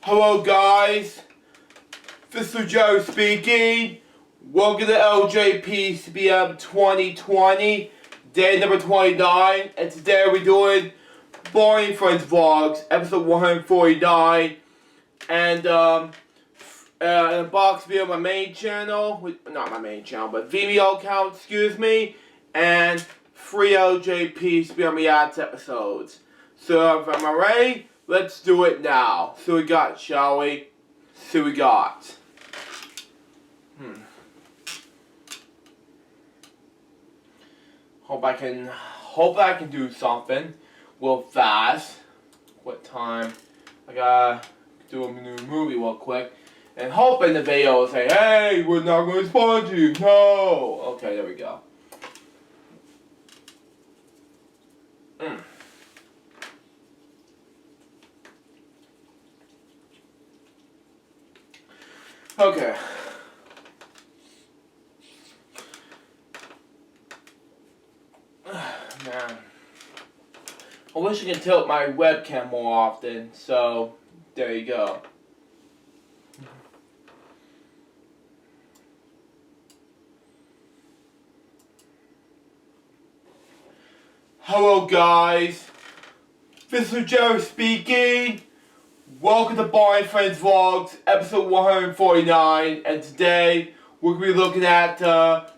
Hello guys, this is Joe speaking. Welcome to LJPCBM 2020, day number 29, and today we're doing Boring Friends Vlogs, episode 149, and box video on my main channel, not my main channel, but Vimeo account, excuse me, and 3 LJPCBM React episodes. So if I'm ready, let's do it now. See what we got, shall we? See what we got. Hope I can do something real fast. What time? I gotta do a new movie real quick. And hoping the video will say, hey, we're not gonna respond to you. No! Okay, there we go. Okay. Man. I wish I could tilt my webcam more often, so there you go. Hello guys, this is Joe speaking. Welcome to Boring Friends Vlogs, episode 149, and today we're going to be looking at A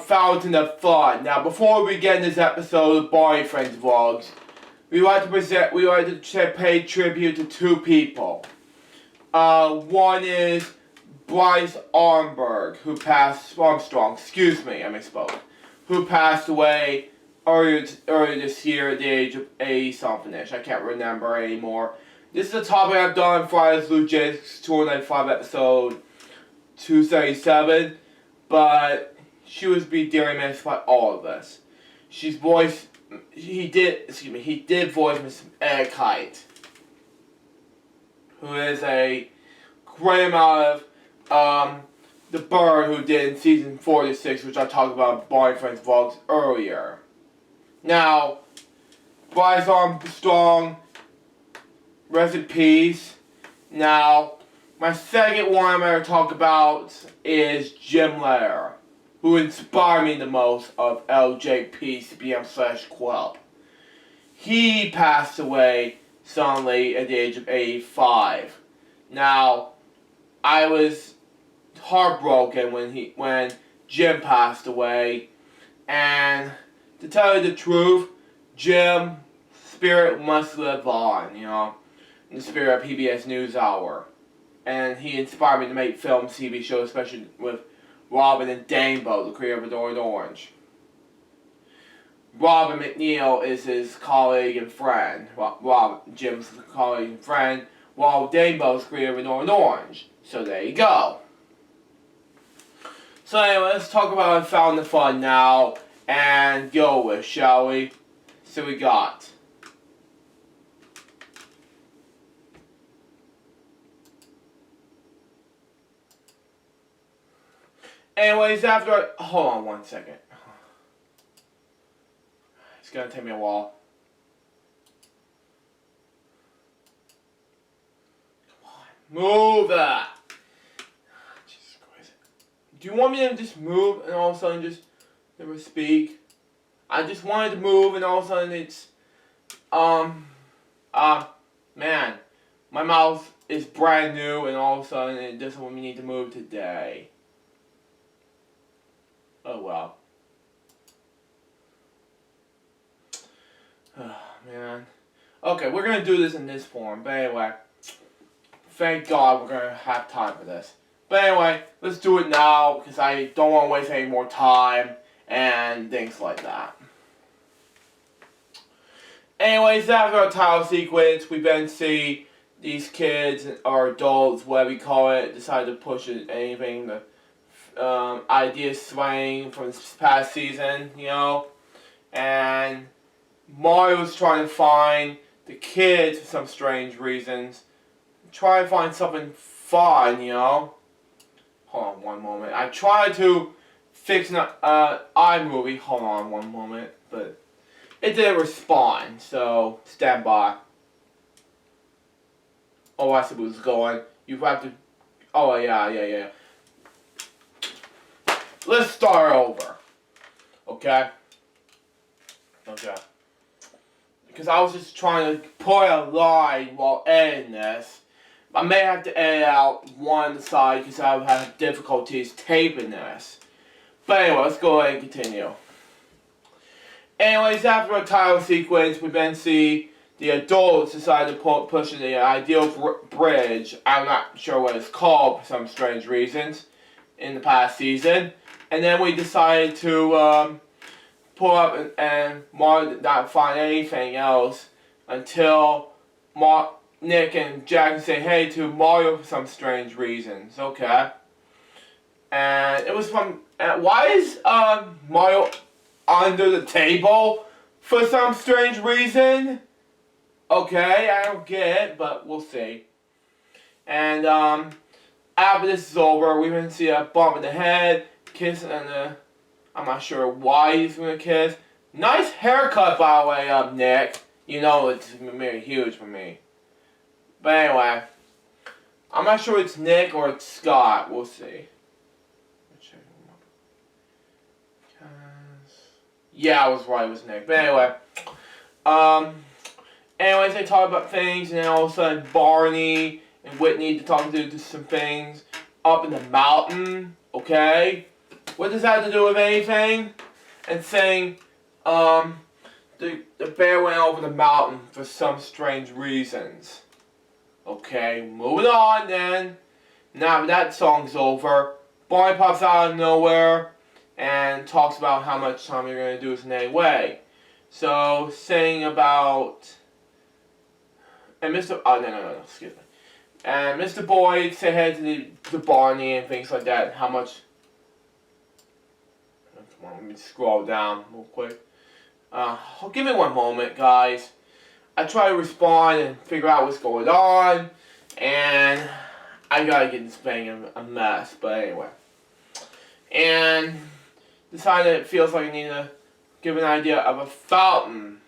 Fountain of Fun. Now, before we begin this episode of Boring Friends Vlogs, we like to pay tribute to two people. One is Bryce Armstrong, who passed away earlier this year at the age of 80-something-ish. I can't remember anymore. This is a topic I've done Fridays Blue Jays 295 episode 237, but she was dearly missed by all of us. He did voice Miss Ed Kite, who is a great amount of the bird who did in season 46, which I talked about in Boring Friends Vlogs earlier. Now, Bryce Armstrong, rest in peace. Now, my second one I'm going to talk about is Jim Lair, who inspired me the most of LJPCBM/Club. He passed away suddenly at the age of 85. Now, I was heartbroken when Jim passed away, and to tell you the truth, Jim's spirit must live on, in the spirit of PBS NewsHour. And he inspired me to make film TV shows, especially with Robin and Danebo, the creator of Adorned Orange. Robin McNeil is his colleague and friend. Jim's colleague and friend, while Danebo's creator of Adorned Orange. So there you go. So anyway, let's talk about A Fountain of Fun now, and go with, shall we? See what we got. Anyways, hold on one second. It's gonna take me a while. Come on, move that. Jesus Christ. Do you want me to just move and all of a sudden just never speak? I just wanted to move and all of a sudden it's, man, my mouth is brand new and all of a sudden it doesn't want me to move today. Oh well. Oh, man. Okay, we're gonna do this in this form, but anyway. Thank God we're gonna have time for this. But anyway, let's do it now, because I don't want to waste any more time, and things like that. Anyways, after our title sequence, we then see these kids, or adults, whatever you call it, decide to push anything, the ideas swaying from this past season, and Mario's trying to find the kids for some strange reasons, try to find something fun, Hold on one moment. I tried to fix an iMovie, hold on one moment, but it didn't respond, so stand by. Oh, I see where it's going. You have to. Oh, yeah. Let's start over. Okay? Okay. Because I was just trying to put a line while editing this. I may have to edit out one side because I would have difficulties taping this. But anyway, let's go ahead and continue. Anyways, after a title sequence, we then see the adults decide to push the ideal bridge. I'm not sure what it's called for some strange reasons in the past season. And then we decided to pull up and Mario did not find anything else until Nick and Jack say hey to Mario for some strange reasons. Okay. And it was from... why is Mario under the table for some strange reason? Okay, I don't get it, but we'll see. And after this is over, we can see a bump in the head, kiss, and I'm not sure why he's gonna kiss. Nice haircut, by the way, Nick. You know it's very huge for me. But anyway, I'm not sure it's Nick or it's Scott. We'll see. Yeah, I was right. It was Nick. But anyway, anyways, they talk about things, and then all of a sudden, Barney and Whitney to talk to some things up in the mountain. Okay, what does that have to do with anything? And saying, the bear went over the mountain for some strange reasons. Okay, moving on then. Now that song's over, Barney pops out of nowhere and talks about how much time you're going to do this in any way. So, saying about... And Mr... Oh, no, excuse me. And Mr. Boyd say hey to Barney and things like that. How much... Come on, let me scroll down real quick. Give me one moment, guys. I try to respond and figure out what's going on. And I gotta get this thing a mess. But anyway. And... decided it feels like I need to give an idea of a fountain,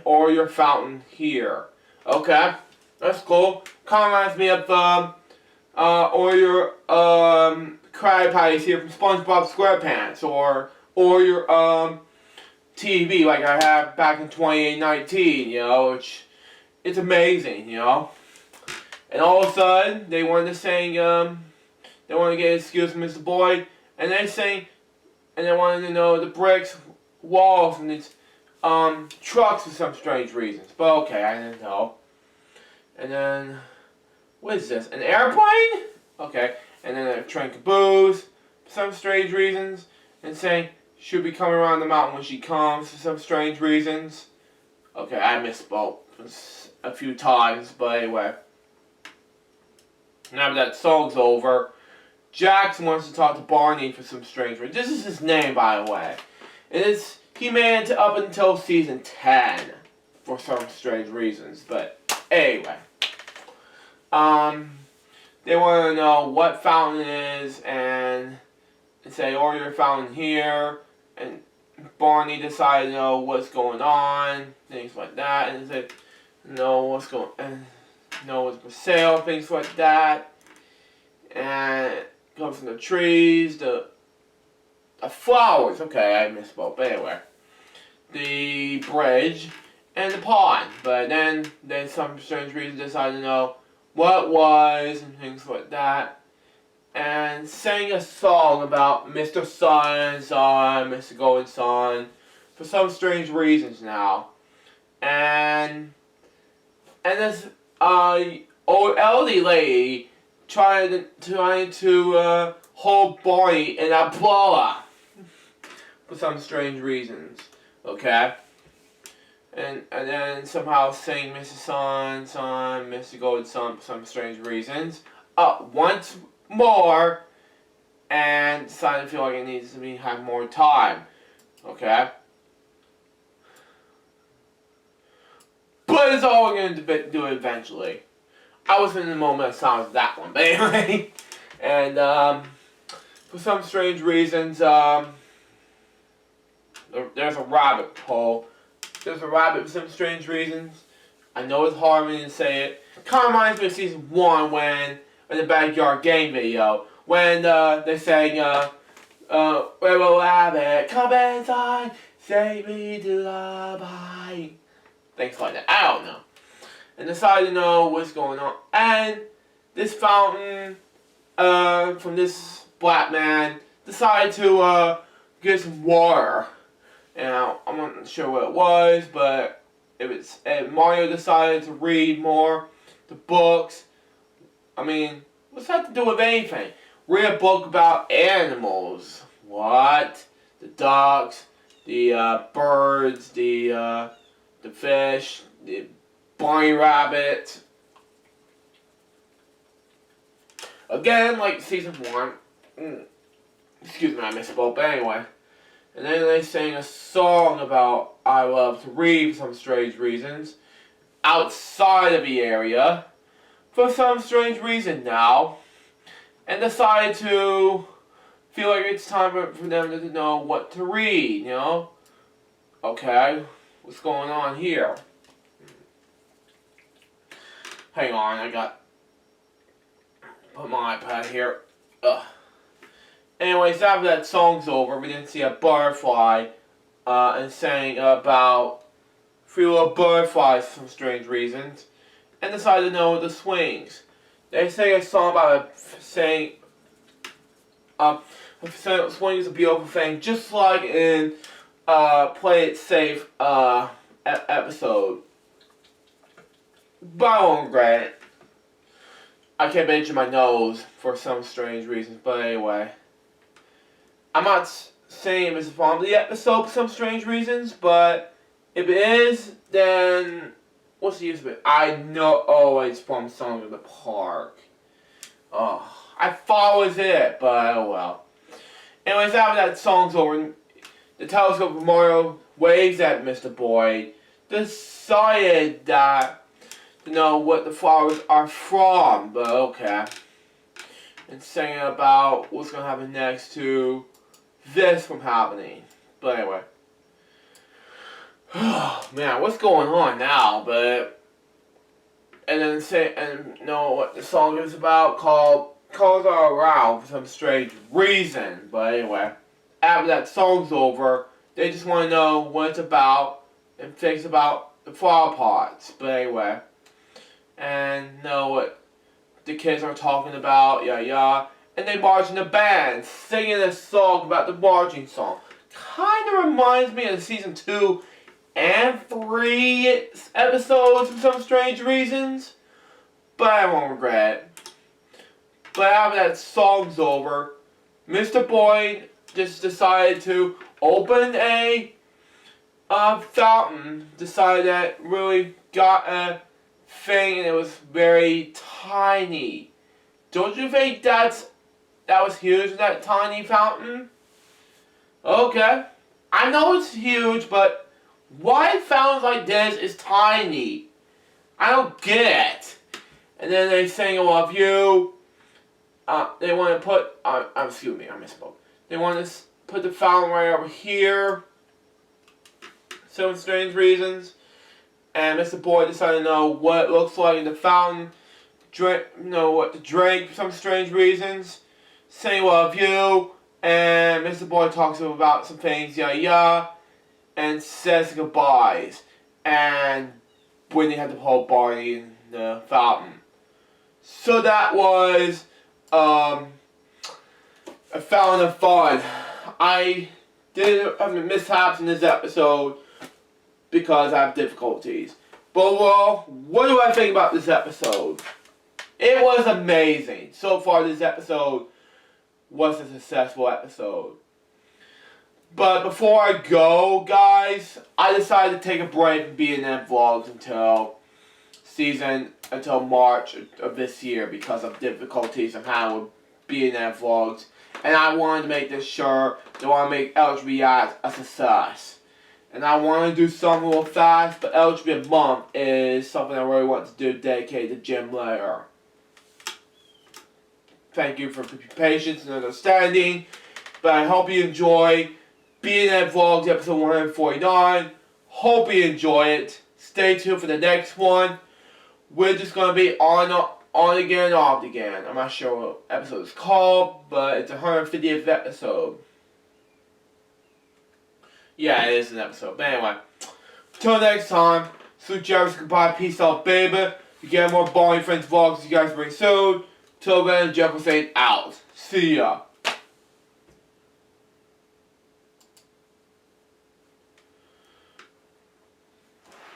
or your fountain here. Okay, that's cool. Kind of reminds me of or your Krabby Patties here from SpongeBob SquarePants, or your TV like I have back in 2019. You know, which it's amazing. You know, and all of a sudden they wanted to sing. They wanted to get an excuse from Mr. Boyd, and they sang. And they wanted to know the bricks, walls, and these trucks for some strange reasons. But okay, I didn't know. And then, what is this? An airplane? Okay. And then a train caboose for some strange reasons. And saying she'll be coming around the mountain when she comes for some strange reasons. Okay, I misspoke a few times, but anyway. Now that song's over, Jackson wants to talk to Barney for some strange reason. This is his name, by the way. He made it up until season 10 for some strange reasons. But anyway, they want to know what fountain it is and say, "Oh, your fountain here." And Barney decided to know what's going on, things like that, and said, "No, what's going on? No, what's for sale?" Things like that, and comes from the trees, the flowers. Okay, I misspoke. But anyway, the bridge and the pond. But then some strange reason decided to know what it was and things like that, and sang a song about Mr. Sun, Mr. Golden Sun, for some strange reasons now, and this old elderly lady trying to hold Barney in a umbrella for some strange reasons. Okay? And then somehow sing Mr. Sun, Mr. Golden Sun for some strange reasons. Once more, and decided to feel like it needs to have more time. Okay? But it's all we're going to do eventually. I was in the moment of silence with that one, but anyway. And for some strange reasons, there's a rabbit hole. There's a rabbit for some strange reasons. I know it's hard for me to say it. kind of reminds me of season 1 when in the backyard game video when they sang where will have it? Come inside, say me to lullaby. Things like that. I don't know. And decided to know what's going on. And this fountain from this black man decided to get some water. And I'm not sure what it was, but and Mario decided to read more the books. I mean, what's that to do with anything? Read a book about animals. What? The ducks, the birds, the fish, the bunny rabbit. Again, like season 1. Excuse me, I misspoke, but anyway. And then they sang a song about I love to read for some strange reasons. Outside of the area. For some strange reason now. And decided to feel like it's time for them to know what to read, you know? Okay, what's going on here? Hang on, I got put my iPad here. Ugh. Anyways, after that song's over, we didn't see a butterfly and sang about 3 little butterflies for some strange reasons, and decided to know the swings. They sang a song about saying swing is a beautiful thing, just like in Play It Safe episode. But I won't regret it. I kept itching my nose for some strange reasons, but anyway. I'm not saying it's from the episode for some strange reasons, but if it is, then what's the use of it? I know, oh, it's from Song in the Park. Oh, I thought it was it, but oh well. Anyways, after that song's over, the telescope of Mario waves at Mr. Boyd, decided that to know what the flowers are from, but okay. And saying about what's going to happen next to this from happening. But anyway. Oh man, what's going on now? But and then know what the song is about, called Colors Are Around for some strange reason. But anyway, after that song's over, they just want to know what it's about and things about the flower pots. But anyway, and know what the kids are talking about, and they march in the band, singing a song about the marching song. Kind of reminds me of season 2 and 3 episodes for some strange reasons, but I won't regret it. But after that song's over, Mr. Boyd just decided to open a fountain, decided that really got a thing and it was very tiny. Don't you think that was huge, that tiny fountain? Okay. I know it's huge, but why fountains like this is tiny? I don't get it. And then they sang I love you. They want to put, excuse me, I misspoke. They want to put the fountain right over here. Some strange reasons. And Mr. Boyd decided to know what it looks like in the fountain. What to drink for some strange reasons. Saying love you. And Mr. Boyd talks about some things, and says goodbyes. And Whitney had to hold Barney in the fountain. So that was a fountain of fun. I did have mishaps in this episode because I have difficulties. But well, what do I think about this episode? It was amazing. So far this episode was a successful episode. But before I go, guys, I decided to take a break from B&M Vlogs until March of this year because of difficulties I'm having with B&M Vlogs. And I wanted to make this sure that I want to make LJPCBM a success. And I want to do something real fast, but LJPCBM month is something I really want to do dedicated to Jim Layer. Thank you for your patience and understanding. But I hope you enjoy B&M Vlogs episode 149. Hope you enjoy it. Stay tuned for the next one. we're just gonna be on again, off again. I'm not sure what episode it's called, but it's 150th episode. Yeah, it is an episode. But anyway, till next time, Sue Jarvis, goodbye, peace out, baby. You get more Balling Friends vlogs you guys bring soon. Till then, Jeff will say out. See ya.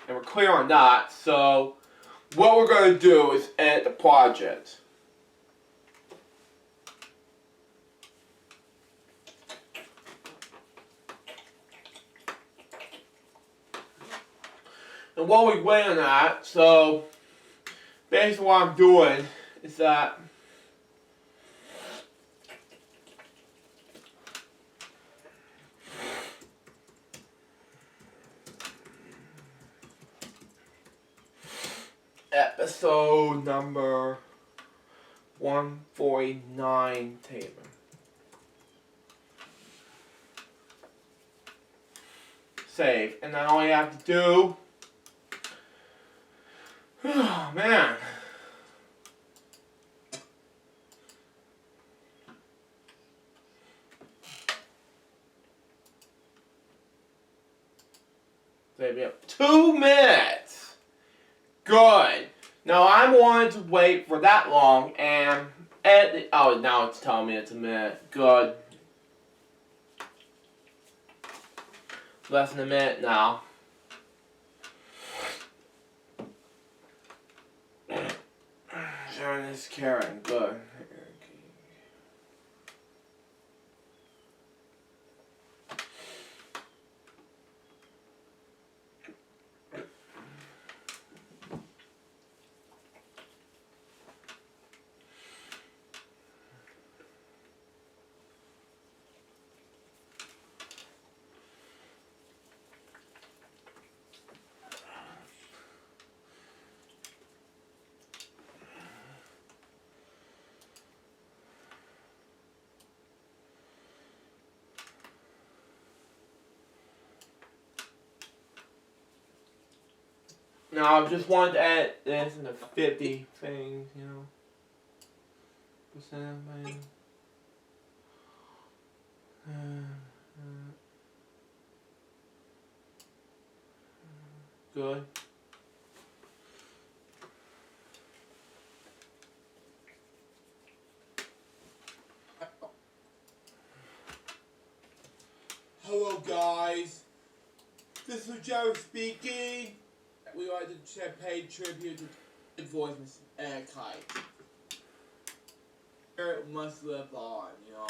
And we're clear on that, so what we're going to do is edit the project. And while we wait on that, so basically what I'm doing is that episode number 149 table. Save. And then all you have to do, oh man. Save me up 2 minutes. Good. Now I'm wanting to wait for that long and edit. Oh, now it's telling me it's a minute. Good. Less than a minute now. Sharon is Karen. Good. Now I just wanted to add this in the 50 things, you know. Percent man. Good. Hello guys, this is Joe speaking. We are to pay tribute to voice Kite. Spirit must live on, you know.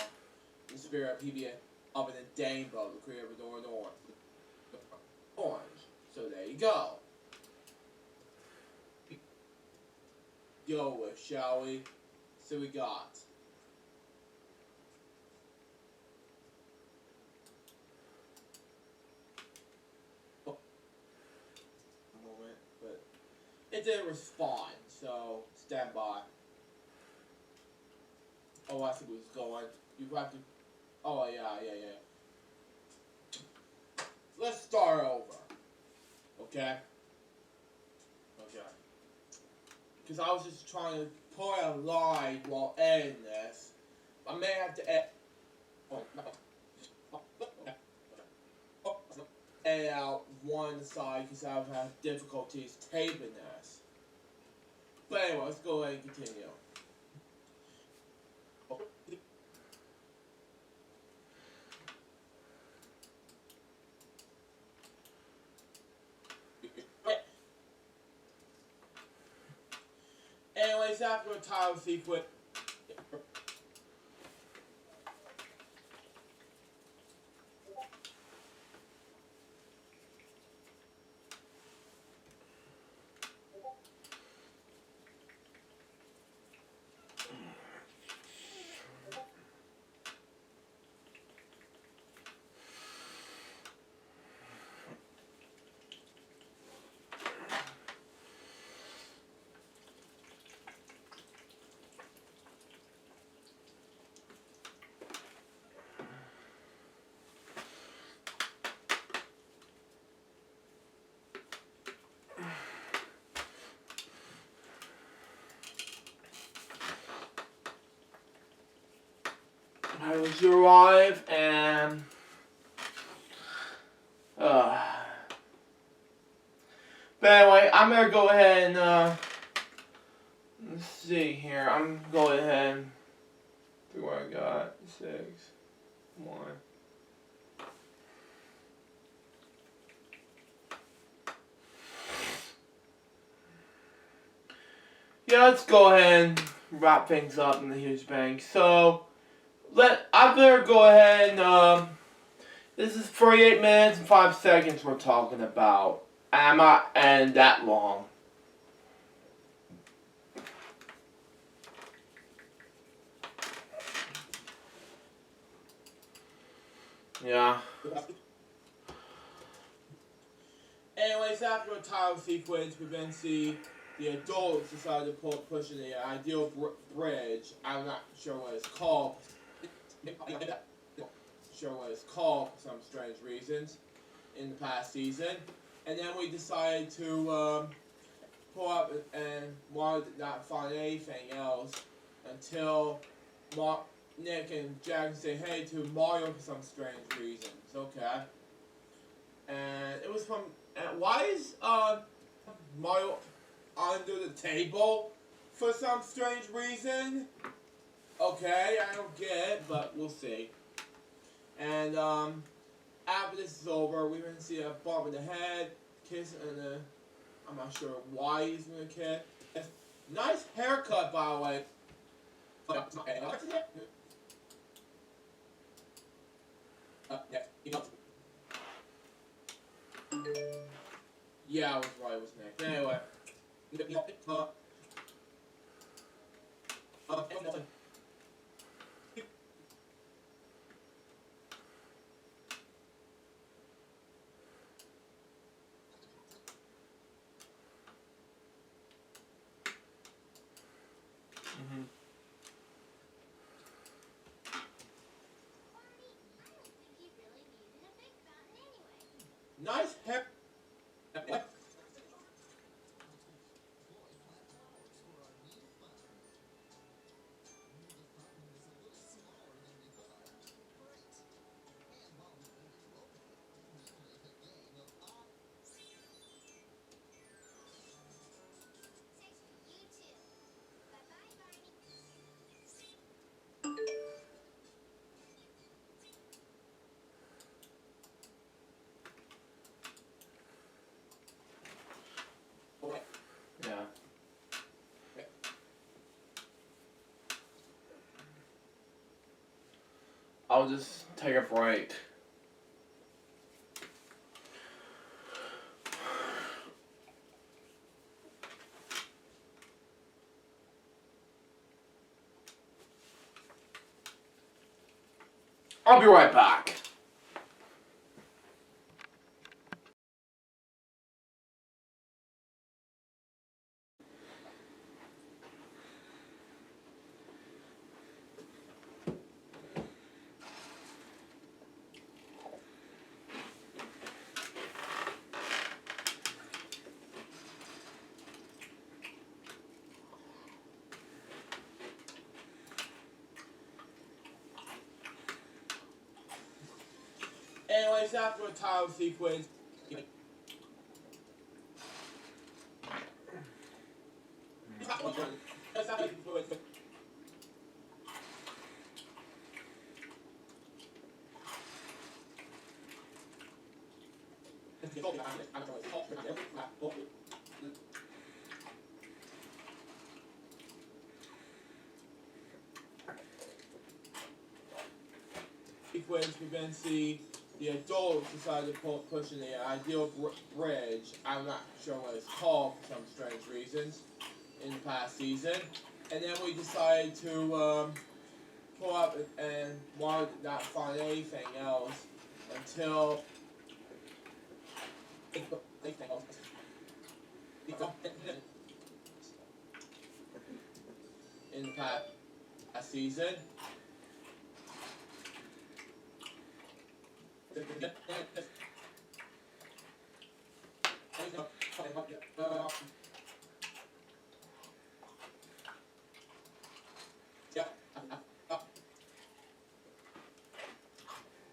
The spirit of PBA up in the Danebo, the creator of Orange. So there you go. Go with, shall we? So we got. But it didn't respond, so stand by. Oh, I see what's going. You have to. Oh, yeah. Let's start over. Okay? Because I was just trying to put a line while editing this. I may have to edit. Edit out one side because I would have difficulties taping this. But anyway, let's go ahead and continue. Anyways, after a title sequence. I will survive and but anyway, I'm gonna go ahead and let's see here. I'm going ahead and see what I got. 6, 1. Yeah, let's go ahead and wrap things up in the huge bang. So I better go ahead and this is 48 minutes and 5 seconds we're talking about. I'm not and that long. Yeah. Anyways, after a title sequence, we then see the adults decide to push in the ideal bridge. I'm not sure what it's called. For some strange reasons in the past season. And then we decided to pull up and wanted to not find anything else until Nick and Jack say hey to Mario for some strange reasons. Okay. And it was from. Why is Mario under the table for some strange reason? Okay, I don't get it, but we'll see. And after this is over, we're gonna see a bump in the head, kiss, and I'm not sure why he's gonna kiss. Nice haircut, by the way. Yeah, I was right. It was Nick. Anyway. Nice hair. Yeah. I'll just take a break. I'll be right back. Anyways, after a title sequence, we then see the adults decide to push in the ideal bridge. I'm not sure what it's called for some strange reasons in the past season. And then we decided to pull up and wanted to not find anything else until in the past season.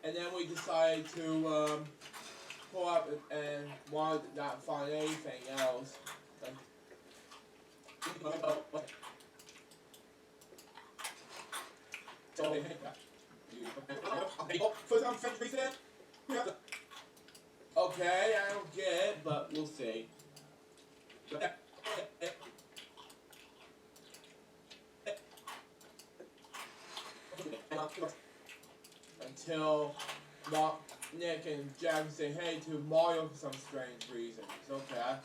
and then we decided to pull up and wanted to not find anything else. Okay, I don't get it, but we'll see. Until Nick and Jack say hey to Mario for some strange reasons. Okay.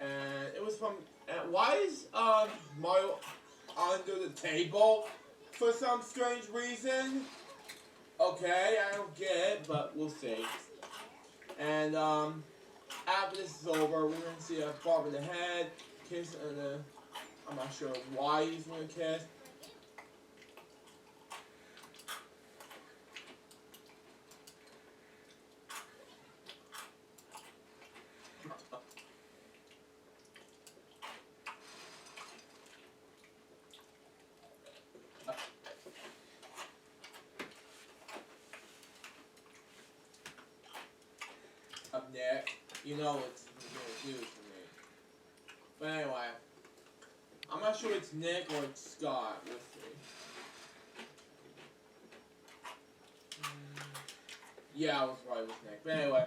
And it was from. And why is Mario under the table for some strange reason? Okay, I don't get it, but we'll see. And after this is over, we're gonna see a bump in the head, kiss, and I'm not sure why he's gonna kiss. Up Nick, you know what you're gonna do for me. But anyway, I'm not sure it's Nick or it's Scott. We'll see. Yeah, I was right, it was Nick. But anyway.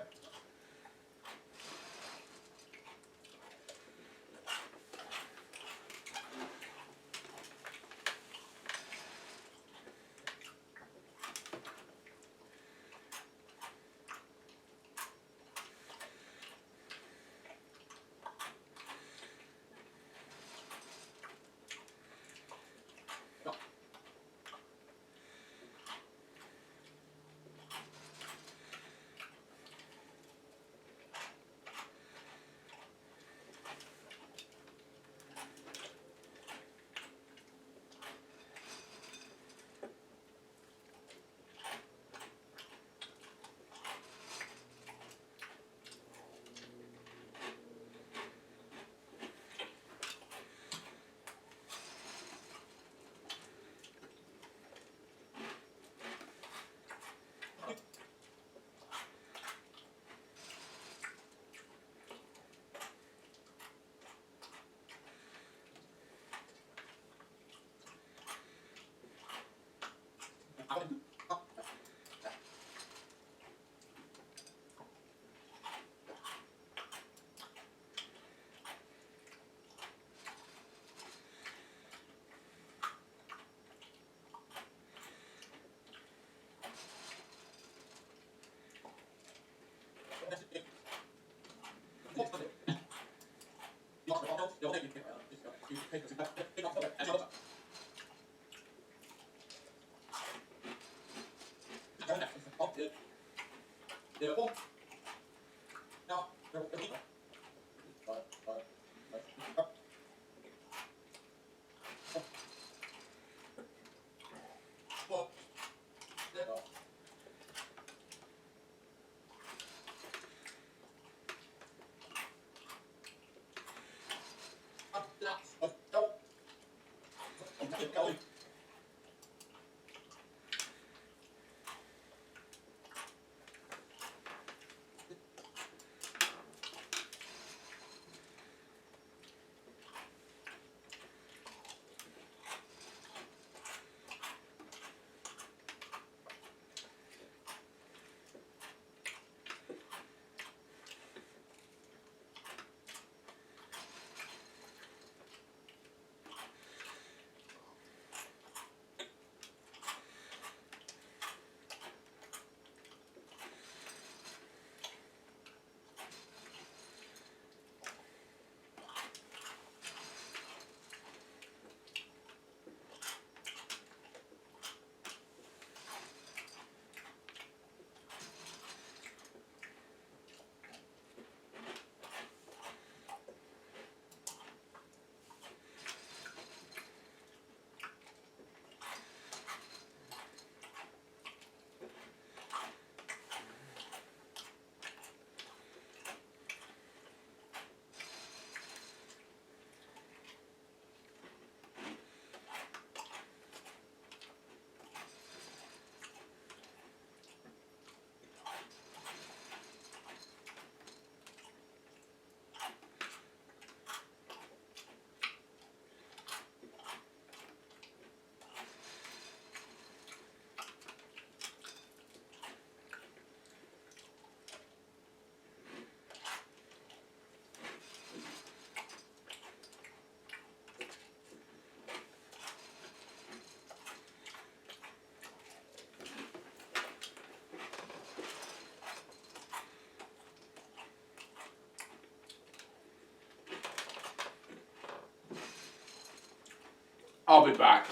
I'll be back.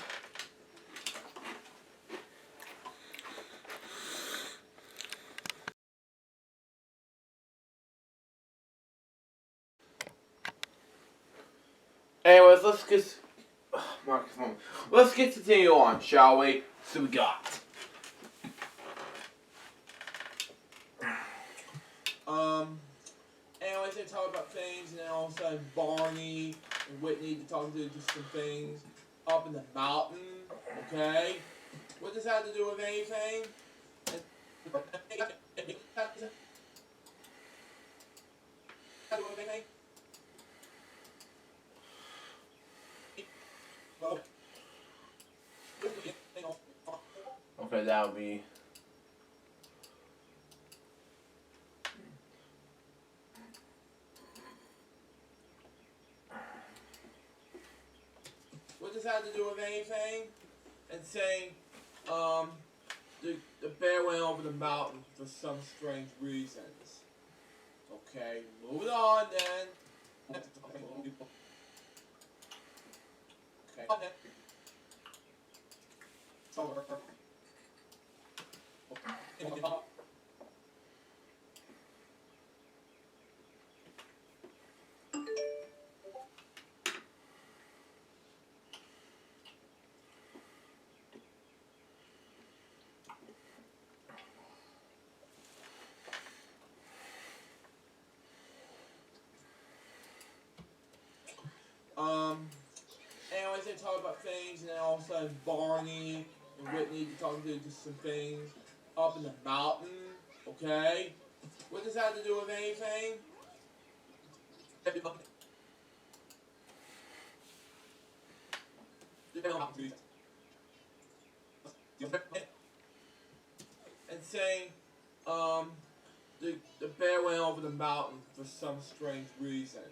Anyways, let's continue on, shall we? So we got anyways, they talk about things, and then all of a sudden Barney and Whitney to talk to just some things up in the mountain. Okay, what does that have to do with anything? Okay, that would be. What does that have to do with anything? And saying, the bear went over the mountain for some strange reasons. Okay, moving on then. Okay. Anyways, they talk about things, and then all of a sudden Barney and Whitney to talk to just some things up in the mountain. Okay, what does that have to do with anything? And saying, the bear went over the mountain for some strange reasons.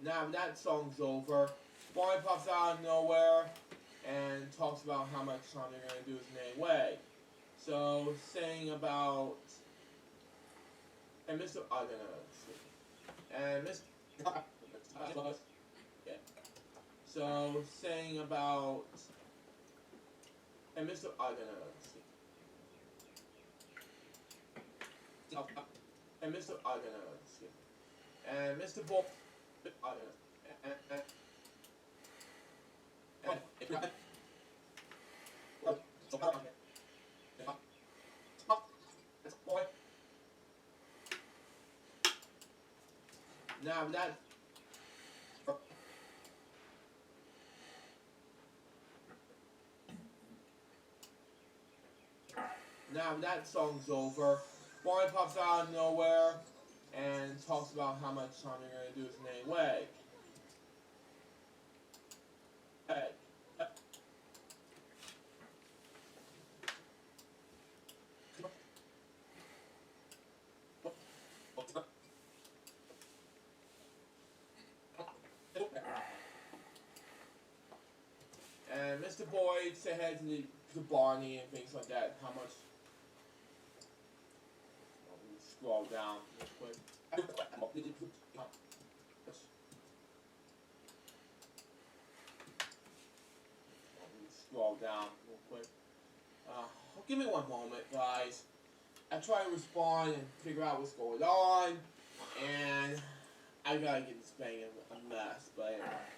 Now that song's over, Barney pops out of nowhere and talks about how much time they're going to do his main way. So, saying about... And Mr. And Mr. Yeah. So, saying about... And Mr. And Mr. And Mr. Bull... Now that... Now that song's over, Barney pops out of nowhere and talks about how much time they're going to do his main way. And Mr. Boyd said hey to Barney and things like that. How much? Scroll down real quick. Scroll down real quick. Give me one moment, guys. I try to respond and figure out what's going on, and I gotta get this thing a mess, but anyway.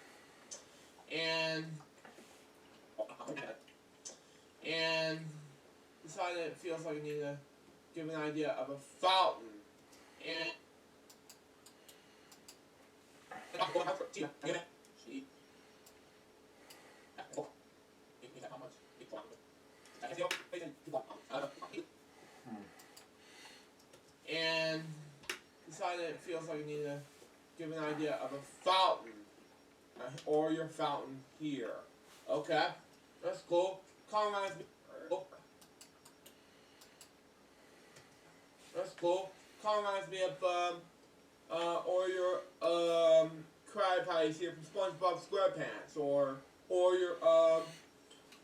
And decided it feels like I need to give an idea of a fountain. And and decided it feels like I need to give an idea of a fountain, or your fountain here. Okay, that's cool. Colonize me. That's cool. Kind of reminds me of or your Krabby Patties here from SpongeBob SquarePants, or your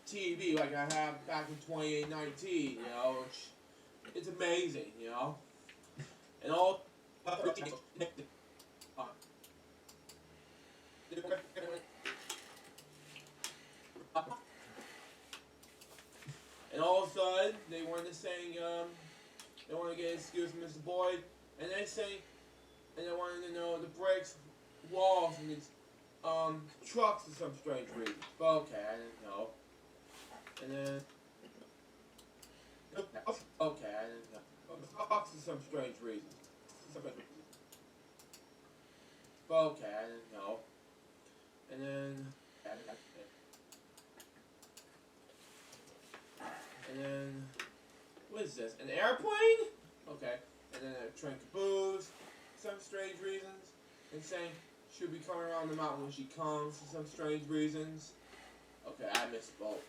TV like I have back in 2019. You know, it's amazing. You know, and all. And all of a sudden, they wanted to sing, they wanted to get an excuse from Mr. Boyd, and they sang, and they wanted to know the bricks, walls, and these, trucks for some strange reason. But okay, I didn't know. And then, okay, I didn't know. Trucks for some strange reason. But okay, I didn't know. And then, what is this? An airplane? Okay. And then a train caboose, some strange reasons. And saying she'll be coming around the mountain when she comes for some strange reasons. Okay, I missed both.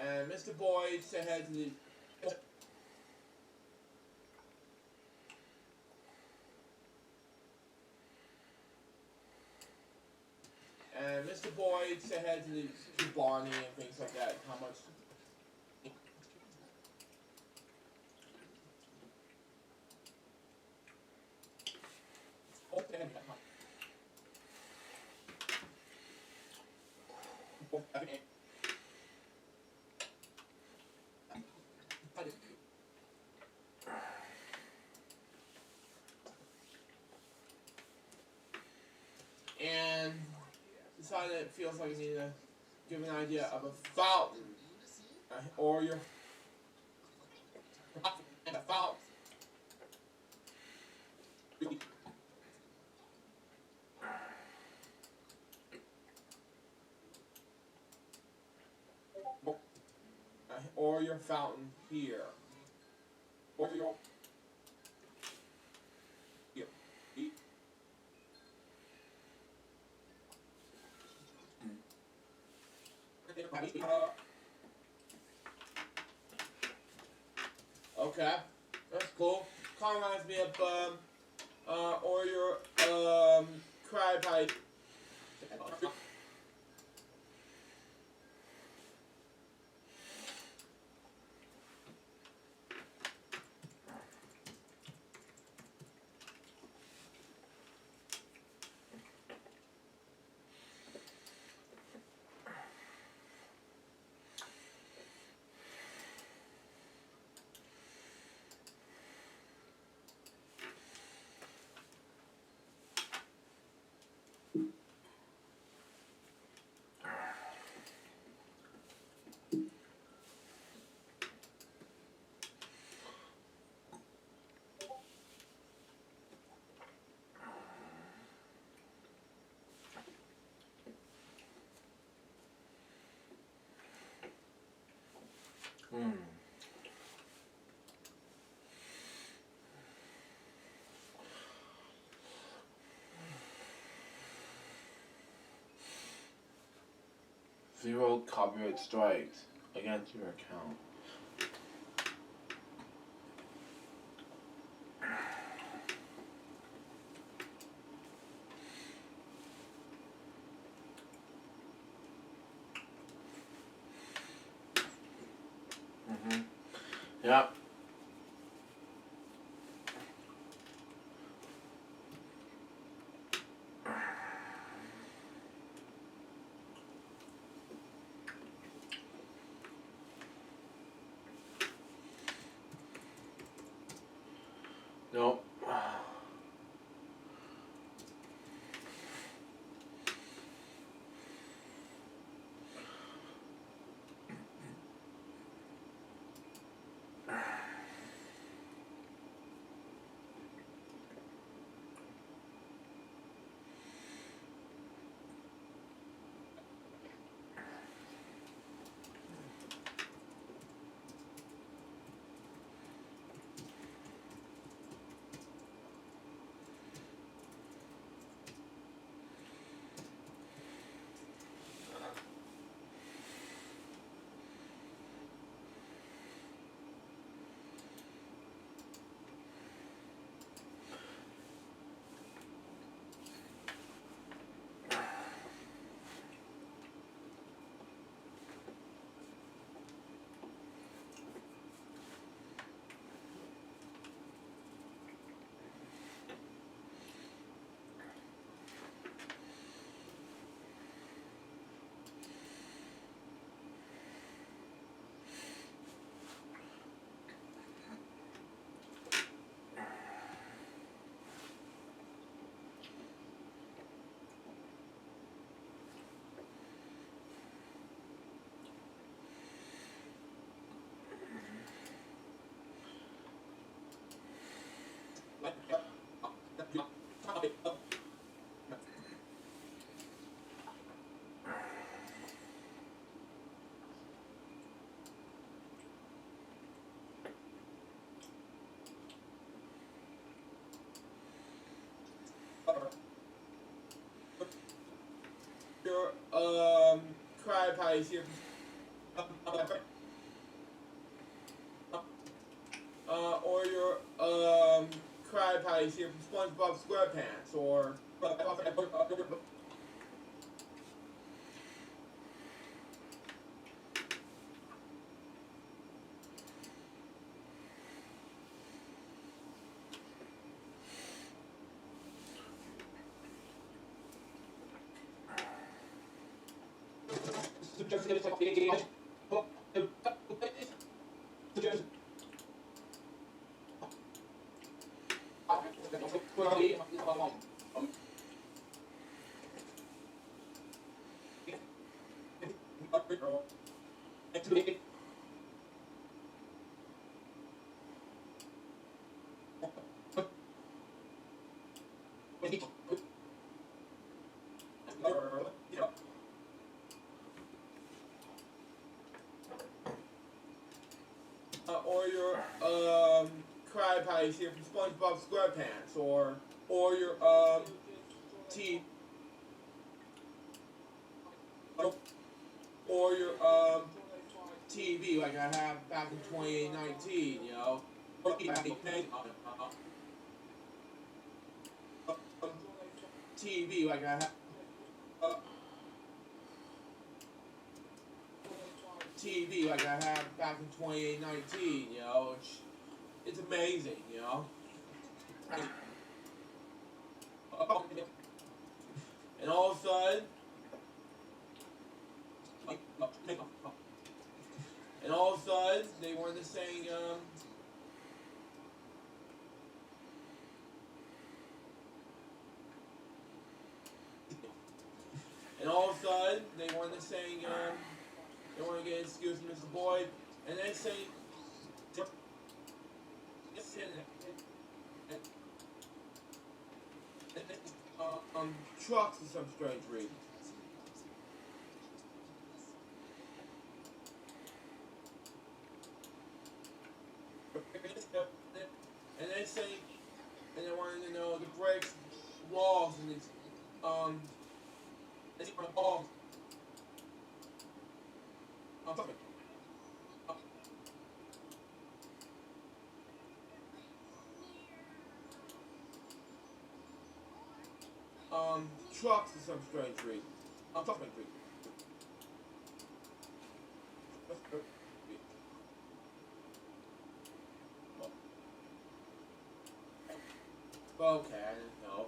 And Mr. Boyd said head to the. And Mr. Boyd said head to Barney and things like that. How much? Okay. And decided it feels like you need to give an idea of a fountain, or your and a fountain. Or your fountain here. Or your here. Okay, that's cool. Kind of reminds me of or your Krabby Patty. Zero copyright strikes against your account. Yep. Nope. Cry Pies here. Or your Cry Pies here from SpongeBob SquarePants, or your Cry Pies here from SpongeBob SquarePants, or your T or your TV like I have back in 2019, you know. TV like I have TV like I have back in 2019, you know. It's amazing, you know. And all of a sudden, they wanted to sing, they want to get excuse Mr. Boyd, and they say, trucks for some strange reason. And they say, and they wanted to know the brakes, walls, and these, trucks for some strange reason. Okay, I didn't know.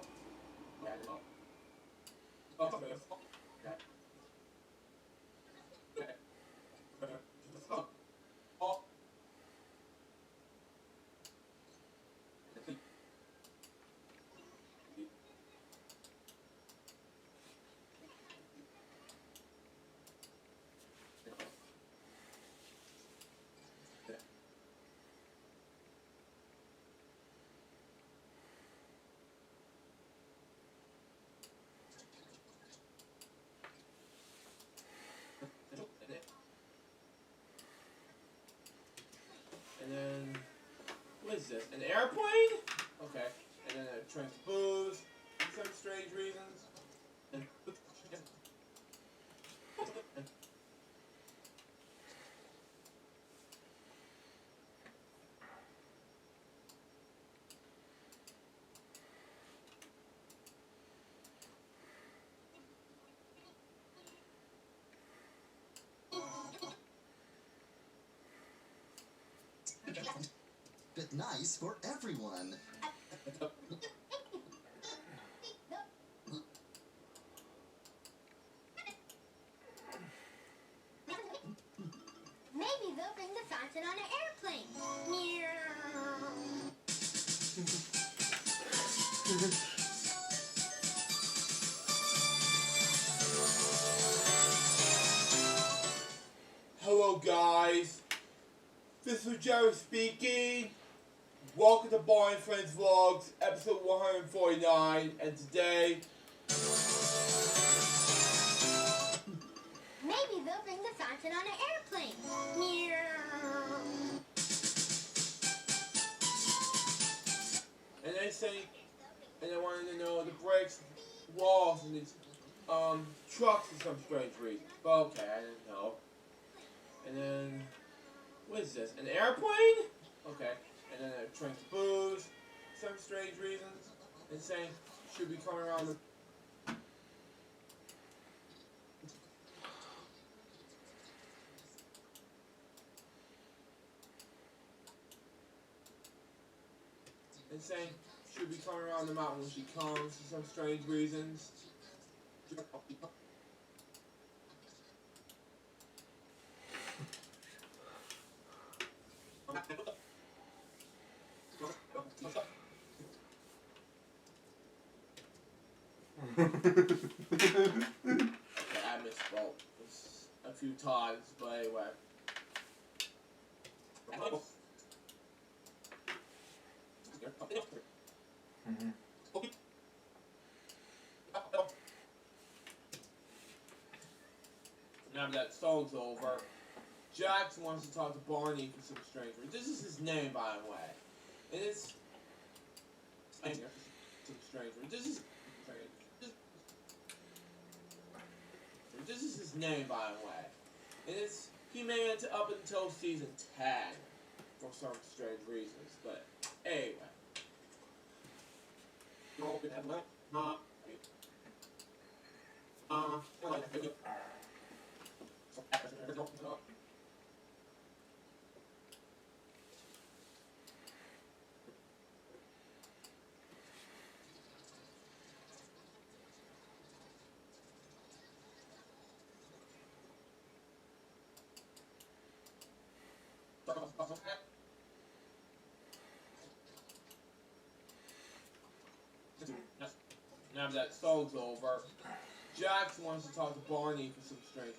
And then, what is this? An airplane? Okay. And then it transpose for some strange reasons. And but nice for everyone. Maybe they'll bring the fountain on an airplane. Meow. hello guys, this is Jerry speaking. Welcome to Bar and Friends Vlogs, episode 149, and today, Maybe they'll bring the fountain on an airplane. Meow. and they say, and they wanted to know the brakes, walls, and these, trucks for some strange reason. But okay, I didn't know. And then, what is this? An airplane? Okay. And then a train to booze, some strange reasons. And saying should be coming around the should be coming around the mountain when she comes for some strange reasons. Okay, I misspoke a few times, but anyway. Mhm. Now that song's over, Jax wants to talk to Barney for some strange reason. This is his name, by the way. And it's some strange reason. This is his name, by the way. And he made it up until season 10 for some strange reasons. But anyway. Now that song's over, Jax wants to talk to Barney for some strange.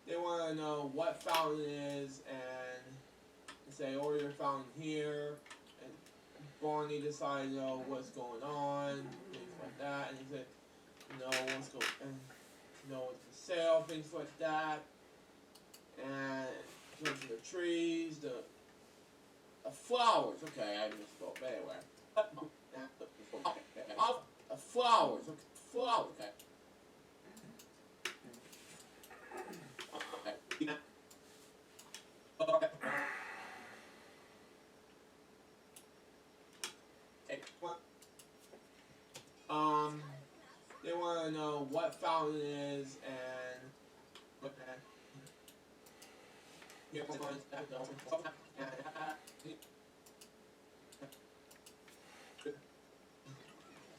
They want to know what fountain it is, and say, order your fountain here, and Barney decided to know what's going on, things like that, and he said, no, what's going, and no, it's for sale, things like that, and goes to the trees, the flowers, okay, I misspoke, but anyway. Flowers, okay, flowers, okay. They want to know what fountain it is, and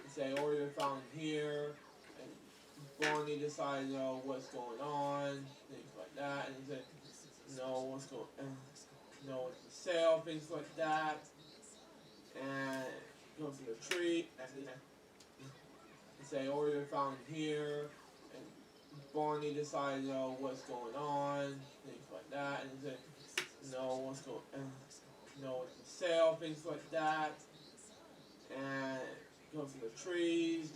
say, order your fountain here, and Barney decided to know what's going on, things like that, and he said, no, what's going, no, it's for sale, things like that, and goes to the tree, and say, order your fountain here, and Barney decided to know what's going on, things like that, and he said, no, what's going, no, it's for sale, things like that, and goes to the trees,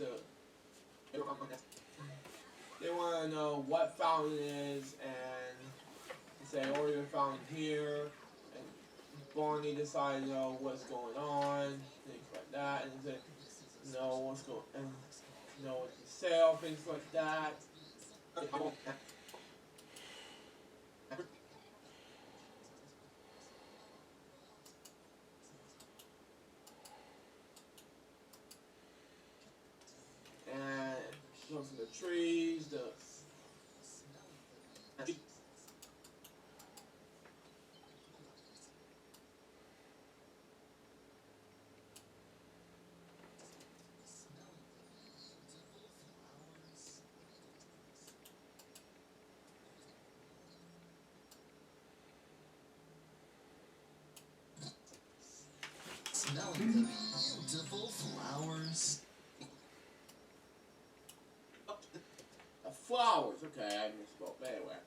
they want to know what fountain it is, and say, order your fountain here, and Barney decided to know what's going on, things like that, and he said, no, what's going, no, it's for sale, things like that, and goes to the trees, Smelling the beautiful flowers. flowers, okay, I misspoke, but anyway.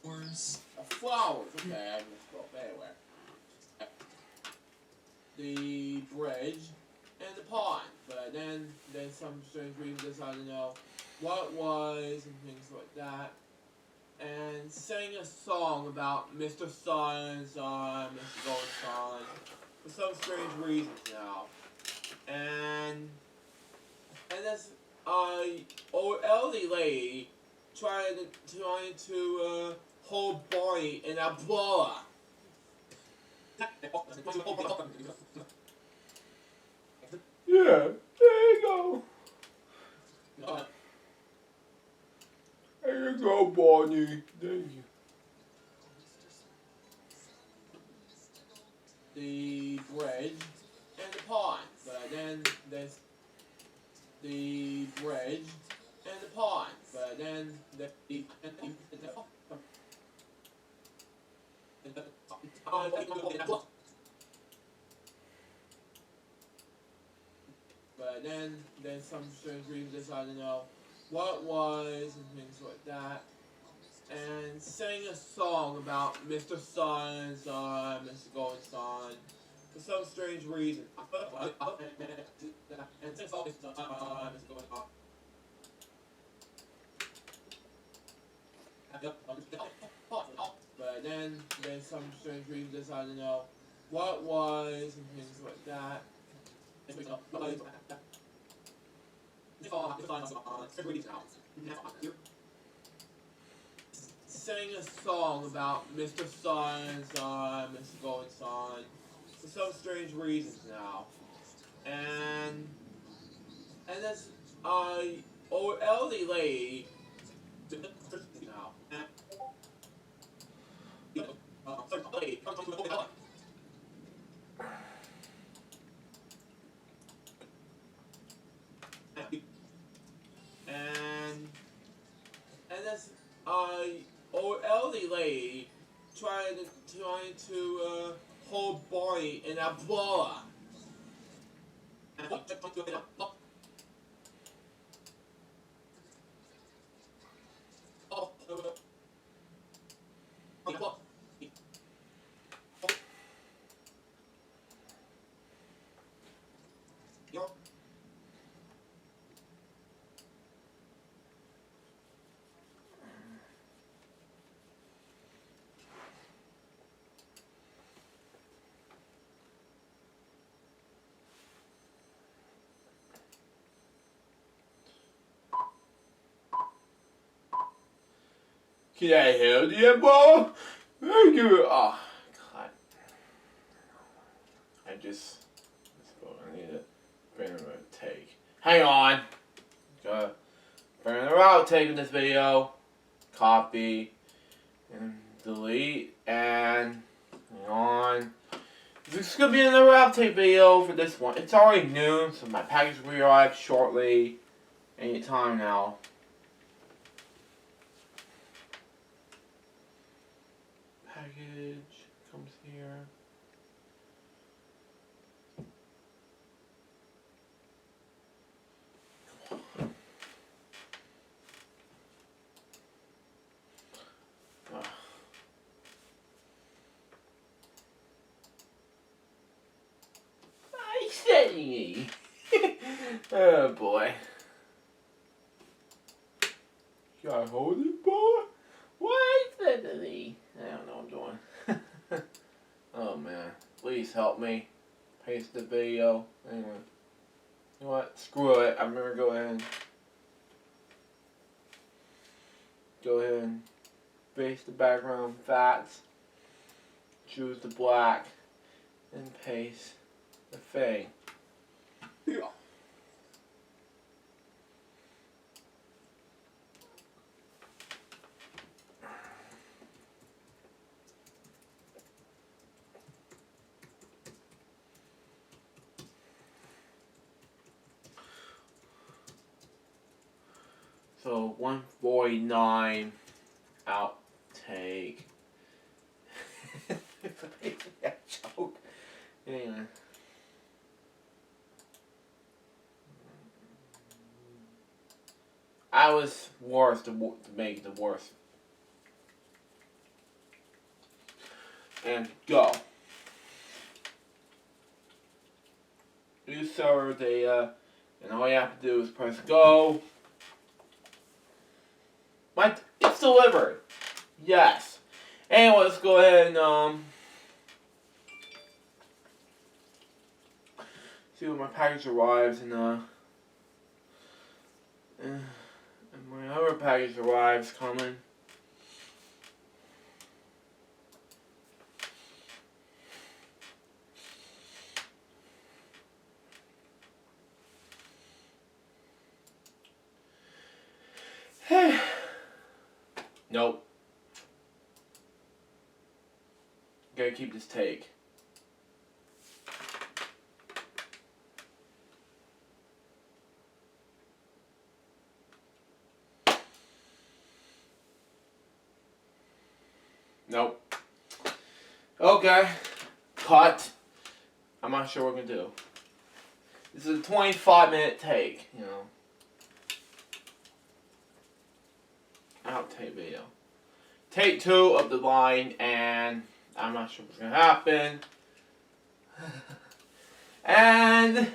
Flowers. Flowers, okay, I misspoke, but anyway. the bridge and the pond. But then there's some strange reason decided to know what it was and things like that. And sang a song about Mr. Sun, Mr. Golden Sun, for some strange reasons now. And this old elderly lady trying to hold Barney in a umbrella. Yeah, there you go. There you go, Barney. Thank you. The bridge and the pond. But then there's the bridge and the pond. But then the but then there's some strange reason decided to know what it was and things like that. And sang a song about Mr. Sun, Mr. Golden Sun, for some strange reason. And since all this Mr. Golden Sun. But then there's some strange reason decided to know what it was and things like that. Sang a song about Mr. Sun, Mr. Golden Sun, for some strange reasons now. And this old elderly lady now. And this old elderly lady trying to hold Barney in a umbrella. Can I hold you, ball? Thank you. Oh, God. I need to bring him a take. Hang on. Gotta bring her out, taking this video. Copy. And delete. And hang on. This is gonna be another outtake video for this one. It's already noon, so my package will arrive shortly. Anytime now. Package comes here. I say, oh boy. Can I hold it, boy? Why is that me? I don't know what I'm doing. Oh man, please help me. Paste the video. Anyway. You know what? Screw it. I'm gonna go ahead and paste the background fats. Choose the black and paste the thing. Yeah. So 149 outtake. It's basically a joke. Anyway. I was worse to make the worst. And go. new server data, and all you have to do is press go. It's delivered. Yes. Anyway, let's go ahead and see when my package arrives, and my other package arrives coming. Nope. Gotta keep this take. Nope. Okay. Cut. I'm not sure what we're gonna do. This is a 25-minute take, you know. Outtake video. Take 2 of the line, and I'm not sure what's gonna happen. And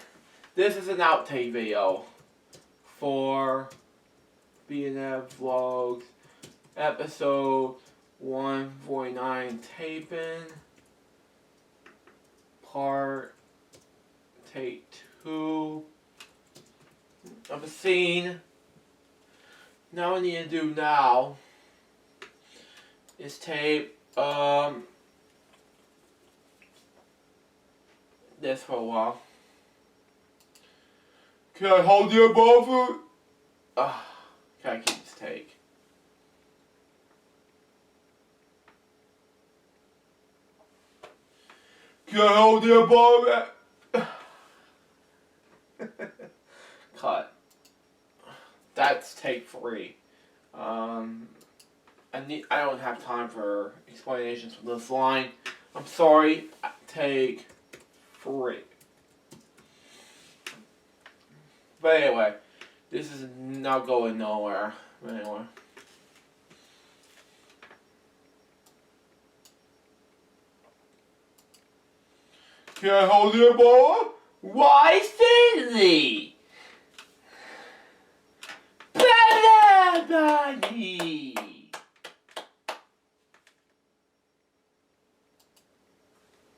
this is an outtake video for BNF Vlogs episode 149 taping part take 2 of a scene. Now what I need to do now is tape this for a while. Can I hold you above it? Can I keep this take? Can I hold you above it? Cut. That's take 3. I don't have time for explanations for this line. I'm sorry. Take 3. But anyway, this is not going nowhere. But anyway. Can I hold your boy? Why Stanley? Buddy.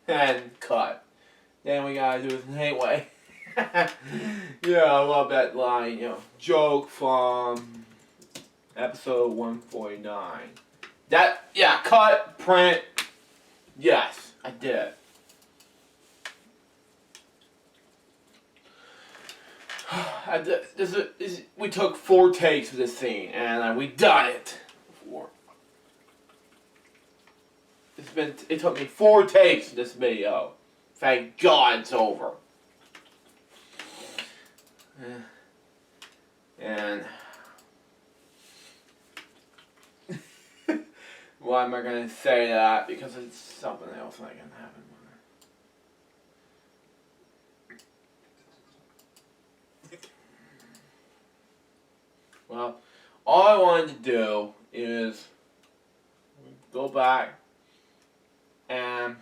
And cut. Then we gotta do this anyway. Yeah, I love that line, you know. Joke from episode 149. Yeah, cut, print. Yes, I did. We took 4 takes for this scene, and we done it before. It took me 4 takes for this video. Thank God it's over. And why am I gonna say that? Because it's something else that can happen. Well, all I wanted to do is go back and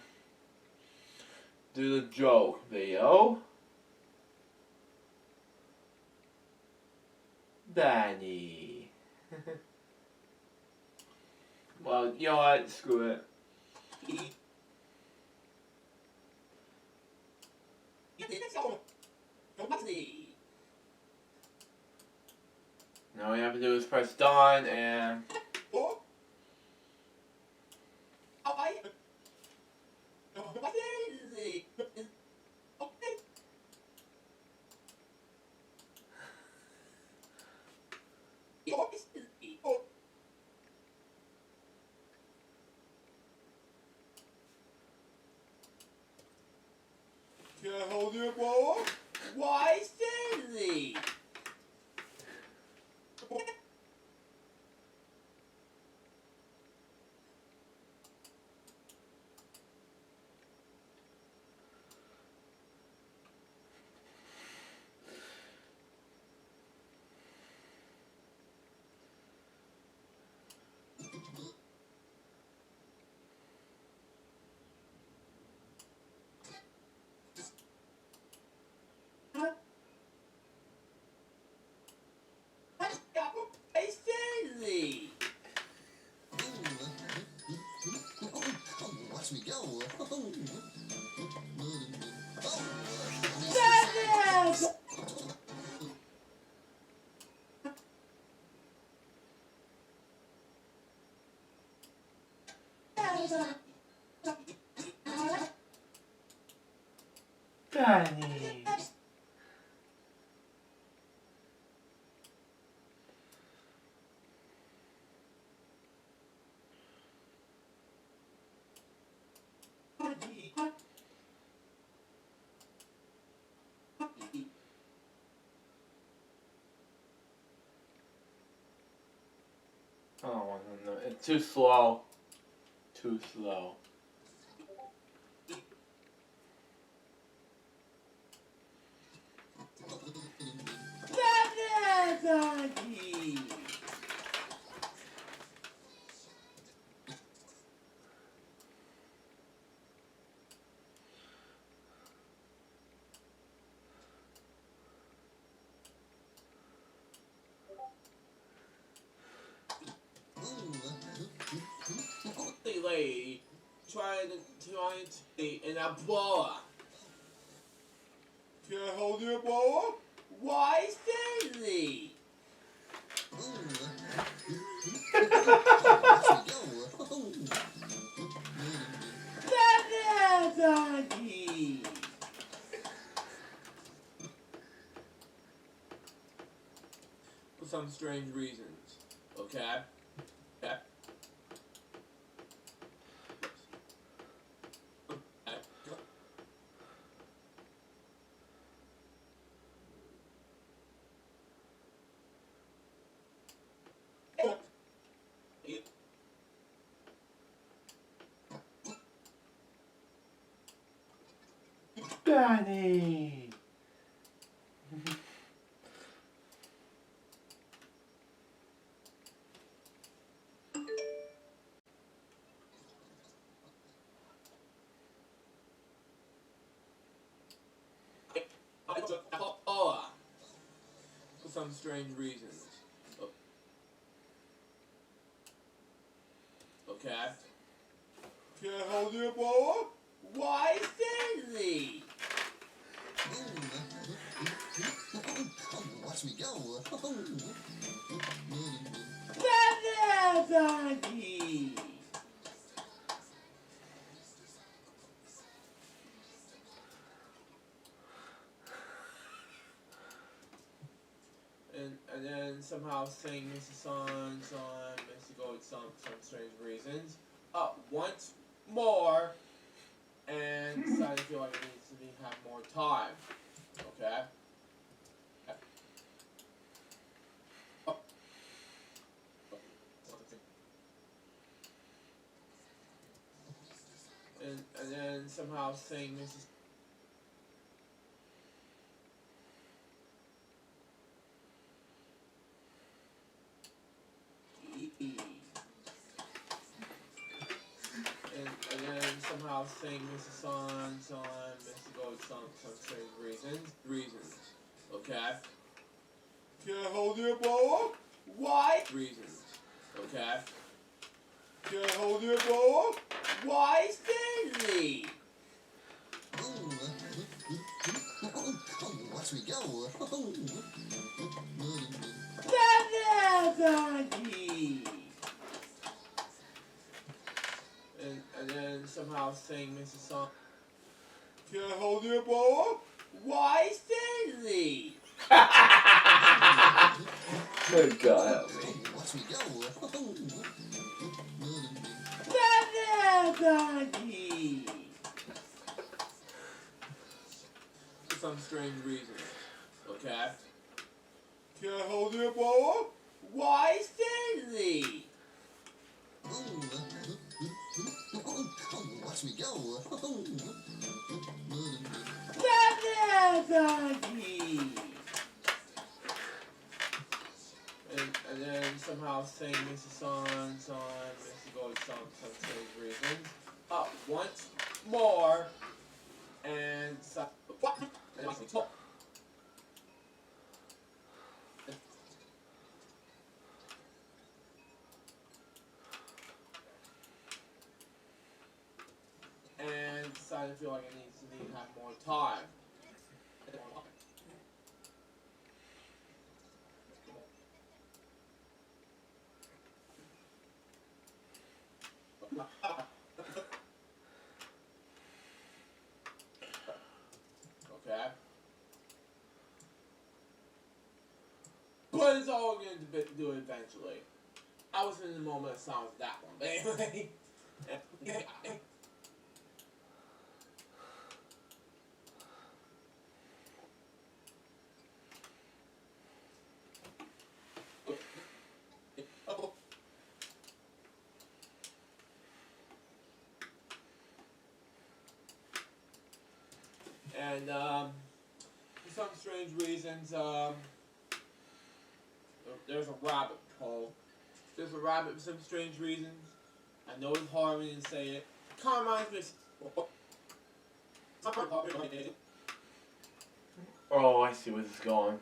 do the joke video. Danny. Well, you know what? Screw it. Now all you have to do is press done and can I hold your ball? Why Stanley? Watch me go. Danny. Oh, no, it's too slow. Too slow. Daddy. Lady trying to be in a boa. Can I hold your boa? Why Stanley? Daddy. For some strange reasons. Okay? Okay. Danny. For some strange reasons. Okay. Can I hold your boa? Why Stanley? Watch me go. Daddy. And then somehow sing Mrs. Son, Mexico with some strange reasons. Once more, and decided to feel like it needs to have more time. Okay? And then somehow sing Mrs. And then somehow sing Mrs. Son, Mexico with some strange reasons. Okay? Can I hold your boa? Why? Reasons. Okay? Can I hold your boa? Why Stanley? Watch me go. Daddy. And then somehow sing Mrs. Song. Can I hold your boa? Why Stanley? Good God help me. Watch me go. Daddy. For some strange reasons. Okay? Can I hold your boa? Why Stanley? Watch me go. Daddy. And then somehow sing Mrs. Son, Mexico with some strange reasons. Once more, and what? And it makes me talk. feel like I need to have more time. Okay. But it's all going to do eventually. I was in the moment of silence with that one, but anyway. And for some strange reasons, there's a rabbit hole. There's a rabbit for some strange reasons. I know it's hard for me to say it. Kind of reminds me of... Oh, I see where this is going.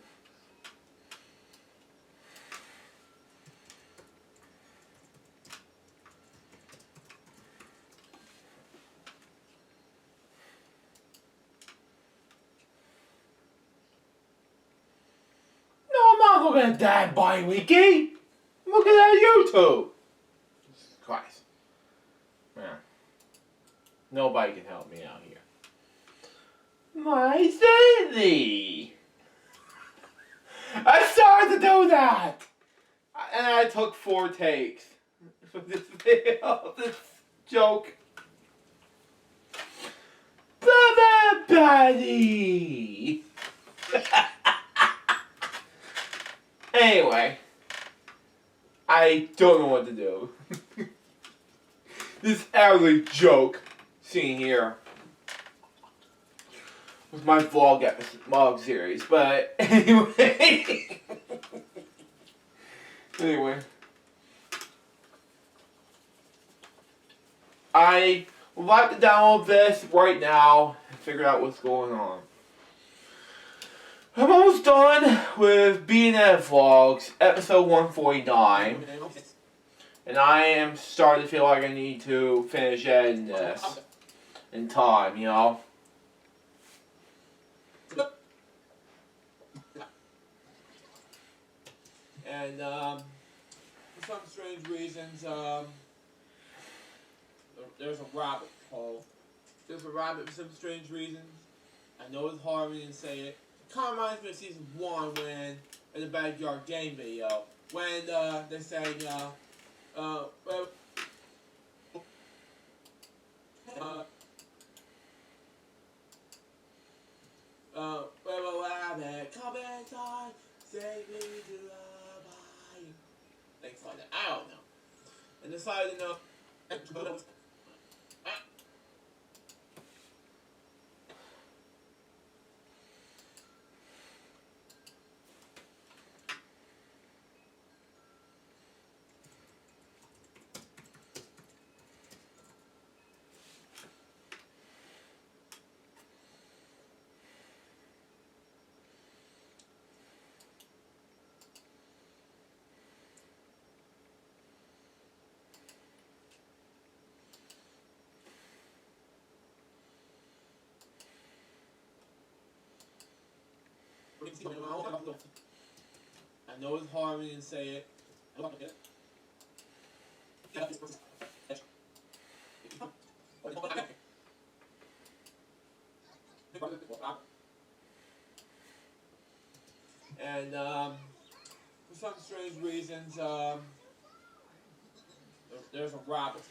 No, I'm not looking at that bi-weekly. I'm looking at YouTube. Jesus Christ. Man. Nobody can help me out here. My sanity. I started to do that. And I took 4 takes for this video, this joke. Buddy. Anyway, I don't know what to do. This ugly joke seen here was my vlog series, but anyway. Anyway. I would like to download this right now and figure out what's going on. I'm almost done with BNF Vlogs, episode 149. And I am starting to feel like I need to finish editing this in time, you know? And, for some strange reasons, there's a rabbit hole. There's a rabbit for some strange reasons. I know it's hard for me to say it. It kind of reminds me of season 1 when, in the backyard game video, when, they're saying, where will rabbit come inside? Take me to the bayou. Things like that. I don't know. And decided, you know, I know it's hard for me to say it. And for some strange reasons, there's a rabbit.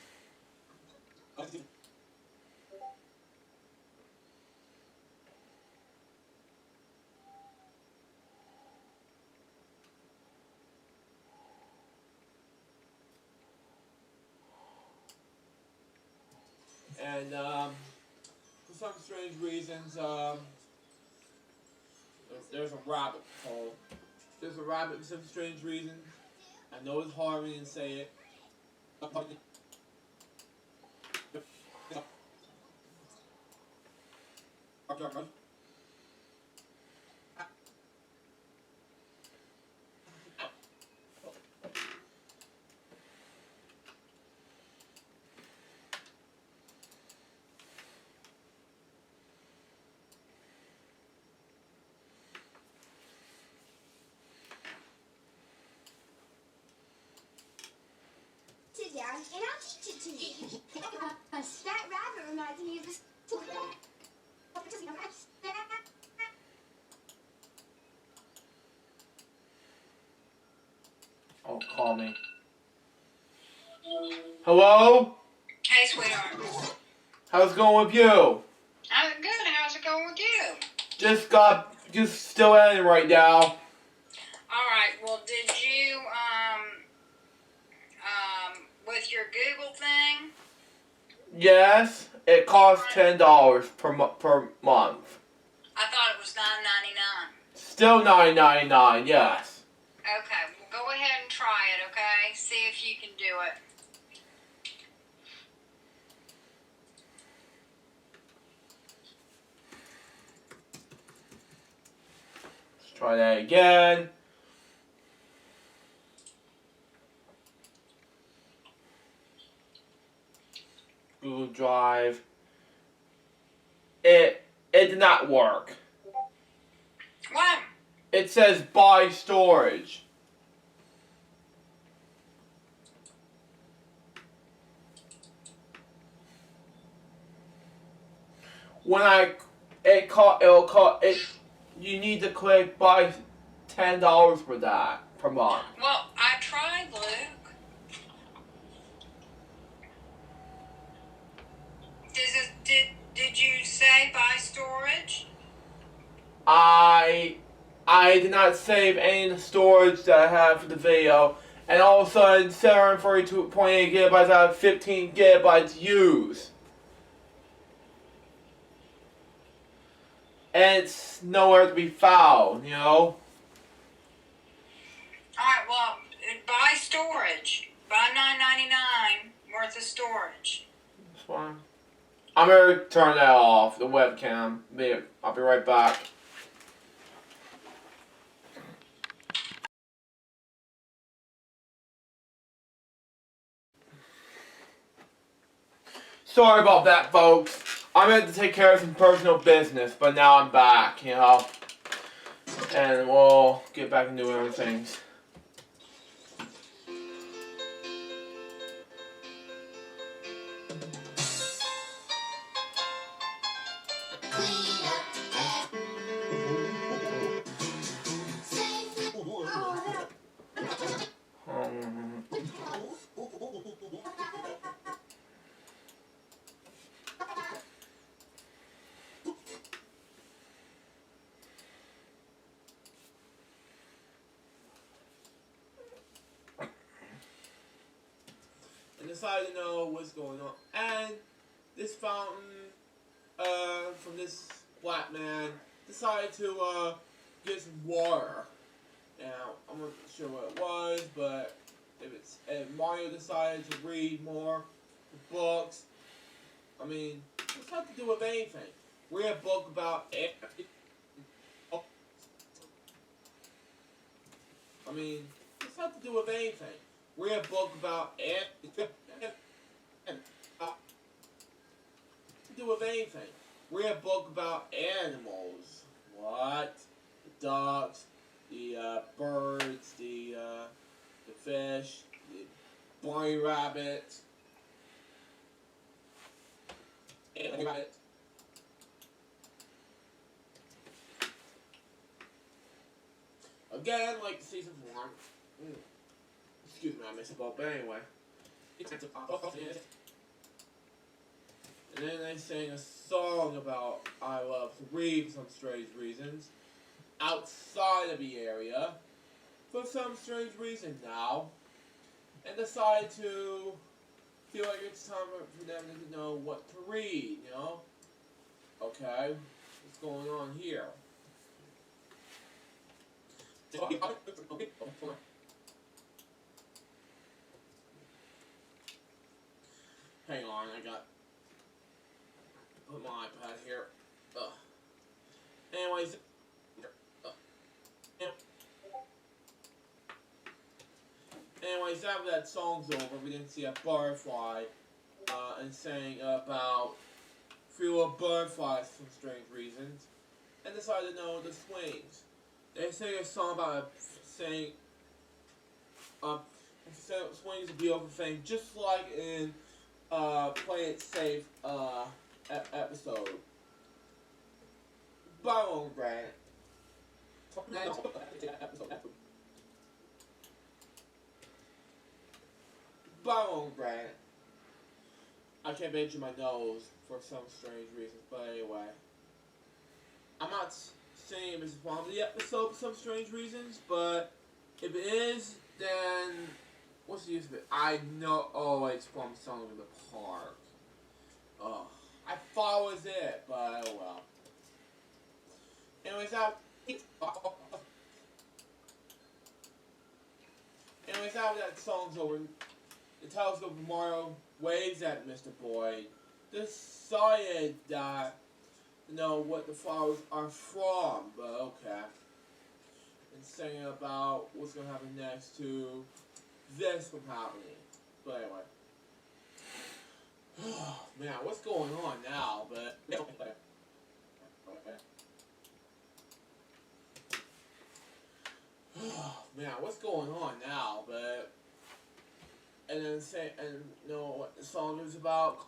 And for some strange reasons, there's a rabbit hole. There's a rabbit for some strange reasons. I know it's hard for me to say it. and I'll teach it to you. That rabbit reminds me of this. Oh, call me. Hello? Hey, sweetheart. How's it going with you? I'm good. How's it going with you? Just still in right now. All right. Well, did you, with your Google thing? Yes, it costs $10 per month. I thought it was $9.99. Still $9.99. Yes. Okay. Well, go ahead and try it. Okay. See if you can do it. Let's try that again. Google Drive. It did not work. What? It says buy storage. You need to click buy $10 for that per month. Well, I tried, Luke. Did you say buy storage? I did not save any of the storage that I have for the video, and all of a sudden 732.8 gigabytes out of 15 gigabytes used. And it's nowhere to be found, you know? Alright, well, buy storage. Buy $9.99 worth of storage. That's fine. I'm gonna turn that off, the webcam. I'll be right back. Sorry about that, folks. I meant to take care of some personal business, but now I'm back, you know. And we'll get back and do other things. And decided to know what's going on. And this fountain, from this black man, decided to, get some water. Now, I'm not sure what it was, but if Mario decided to read more books, I mean, what's that to do with anything? Read a book about I mean, what's that to do with anything? Read a book about to do with anything. Read a book about animals. What? The ducks, the birds, the fish, the bunny rabbits. Rabbit. Again, like season 1. Excuse me, I messed up, but anyway. And then they sang a song about I love to read for some strange reasons. Outside of the area. For some strange reason now. And decided to feel like it's time for them to know what to read, you know? Okay, what's going on here? Hang on, I got put my iPad here. Ugh. Anyways, after that song's over, we didn't see a butterfly, and sang about feel of butterflies for strange reasons, and decided to know the swings. They sang a song about saying, swings a beautiful thing, just like in Play It Safe episode. But I won't grant it. But I won't grant it. I kept itching my nose for some strange reasons, but anyway. I'm not saying if it's one of the episode for some strange reasons, but if it is, then what's the use of it? I know. Oh, it's from Song in the Park. Oh, I thought it was it, but oh well. Anyways, after that song's over, the telescope of Mario waves at Mr. Boyd, decided that know what the flowers are from, but okay. And saying about what's gonna happen next to this from happening. But anyway. Man, what's going on now? But okay. Man, what's going on now? But and then say and know what the song is about.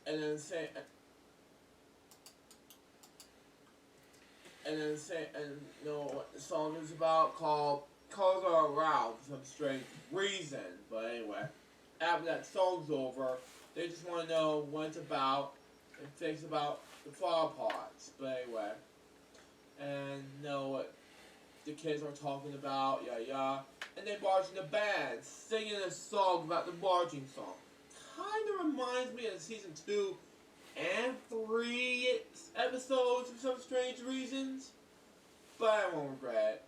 And then say and know what the song is about, called Colors Are Around for some strange reason. But anyway, after that song's over, they just want to know what it's about and things about the flower pots. But anyway, and know what the kids are talking about, and they march in the band, singing a song about the marching song. Kinda reminds me of season 2 and 3 episodes for some strange reasons, but I won't regret it.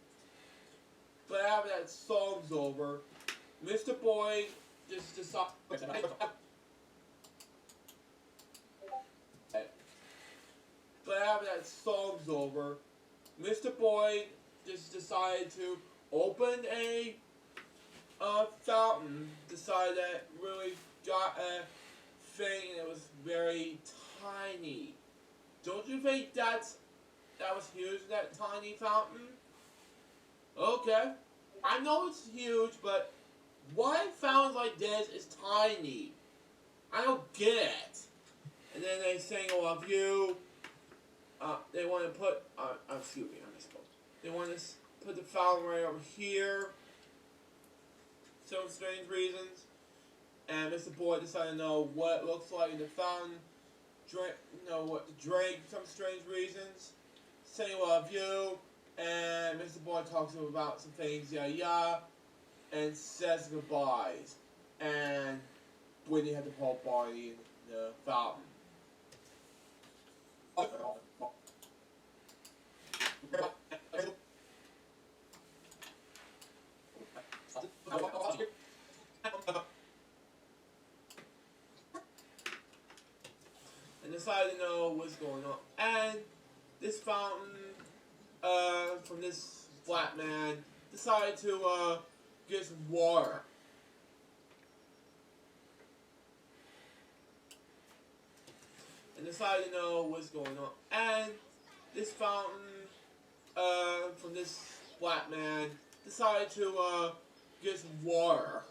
But after that song's over, Mr. Boyd just decided. But after that song's over, Mr. Boyd just decided to open a fountain. Decided that really got a thing, and it was very tiny. Don't you think that was huge, that tiny fountain? Okay. I know it's huge, but why fountains like this is tiny? I don't get it. And then they sing all of you. They want to put, excuse me, I misspoke. They want to put the fountain right over here. Some strange reasons. And Mr. Boyd decided to know what it looks like in the fountain. What to drink, some strange reasons. Saying love you. And Mr. Boyd talks to him about some things, and says goodbyes. And Whitney had to pull Barney in the fountain. And decided to know what's going on. And this fountain, from this black man, decided to get some water. And decided to know what's going on. And this fountain, from this black man, decided to get some water.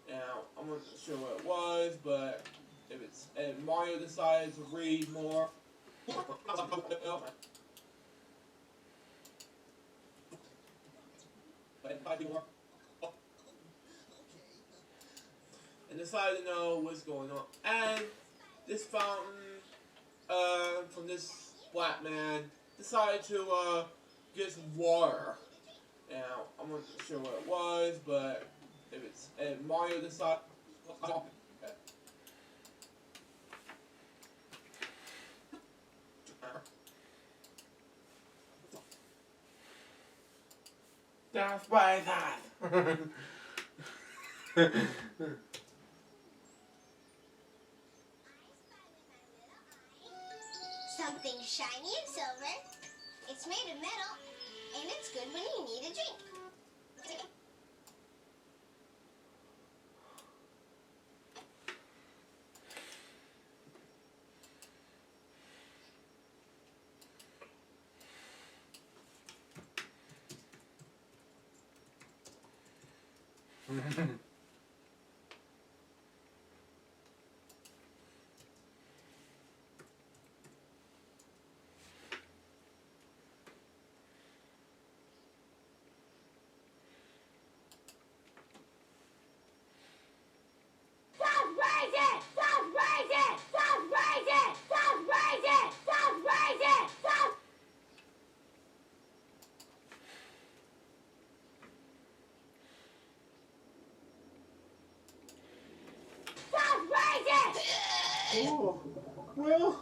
Now, I'm not sure what it was, but if it's, and Mario decided to read more. And decided to know what's going on. And this fountain, from this black man, decided to get some water. Now, I'm not sure what it was, but if it's, and Mario decided. That's why that. Something shiny and silver. It's made of metal, and it's good when you need a drink. Oh, well.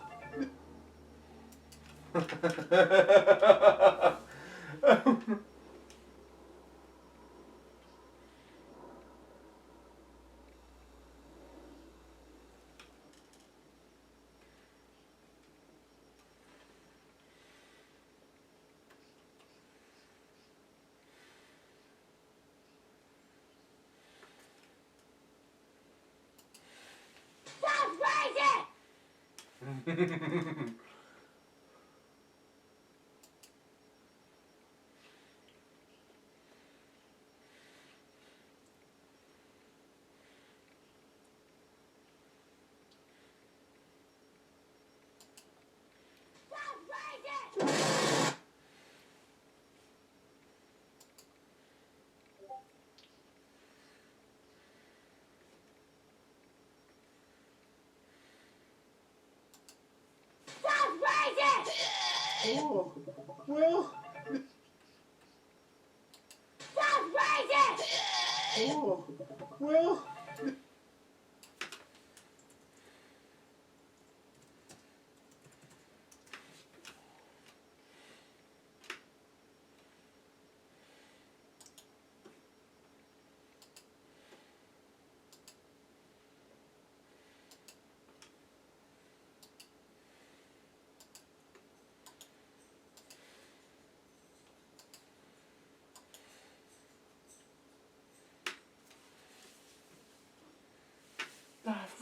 Oh, well. Oh, well.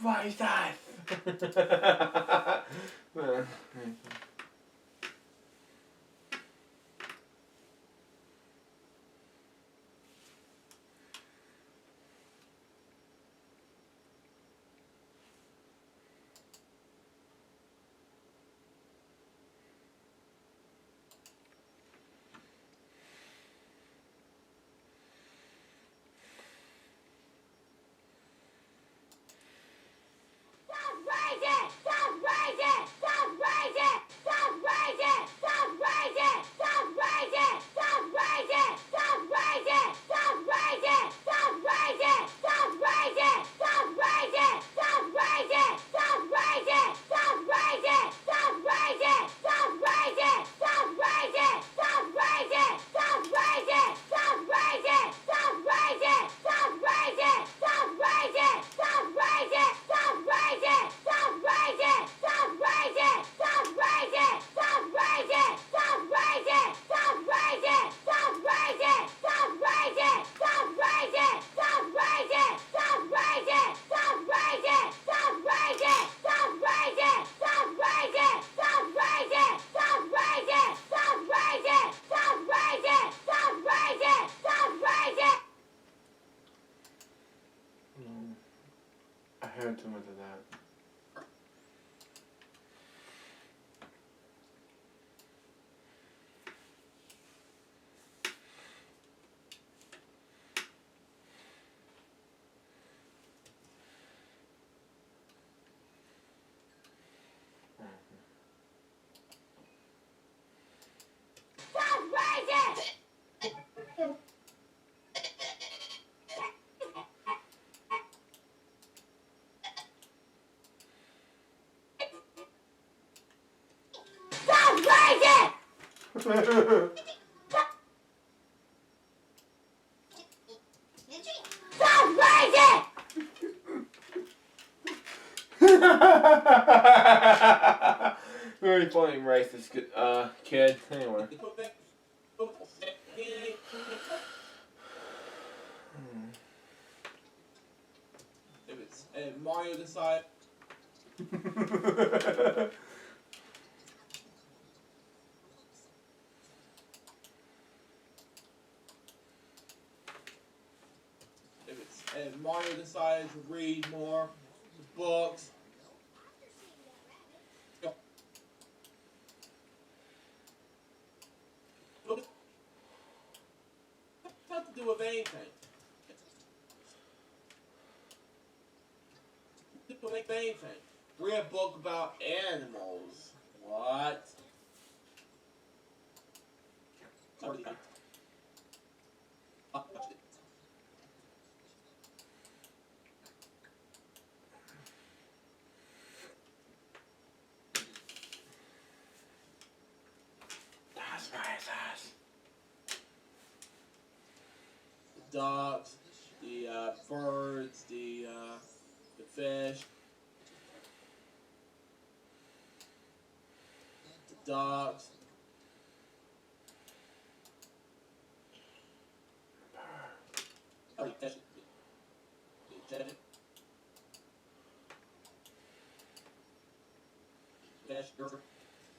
What is that? I heard too much of that. Very funny racist kid. Anyway. If it's Mario decide. If it's Mario decides to read more books. Not to do with anything. To do with anything. Read a book about animals. What? ducks, the birds, the fish, the ducks.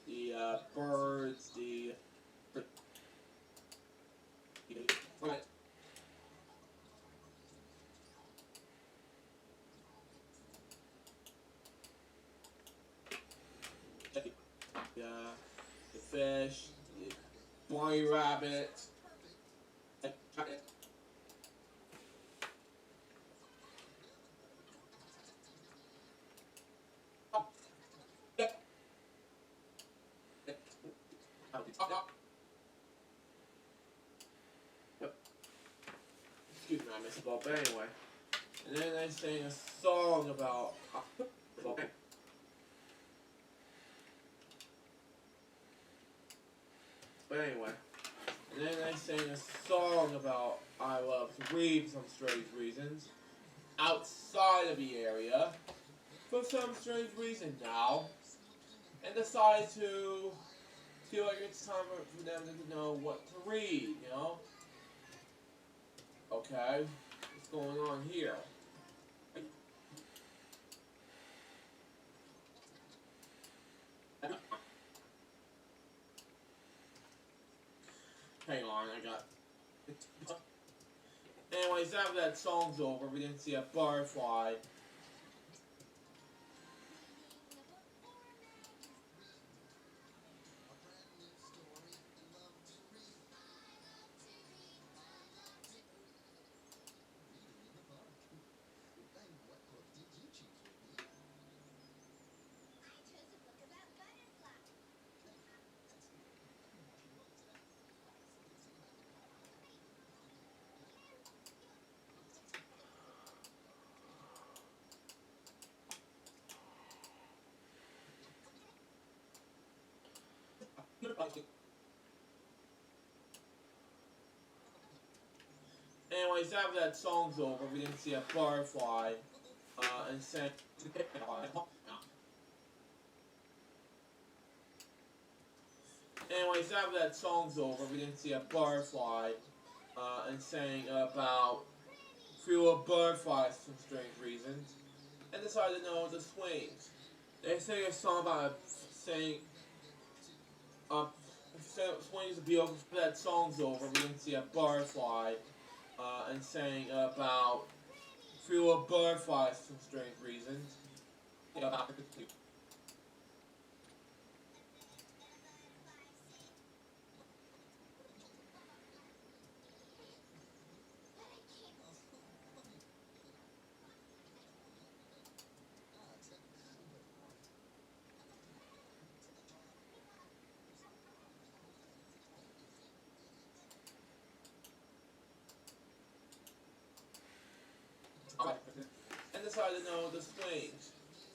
The birds, the the fish, the bunny rabbit. Excuse me, I missed the ball, but anyway. And then they sang a song about. But anyway. And then they sang a song about I love to read for some strange reasons. Outside of the area. For some strange reason now. And decided to feel like it's time for them to know what to read, you know? Okay, what's going on here? Hang on, I got... Anyways, after that song's over, we didn't see a butterfly. Anyways, after that song's over, we didn't see a butterfly, and sang... Anyways, after that song's over, we didn't see a butterfly, and sang about fewer butterflies for some strange reasons, and decided to know the swings. They sang a song about saying, swings would be over. After that song's over, we didn't see a butterfly, and saying about fewer butterflies for some strange reasons. And decided to know the swings.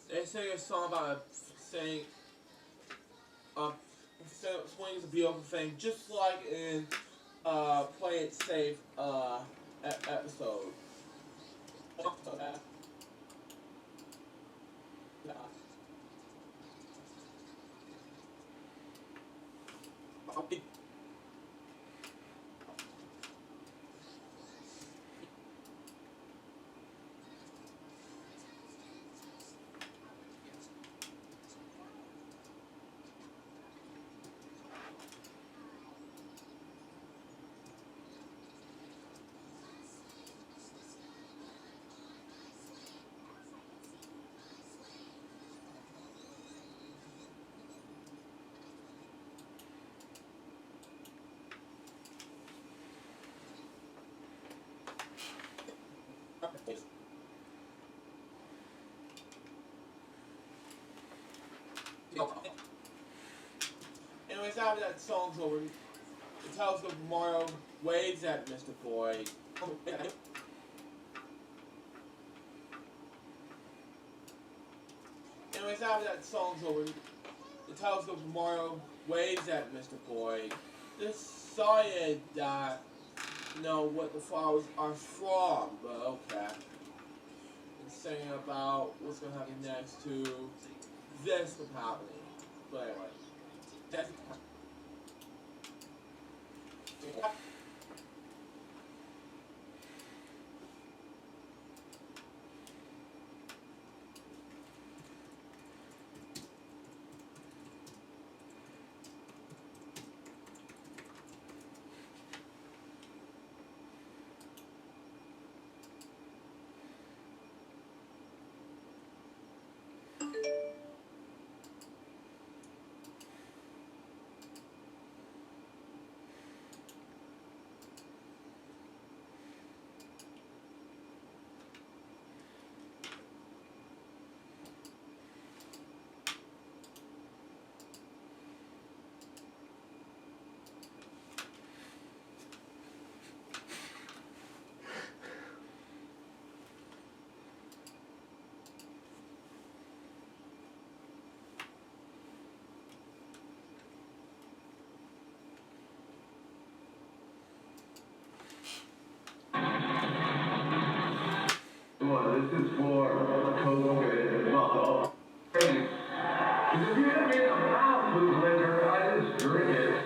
They sang a song about saying swings would be over thing, just like in Play It Safe episode. Anyways, after that song's over, the telescope of Mario waves at Mr. Boyd. Anyways, after that song's over, the telescope of Mario waves at Mr. Boyd. Decided that know what the files are from, but okay. And saying about what's gonna happen next to this from happening. But anyway, that's This is for COVID muscle. Because if you have me in a mouth with liquor, I just drink it.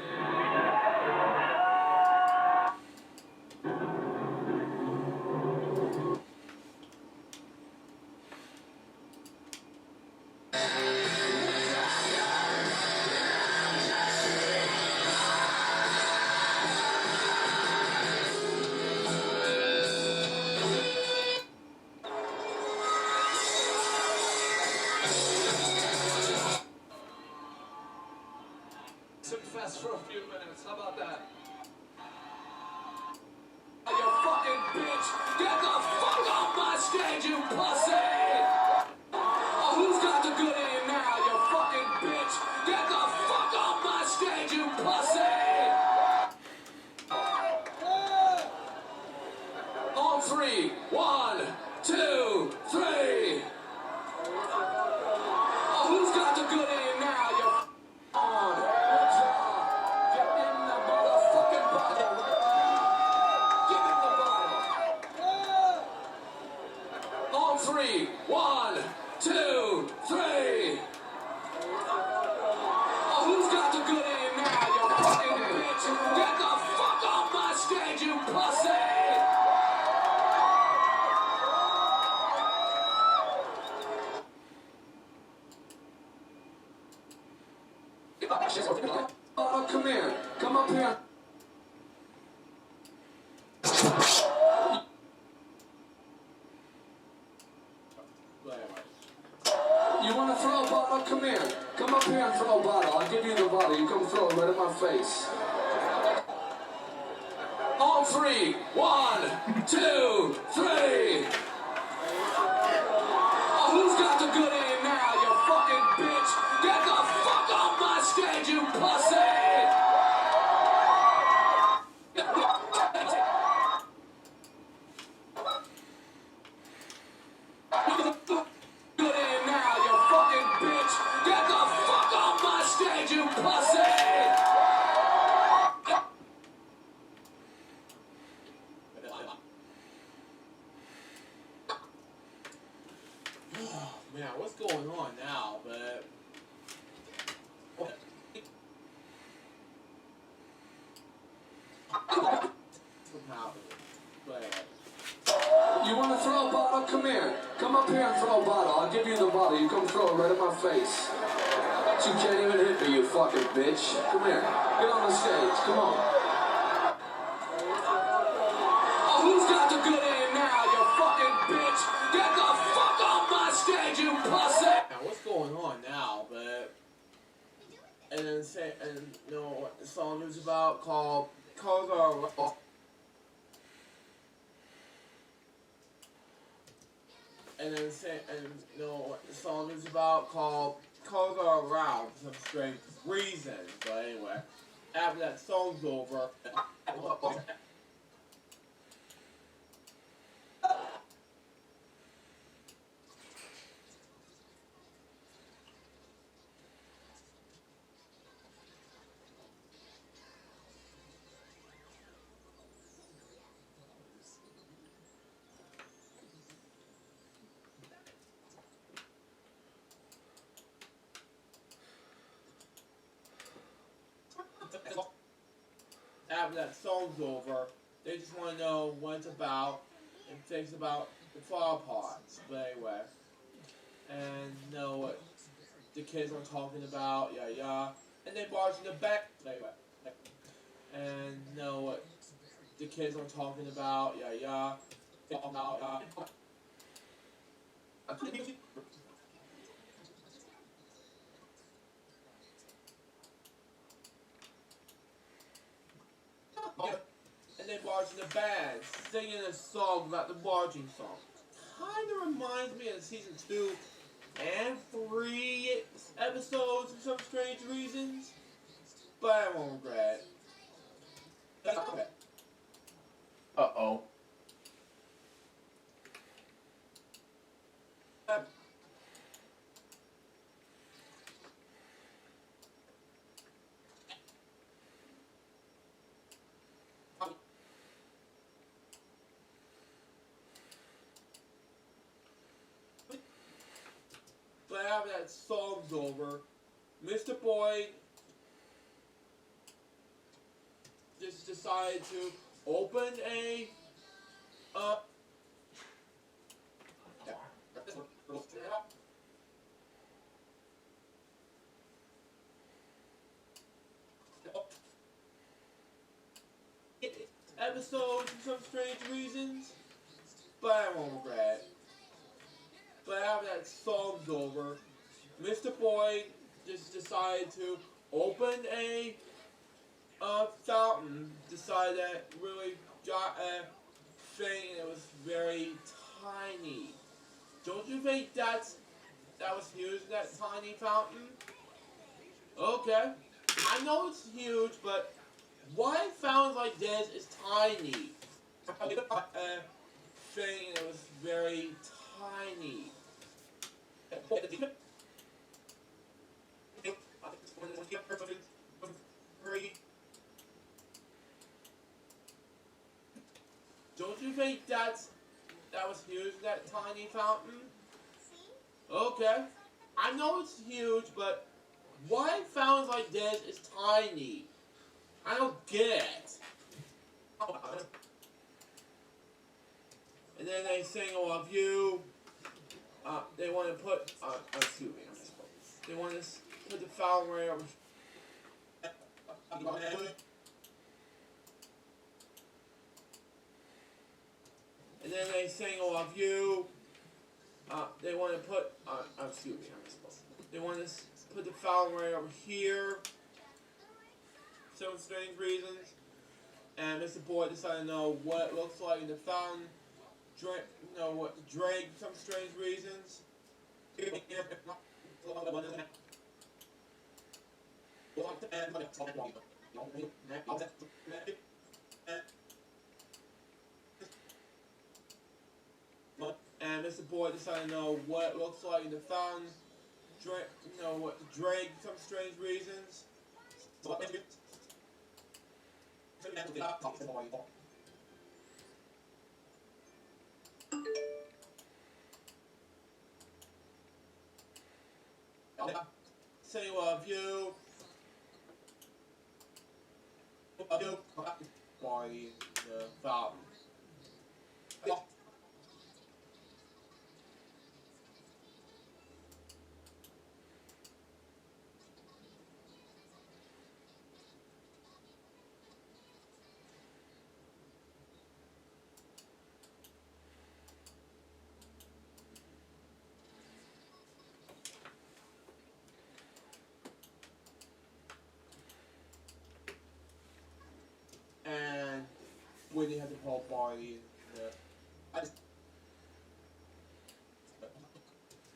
Fest for a few minutes. How about that? You fucking bitch! Get the fuck off my stage, you pussy! Oh, who's got the good aim now, you fucking bitch? Get the fuck off my stage, you pussy! On three. 1, 2, 3. Oh, who's got the good aim now, you on? On three. 1, 2, 3. Oh, who's got the good aim now, you fucking bitch? Get the fuck off my stage, you pussy! Oh, come here. Come up here. You want to throw a bottle? Come here. Come up here and throw a bottle. I'll give you the bottle. You come throw it right in my face. On three. 1, 2, 3. Oh, who's got the good aim now, you fucking bitch? Get the fuck off my stage, you pussy! Good aim now, you fucking bitch! Get the fuck off my stage, you pussy! man, what's going on now? But what's happening? But You want to throw a bottle? Come here. Come up here and throw a bottle. I'll give you the bottle. You come throw it right in my face. You can't even hit me, you fucking bitch. Come here. Get on the stage. Come on. Oh, who's got the good aim now, you fucking bitch? Get the fuck off my stage, you pussy! now what's going on now? But and then say and you know what the song is about called "Colors Are." And then say and you know what the song is about called "Colors Are Around" for some strange reason. But anyway, after that song's over. after that song's over, they just want to know what it's about and things about the flower pots. But anyway, and know what the kids are talking about, and they barge in the back. Anyway, and know what the kids are talking about, and they barge in the band, singing a song about the barging song. Kind of reminds me of season 2 and 3 episodes for some strange reasons, but I won't regret it. Uh-oh. But after that song's over, Mr. Boyd just decided to open a episode for some strange reasons, but I won't regret it. But after that song's over, Mr. Boyd just decided to open a fountain. Decided that really got a thing, and it was very tiny. Don't you think that was huge, that tiny fountain? Okay, I know it's huge, but why fountains like this is tiny? A thing, and it was very tiny. Don't you think that was huge, that tiny fountain? Okay, I know it's huge, but why fountains like this is tiny? I don't get it. And then they sing "I Love You." They want to put, excuse me, they want to put the fountain right over. And then they sing "I Love You." They want to put, excuse me, they want to put the fountain right over here. Some strange reasons. And Mr. Boyd decided to know what it looks like in the fountain. Drink some strange reasons. And Mr. Boyd decided to know what it looks like in the fountain. Drink some strange reasons. Say "I love you." By the fountain. And Whitney had the whole party.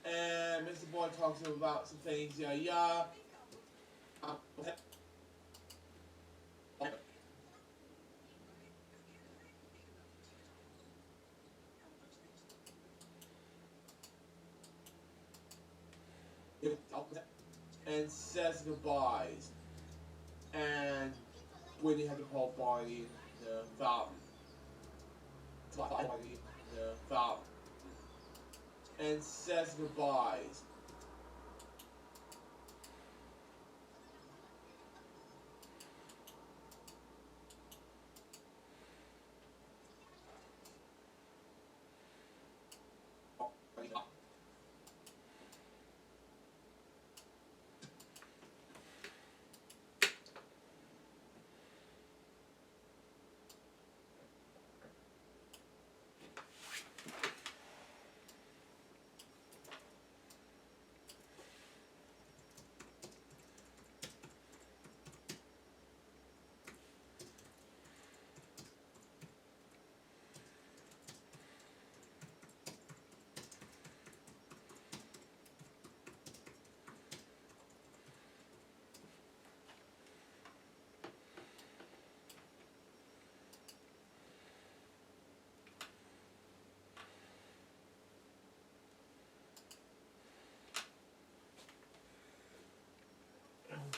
And Mr. Boyd talks to him about some things, and says goodbyes. And Whitney had the whole party in the fountain. And says goodbyes.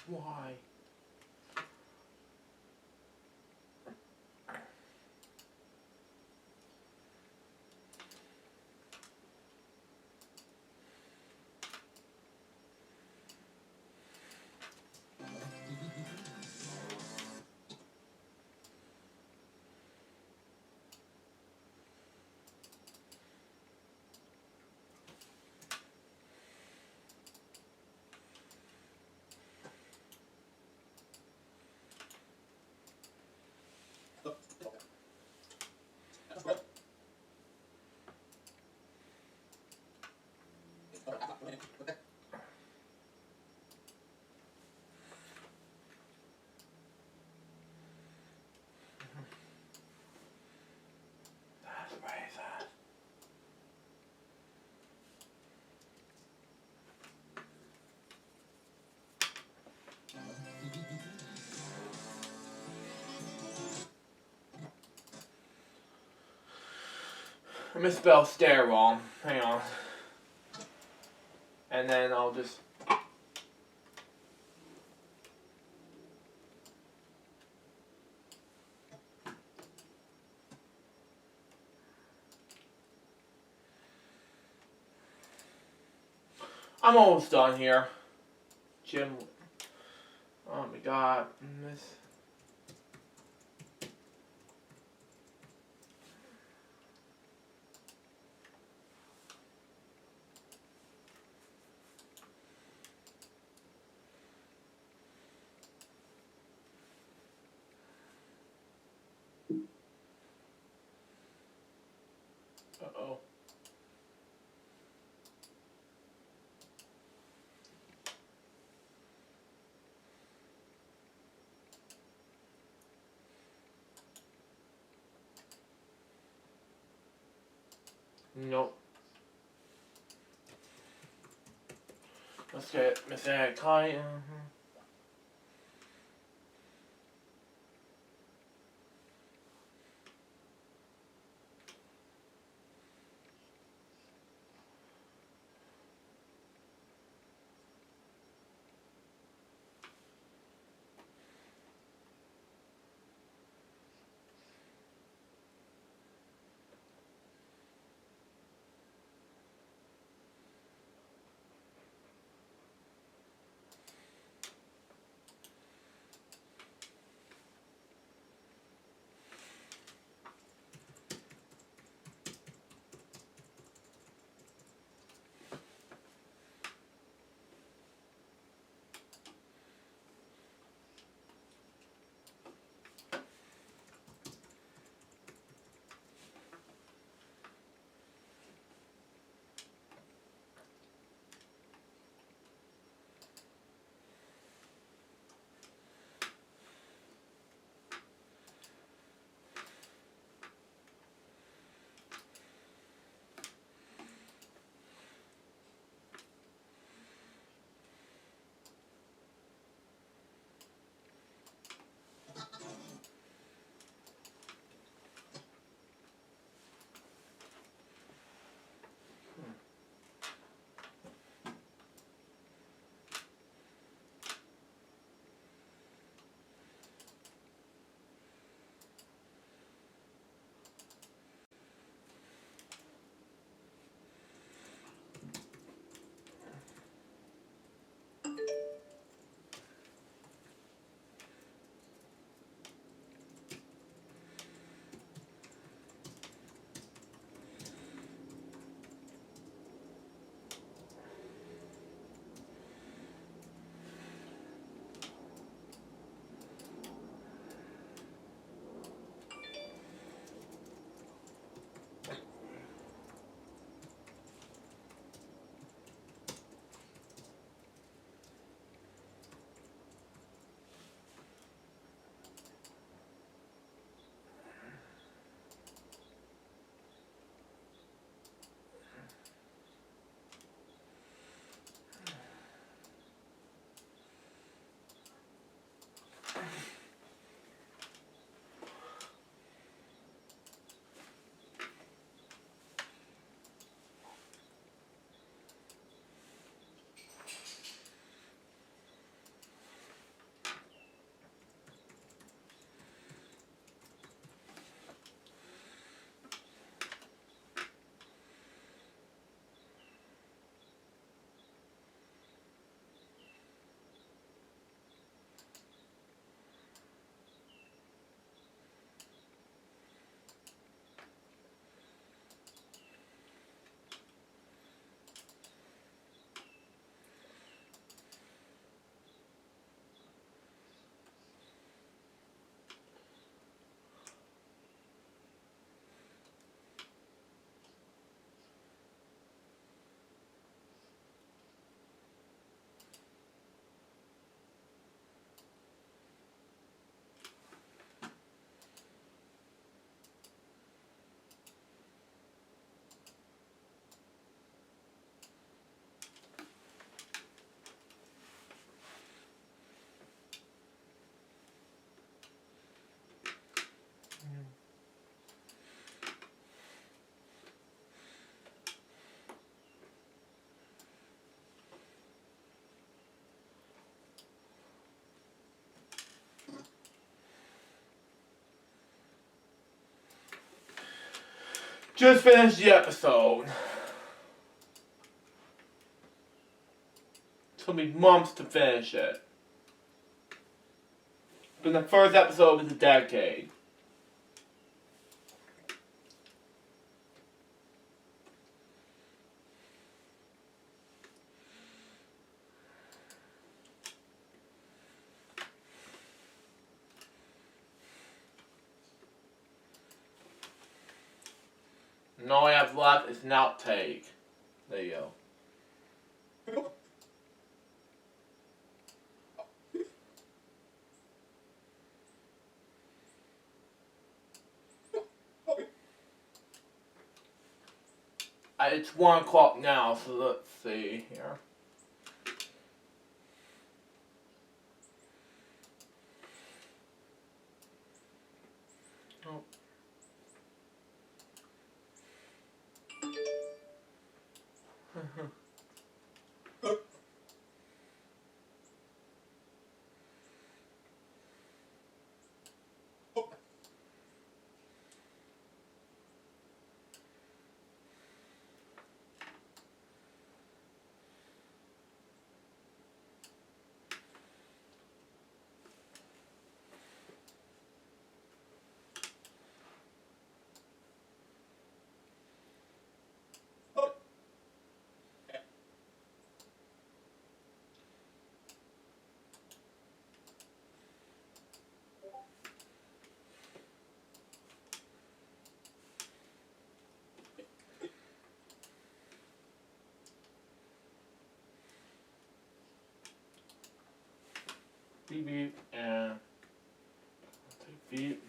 Why? That's racist. I misspelled stare wrong. Hang on. And then I'll just... I'm almost done here. Jim... Oh my god. This... Uh-oh. Nope. Let's get Miss Kai. Just finished the episode. Took me months to finish it. But the first episode was a decade. And all I have left is an outtake. There you go. It's 1 o'clock now, so let's see here. Oh. Beep beep and beep.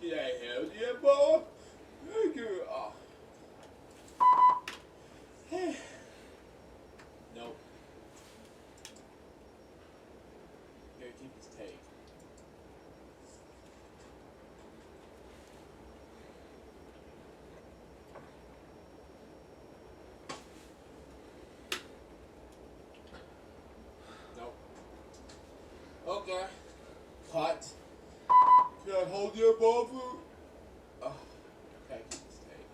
Can I help you, Bob? Thank you. Oh. Nope. Here, keep this tape. Nope. Okay. Cut. Can I hold your ball food? Oh, okay, keep this tape.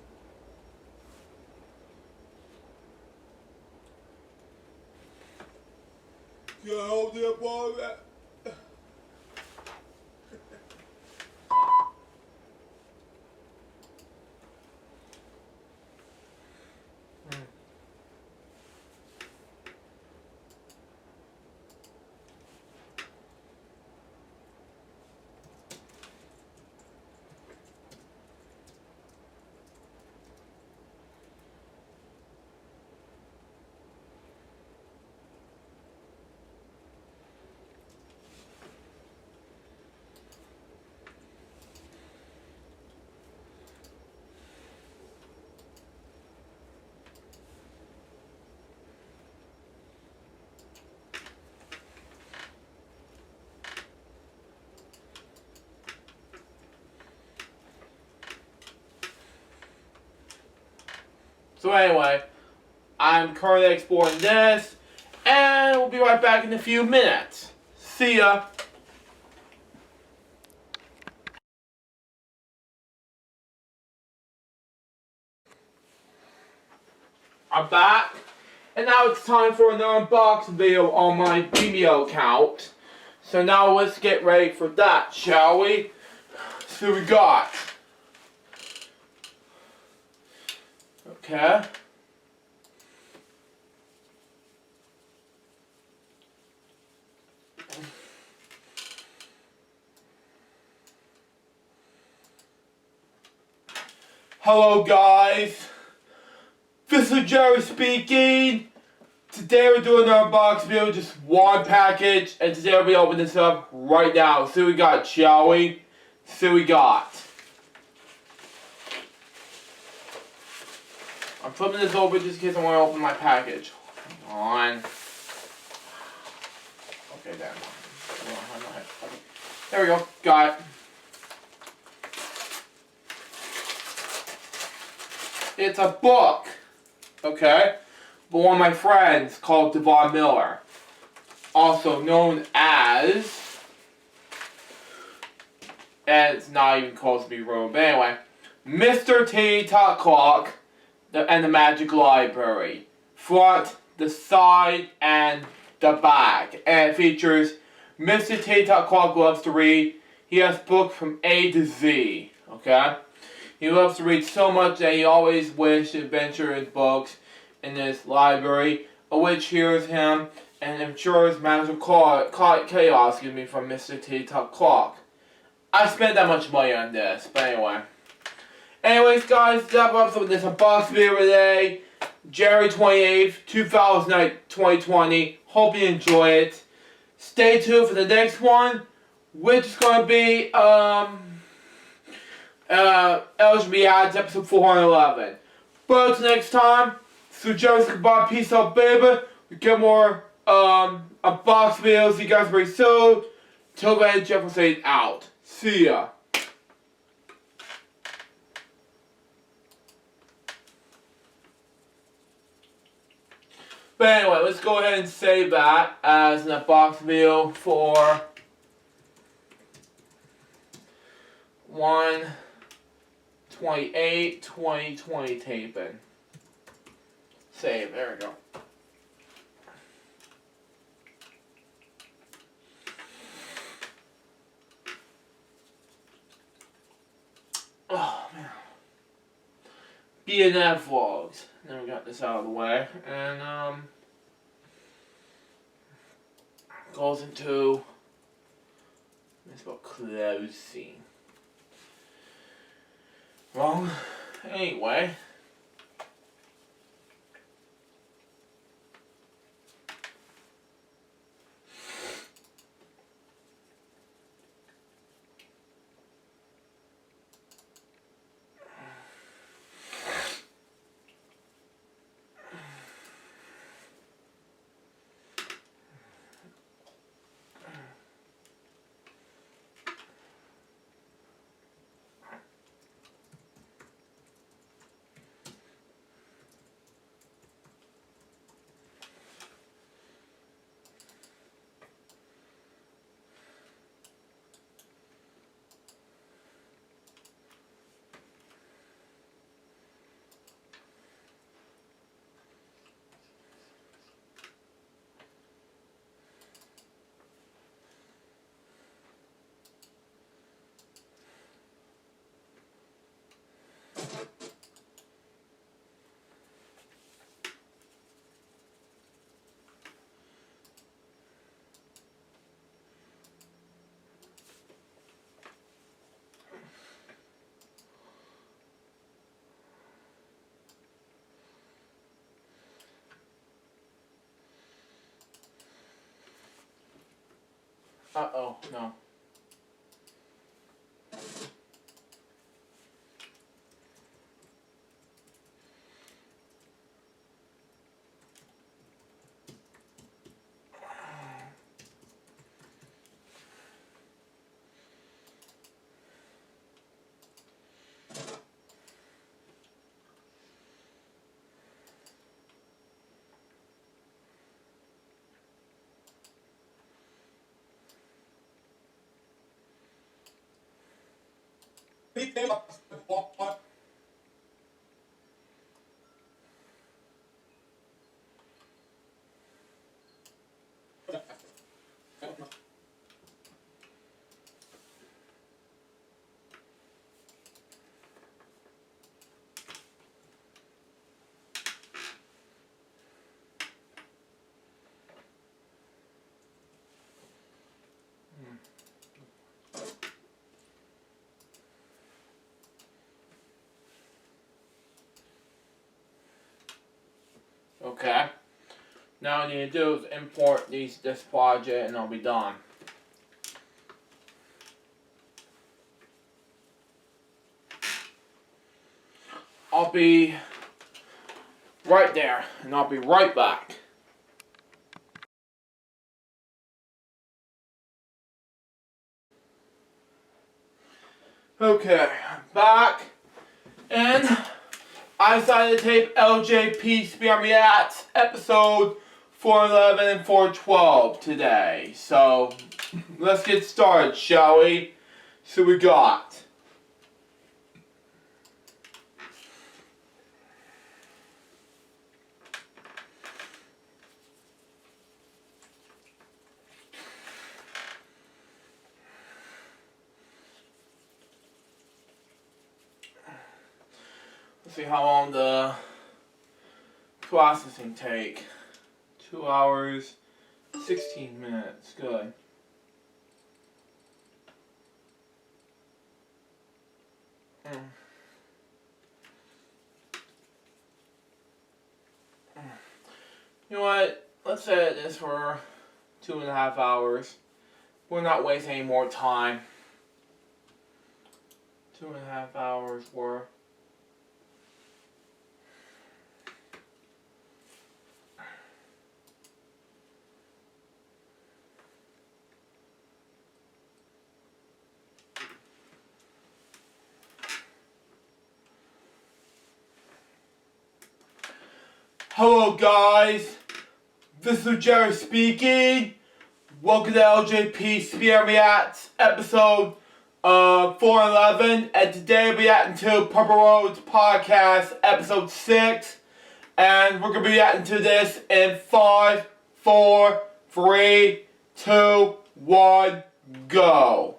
Can I hold your ball back? So anyway, I'm currently exploring this, and we'll be right back in a few minutes. See ya! I'm back, and now it's time for an unboxing video on my Vimeo account. So now let's get ready for that, shall we? See what we got. Okay. Hello guys, this is Jerry speaking. Today we're doing an unboxing video, just one package, and today we'll be opening this up right now. See what we got, shall we? See what we got. I'm flipping this over just in case I want to open my package. Hang on. Okay, there. There we go, got it. It's a book, okay, by one of my friends called Devon Miller, also known as, and it's not even close to be wrong, but anyway, Mr. T-Tot Clock and the Magic Library. Front, the side, and the back. And it features Mr. T-Tot Clock loves to read. He has books from A to Z, okay? He loves to read so much that he always wished to venture his books in this library, which hears him and ensures magical chaos, from Mr. T-Tot Clock. I spent that much money on this, but anyway. Anyways, guys, that wraps up this unboxing video today. January 28th, 2020. Hope you enjoy it. Stay tuned for the next one, which is going to be, LJPCBM ads episode 411. But until next time, so Jerry's goodbye, peace out, baby. We get more unbox videos. See you guys very soon. Till then, Jeff will say out. See ya. But anyway, let's go ahead and save that as an unbox video for 1/28/2020 taping. Save, there we go. Oh man. BNF vlogs. Then we got this out of the way. And goes into it's about closing. Wrong. Anyway. Uh-oh, no. Okay. Now what I need to do is import this project and I'll be done. I'll be right there and I'll be right back. Okay, I'm back and I decided to tape LJPCBM Reacts episode 411 and 412 today. So let's get started, shall we? So we got let's see how long the processing take. 2 hours, 16 minutes. Good. You know what? Let's edit this for 2.5 hours. We're not wasting any more time. 2.5 hours worth. Hello guys, this is Jerry speaking. Welcome to LJPCBM Reacts episode 411, and today we're reacting to Purple Roads podcast episode 6, and we're gonna be reacting to this in 5, 4, 3, 2, 1, go.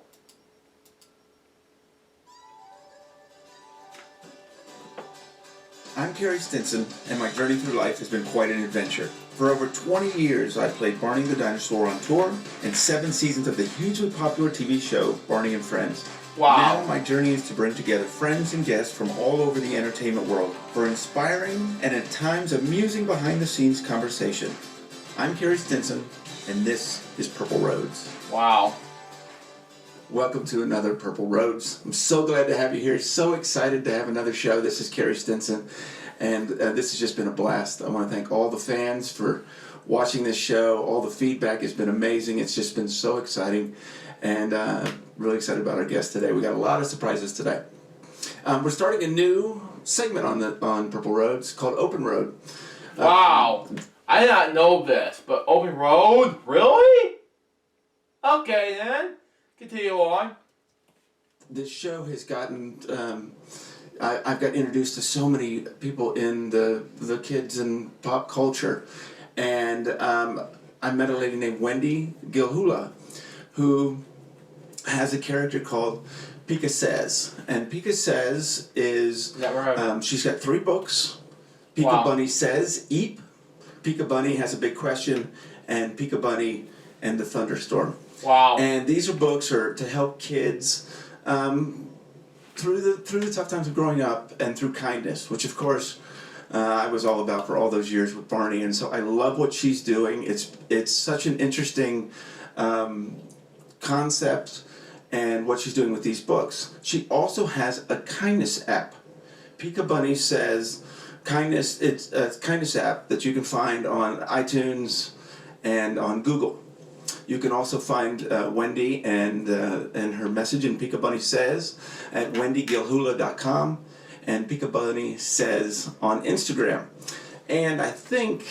I'm Carrie Stinson, and my journey through life has been quite an adventure. For over 20 years, I played Barney the Dinosaur on tour, and 7 seasons of the hugely popular TV show, Barney and Friends. Wow. Now my journey is to bring together friends and guests from all over the entertainment world for inspiring and at times amusing behind-the-scenes conversation. I'm Carrie Stinson, and this is Purple Roads. Wow. Welcome to another Purple Roads. I'm so glad to have you here. So excited to have another show. This is Carrie Stinson, and this has just been a blast. I want to thank all the fans for watching this show. All the feedback has been amazing. It's just been so exciting, and really excited about our guest today. We got a lot of surprises today. We're starting a new segment on Purple Roads called Open Road. Wow. I did not know this, but Open Road? Really? Okay then. Continue on. This show has gotten, I've got introduced to so many people in the kids and pop culture, and I met a lady named Wendy Gilhula, who has a character called Pika Says, and Pika Says is that right? She's got 3 books. Pika Wow. Bunny Says Eep, Pika Bunny Has a Big Question, and Pika Bunny and the Thunderstorm. Wow. And these are books to help kids through the tough times of growing up and through kindness, which of course I was all about for all those years with Barney. And so I love what she's doing. It's such an interesting concept and what she's doing with these books. She also has a kindness app. Pika Bunny Says Kindness. It's a kindness app that you can find on iTunes and on Google. You can also find Wendy and her message in Pika Bunny Says at wendygilhula.com and Pika Bunny Says on Instagram. And I think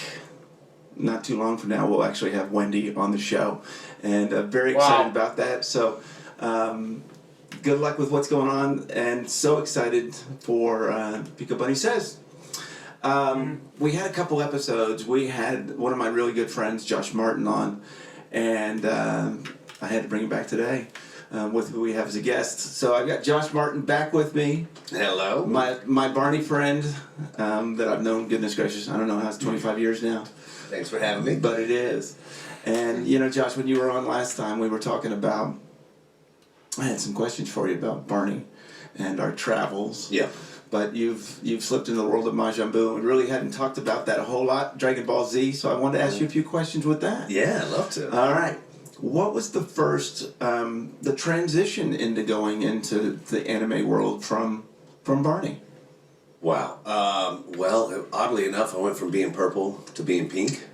not too long from now we'll actually have Wendy on the show, and very excited about that. So good luck with what's going on, and so excited for Pika Bunny Says. We had a couple episodes. We had one of my really good friends, Josh Martin, on, and I had to bring him back today with who we have as a guest. So I've got Josh Martin back with me. Hello. My Barney friend that I've known, goodness gracious, I don't know how it's 25 years now. Thanks for having me. But it is. And, Josh, when you were on last time, we were talking about, I had some questions for you about Barney and our travels. Yeah. But you've slipped into the world of Majin Buu, and we really hadn't talked about that a whole lot, Dragon Ball Z, so I wanted to ask you a few questions with that. Yeah, I'd love to. All right. What was the first, the transition into going into the anime world from Barney? Wow. Well, oddly enough, I went from being purple to being pink.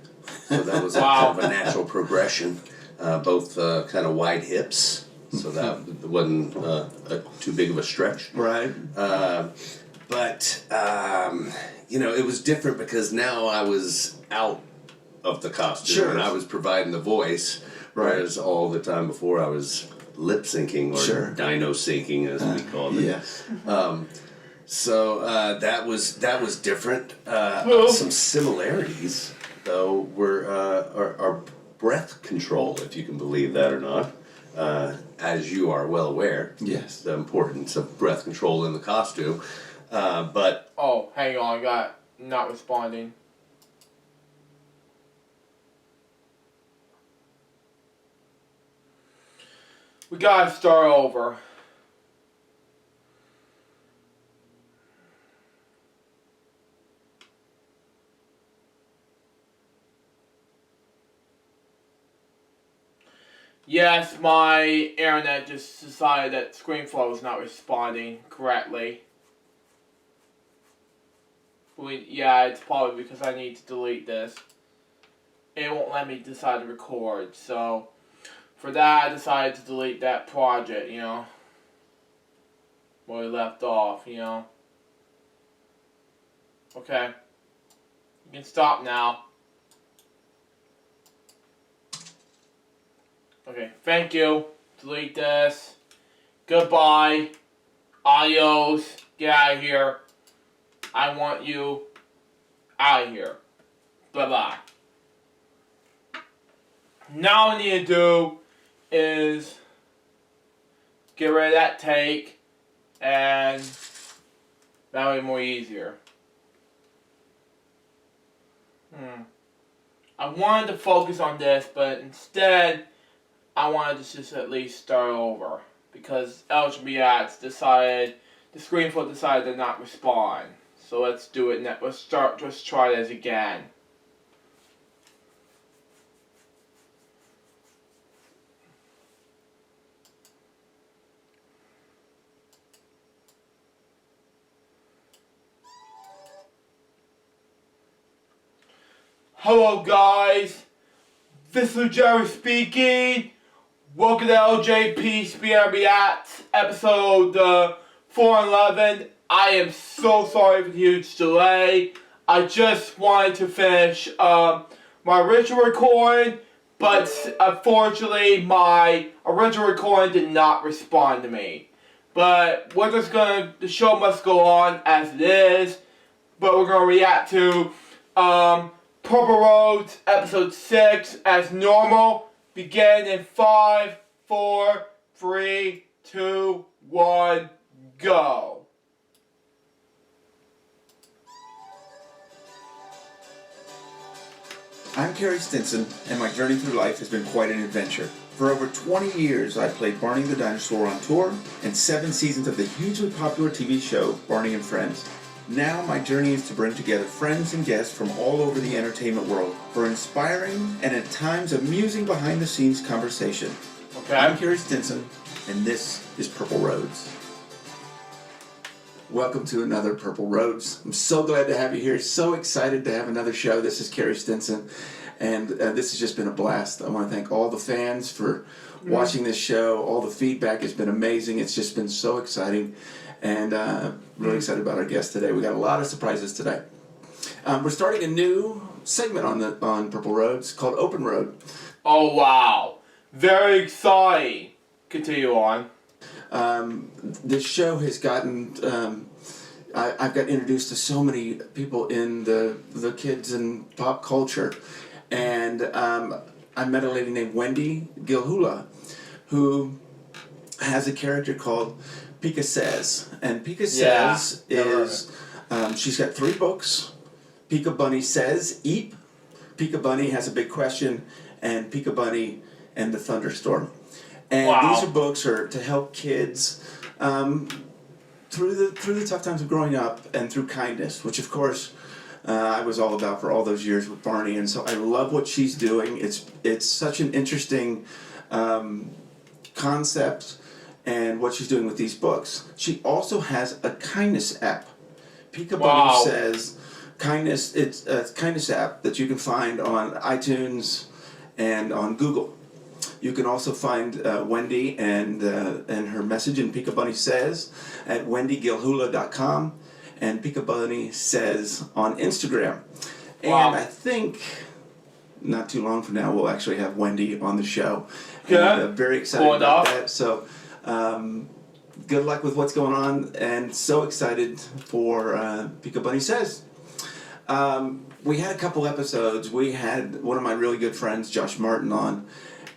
So that was kind of a natural progression. Both kind of wide hips, so that wasn't too big of a stretch. Right. But, it was different because now I was out of the costume. Sure. And I was providing the voice, Right. whereas all the time before I was lip syncing or Sure. dino syncing, as we called it. Yes. So that was different. Some similarities, though, were our breath control, if you can believe that or not. As you are well aware, Yes. the importance of breath control in the costume. But Oh, hang on, got not responding. We gotta start over. Yes, my internet just decided that ScreenFlow is not responding correctly. Yeah, it's probably because I need to delete this. It won't let me decide to record, so for that I decided to delete that project, where we left off, Okay. You can stop now. Okay, thank you. Delete this. Goodbye. Adios. Get out of here. I want you out of here. Bye-bye. Now what I need to do is get rid of that take, and that'll be more easier. I wanted to focus on this, but instead I wanted to just at least start over because LJPCBM decided, the ScreenFlow decided to not respond. So let's do it now. Let's try this again. Hello guys, this is Jerry speaking. Welcome to LJPCBM Reacts, episode 411. I am so sorry for the huge delay. I just wanted to finish my original recording, but unfortunately my original recording did not respond to me. But we're just the show must go on as it is, but we're gonna react to Purple Roads, episode 6, as normal. Begin in 5, 4, 3, 2, 1, go. I'm Carrie Stinson, and my journey through life has been quite an adventure. For over 20 years, I played Barney the Dinosaur on tour, and 7 seasons of the hugely popular TV show, Barney and Friends. Now my journey is to bring together friends and guests from all over the entertainment world for inspiring and at times amusing behind-the-scenes conversation. Okay. I'm Carrie Stinson, and this is Purple Roads. Welcome to another Purple Roads. I'm so glad to have you here. So excited to have another show. This is Carrie Stinson, and this has just been a blast. I want to thank all the fans for watching this show. All the feedback has been amazing. It's just been so exciting, and really excited about our guest today. We got a lot of surprises today. We're starting a new segment on Purple Roads called Open Road. Oh wow, very exciting. Continue on. This show has gotten. I've got introduced to so many people in the kids and pop culture, and I met a lady named Wendy Gilhula, who has a character called Pika Says, and Pika Says is she's got 3 books. Pika Bunny Says Eep, Pika Bunny Has a Big Question, and Pika Bunny and the Thunderstorm. And these are books are to help kids through the tough times of growing up and through kindness, which of course I was all about for all those years with Barney. And so I love what she's doing. It's such an interesting concept and what she's doing with these books. She also has a kindness app. Pika Bunny Says kindness. It's a kindness app that you can find on iTunes and on Google. You can also find Wendy and her message in Pika Bunny Says at wendygilhula.com and Pika Bunny Says on Instagram. And I think not too long from now we'll actually have Wendy on the show. And, very excited about that. So good luck with what's going on, and so excited for Pika Bunny Says. We had a couple episodes. We had one of my really good friends, Josh Martin, on.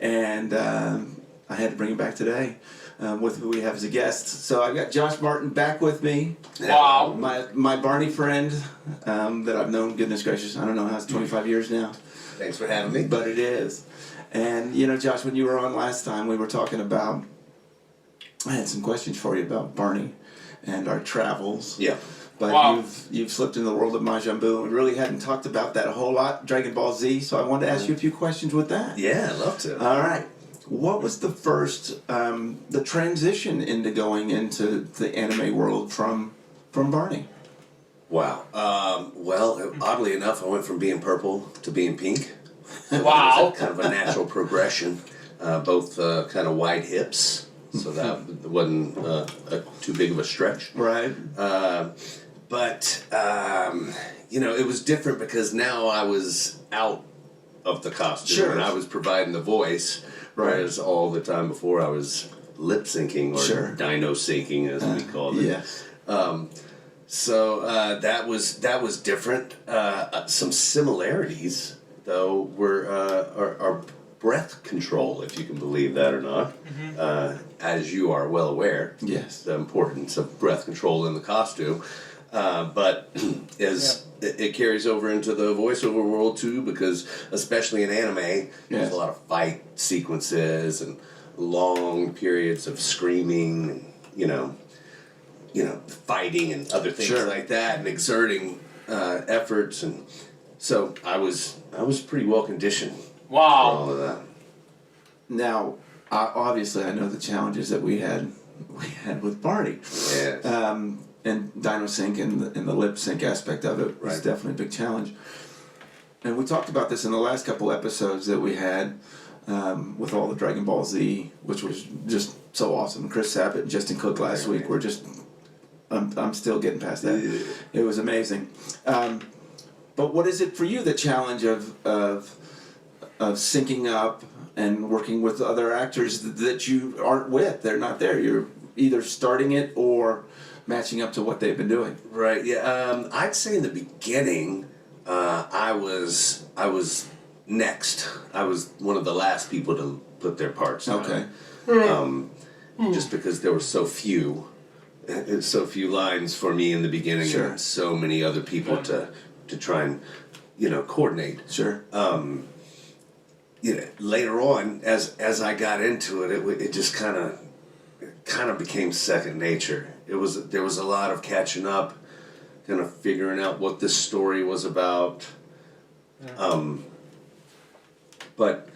And I had to bring him back today with who we have as a guest. So I've got Josh Martin back with me. Wow. My Barney friend that I've known, goodness gracious, I don't know how it's 25 years now. Thanks for having me. But it is. And, you know, Josh, when you were on last time, we were talking about, I had some questions for you about Barney and our travels. Yeah. But you've slipped into the world of Majin Buu. We really hadn't talked about that a whole lot, Dragon Ball Z, so I wanted to ask you a few questions with that. Yeah, I'd love to. All right. What was the first, the transition into going into the anime world from Barney? Wow. Well, oddly enough, I went from being purple to being pink. So Wow. It was kind of a natural progression. Both kind of wide hips, so that wasn't too big of a stretch. Right. But, you know, it was different because now I was out of the costume. Sure. And I was providing the voice, whereas all the time before I was lip syncing or dino syncing, as we call it. Yes. So that was different. Some similarities, though, were our breath control, if you can believe that or not. As you are well aware, yes, the importance of breath control in the costume. But it carries over into the voiceover world too, because especially in anime, there's a lot of fight sequences and long periods of screaming, and, you know, fighting and other things like that, and exerting efforts, and so I was pretty well conditioned. For all of that. Now, obviously, I know the challenges that we had with Barney. Yes. And Dino Sync and the lip sync aspect of it was definitely a big challenge. And we talked about this in the last couple episodes that we had with all the Dragon Ball Z, which was just so awesome. Chris Sabat and Justin Cook last week were just, I'm still getting past that. It was amazing. But what is it for you, the challenge of syncing up and working with other actors that you aren't with? They're not there. You're either starting it or matching up to what they've been doing. Right. Yeah. I'd say in the beginning, I was next. I was one of the last people to put their parts on. Okay. Just because there were so few lines for me in the beginning, and so many other people to try and coordinate. Sure. Later on, as I got into it, it just kind of became second nature. There was a lot of catching up, kind of figuring out what this story was about. But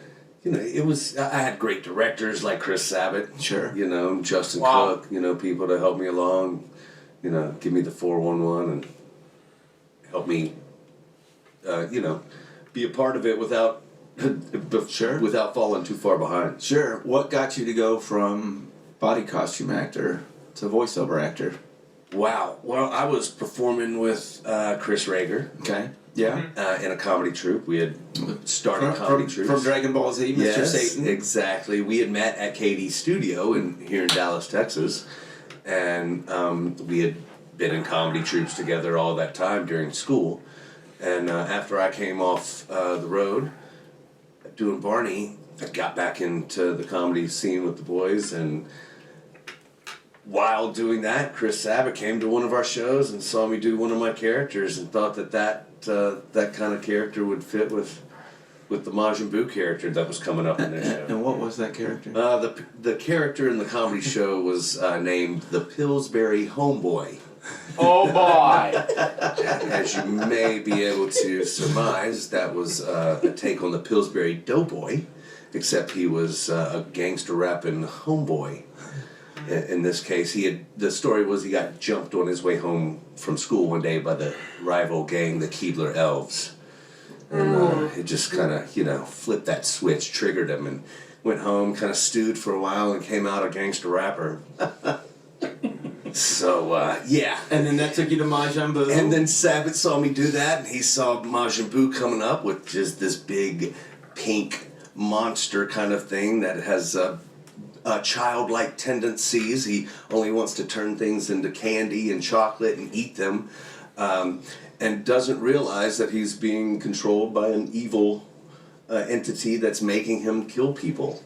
it was. I had great directors like Chris Sabat, Justin Cook, people to help me along, give me the 411 and help me, be a part of it without falling too far behind. Sure. What got you to go from body costume actor to voiceover actor? Wow. Well, I was performing with Chris Rager. Okay. Yeah. In a comedy troupe. We had started comedy troupes. From Dragon Ball Z, Mr. Yes, Satan. exactly. We had met at KD's studio here in Dallas, Texas, and we had been in comedy troupes together all that time during school. And after I came off the road doing Barney, I got back into the comedy scene with the boys, and while doing that, Chris Sabat came to one of our shows and saw me do one of my characters and thought that kind of character would fit with the Majin Buu character that was coming up in the show. And what was that character? The character in the comedy show was named the Pillsbury Homeboy. Oh boy! As you may be able to surmise, that was a take on the Pillsbury Doughboy, except he was a gangster rapping homeboy. In this case, the story was he got jumped on his way home from school one day by the rival gang, the Keebler Elves. And it just kind of, flipped that switch, triggered him, and went home, kind of stewed for a while, and came out a gangster rapper. So, yeah. And then that took you to Majin Buu. And then Sabat saw me do that, and he saw Majin Buu coming up with just this big pink monster kind of thing that has childlike tendencies. He only wants to turn things into candy and chocolate and eat them, and doesn't realize that he's being controlled by an evil entity that's making him kill people.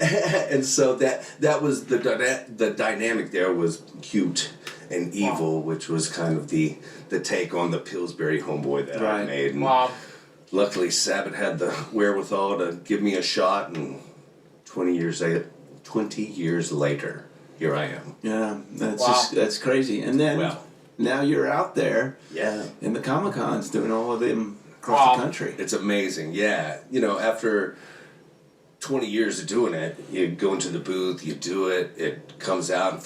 And so that was the dynamic there was cute and evil, which was kind of the take on the Pillsbury Homeboy that I made. And luckily, Sabat had the wherewithal to give me a shot, and 20 years later, here I am. Yeah, that's crazy. And then now you're out there in the Comic-Cons doing all of them across the country. It's amazing, yeah. After 20 years of doing it, you go into the booth, you do it, it comes out.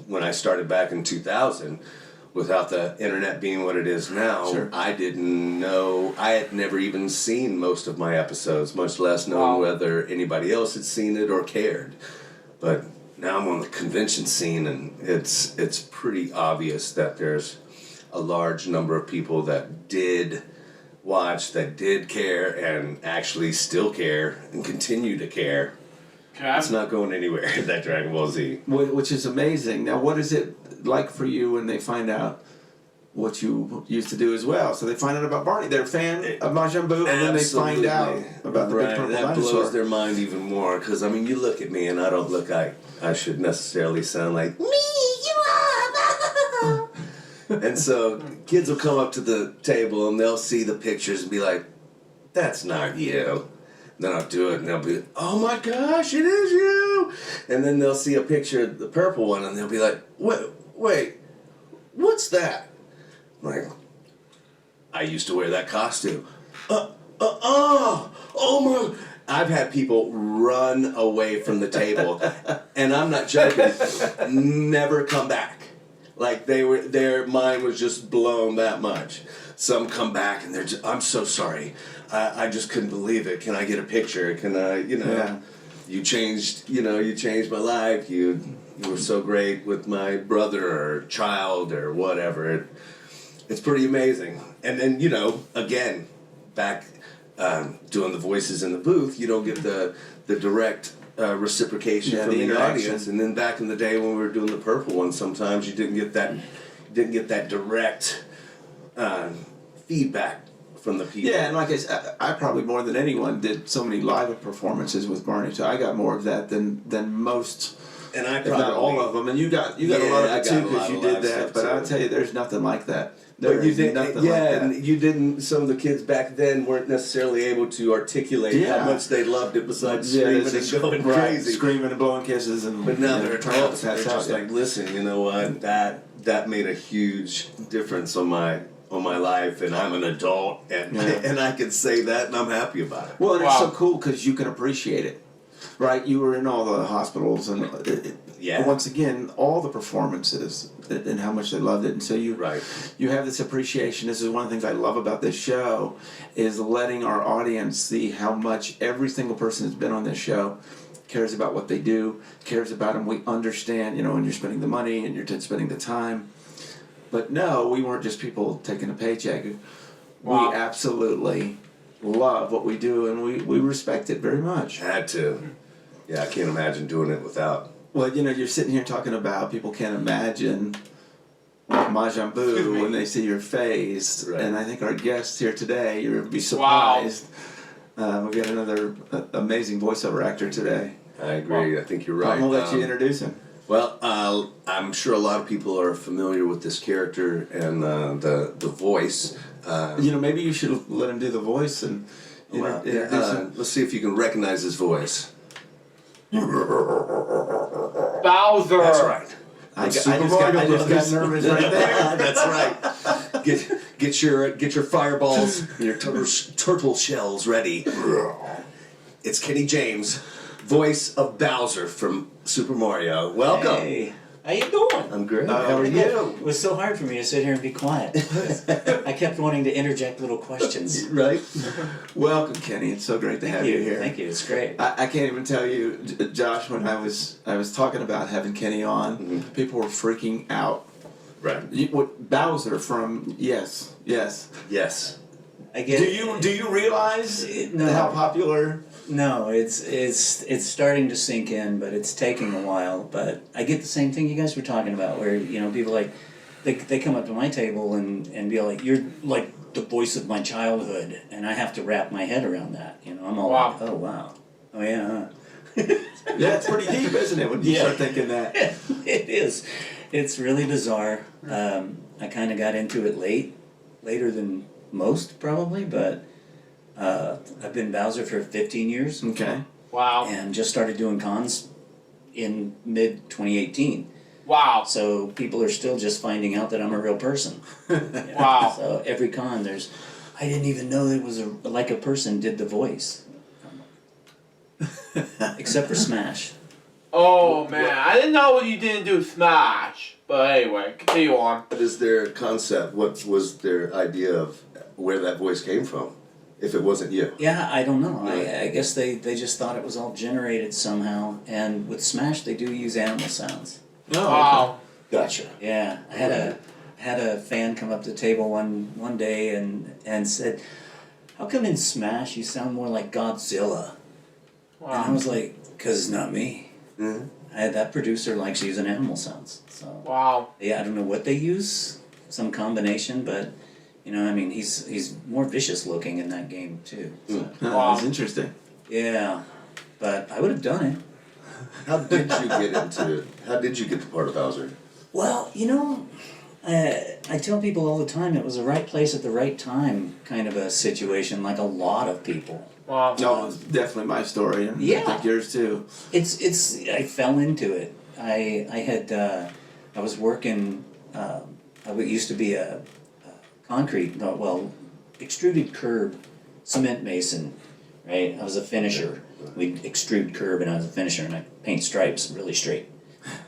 When I started back in 2000, without the internet being what it is now, I didn't know, I had never even seen most of my episodes, much less knowing whether anybody else had seen it or cared. But now I'm on the convention scene, and it's pretty obvious that there's a large number of people that did watch, that did care, and actually still care and continue to care. It's not going anywhere, that Dragon Ball Z. Which is amazing. Now, what is it like for you when they find out what you used to do as well? So they find out about Barney. They're a fan of Majin Buu, and then they find out about the big purple dinosaur. That blows their mind even more, because, you look at me, and I don't look like I should necessarily sound like, me, you are! And so kids will come up to the table, and they'll see the pictures and be like, that's not you. Then I'll do it, and they'll be, oh my gosh, it is you! And then they'll see a picture of the purple one, and they'll be like, wait, what's that? I'm like, I used to wear that costume. Oh my! I've had people run away from the table, and I'm not joking, never come back. Like their mind was just blown that much. Some come back and they're just, I'm so sorry. I just couldn't believe it. Can I get a picture? Can I, you changed my life. You were so great with my brother or child or whatever. It's pretty amazing. And then, again, back doing the voices in the booth, you don't get the direct reciprocation from the audience. And then back in the day when we were doing the purple one, sometimes you didn't get that direct feedback from the people. Yeah, and like I probably more than anyone did so many live performances with Barney, so I got more of that than most. And I probably, if not all of them, and you got a lot of it too because you did that. But I'll tell you, there's nothing like that. But you didn't, and you didn't. Some of the kids back then weren't necessarily able to articulate how much they loved it. Besides screaming and going crazy, screaming and blowing kisses, but now they're adults. They're just like, listen, you know what? That made a huge difference on my life, and I'm an adult, and I can say that, and I'm happy about it. Well, and it's so cool because you can appreciate it, right? You were in all the hospitals, and once again, all the performances and how much they loved it, and so you have this appreciation. This is one of the things I love about this show, is letting our audience see how much every single person that's been on this show cares about what they do, cares about them. We understand, when you're spending the money and you're spending the time. But no, we weren't just people taking a paycheck. Wow. We absolutely love what we do, and we respect it very much. Had to. Yeah, I can't imagine doing it without. Well, you're sitting here talking about people can't imagine Majin Excuse Buu me. when they see your face, Right. and I think our guest here today, you're gonna be surprised. We've got another amazing voiceover actor today. I agree. I think you're right. I'm gonna let you introduce him. Well, I'm sure a lot of people are familiar with this character and the voice. Maybe you should let him do the voice and introduce him. Let's see if you can recognize his voice. Bowser. That's right. I just Super got Mario nervous right there. That's right. Get your fireballs, and your turtle shells ready. It's Kenny James, voice of Bowser from Super Mario. Welcome. Hey, how you doing? I'm great. How are It you? was so hard for me to sit here and be quiet. I kept wanting to interject little questions. Right. Welcome, Kenny. It's so great to have you here. Thank you. It's great. I can't even tell you, Josh. When I was talking about having Kenny on, people were freaking out. Right. Bowser from Yes. Yes. I get. Do you realize No. how popular? No, it's starting to sink in, but it's taking a while. But I get the same thing you guys were talking about, where people like they come up to my table and be like, "You're like the voice of my childhood," and I have to wrap my head around that. I'm all Wow. like, "Oh wow, oh yeah." Huh? Yeah, it's pretty deep, isn't it? When you start thinking that. It is. It's really bizarre. I kind of got into it later than most probably, but I've been Bowser for 15 years Okay. Wow. and just started doing cons in mid 2018. Wow. So people are still just finding out that I'm a real person. Wow. So every con I didn't even know it was like a person did the voice. Except for Smash. Oh man, I didn't know you didn't do Smash. But anyway, continue on. What is their concept? What was their idea of where that voice came from? If it wasn't you. Yeah, I don't know. Right. I guess they just thought it was all generated somehow. And with Smash, they do use animal sounds. Oh, Wow. Gotcha. Yeah, I had a fan come up to the table one day and said, "How come in Smash you sound more like Godzilla?" And I Wow. was like, "'Cause it's not me." Mhm. That producer likes using animal sounds. So Wow. yeah, I don't know what they use, some combination, but he's more vicious looking in that game too. So, Wow. That's interesting. yeah, but I would have done it. How did you get into it? How did you get the part of Bowser? Well, I tell people all the time it was the right place at the right time kind of a situation, like a lot of people. Wow. No, it's definitely my story, and Yeah. I think yours too. I fell into it. I was working. I used to be a extruded curb cement mason, right? I was a finisher. We'd extrude curb, and I was a finisher, and I paint stripes really straight.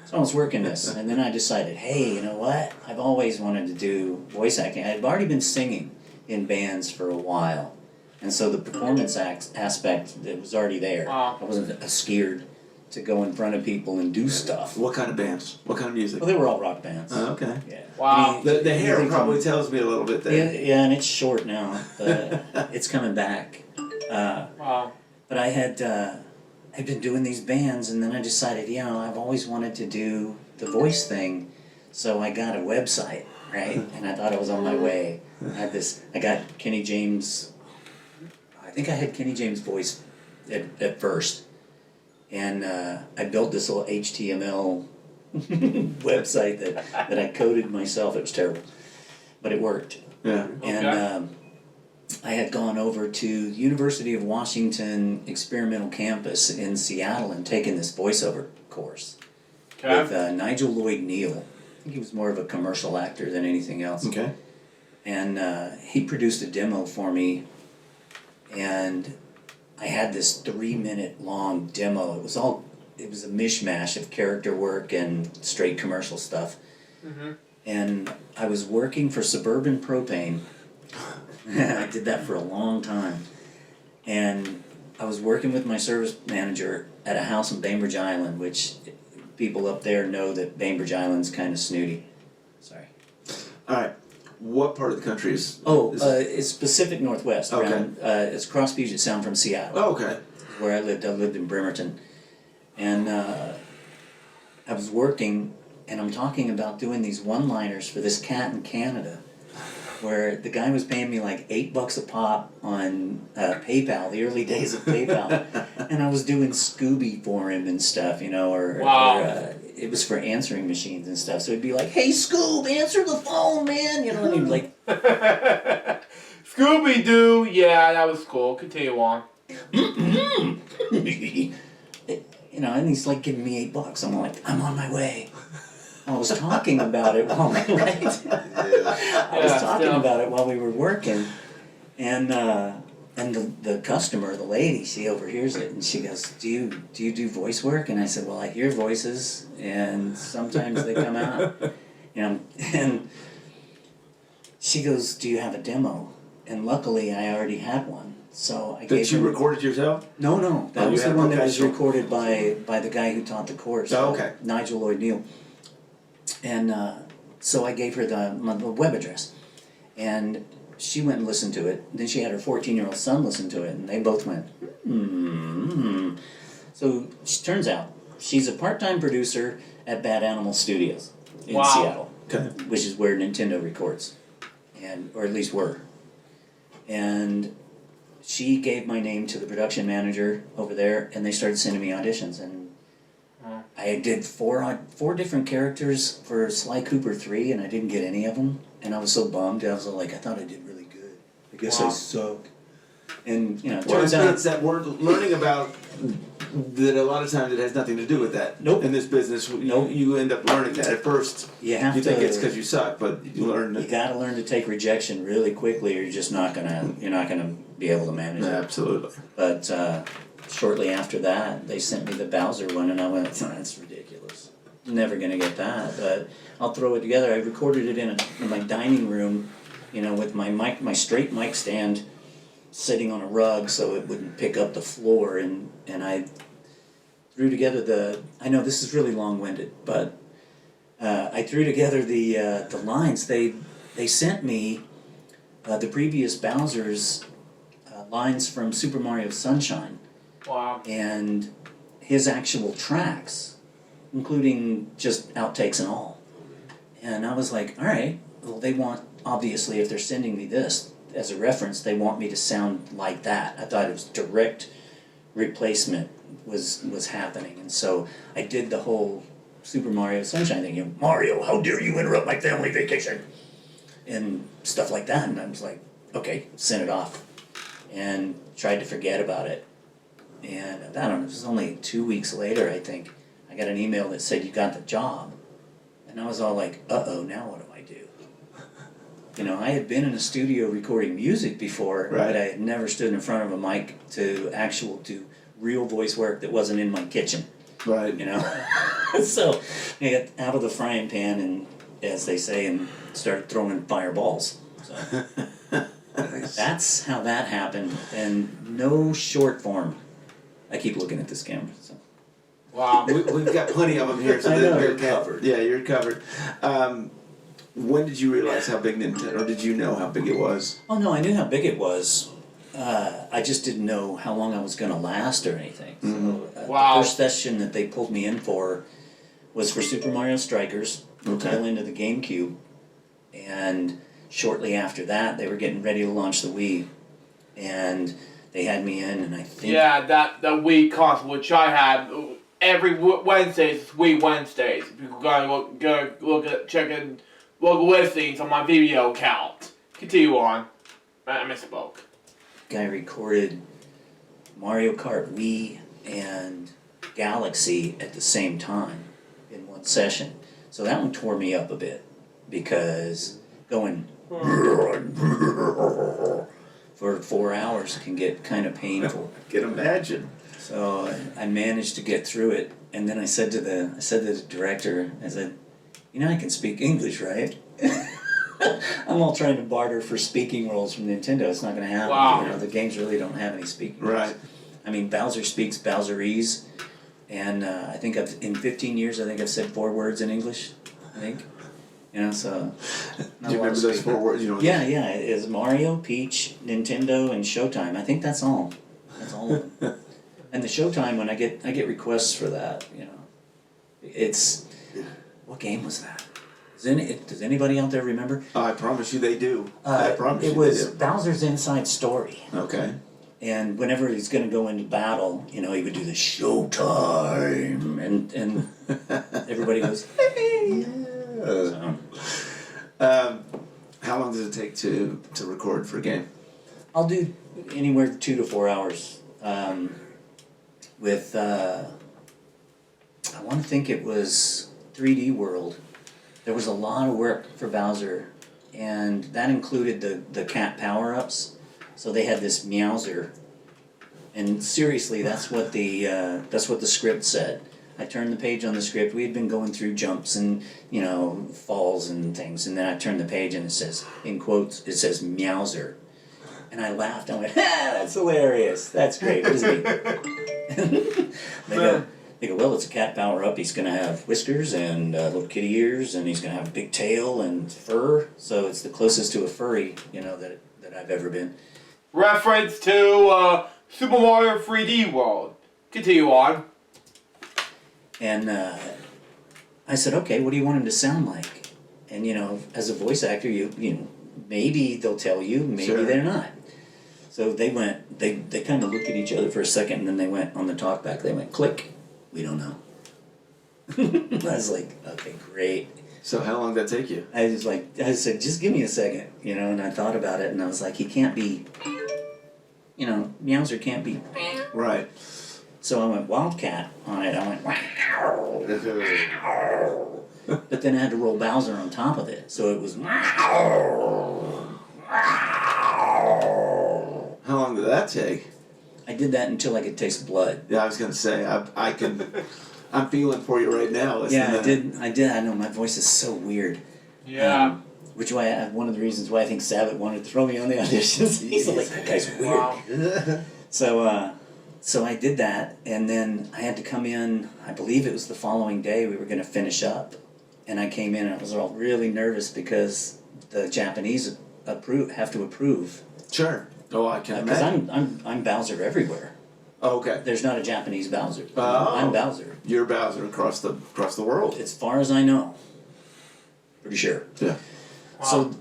So I was working this, and then I decided, hey, you know what? I've always wanted to do voice acting. I've already been singing in bands for a while, and so the performance aspect that was already there. Wow. I wasn't scared to go in front of people and do stuff. What kind of bands? What kind of music? Well, they were all rock bands. Okay. Yeah. Wow. The hair Everything probably from- tells me a little bit Yeah, there. yeah, and it's short now, but it's coming back. Wow. But I'd been doing these bands, and then I decided, I've always wanted to do the voice thing, so I got a website, right? And I thought I was on my way. I got Kenny James. I think I had Kenny James' voice at first, and I built this little HTML website that I coded myself. It was terrible, but it worked. Yeah. And I had gone over to University of Washington Experimental Campus in Seattle and taken this voiceover course with Okay. Nigel Lloyd Neal. I think he was more of a commercial actor than anything else. Okay. And he produced a demo for me, and I had this 3-minute long demo. It was a mishmash of character work and straight commercial stuff. Mm-hmm. And I was working for Suburban Propane. I did that for a long time. And I was working with my service manager at a house in Bainbridge Island, which people up there know that Bainbridge Island's kind of snooty. Sorry. All right. What part of the country is? It's Pacific Northwest. Okay. Around, it's cross Puget Sound from Seattle. Oh, okay. Where I lived in Bremerton, and I was working, and I'm talking about doing these one-liners for this cat in Canada, where the guy was paying me like $8 a pop on PayPal, the early days of PayPal, and I was doing Scooby for him and stuff, you know, or it was for answering machines and stuff. So it'd be like, "Hey Scoob, answer the phone, man," you know, and he'd like, Scooby Doo. Yeah, that was cool. Continue on. you know, and he's like giving me $8. I'm like, "I'm on my way." I was talking about it while I was talking about it while we were working, and the customer, the lady, she overhears it and she goes, "Do you do voice work?" And I said, "Well, I hear voices and sometimes they come out, you know." And she goes, "Do you have a demo?" And luckily, I already had one, so I gave Did you her. record it yourself? No, that Oh, was you the had one that was professional. recorded by the guy who taught the course. Oh, okay. Nigel Lloyd Neal. And so I gave her the web address, and she went and listened to it. Then she had her 14-year-old son listen to it, and they both went, hmm. So it turns out she's a part-time producer at Bad Animal Studios in Seattle, which is where Nintendo records, or at least were. And she gave my name to the production manager over there, and they started sending me auditions. And I did four different characters for Sly Cooper 3, and I didn't get any of them. And I was so bummed. I was like, I thought I did really good. I guess I suck. And, you know, it turns out... It's that word learning about that a lot of times it has nothing to do with that. Nope. In this business, you end up learning that. At first, you think it's because you suck, but you learn that. You got to learn to take rejection really quickly, or you're just not gonna be able to manage it. Absolutely. But shortly after that, they sent me the Bowser one, and I went, "That's ridiculous. Never gonna get that." But I'll throw it together. I recorded it in my dining room, you know, with my straight mic stand sitting on a rug so it wouldn't pick up the floor, and I threw together I know this is really long-winded, but I threw together the lines. They sent me the previous Bowser's lines from Super Mario Sunshine. Wow. And his actual tracks, including just outtakes and all. And I was like, all right, well, they want, obviously, if they're sending me this as a reference, they want me to sound like that. I thought it was direct replacement was happening. And so I did the whole Super Mario Sunshine thing. You know, "Mario, how dare you interrupt my family vacation?" And stuff like that. And I was like, okay, sent it off. And tried to forget about it. And I don't know, it was only 2 weeks later, I think, I got an email that said, "You got the job." And I was all like, uh-oh, now what do I do? You know, I had been in a studio recording music before, but I had never stood in front of a mic to do real voice work that wasn't in my kitchen. Right. You know? So I got out of the frying pan, and, as they say, and started throwing fireballs. So that's how that happened, and no short form. I keep looking at this camera. So. Wow. We've got plenty of them here, so you're covered. Yeah, you're covered. When did you realize how big Nintendo, or did you know how big it was? Oh no, I knew how big it was. I just didn't know how long I was going to last or anything. So, Wow. The first session that they pulled me in for was for Super Mario Strikers, the tail end of the GameCube, and shortly after that, they were getting ready to launch the Wii, and they had me in, and I think... Yeah, the Wii console, which I had every Wednesdays, it's Wii Wednesdays. People gotta look at checking local listings on my video account. Continue on. I misspoke. Guy recorded Mario Kart Wii and Galaxy at the same time in one session. So that one tore me up a bit, because going for 4 hours can get kind of painful. I can imagine. So I managed to get through it, and then I said to the director, I said, "You know, I can speak English, right?" I'm all trying to barter for speaking roles from Nintendo. It's not going to happen. Wow. You know, the games really don't have any speaking roles. Right. I mean, Bowser speaks Bowserese, and I think in 15 years, I think I've said 4 words in English, I think. You know, so. Do you remember those 4 words? You know. Yeah, it's Mario, Peach, Nintendo, and Showtime. I think that's all. That's all of them. And the Showtime, when I get requests for that, you know, it's, what game was that? Does anybody out there remember? I promise you they do. I promise you It was they do. Bowser's Inside Story. Okay. And whenever he's going to go into battle, you know, he would do the Showtime, and everybody goes, hey. So, How long does it take to record for a game? I'll do anywhere 2 to 4 hours. With I want to think it was 3D World. There was a lot of work for Bowser, and that included the cat power-ups. So they had this Meowser, and seriously, that's what the script said. I turned the page on the script. We had been going through jumps and, you know, falls and things, and then I turned the page and it says, in quotes, it says Meowser. And I laughed. I went, that's hilarious. That's great, isn't it? They go, well, it's a cat power-up. He's going to have whiskers and little kitty ears, and he's going to have a big tail and fur. So it's the closest to a furry, you know, that I've ever been. Reference to Super Mario 3D World. Continue on. And I said, okay, what do you want him to sound like? And, you know, as a voice actor, you know, maybe they'll tell you, maybe Sure. they're not. So they kind of looked at each other for a second, and then they went on the talkback. They went, click. We don't know. I was like, okay, great. So how long did that take you? I said, just give me a second, you know, and I thought about it, and I was like, he can't be, you know, Meowser can't be. Right. So I went Wildcat on it. I went, wow. But then I had to roll Bowser on top of it, so it was. How long did that take? I did that until I could taste blood. Yeah, I was gonna say I can. I'm feeling for you right now. Yeah, I did. I know my voice is so weird. Yeah. Which one of the reasons why I think Sabat wanted to throw me on the auditions. He's like, that guy's weird. Wow. So I did that, and then I had to come in. I believe it was the following day we were going to finish up, and I came in and I was all really nervous because the Japanese have to approve. Sure. Oh, I can Because imagine. I'm Bowser everywhere. Oh, okay. There's not a Japanese Bowser. Oh. I'm Bowser. You're Bowser across the world. As far as I know. Pretty sure. Yeah. Wow. So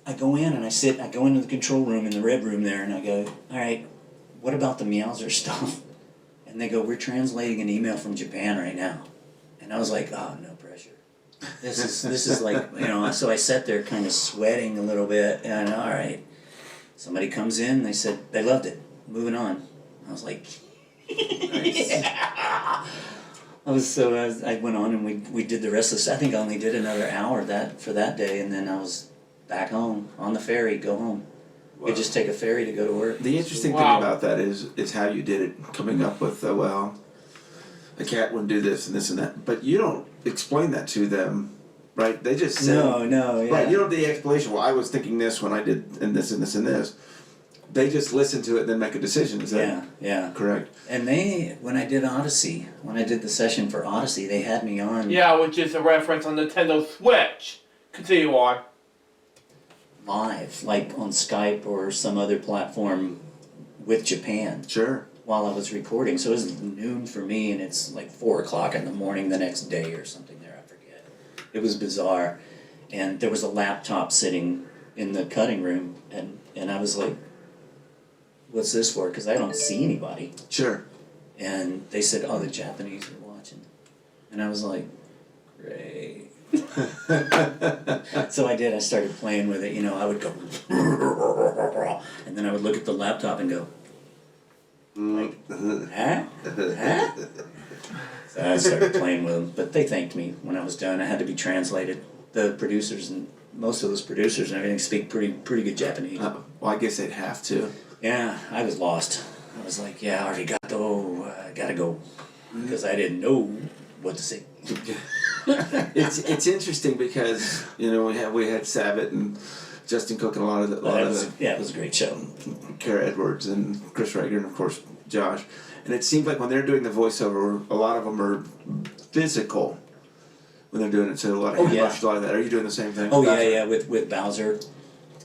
I go in and I go into the control room in the red room there, and I go, all right, what about the Meowser stuff? And they go, we're translating an email from Japan right now. And I was like, oh, no pressure. This is like, you know, so I sat there kind of sweating a little bit, and all right. Somebody comes in, they said, they loved it. Moving on. I was like, yeah. I went on and we did the rest of this. I think I only did another hour for that day, and then I was back home on the ferry, go home. Wow. You just take a ferry to go to work. The interesting thing Wow. about that is how you did it, coming up with well, a cat wouldn't do this and this and that. But you don't explain that to them, right? They just say No, yeah. Right, you don't do the explanation. Well, I was thinking this when I did and this and this and this. They just listen to it and then make a decision. Is that yeah. correct? And when I did the session for Odyssey, they had me on Yeah, which is a reference on Nintendo Switch. Continue on. live, like on Skype or some other platform with Japan Sure. while I was recording. So it was noon for me, and it's like 4 o'clock in the morning the next day or something there, I forget. It was bizarre. And there was a laptop sitting in the cutting room, and I was like, what's this for? Because I don't see anybody. Sure. And they said, oh, the Japanese are watching. And I was like, great. So I did. I started playing with it. You know, I would go, and then I would look at the laptop and go, like, huh? So I started playing with them. But they thanked me when I was done. I had to be translated. The producers and most of those producers and everything speak pretty good Japanese. Well, I guess they'd have to. Yeah, I was lost. I was like, yeah, arigato, I gotta go. Because I didn't know what to say. It's interesting because you know we had Sabat and Justin Cook and a lot of the It was a great show. Kara Edwards and Chris Rager and of course Josh, and it seemed like when they're doing the voiceover, a lot of them are physical. when they're doing it to a lot of Oh, yeah. martial art. Are you doing the same thing? Oh yeah, with Bowser.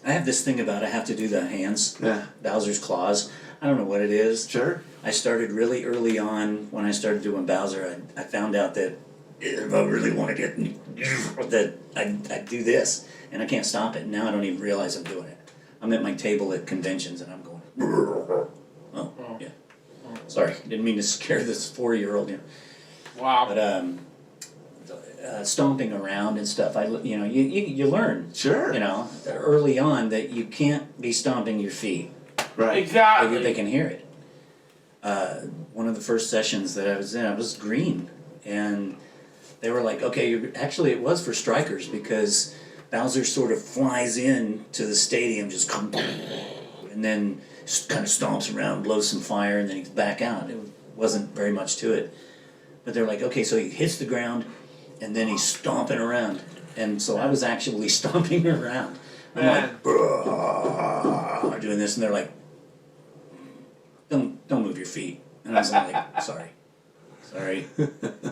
I have this thing about I have to do the hands. Yeah. Bowser's claws. I don't know what it is. Sure. I started really early on when I started doing Bowser. I found out that if I really want to get that I do this and I can't stop it. Now I don't even realize I'm doing it. I'm at my table at conventions and I'm going. Oh yeah. Sorry, didn't mean to scare this 4-year-old. You know. Wow. But stomping around and stuff. You learn. Sure. You know, early on that you can't be stomping your feet. Right. Exactly. They can hear it. One of the first sessions that I was in, I was green, and they were like, "Okay, actually, it was for strikers because Bowser sort of flies in to the stadium, just and then kind of stomps around, blows some fire, and then he's back out. It wasn't very much to it, but they're like, okay, so he hits the ground, and then he's stomping around, and so I was actually stomping around. I'm like, doing this, and they're like, don't move your feet. And I was like, sorry.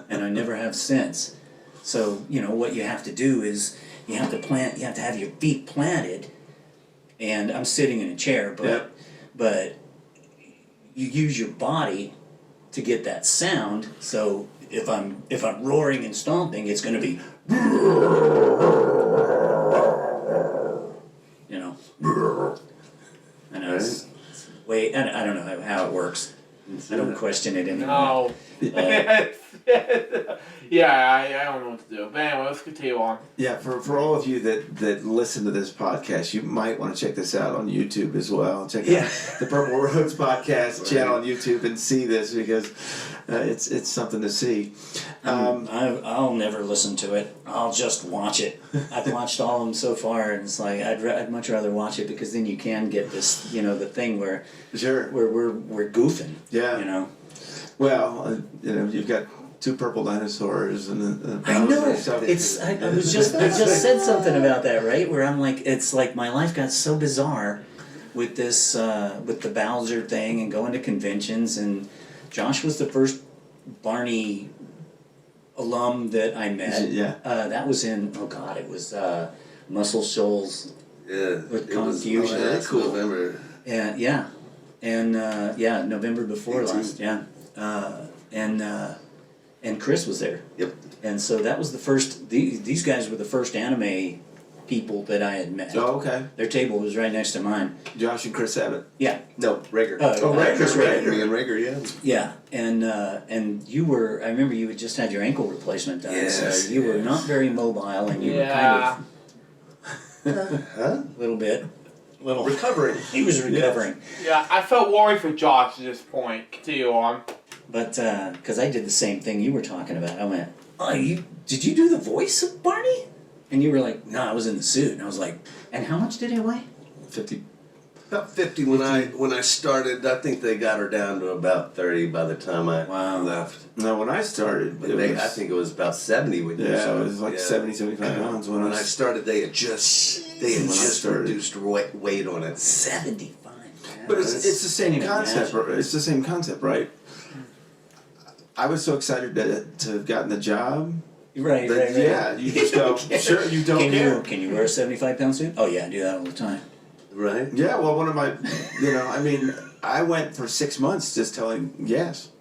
And I never have since. So, you know, what you have to do is you have to have your feet planted, and I'm sitting in a chair, but you use your body to get that sound. So if I'm roaring and stomping, it's gonna be, you know. I know it's way. I don't know how it works. I don't question it anymore. No. Yeah, I don't know what to do. But anyway, let's continue on. Yeah, for all of you that listen to this podcast, you might want to check this out on YouTube as well. Check out the Purple Roads podcast channel on YouTube and see this because it's something to see. I'll never listen to it. I'll just watch it. I've watched all of them so far, and it's like I'd much rather watch it because then you can get this, you know, the thing where we're goofing. Yeah. You know. Well, you know, you've got 2 purple dinosaurs and I know. so It's. I just said something about that, right? Where I'm like, it's like my life got so bizarre with this, with the Bowser thing and going to conventions, and Josh was the first Barney alum that I met. Yeah. That was in. Oh God, it was Muscle Shoals. Yeah. With it was Confusion. that's cool. November. Yeah. And November before 18. last. Yeah. And Chris was there. Yep. And so that was the first. These guys were the first anime people that I had met. Oh, okay. Their table was right next to mine. Josh and Chris Abbott. Yeah. No, Rager. Chris Rager. Me and Rager, yeah. Yeah, and you were. I remember you had just had your ankle replacement done. Yes, So you were not very mobile, and you were kind of a little bit. Recovering. He was recovering. Yeah, I felt worried for Josh at this point. Continue on. But, because I did the same thing you were talking about. I went, oh, did you do the voice of Barney? And you were like, no, I was in the suit. And I was like, and how much did he weigh? 50. About 50 when I started. I think they got her down to about 30 by the time I left. No, when I started, But I think it was about 70 when you started. it was like 70, 75 pounds when I started. They had just reduced weight on it. 75 pounds. But it's the same Can't concept. imagine. It's the same concept, right? I was so excited to have gotten the job. Right. Yeah, you just go, sure, you don't care. Can you wear a 75-pound suit? Oh, yeah, I do that all the time. Right? Yeah, well, one of my, I went for 6 months just telling, yes.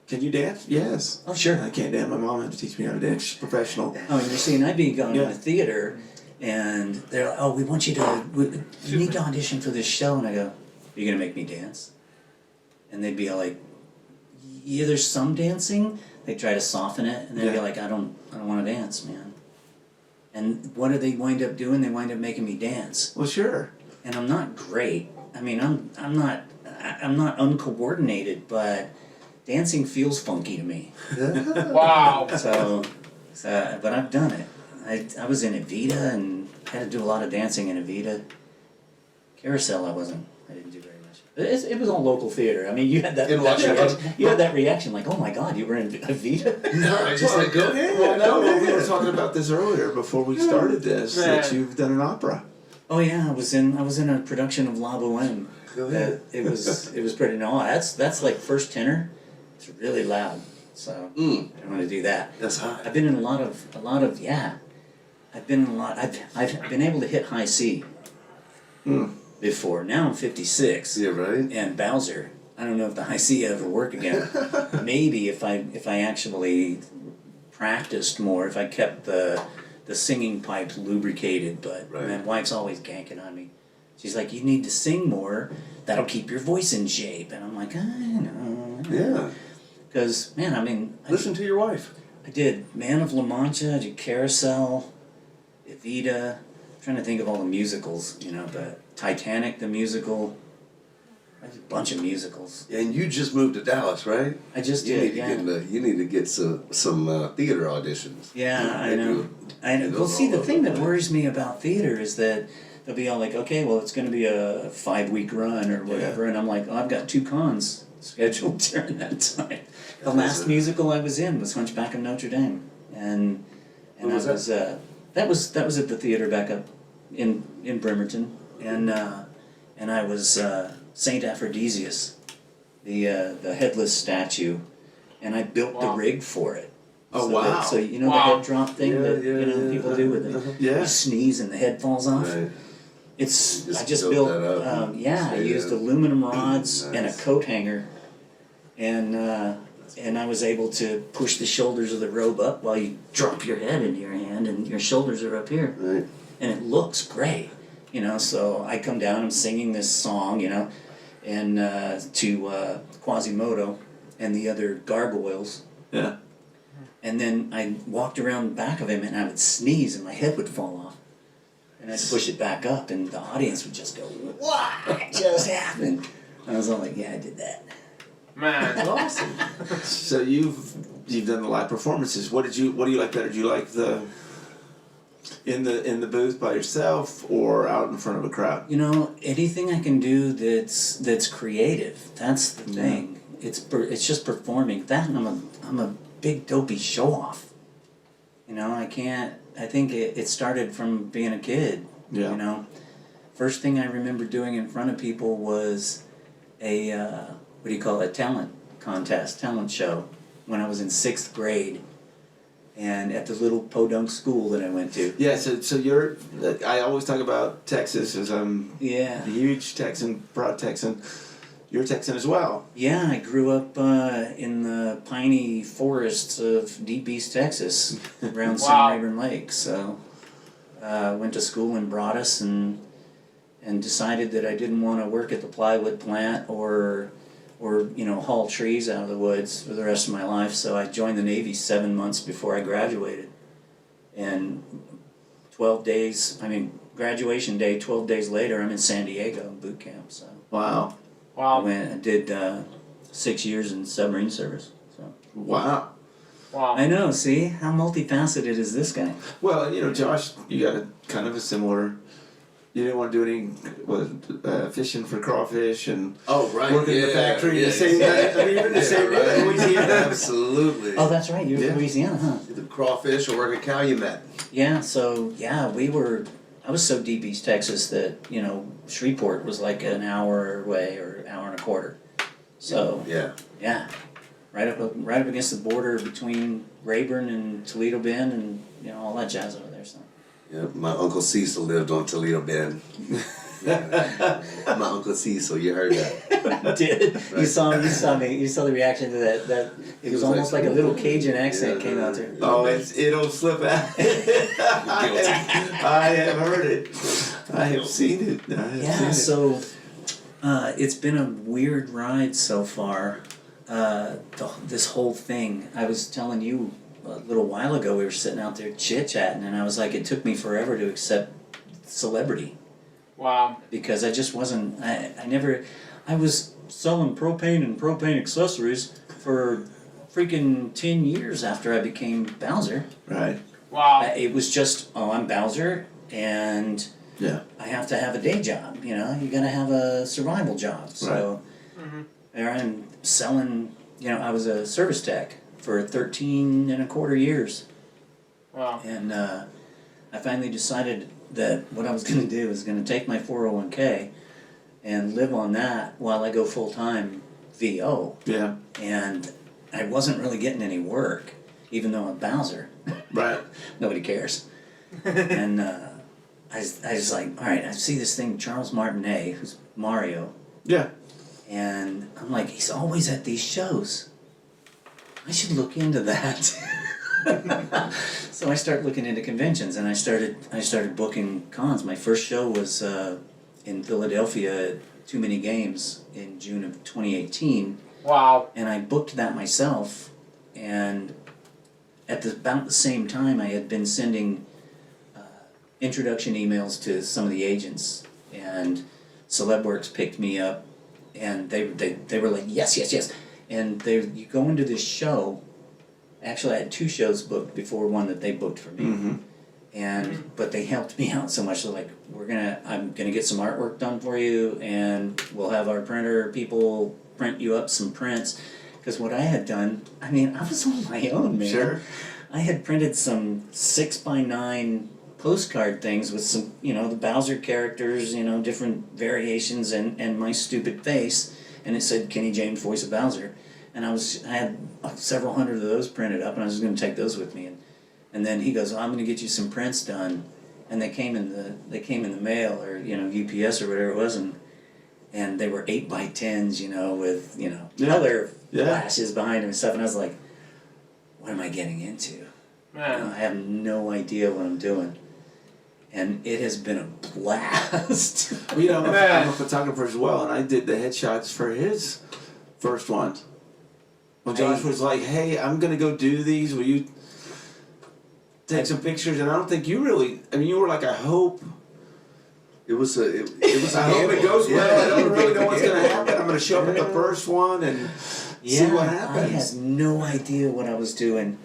Can you dance? Yes. Oh, sure. I can't dance. My mom had to teach me how to dance. She's professional. Oh, and you're seeing, I'd be going to the theater, and they're like, oh, we want you need to audition for this show. And I go, you're going to make me dance? And they'd be like, yeah, there's some dancing. They try to soften it, and they'd be like, I don't want to dance, man. And what do they wind up doing? They wind up making me dance. Well, sure. And I'm not great. I mean, I'm not uncoordinated, but dancing feels funky to me. Wow. So, but I've done it. I was in Evita and had to do a lot of dancing in Evita. Carousel, I didn't do very much. It was all local theater. I mean, you had that reaction like, oh my God, you were in Evita? No, I just said, go ahead. Well, no, we were talking about this earlier before we started this, that you've done an opera. Oh yeah, I was in a production of La Boheme. Go ahead. It was pretty. No, that's like first tenor. It's really loud. so Mm. I don't want to do that. That's high. I've been in a lot of yeah. I've been able to hit high C before. Now I'm 56. Yeah, right. And Bowser, I don't know if the high C ever work again. Maybe if I actually practiced more, if I kept the singing pipes lubricated, but Right. my wife's always ganking on me. She's like, you need to sing more, that'll keep your voice in shape. And I'm like, I know. Yeah. Because, man, I mean, Listen to your wife. I did Man of La Mancha, I did Carousel, Evita, I'm trying to think of all the musicals, you know, the Titanic, the musical. I did a bunch of musicals. And you just moved to Dallas, right? I just You did, need to yeah. get you need to get some theater auditions. Yeah, I They know. do- I know. they Well, go see, all the over thing the that place. worries me about theater is that they'll be all like, okay, well, it's going to be a 5-week run or whatever, and I'm like, oh, I've got 2 cons scheduled during that time. The last musical I was in was Hunchback of Notre Dame, and When I was was that was at the theater back up in Bremerton, and I was Saint Aphrodisias, the headless statue, and I built the Wow. rig for it. Oh, So wow. that, so you know Wow. the head drop thing Yeah, that yeah, you know yeah. people do with it. Yeah. You sneeze and the head falls off. Right. It's Just I just built built that up and yeah I stayed used in. aluminum rods and a Nice. coat hanger, and I was able to push the shoulders of the robe up while you drop your head into your hand and your shoulders are up here, Right. and it looks great, you know. So I come down, I'm singing this song, you know, and to Quasimodo and the other gargoyles. Yeah. And then I walked around the back of him and I would sneeze and my head would fall off. And I'd push it back up and the audience would just go, what just happened? And I was all like, yeah, I did that. Man. That's awesome. So you've done the live performances. What do you like better? Do you like the in the booth by yourself or out in front of a crowd? You know, anything I can do that's creative, that's the thing. It's just performing. That and I'm a big dopey show off. You know, I think it started from being a kid. Yeah. You know, first thing I remember doing in front of people was a what do you call it? Talent contest, talent show, when I was in 6th grade, and at the little podunk school that I went to. Yeah. So you're. I always talk about Texas as I'm Yeah. a huge Texan, proud Texan. You're Texan as well. Yeah, I grew up in the piney forests of deep East Texas, around Wow. San Rayburn Lake. So, went to school in Broadus and decided that I didn't want to work at the plywood plant or you know, haul trees out of the woods for the rest of my life. So I joined the Navy 7 months before I graduated, and 12 days. I mean, graduation day. 12 days later, I'm in San Diego boot camp. So. Wow. I Wow. went. I did 6 years in submarine service. So Wow. Wow. I know. See how multifaceted is this guy? Well, you know, Josh, you got a kind of a similar. You didn't want to do any fishing for crawfish and Oh, right. working in the factory. Yeah, the same. I mean, you're in the same right. Louisiana. Absolutely. Oh, that's right. You're Yeah. from Louisiana, huh? Either crawfish or work at Calumet. Yeah. So yeah, we were. I was so deep East Texas that you know Shreveport was like an hour away or hour and a quarter. So Yeah. yeah, right up against the border between Rayburn and Toledo Bend and you know all that jazz over there. So. Yeah. My Uncle Cecil lived on Toledo Bend. Yeah. My Uncle Cecil, you heard that. Did you Right. saw the reaction to that it He was was almost like, like a little Cajun accent came out there. Oh, it'll slip out. I have heard it. I have seen it. Yeah, so it's been a weird ride so far. This whole thing. I was telling you a little while ago, we were sitting out there chit-chatting, and I was like, it took me forever to accept celebrity. Wow. Because I just wasn't, I was selling propane and propane accessories for freaking 10 years after I became Bowser. Right. Wow. It was just, oh, I'm Bowser, and Yeah. I have to have a day job, you know, you gotta have a survival job. So there I'm selling, you know, I was a service tech for 13 and a quarter years. Wow. And I finally decided that what I was gonna do is gonna take my 401k and live on that while I go full-time VO. Yeah. And I wasn't really getting any work, even though I'm Bowser. Right. Nobody cares. And I was like, all right, I see this thing, Charles Martinet, who's Mario, Yeah. and I'm like, he's always at these shows. I should look into that. So I started looking into conventions, and I started booking cons. My first show was in Philadelphia at Too Many Games in June of 2018. Wow. And I booked that myself, and at about the same time I had been sending introduction emails to some of the agents, and Celebworks picked me up, and they were like, yes, and you go into this show. Actually, I had 2 shows booked before one that they booked for me. Mm-hmm. But they helped me out so much. They're like, I'm gonna get some artwork done for you, and we'll have our printer people print you up some prints. Because what I had done, I mean, I was on my own, man. Sure. I had printed some 6x9 postcard things with some, the Bowser characters, different variations, and my stupid face, and it said Kenny James, voice of Bowser. And I had several hundred of those printed up, and I was going to take those with me. And then he goes, I'm going to get you some prints done. And they came in the mail, or UPS or whatever it was, and they were 8x10s, with color flashes behind them and stuff. And I was like, what am I getting into? Man. I have no idea what I'm doing. And it has been a blast. Well, I'm a photographer as well, and I did the headshots for his first one. Well, Josh was like, hey, I'm going to go do these. Will you take some pictures? And I don't think you really, you were like, I hope. It was a I hope it goes well. I don't really know what's going to happen. I'm going to show up at the first one and see what happens. I had no idea what I was doing.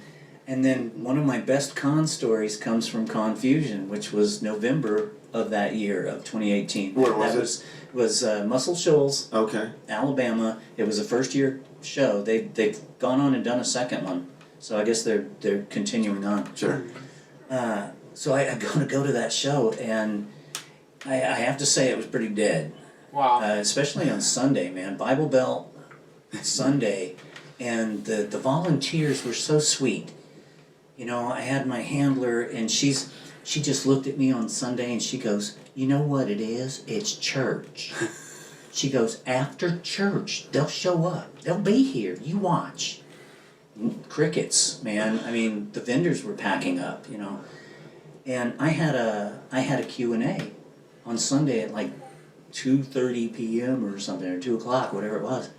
And then one of my best con stories comes from Confusion, which was November of that year, of 2018. Where was it? Was Muscle Shoals, Okay. Alabama. It was a first-year show. They've gone on and done a second one, so I guess they're continuing on. Sure. So I'm going to go to that show, and I have to say it was pretty dead. Wow. Especially on Sunday, man. Bible Belt Sunday, and the volunteers were so sweet. I had my handler, and she just looked at me on Sunday, and she goes, you know what it is? It's church. She goes, after church, they'll show up. They'll be here. You watch. Crickets, man. I mean, the vendors were packing up, And I had a Q&A on Sunday at like 2:30 p.m. or something, or 2 o'clock, whatever it was.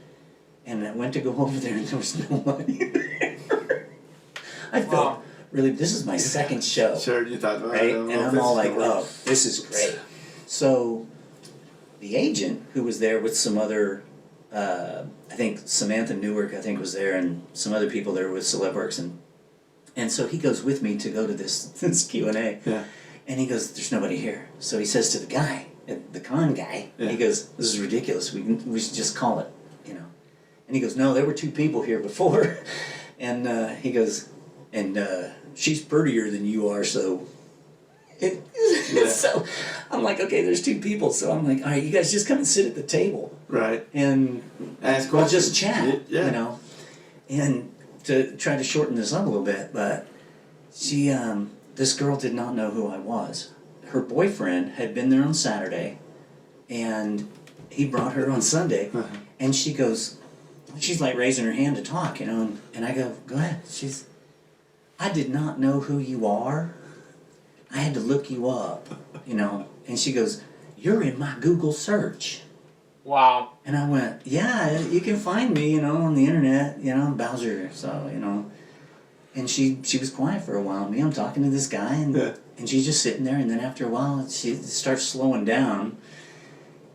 And I went to go over there, and there was nobody there. I felt really, this is my second show. Sure, you thought, right? And I'm all like, oh, this is great. So the agent, who was there with some other, I think Samantha Newark, was there, and some other people there with Celebworks, and so he goes with me to go to this Q&A. Yeah. And he goes, there's nobody here. So he says to the guy, the con guy, he goes, this is ridiculous. We should just call it, And he goes, no, there were 2 people here before. And he goes, and she's prettier than you are, so... So I'm like, okay, there's 2 people. So I'm like, all right, you guys just come and sit at the table. Right. And ask we'll questions. just chat, And to try to shorten this up a little bit, but she, this girl did not know who I was. Her boyfriend had been there on Saturday, and he brought her on Sunday, and she goes, she's like raising her hand to talk, and I go ahead. I did not know who you are. I had to look you up, and she goes, you're in my Google search. Wow. And I went, yeah, you can find me, on the internet, Bowser, so, And she was quiet for a while. I'm talking to this guy, and she's just sitting there, and then after a while, she starts slowing down,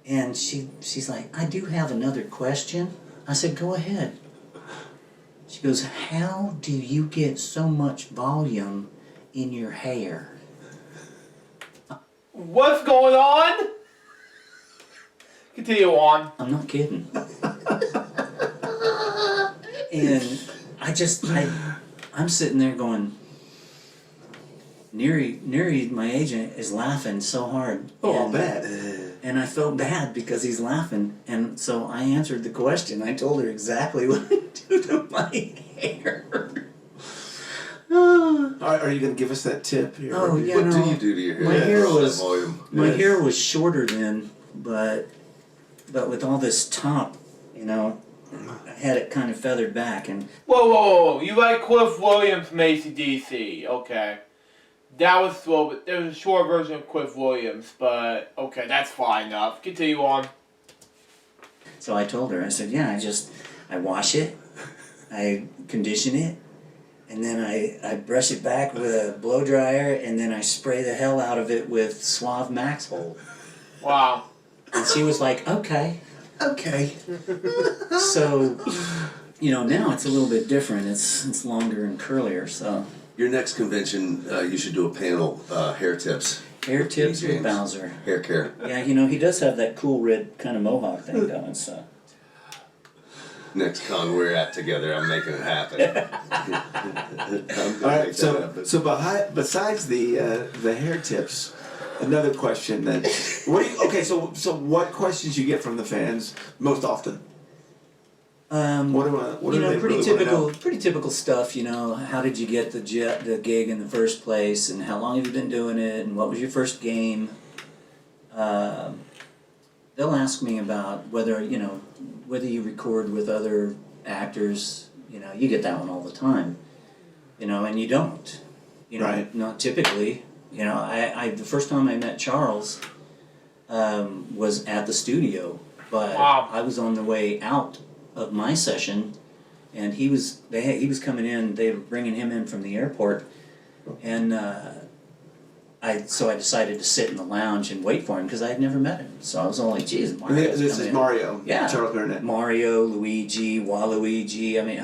and she's like, I do have another question. I said, go ahead. She goes, how do you get so much volume in your hair? What's going on? Continue on. I'm not kidding. And I'm sitting there going, Neri, my agent, is laughing so hard. Oh, I'll bet. And I felt bad because he's laughing. And so I answered the question. I told her exactly what I do to my hair. Are you going to give us that tip here? Oh, yeah. What no, do you do to your hair? my hair for all that was- volume? My Yes. hair was shorter then, but with all this top, you know, I had it kind of feathered back, and Whoa. You like Cliff Williams from AC/DC. Okay. That was slow, but there was a short version of Cliff Williams, but okay, that's fine enough. Continue on. so I told her, I said, yeah, I wash it, I condition it, and then I brush it back with a blow dryer, and then I spray the hell out of it with Suave Max Hold. Wow. And she was like, okay. Okay. So, you know, now it's a little bit different. It's longer and curlier, so. Your next convention, you should do a panel, hair tips, Hair tips with James. Bowser. hair care. Yeah, you know, he does have that cool red kind of mohawk thing going, so. Next con we're at together, I'm making it happen. I'm gonna All right, make that happen. so besides the hair tips, another question that so what questions you get from the fans most often? What You do know, they pretty typical stuff, you know, how did you get the gig in the first place, and how long have you been doing it, and what was your first game? They'll ask me about whether you record with other actors, you know, you get that one all the time, you know, and you don't, you know, Right. not typically, you know, I the first time I met Charles was at the studio, but Wow. I was on the way out of my session, and he was coming in, they were bringing him in from the airport, and so I decided to sit in the lounge and wait for him because I had never met him. So I was all like, geez, Mario's This coming is in. Mario. Yeah. Charles Burnett. Mario, Luigi, Waluigi, I mean,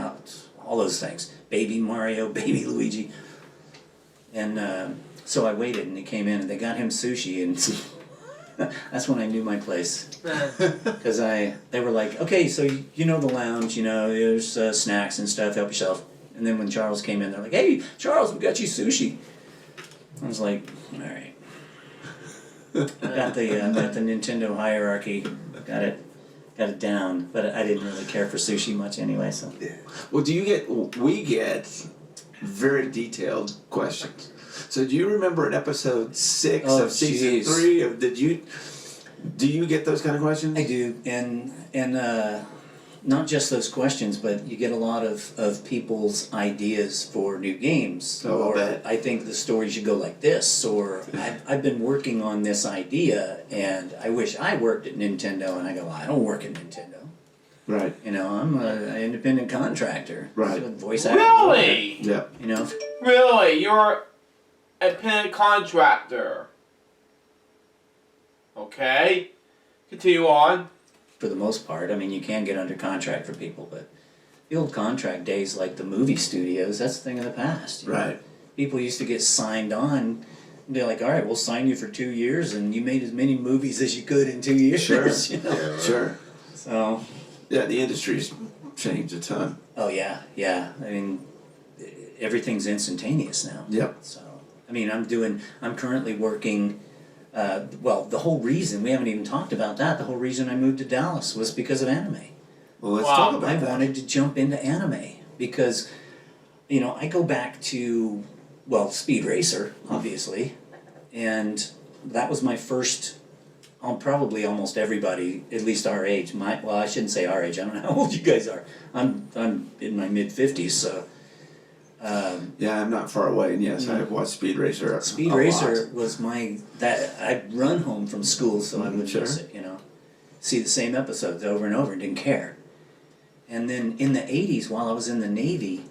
all those things. Baby Mario, baby Luigi. And so I waited, and he came in, and they got him sushi, and that's when I knew my place. Because they were like, okay, so you know the lounge, you know, there's snacks and stuff, help yourself. And then when Charles came in, they're like, hey, Charles, we got you sushi. I was like, all right. Got the Nintendo hierarchy, got it down, but I didn't really care for sushi much anyway. So Well, we get very detailed questions. So do you remember in episode 6 Oh, of season jeez. 3 do you get those kind of questions? I do, and not just those questions, but you get a lot of people's ideas for new games. Oh, I'll or bet. I think the story should go like this, or I've been working on this idea, and I wish I worked at Nintendo. And I go, well, I don't work at Nintendo. Right. You know, I'm an independent contractor. Right. With voice acting. Really? Yep. You know. Really? You're a independent contractor. Okay. Continue on. For the most part. I mean, you can get under contract for people, but the old contract days, like the movie studios, that's a thing of the past. You know? Right. People used to get signed on, and they're like, all right, we'll sign you for 2 years, and you made as many movies as you could in 2 years. Sure. You know? Yeah, right. Sure. So, Yeah, the industry's changed a ton. oh yeah. I mean, everything's instantaneous now. Yep. So, I mean, I'm currently working. Well, the whole reason, we haven't even talked about that, the whole reason I moved to Dallas was because of anime. Well, let's Wow. talk about I that. wanted to jump into anime because, you know, I go back to, well, Speed Racer, obviously, and that was my first, probably almost everybody, at least our age, well, I shouldn't say our age, I don't know how old you guys are. I'm in my mid-50s, so. Yeah, I'm not far away, and yes, I've watched Speed Racer. Speed a Racer lot. was I'd run home from school so I would Sure. miss it, you know. See the same episodes over and over and didn't care. And then in the 80s, while I was in the Navy,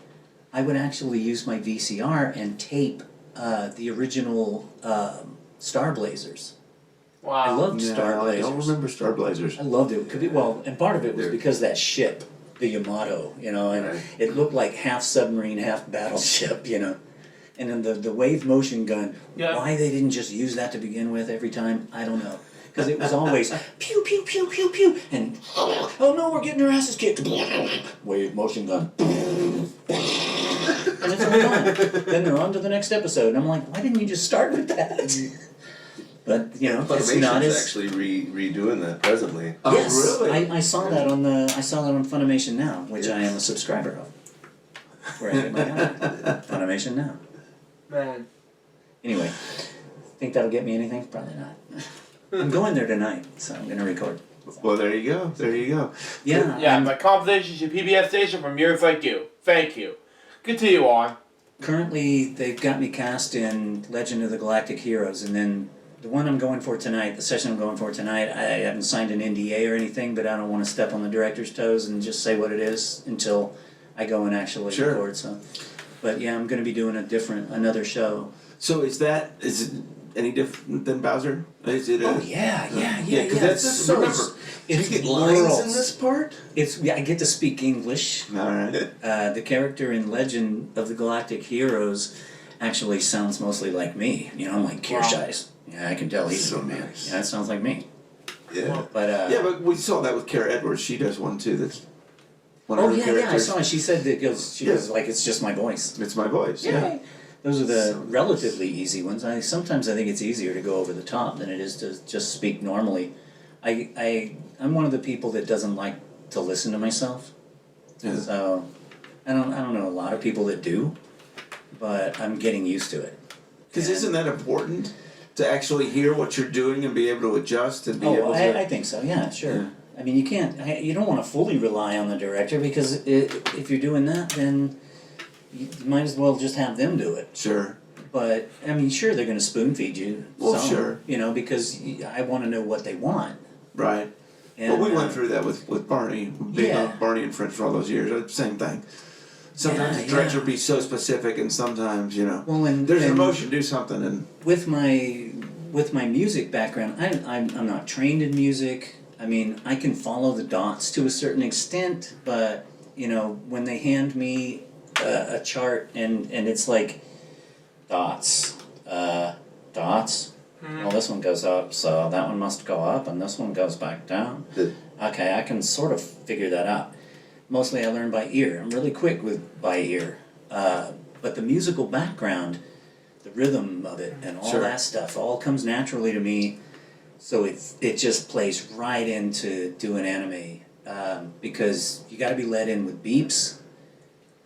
I would actually use my VCR and tape the original Star Blazers. Wow. I loved Star No, I Blazers. don't remember Star Blazers. I loved it. And part of it was There- because of that ship, the Yamato, you know, and Right. it looked like half submarine, half battleship, you know. And then the wave motion gun, Yeah. why they didn't just use that to begin with every time, I don't know. Because it was always pew, pew, pew, pew, pew, and oh no, we're getting our asses kicked. Wave motion gun. And it's all done. Then they're on to the next episode. And I'm like, why didn't you just start with that? But, you know, it's not Funimation's as... actually redoing that presently. Oh, Yes, really? I saw that on Funimation Now, which I am a subscriber of. where I get my Funimation Now. Man. Anyway, think that'll get me anything? Probably not. I'm going there tonight, so I'm gonna record. Well, there you go. There you go. Yeah. Yeah, my compensation is your PBS station from years like you. Thank you. Continue on. Currently, they've got me cast in Legend of the Galactic Heroes, and then the one I'm going for tonight, the session I'm going for tonight, I haven't signed an NDA or anything, but I don't want to step on the director's toes and just say what it is until I go and actually Sure. record. So, but yeah, I'm going to be doing another show. So is it any different than Bowser? Is it? Yeah. Because that's so remember. it's Do you get lines in worlds. this part? I get to speak English. All right. The character in Legend of the Galactic Heroes actually sounds mostly like me. You know, I'm like Kirscheiss. Yeah, I can tell he's So a man. nice. Yeah, it sounds like me. Yeah. But Yeah, but we saw that with Kara Edwards. She does one too. That's one of her I characters. saw it. She said that she goes like it's just my voice. It's my voice. Yeah. Those are the So nice. relatively easy ones. Sometimes I think it's easier to go over the top than it is to just speak normally. I'm one of the people that doesn't like to listen to myself. Yeah. So I don't know a lot of people that do, but I'm getting used to it. Because And- isn't that important to actually hear what you're doing and be able to adjust and be able to? I think so. Yeah, sure. Yeah. I mean, you don't want to fully rely on the director because if you're doing that, then you might as well just have them do it. Sure. But I mean, sure, they're going to spoon feed you. Well, some, sure. You know, because I want to know what they want. Right. And, Well, we went through that with Barney, being Yeah. on Barney and Friends for all those years. Same thing. Sometimes Yeah, the director yeah. will be so specific, and sometimes Well, and there's an and emotion, do something, and with my music background, I'm not trained in music. I mean, I can follow the dots to a certain extent, but you know, when they hand me a chart and it's like dots. Well, this one goes up, so that one must go up, and this one goes back down. Okay, I can sort of figure that out. Mostly I learn by ear. I'm really quick by ear. But the musical background, the rhythm of it, and all Sure. that stuff, all comes naturally to me. So it just plays right into doing anime. Because you got to be let in with beeps.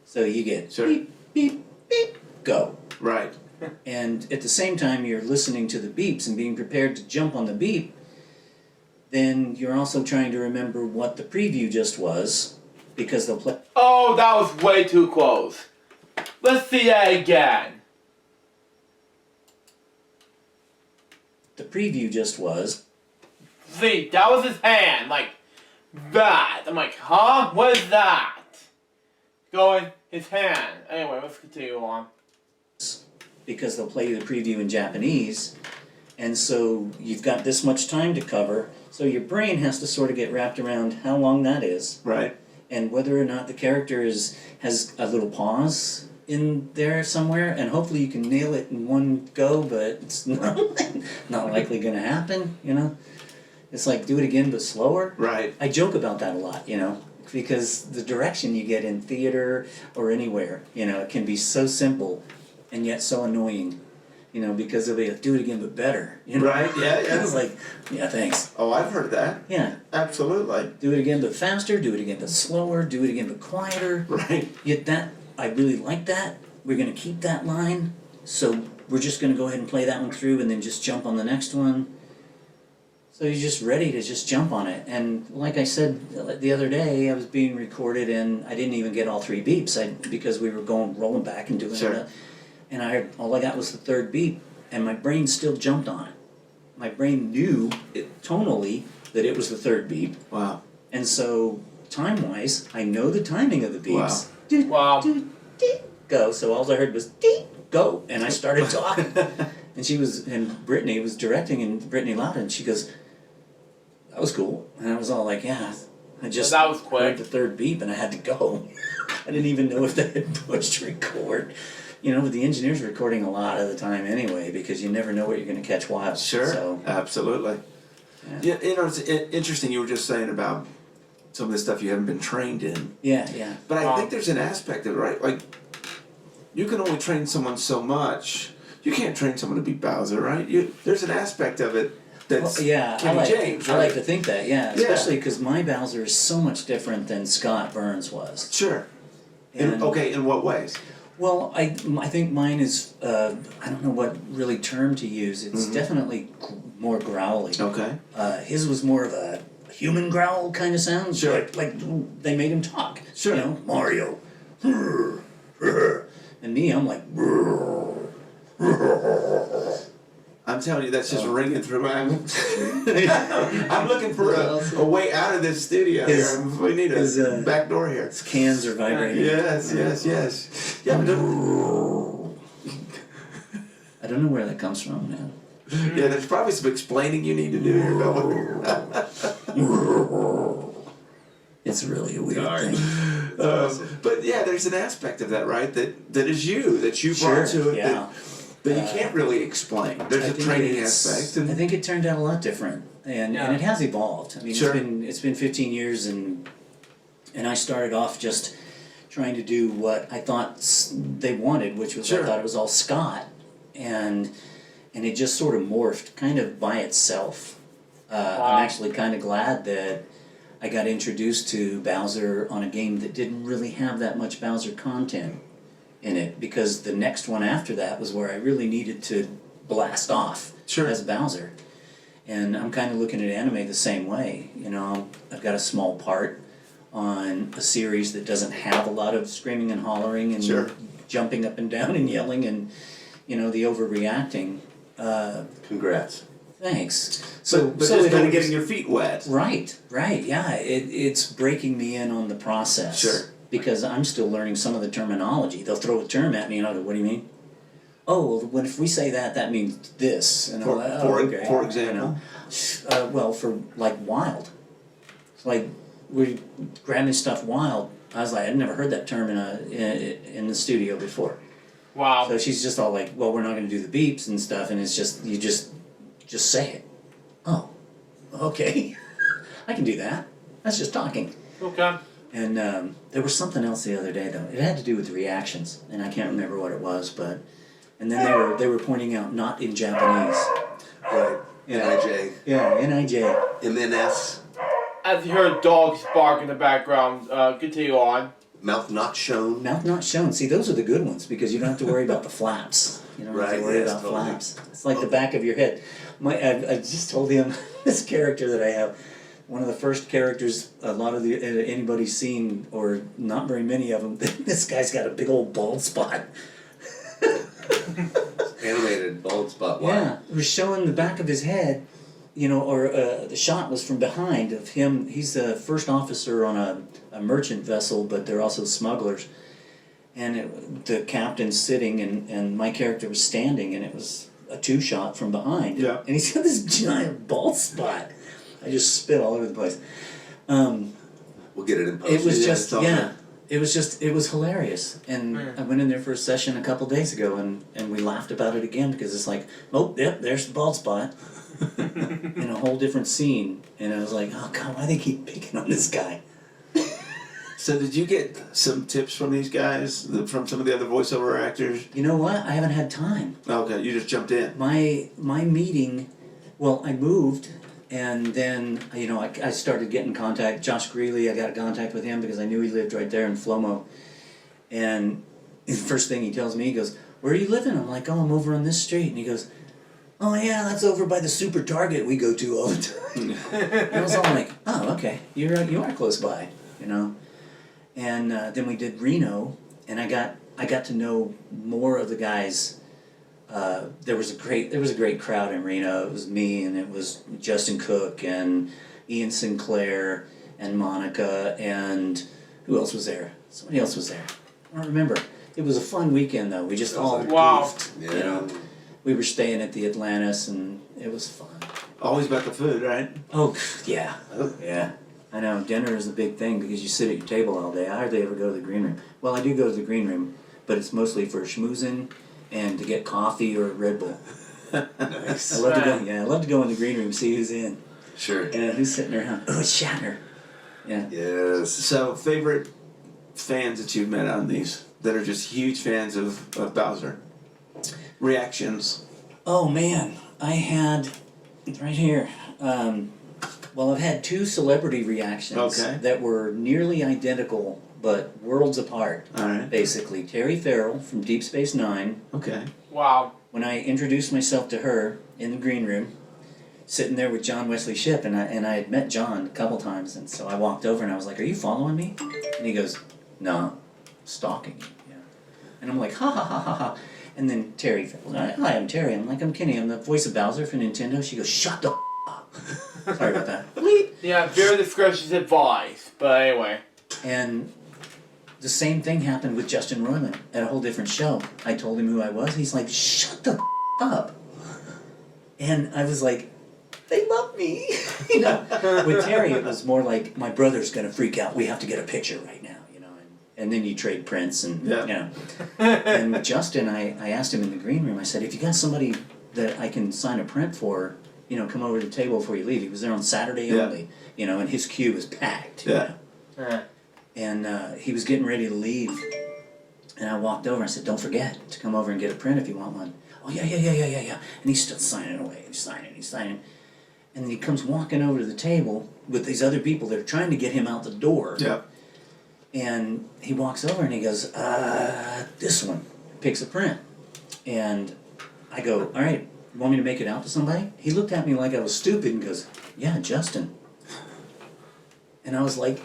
So you get Sure. beep, beep, beep, go. right. And at the same time you're listening to the beeps and being prepared to jump on the beep, then you're also trying to remember what the preview just was, because they'll play. Oh, that was way too close. Let's see that again. The preview just was. See, that was his hand, like that. I'm like, huh? What is that? Going, his hand. Anyway, let's continue on. Because they'll play you the preview in Japanese, and so you've got this much time to cover, so your brain has to sort of get wrapped around how long that is, Right. and whether or not the character has a little pause in there somewhere, and hopefully you can nail it in one go, but it's not likely going to happen, you know? It's like, do it again but slower. Right. I joke about that a lot, you know, because the direction you get in theater or anywhere, you know, it can be so simple and yet so annoying, you know, because they'll be like, do it again but better, you know? Right. Yeah. Yeah. It's like, yeah, thanks. Oh, I've heard that. Yeah, Absolutely. do it again but faster, do it again but slower, do it again but quieter. Right. Yet that, I really like that. We're going to keep that line, so we're just going to go ahead and play that one through and then just jump on the next one. So you're just ready to just jump on it. And like I said the other day, I was being recorded and I didn't even get all three beeps because we were rolling back and doing Sure. it. And all I got was the third beep, and my brain still jumped on it. My brain knew tonally that it was the third beep. Wow. And so, time-wise, I know the timing of the beeps. Wow. Doot, Wow. doot, doot, go. So all I heard was deet, go, and I started talking. And Brittany was directing, and Brittany Loudon, she goes, "That was cool." And I was all like, "Yeah." I just That was quick. heard the third beep, and I had to go. I didn't even know if they had pushed record. You know, but the engineer's recording a lot of the time anyway, because you never know what you're going to catch while. Sure. So, Absolutely. yeah. Yeah. You know, it's interesting. You were just saying about some of the stuff you haven't been trained in. Yeah. But I think there's an aspect of it, right? Like, you can only train someone so much. You can't train someone to be Bowser, right? There's an aspect of it that's Well, yeah, Kenny James, I right? like to think that, yeah. Yeah. Especially because my Bowser is so much different than Scott Burns was. Sure. In what ways? Well, I think mine is, I don't know what really term to use. It's definitely more growly. Okay. His was more of a human growl kind of sound. Sure. Like they made him talk. Sure. You know, Mario. And me, I'm like. I'm telling you, that's just ringing through my. I'm looking for a way out of this studio here. We need a back door here. His cans are vibrating. Yes. Yeah, but I don't know where that comes from, man. yeah, there's probably some explaining you need to do here, Bill. It's really a weird thing. But yeah, there's an aspect of that, right? That is you, that you brought to it. Yeah. That you can't really explain. There's a training aspect. I think it turned out a lot different, and it has evolved. I mean, it's been 15 years, and I started off just trying to do what I thought they wanted, which was I thought it was all Scott, and it just sort of morphed kind of by itself. I'm actually kind of glad that I got introduced to Bowser on a game that didn't really have that much Bowser content in it, because the next one after that was where I really needed to blast off as Bowser. And I'm kind of looking at anime the same way. You know, I've got a small part on a series that doesn't have a lot of screaming and hollering and jumping up and down and yelling and, you know, the overreacting. Congrats. Thanks. But just kind of getting your feet wet. Right, yeah. It's breaking me in on the process. Sure. Because I'm still learning some of the terminology. They'll throw a term at me and I'll go, what do you mean? Oh, well, if we say that, that means this. And For example? Well, for like wild. It's like we're grabbing stuff wild. I was like, I'd never heard that term in the studio before. Wow. So she's just all like, well, we're not going to do the beeps and stuff, and it's just, you just say it. Oh, okay. I can do that. That's just talking. Okay. And there was something else the other day though. It had to do with reactions, and I can't remember what it was, but and then they were pointing out not in Japanese. Right. N-I-J. Yeah, N-I-J. M-N-S. As you heard dogs bark in the background, continue on. Mouth not shown. Mouth not shown. See, those are the good ones because you don't have to worry about the flaps. You don't have to worry about flaps. It's like the back of your head. I just told him this character that I have. One of the first characters a lot of anybody's seen, or not very many of them. This guy's got a big old bald spot. Animated bald spot. Wow. Yeah, it was showing the back of his head, you know, or the shot was from behind of him. He's the first officer on a merchant vessel, but they're also smugglers. And the captain's sitting, and my character was standing, and it was a two-shot from behind. Yeah. And he's got this giant bald spot. I just spit all over the place. We'll get it in post. It was it was hilarious. And I went in there for a session a couple days ago, and we laughed about it again because it's like, oh, yep, there's the bald spot. In a whole different scene. And I was like, oh, God, why do they keep picking on this guy? So did you get some tips from these guys, from some of the other voiceover actors? You know what? I haven't had time. Okay, you just jumped in. My meeting, well, I moved. And then, you know, I started getting contact. Josh Greeley, I got in contact with him because I knew he lived right there in Flomo. And the first thing he tells me, he goes, where are you living? I'm like, oh, I'm over on this street. And he goes, oh, yeah, that's over by the Super Target we go to all the time. And I was all like, oh, okay, you are close by, you know. And then we did Reno, and I got to know more of the guys. There was a great crowd in Reno. It was me, and it was Justin Cook and Ian Sinclair and Monica, and who else was there? Somebody else was there. I don't remember. It was a fun weekend though. We just all goofed, Yeah. you know. We were staying at the Atlantis, and it was fun. Always about the food, right? Oh yeah, yeah. I know dinner is a big thing because you sit at your table all day. I hardly ever go to the green room. Well, I do go to the green room, but it's mostly for schmoozing and to get coffee or a Red Bull. Nice. I love to go in the green room, see who's in. Sure. And who's sitting around. Oh, it's Shatner. Yeah. Yes. So, favorite fans that you've met on these that are just huge fans of Bowser? Reactions? Oh, man. I had, right here, well, I've had two celebrity reactions that were nearly identical but worlds apart. All right. Basically, Terry Farrell from Deep Space Nine. Okay. Wow. When I introduced myself to her in the green room, sitting there with John Wesley Shipp, and I had met John a couple times, and so I walked over and I was like, "Are you following me?" And he goes, "No, stalking you." Yeah. And I'm like, "Ha ha ha ha ha." And then Terry, "Hi, I'm Terry." I'm like, "I'm Kenny. I'm the voice of Bowser for Nintendo." She goes, "Shut the up." Sorry about that. Yeah, very discretion advice. But anyway. And the same thing happened with Justin Roiland at a whole different show. I told him who I was. He's like, "Shut the up." And I was like, they love me. You know, with Terry, it was more like, my brother's gonna freak out. We have to get a picture right now, you know. And then you trade prints, and Yeah. you know. And with Justin, I asked him in the green room. I said, "If you got somebody that I can sign a print for, you know, come over to the table before you leave." He was there on Saturday Yeah. only, you know, and his queue was packed. You Yeah. know? And he was getting ready to leave, and I walked over and I said, "Don't forget to come over and get a print if you want one." "Oh, yeah. And he's still signing away. He's signing. And then he comes walking over to the table with these other people that are trying to get him out the door. Yeah. And he walks over and he goes, "This one." Picks a print. And I go, "All right, you want me to make it out to somebody?" He looked at me like I was stupid and goes, "Yeah, Justin." And I was like,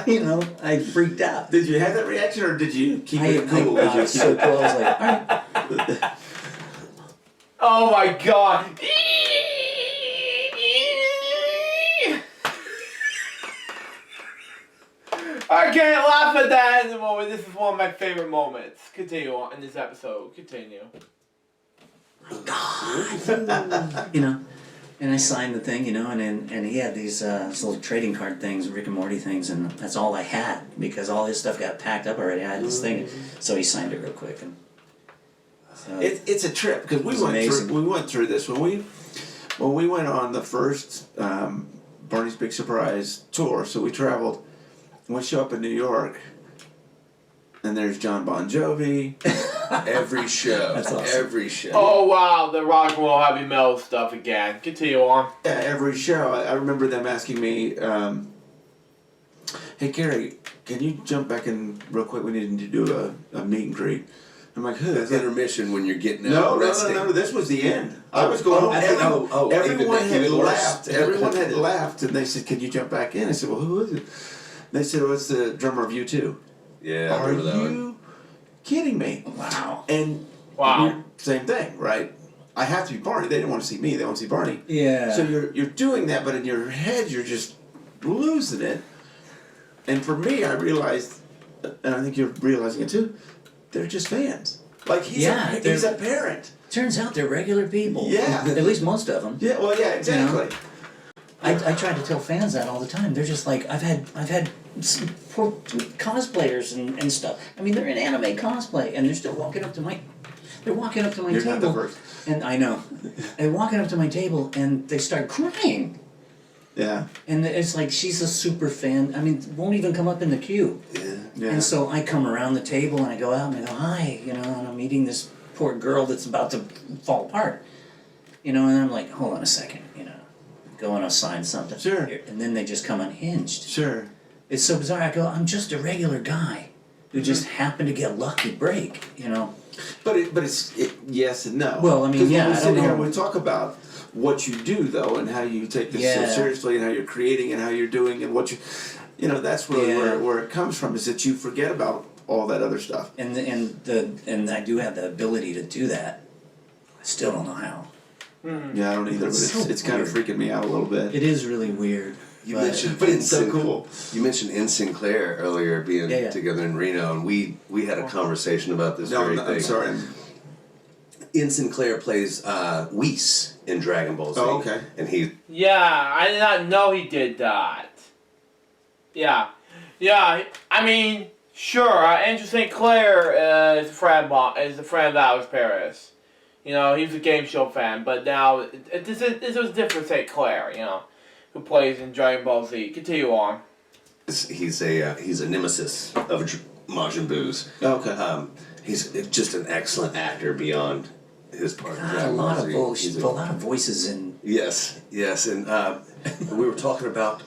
you know, I freaked out. Did you have that reaction, or did you keep it cool? I was so cool. I was like, "All right." Oh my god. I can't laugh at that in the moment. This is one of my favorite moments. Continue on in this episode. Continue. You know, and I signed the thing, you know, and he had these little trading card things, Rick and Morty things, and that's all I had because all his stuff got packed up already. I had this thing, so he signed it real quick. And so It's a trip because we amazing. went through this when we went on the first Barney's Big Surprise tour. So we traveled. And we show up in New York, and there's John Bon Jovi. Every show. That's awesome. Every show. Oh wow, the rock and roll heavy metal stuff again. Continue on. Yeah, every show. I remember them asking me, "Hey, Gary, can you jump back in real quick? We need to do a meet and greet." I'm like, "Who?" That's intermission when you're getting out No, resting. no. This was the end. I was going home. Everyone had left. Everyone had left, and they said, "Can you jump back in?" I said, "Well, who is it?" They said, "Well, it's the drummer of U2." Yeah, I Are remember that one. you kidding me? wow. And Wow. same thing, right? I have to be Barney. They didn't want to see me. They want to see Barney. Yeah. So you're doing that, but in your head you're just losing it. And for me, I realized, and I think you're realizing it too, they're just fans. Like he's a parent. Turns out they're regular people. Yeah. At least most of them. Yeah. Well, yeah, exactly. I try to tell fans that all the time. They're just like, I've had poor cosplayers and stuff. I mean, they're in anime cosplay and they're still walking up to my You're table. not the first. And I know. They're walking up to my table and they start crying. Yeah. And it's like, she's a super fan. I mean, won't even come up in the queue. Yeah. And so I come around the table and I go out and I go, "Hi," you know, and I'm meeting this poor girl that's about to fall apart. You know, and I'm like, "Hold on a second," you know, go and I'll sign something. Sure. And then they just come unhinged. Sure. It's so bizarre. I go, "I'm just a regular guy who just happened to get lucky break," you know. But it's yes and no. Well, I mean, 'Cause yeah, when we I sit don't here know. and we talk about what you do though, and how you take this so Yeah. seriously, and how you're creating, and how you're doing, and what you know, that's really Yeah. where it comes from. Is that you forget about all that other stuff. And I do have the ability to do that. I still don't know how. Yeah, I don't either, but It's so it's kind of weird. freaking me out a little bit. It is really weird. You but- mentioned, But it's so In- cool. You mentioned in Sinclair earlier being Yeah. together in Reno, and we had a conversation about this No, very no, thing. I'm sorry. In Sinclair plays Whis in Dragon Ball Z. Oh, okay. And he Yeah, I did not know he did that. Yeah. I mean, sure. Andrew St. Clair is a friend of Alex Paris. You know, he's a game show fan, but now this was different St. Clair. You know, who plays in Dragon Ball Z. Continue on. he's a nemesis of Majin Buu's. Okay. He's just an excellent actor beyond his part. in God, a Dragon Ball lot of Z. voices, He's a lot of voices in. Yes, and we were talking about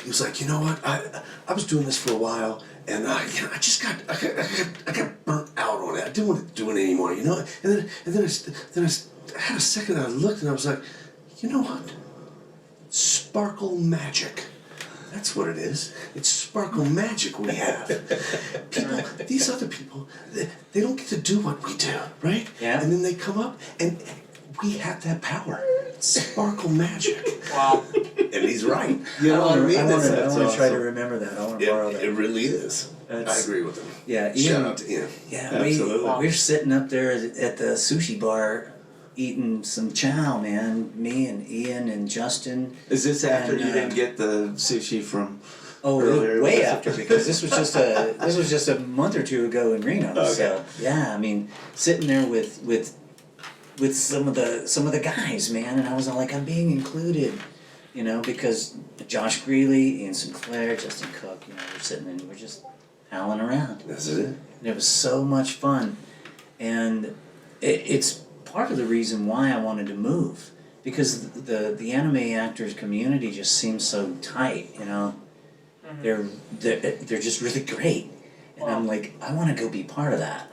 he was like, you know what? I was doing this for a while, and I got burnt out on it. I didn't want to do it anymore, you know. And then I had a second. I looked, and I was like, you know what? Sparkle magic. That's what it is. It's sparkle magic we have. People, these other people, they don't get to do what we do, right? Yeah. And then they come up, and we have that power. Sparkle magic. Wow. And he's right. You know what I mean? I want to That's try to awesome. remember that. I want to borrow that. It really is. I agree with him. Yeah, Shout Ian, out to Ian. yeah, Absolutely. we're sitting up there at the sushi bar eating some chow, man. Me and Ian and Justin. Is this after And, you didn't get the sushi from? Oh, earlier? way after, because this was just a month or two ago in Reno. Okay. So yeah, I mean, sitting there with some of the guys, man, and I was all like, I'm being included, you know, because Josh Greeley, Ian Sinclair, Justin Cook, you know, we're sitting and we're just howling around. That's it. And it was so much fun, and it's part of the reason why I wanted to move, because the anime actors community just seems so tight, you know. They're just really great, and I'm like, I want to go be part of that.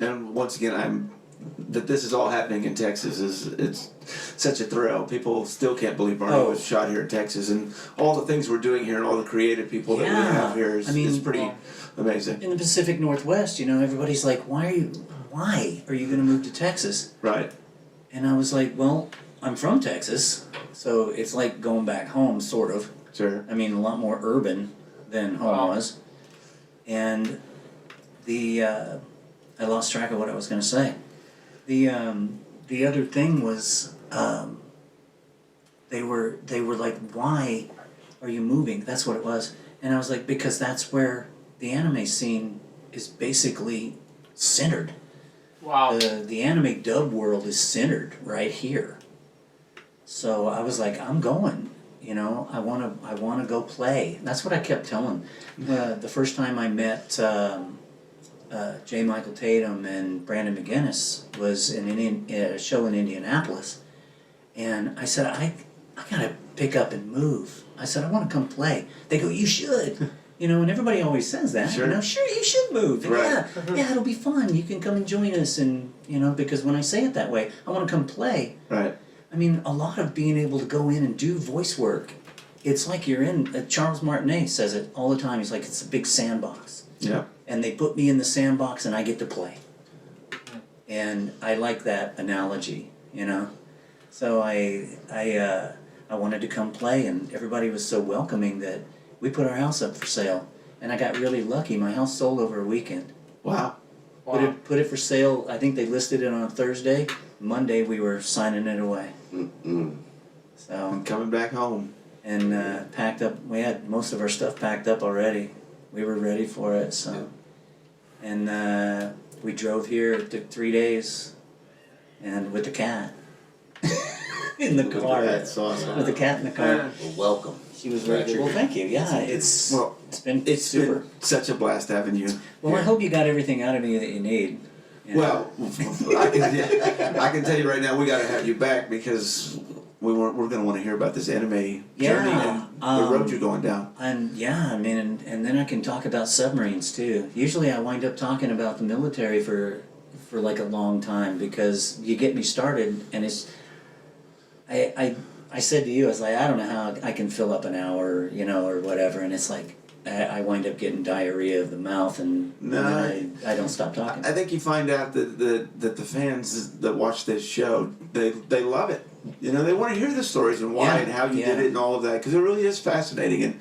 And once again, that this is all happening in Texas it's such a thrill. People still can't believe Barney was shot here in Texas, and all the things we're doing here and all the creative people that we have here is pretty amazing. In the Pacific Northwest, you know, everybody's like, why are you going to move to Texas? Right. And I was like, well, I'm from Texas, so it's like going back home, sort of. Sure. I mean, a lot more urban than home was. And I lost track of what I was going to say. The other thing was, they were like, why are you moving? That's what it was. And I was like, because that's where the anime scene is basically centered. Wow. The anime dub world is centered right here. So I was like, I'm going. You know, I want to go play. That's what I kept telling. The first time I met J. Michael Tatum and Brandon McGinnis was in a show in Indianapolis, and I said, I gotta pick up and move. I said, I want to come play. They go, you should. You know, and everybody always says that. Sure. You know, sure, you should move. Right. Yeah, it'll be fun. You can come and join us, and you know, because when I say it that way, I want to come play. Right. I mean, a lot of being able to go in and do voice work, it's like you're in, Charles Martinet says it all the time, he's like, it's a big sandbox. Yeah. And they put me in the sandbox and I get to play. And I like that analogy, you know? So I wanted to come play, and everybody was so welcoming that we put our house up for sale. And I got really lucky, my house sold over a weekend. Wow. Put it for sale, I think they listed it on Thursday. Monday we were signing it away. So I'm coming back home. and packed up. We had most of our stuff packed up already. We were ready for it. So, and we drove here. It took 3 days, and with the cat in the car. That's awesome. With the cat in the car. Well, welcome. She was ready. Well, thank you. Yeah, it's been super. Been such a blast having you. Well, I hope you got everything out of me that you need. You know? Well, I can tell you right now, we got to have you back because we're going to want to hear about this anime journey and the road you're going down. And yeah, I mean, and then I can talk about submarines too. Usually, I wind up talking about the military for like a long time because you get me started, and it's. I said to you, I was like, I don't know how I can fill up an hour, you know, or whatever, and it's like. I wind up getting diarrhea of the mouth, and then I don't stop talking. I think you find out that the fans that watch this show, they love it. You know, they want to hear the stories and why and how you did it and all of that, because it really is fascinating. And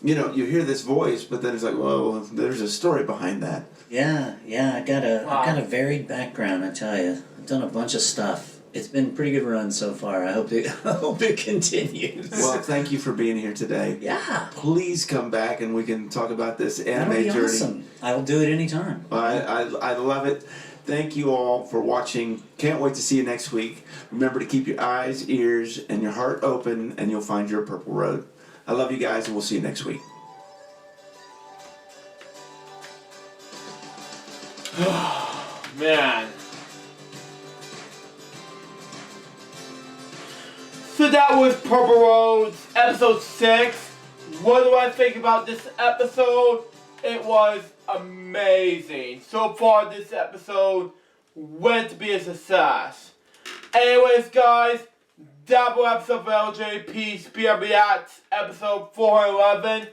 you know, you hear this voice, but then it's like, whoa, there's a story behind that. Yeah, I got a varied background. I tell you, I've done a bunch of stuff. It's been a pretty good run so far. I hope it continues. Well, thank you for being here today. Yeah. Please come back and we can talk about this anime That'll be journey. awesome. I'll do it anytime. I love it. Thank you all for watching. Can't wait to see you next week. Remember to keep your eyes, ears, and your heart open, and you'll find your purple road. I love you guys, and we'll see you next week. Man. So that was Purple Roads, episode 6. What do I think about this episode? It was amazing. So far, this episode went to be a success. Anyways, guys, double episode of LJPCBM Reacts, episode 411.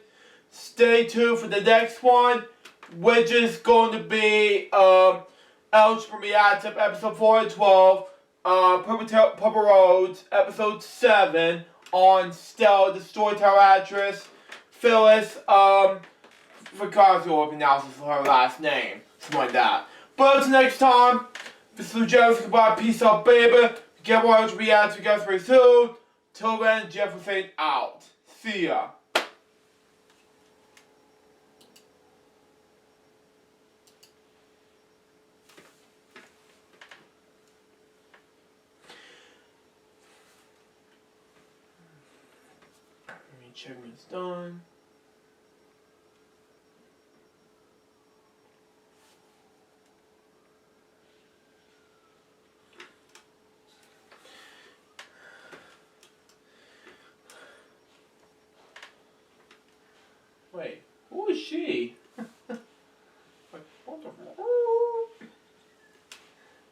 Stay tuned for the next one, which is going to be LJPCBM Reacts, episode 412. Purple Roads, episode 7 on Stella, the storyteller actress. Phyllis, forgot to pronounce her last name. Something like that. But until next time, this is Jeff. Goodbye. Peace out, baby. Get more reacts. We guys very soon. Till then, Jefferson out. See ya. Let me check when it's done. Wait, who is she? Wait, what the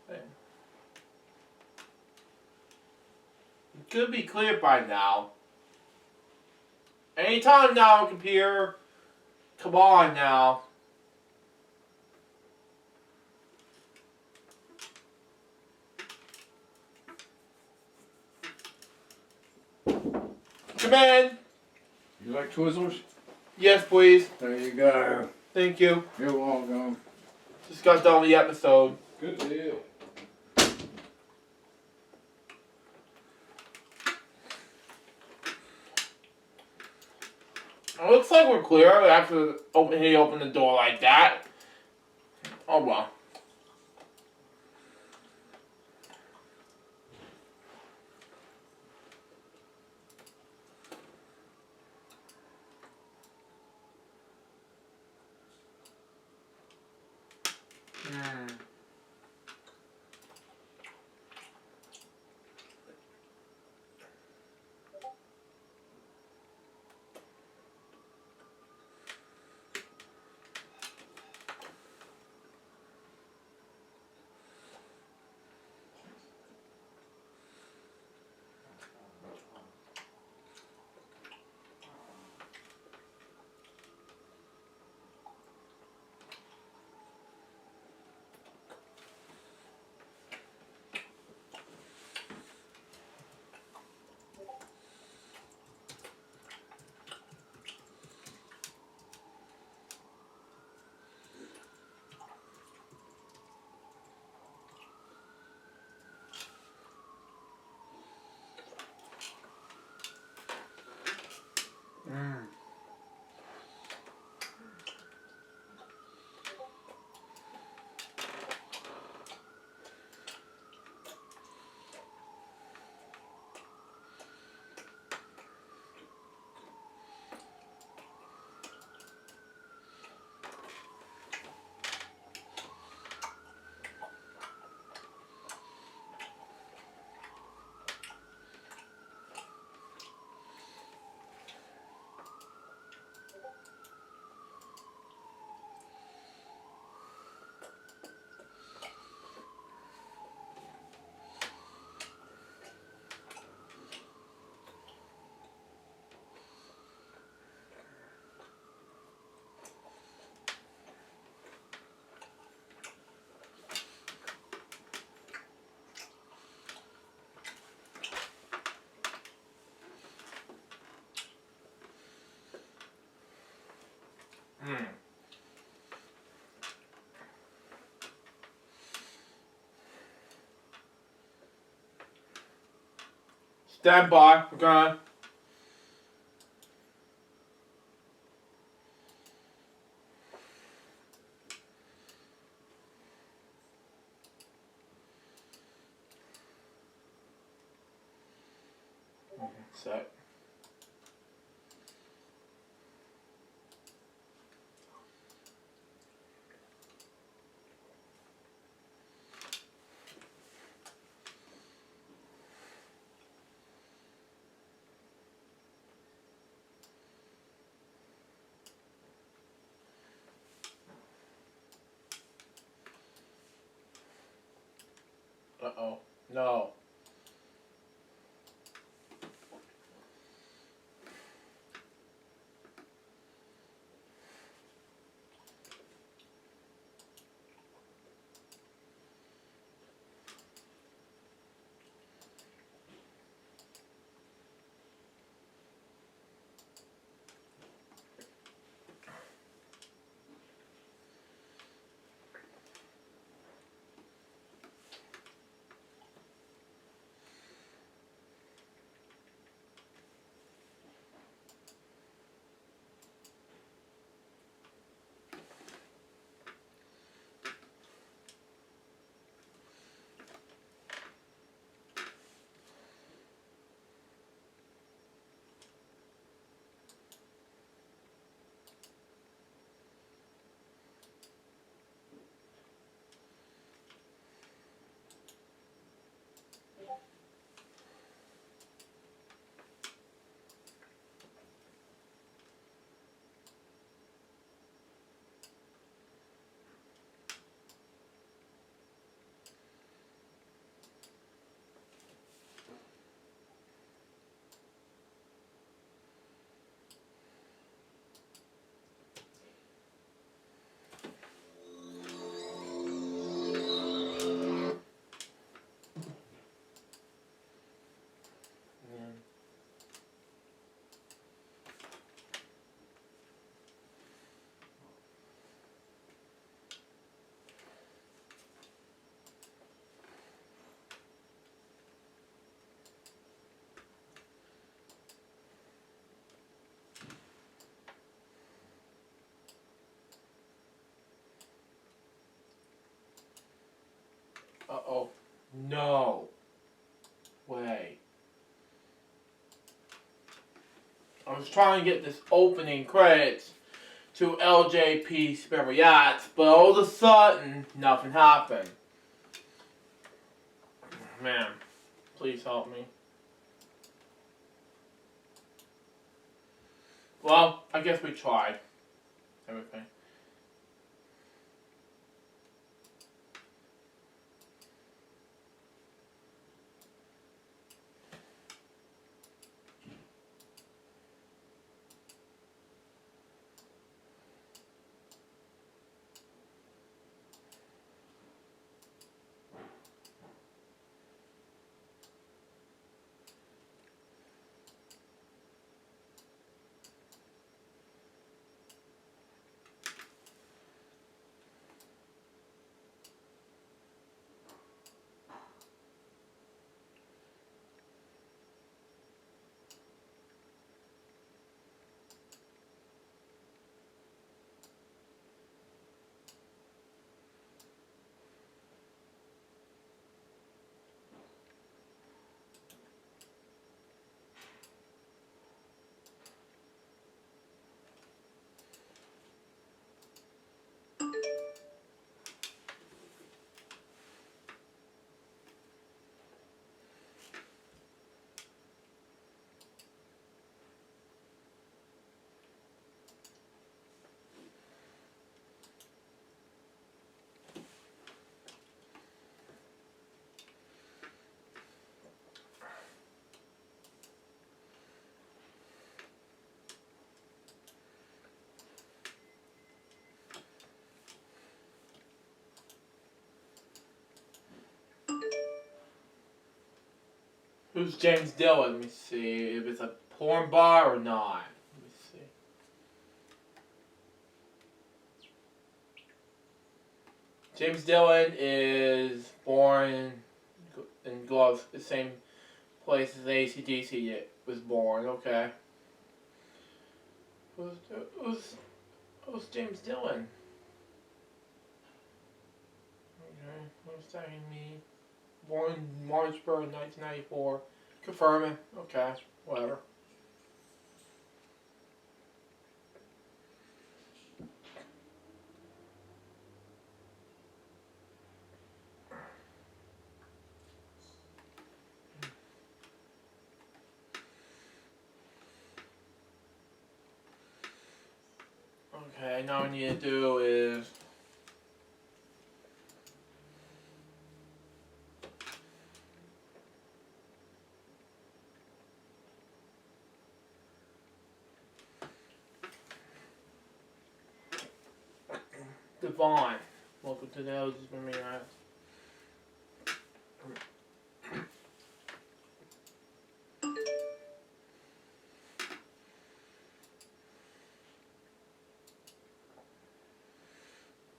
Wait. It could be clear by now. Anytime now, computer. Come on now. Come in. You like Twizzlers? Yes, please. There you go. Thank you. You're welcome. Just got done with the episode. Good deal. It looks like we're clear after he opened the door like that. Oh well. Stand by. We're gonna. Set. No. Uh-oh. No way. I was trying to get this opening credits to LJPCBM, but all of a sudden, nothing happened. Man, please help me. Well, I guess we tried everything. Who's James Dillon? Let me see if it's a porn bar or not. Let me see. James Dillon is born in Glove, the same place as AC/DC was born. Okay. Who's James Dillon? Okay, what's that mean? Born in Marchburg, 1994. Confirming. Okay, whatever. Okay, now what I need to do is Devon. Welcome to the LJPCBM.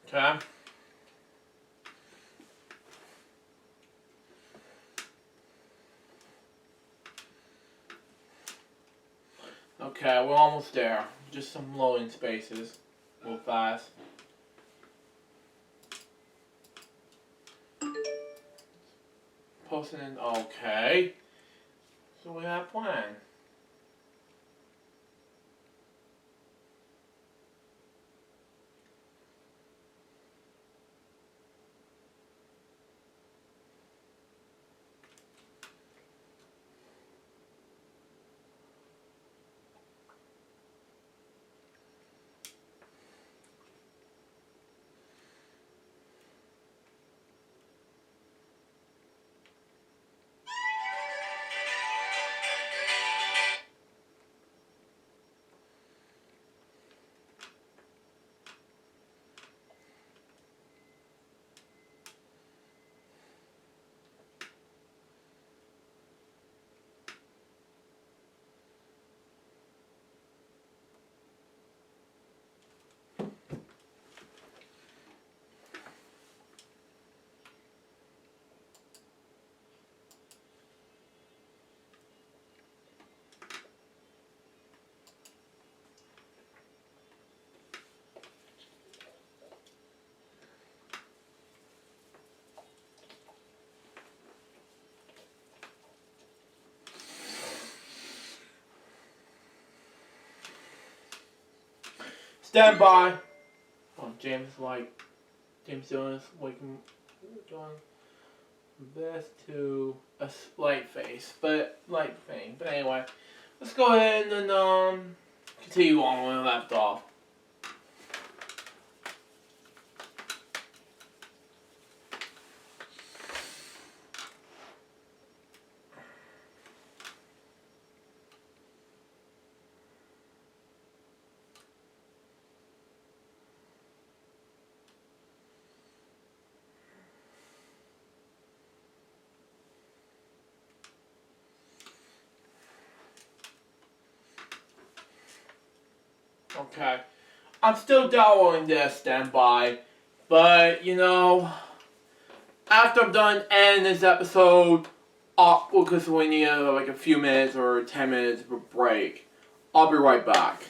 Okay. Okay, we're almost there. Just some loading spaces. Real fast. Posting in, okay. So we have planned. Stand by. Oh, James doing this, doing this to a light face, but light thing. But anyway, let's go ahead and continue on where we left off. Okay, I'm still downloading this, standby, but you know, after I'm done ending this episode, because we need like a few minutes or 10 minutes of a break, I'll be right back.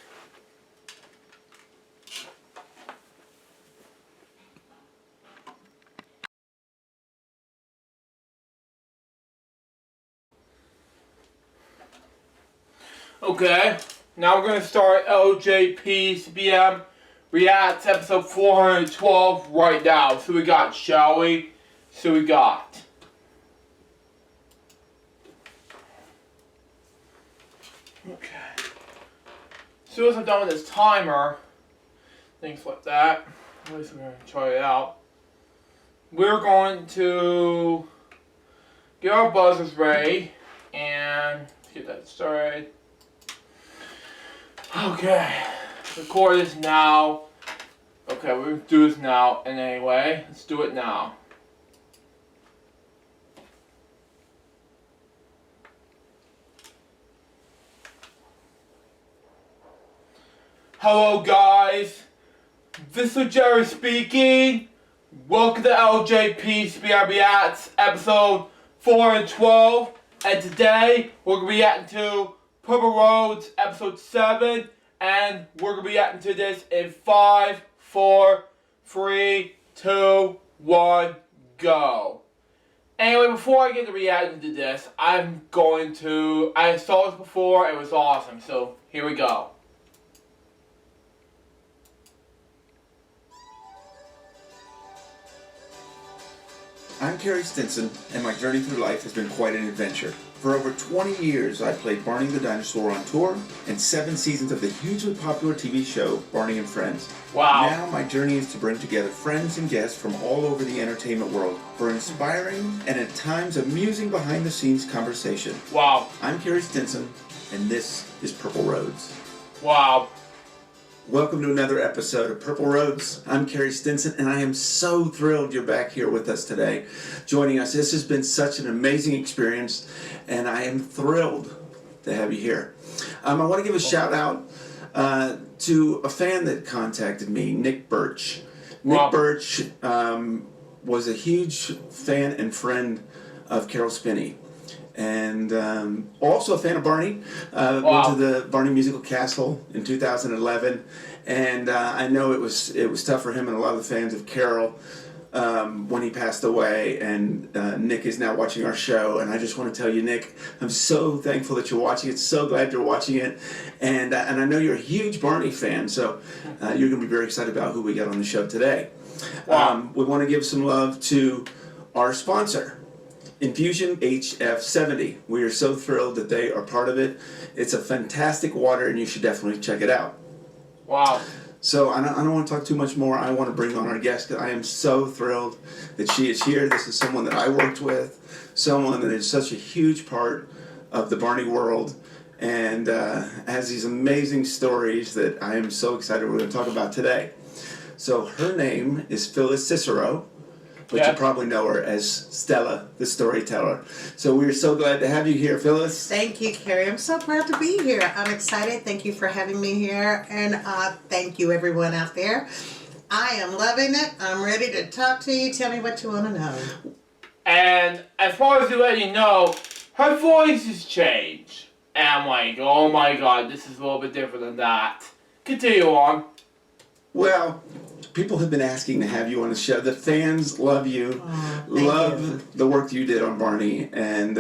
Okay, now we're going to start LJPCBM Reacts episode 412 right now. So we got, shall we? So we got. Okay. As soon as I'm done with this timer, things like that, at least we're going to try it out. We're going to get our buzzers ready and get that started. Okay, record this now. Okay, we're going to do this now. And anyway, let's do it now. Hello guys, this is Jerry speaking. Welcome to LJPCBM Reacts episode 412. And today we're going to be reacting to Purple Roads episode 7, and we're going to be reacting to this in 5, 4, 3, 2, 1, go. Anyway, before I get to reacting to this, I saw this before, it was awesome, so here we go. I'm Carrie Stinson, and my journey through life has been quite an adventure. For over 20 years, I played Barney the Dinosaur on tour, and 7 seasons of the hugely popular TV show, Barney and Friends. Wow. Now my journey is to bring together friends and guests from all over the entertainment world for inspiring and at times amusing behind-the-scenes conversation. Wow. I'm Carrie Stinson, and this is Purple Roads. Wow. Welcome to another episode of Purple Roads. I'm Kerry Stinson, and I am so thrilled you're back here with us today, joining us. This has been such an amazing experience, and I am thrilled to have you here. I want to give a shout out to a fan that contacted me, Nick Birch. Nick Birch was a huge fan and friend of Carol Spinney. And also a fan of Barney. Went to the Barney Musical Castle in 2011, and I know it was tough for him and a lot of the fans of Carol when he passed away. And Nick is now watching our show, and I just want to tell you, Nick, I'm so thankful that you're watching it. So glad you're watching it, and I know you're a huge Barney fan, so you're going to be very excited about who we got on the show today. We want to give some love to our sponsor, Infusion HF70. We are so thrilled that they are part of it. It's a fantastic water, and you should definitely check it out. Wow. So I don't want to talk too much more. I want to bring on our guest. I am so thrilled that she is here. This is someone that I worked with, someone that is such a huge part of the Barney world, and has these amazing stories that I am so excited we're going to talk about today. So her name is Phyllis Cicero, but you probably know her as Stella, the storyteller. So we're so glad to have you here, Phyllis. Thank you, Carrie. I'm so proud to be here. I'm excited. Thank you for having me here. And thank you, everyone out there. I am loving it. I'm ready to talk to you. Tell me what you want to know. And as far as to let you know, her voice has changed. And I'm like, oh my god, this is a little bit different than that. Continue on. Well, people have been asking to have you on the show. The fans love you, love the work you did on Barney, and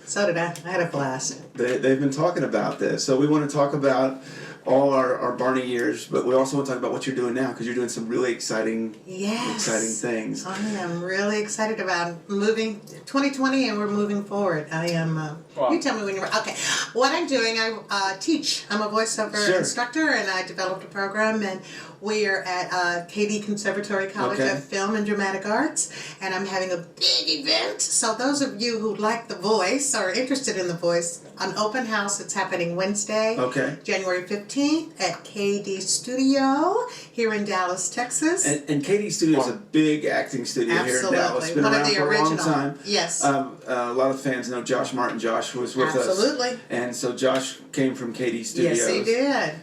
so did I. I had a blast. They've been talking about this. So we want to talk about all our Barney years, but we also want to talk about what you're doing now, because you're doing some really exciting things. I am really excited about moving 2020, and we're moving forward. I am. You tell me when you're. Okay, what I'm doing, I teach. I'm a voiceover instructor, and I developed a program, and we are at KD Conservatory College of Film and Dramatic Arts, and I'm having a big event. So those of you who like the voice or are interested in the voice, an open house. It's happening Wednesday, January 15th at KD Studio here in Dallas, Texas. And KD Studio is a big acting studio here in Dallas. It's been around for a long time. Yes. A lot of fans know Josh Martin. Josh was with us. Absolutely. And so Josh came from KD Studios. Yes, he did.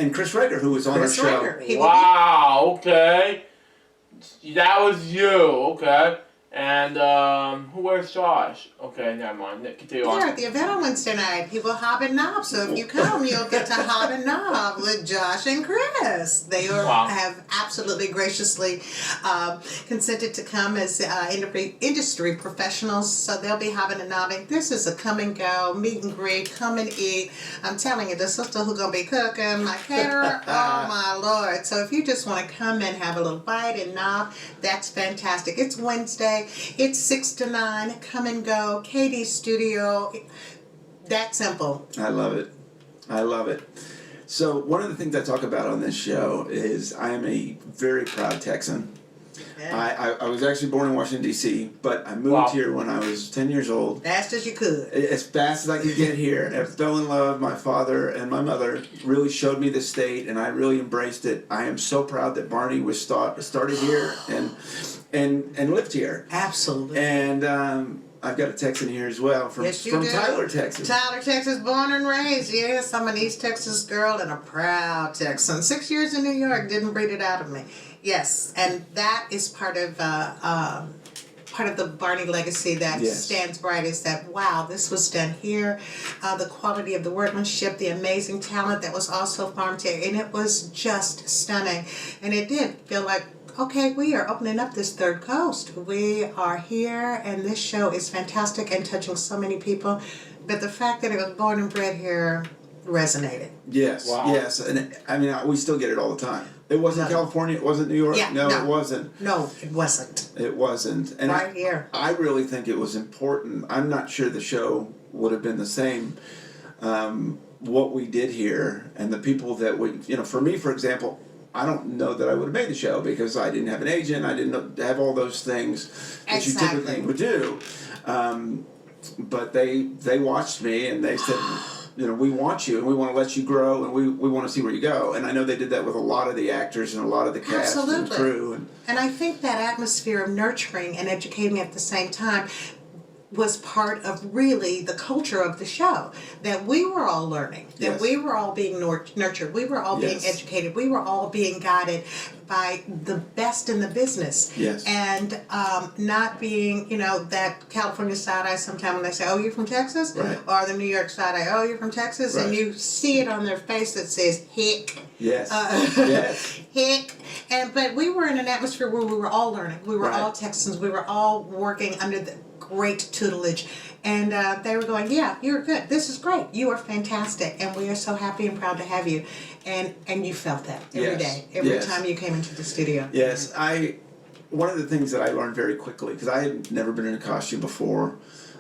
And Chris Rager, who was on our show. Wow, okay. That was you, okay. And where's Josh? Okay, never mind. Continue on. Here at the event on Wednesday night, he will hob and knob. So if you come, you'll get to hob and knob with Josh and Chris. They have absolutely graciously consented to come as industry professionals. So they'll be hobbing and knobbing. This is a come and go, meet and greet, come and eat. I'm telling you, the sister who's going to be cooking, my caterer, oh my Lord. So if you just want to come and have a little bite and knob, that's fantastic. It's Wednesday. It's 6 to 9. Come and go. KD Studio. That simple. I love it. I love it. So one of the things I talk about on this show is I am a very proud Texan. Yeah. I was actually born in Washington, D.C., but I moved here when I was 10 years old. Fast as you could. As fast as I could get here. I fell in love. My father and my mother really showed me the state, and I really embraced it. I am so proud that Barney was started here and lived here. Absolutely. And I've got a Texan here as well from Tyler, Texas. Tyler, Texas, born and raised. Yes, I'm an East Texas girl and a proud Texan. 6 years in New York didn't breed it out of me. Yes, and that is part of the Barney legacy that stands bright, is that, wow, this was done here. The quality of the workmanship, the amazing talent that was also farmed here, and it was just stunning. And it did feel like, okay, we are opening up this third coast. We are here, and this show is fantastic and touching so many people. But the fact that it was born and bred here resonated. Yes, yes. And I mean, we still get it all the time. It wasn't California, it wasn't New York. Yeah, no, it wasn't. No, it wasn't. It wasn't. And right here. I really think it was important. I'm not sure the show would have been the same. What we did here and the people that we, for me, for example, I don't know that I would have made the show because I didn't have an agent. I didn't have all those things that you typically would do. But they watched me and they said, we want you and we want to let you grow and we want to see where you go. And I know they did that with a lot of the actors and a lot of the cast and crew. And I think that atmosphere of nurturing and educating at the same time was part of really the culture of the show, that we were all learning, that we were all being nurtured, we were all being educated, we were all being guided by the best in the business. And not being, that California side eye sometimes when they say, oh, you're from Texas? Or the New York side eye, oh, you're from Texas? And you see it on their face that says, hick. Hick. But we were in an atmosphere where we were all learning. We were all Texans. We were all working under the great tutelage, and they were going, yeah, you're good, this is great, you are fantastic, and we are so happy and proud to have you, and you felt that every day, every time you came into the studio. One of the things that I learned very quickly, because I had never been in a costume before,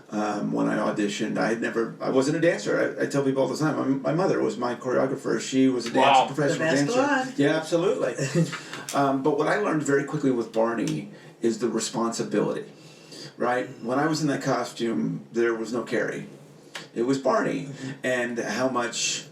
when I auditioned, I wasn't a dancer. I tell people all the time, my mother was my choreographer. She was a dancer, professional dancer. One. Yeah, absolutely. But what I learned very quickly with Barney is the responsibility. Right? When I was in that costume, there was no Carrie. It was Barney. And how much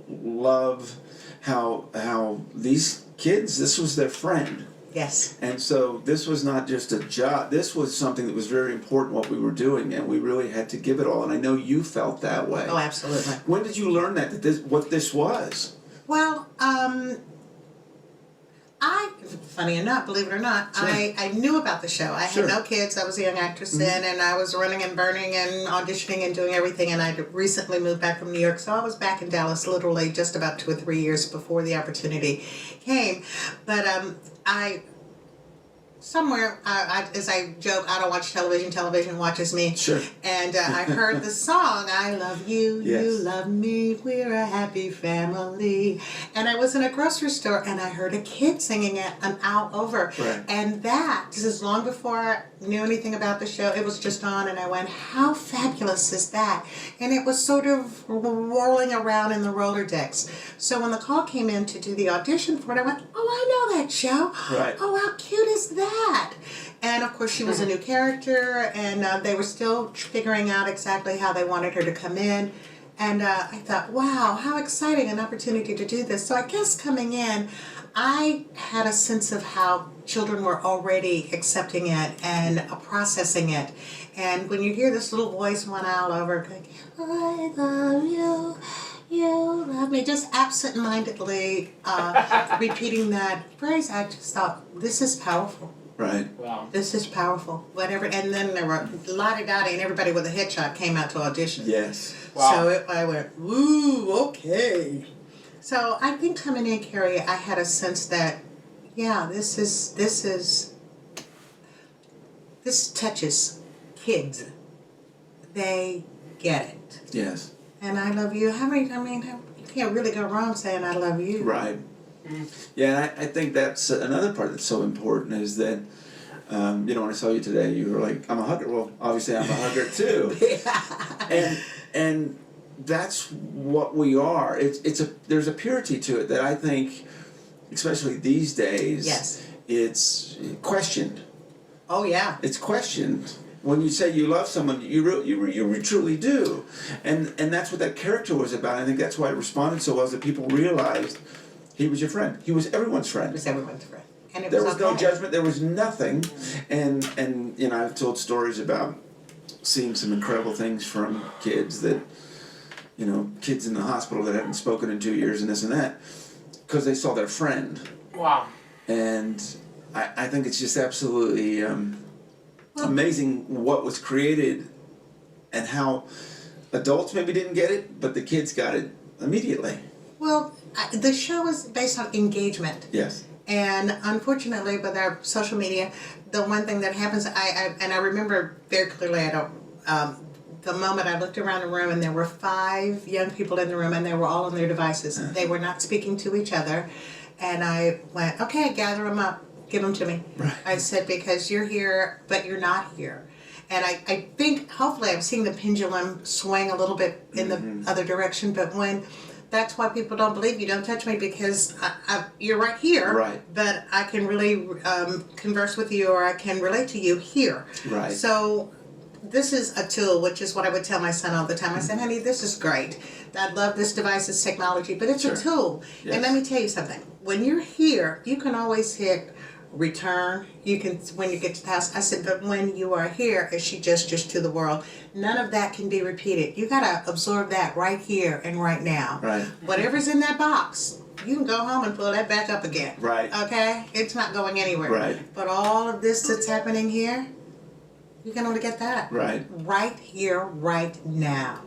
love, how these kids, this was their friend. Yes. And so this was not just a job. This was something that was very important, what we were doing, and we really had to give it all. And I know you felt that way. Oh, absolutely. When did you learn what this was? Well, funny enough, believe it or not, I knew about the show. I had no kids. I was a young actress then, and I was running and burning and auditioning and doing everything, and I'd recently moved back from New York, so I was back in Dallas literally just about 2 or 3 years before the opportunity came. But somewhere, as I joke, I don't watch television, television watches me. And I heard the song, I love you, you love me, we're a happy family. And I was in a grocery store and I heard a kid singing it an hour over. And this is long before I knew anything about the show. It was just on and I went, how fabulous is that? And it was sort of whirling around in the roller decks. So when the call came in to do the audition for it, I went, oh, I know that show. Oh, how cute is that? And of course she was a new character, and they were still figuring out exactly how they wanted her to come in, and I thought, wow, how exciting an opportunity to do this. So I guess coming in, I had a sense of how children were already accepting it and processing it. And when you hear this little voice 1 hour over going, I love you, you love me, just absent-mindedly repeating that phrase, I just thought, this is powerful. Wow. This is powerful. Whatever. And then there were la-di-da-di and everybody with a headshot came out to audition. Wow. So I went, ooh, okay. So I think coming in, Carrie, I had a sense that, yeah, this touches kids. They get it. And I love you. You can't really go wrong saying I love you. Yeah, and I think that's another part that's so important is that, when I saw you today, you were like, I'm a hugger. Well, obviously I'm a hugger too. And that's what we are. There's a purity to it that I think, especially these days, it's questioned. Oh, yeah. It's questioned. When you say you love someone, you truly do. And that's what that character was about. I think that's why it responded so well, is that people realized he was your friend. He was everyone's friend. He was everyone's friend. And there was no judgment. There was nothing. And I've told stories about seeing some incredible things from kids that, kids in the hospital that haven't spoken in 2 years and this and that, because they saw their friend. Wow. And I think it's just absolutely amazing what was created and how adults maybe didn't get it, but the kids got it immediately. Well, the show is based on engagement. And unfortunately, with our social media, the one thing that happens, I remember very clearly, the moment I looked around the room and there were 5 young people in the room and they were all on their devices. They were not speaking to each other. And I went, okay, gather them up, give them to me. I said, because you're here, but you're not here. And I think, hopefully, I'm seeing the pendulum swing a little bit in the other direction, but that's why people don't believe you. Don't touch me, because you're right here, but I can really converse with you, or I can relate to you here. So this is a tool, which is what I would tell my son all the time. I said, honey, this is great. I love this device, this technology, but it's Sure. a tool. Yes. And let me tell you something. When you're here, you can always hit return. You can, when you get to the house. I said, but when you are here, as she gestures to the world, none of that can be repeated. You gotta absorb that right here and right now. Right. Whatever's in that box, you can go home and pull that back up again. Right. Okay? It's not going anywhere. Right. But all of this that's happening here, you can only get that. Right. Right here, right now.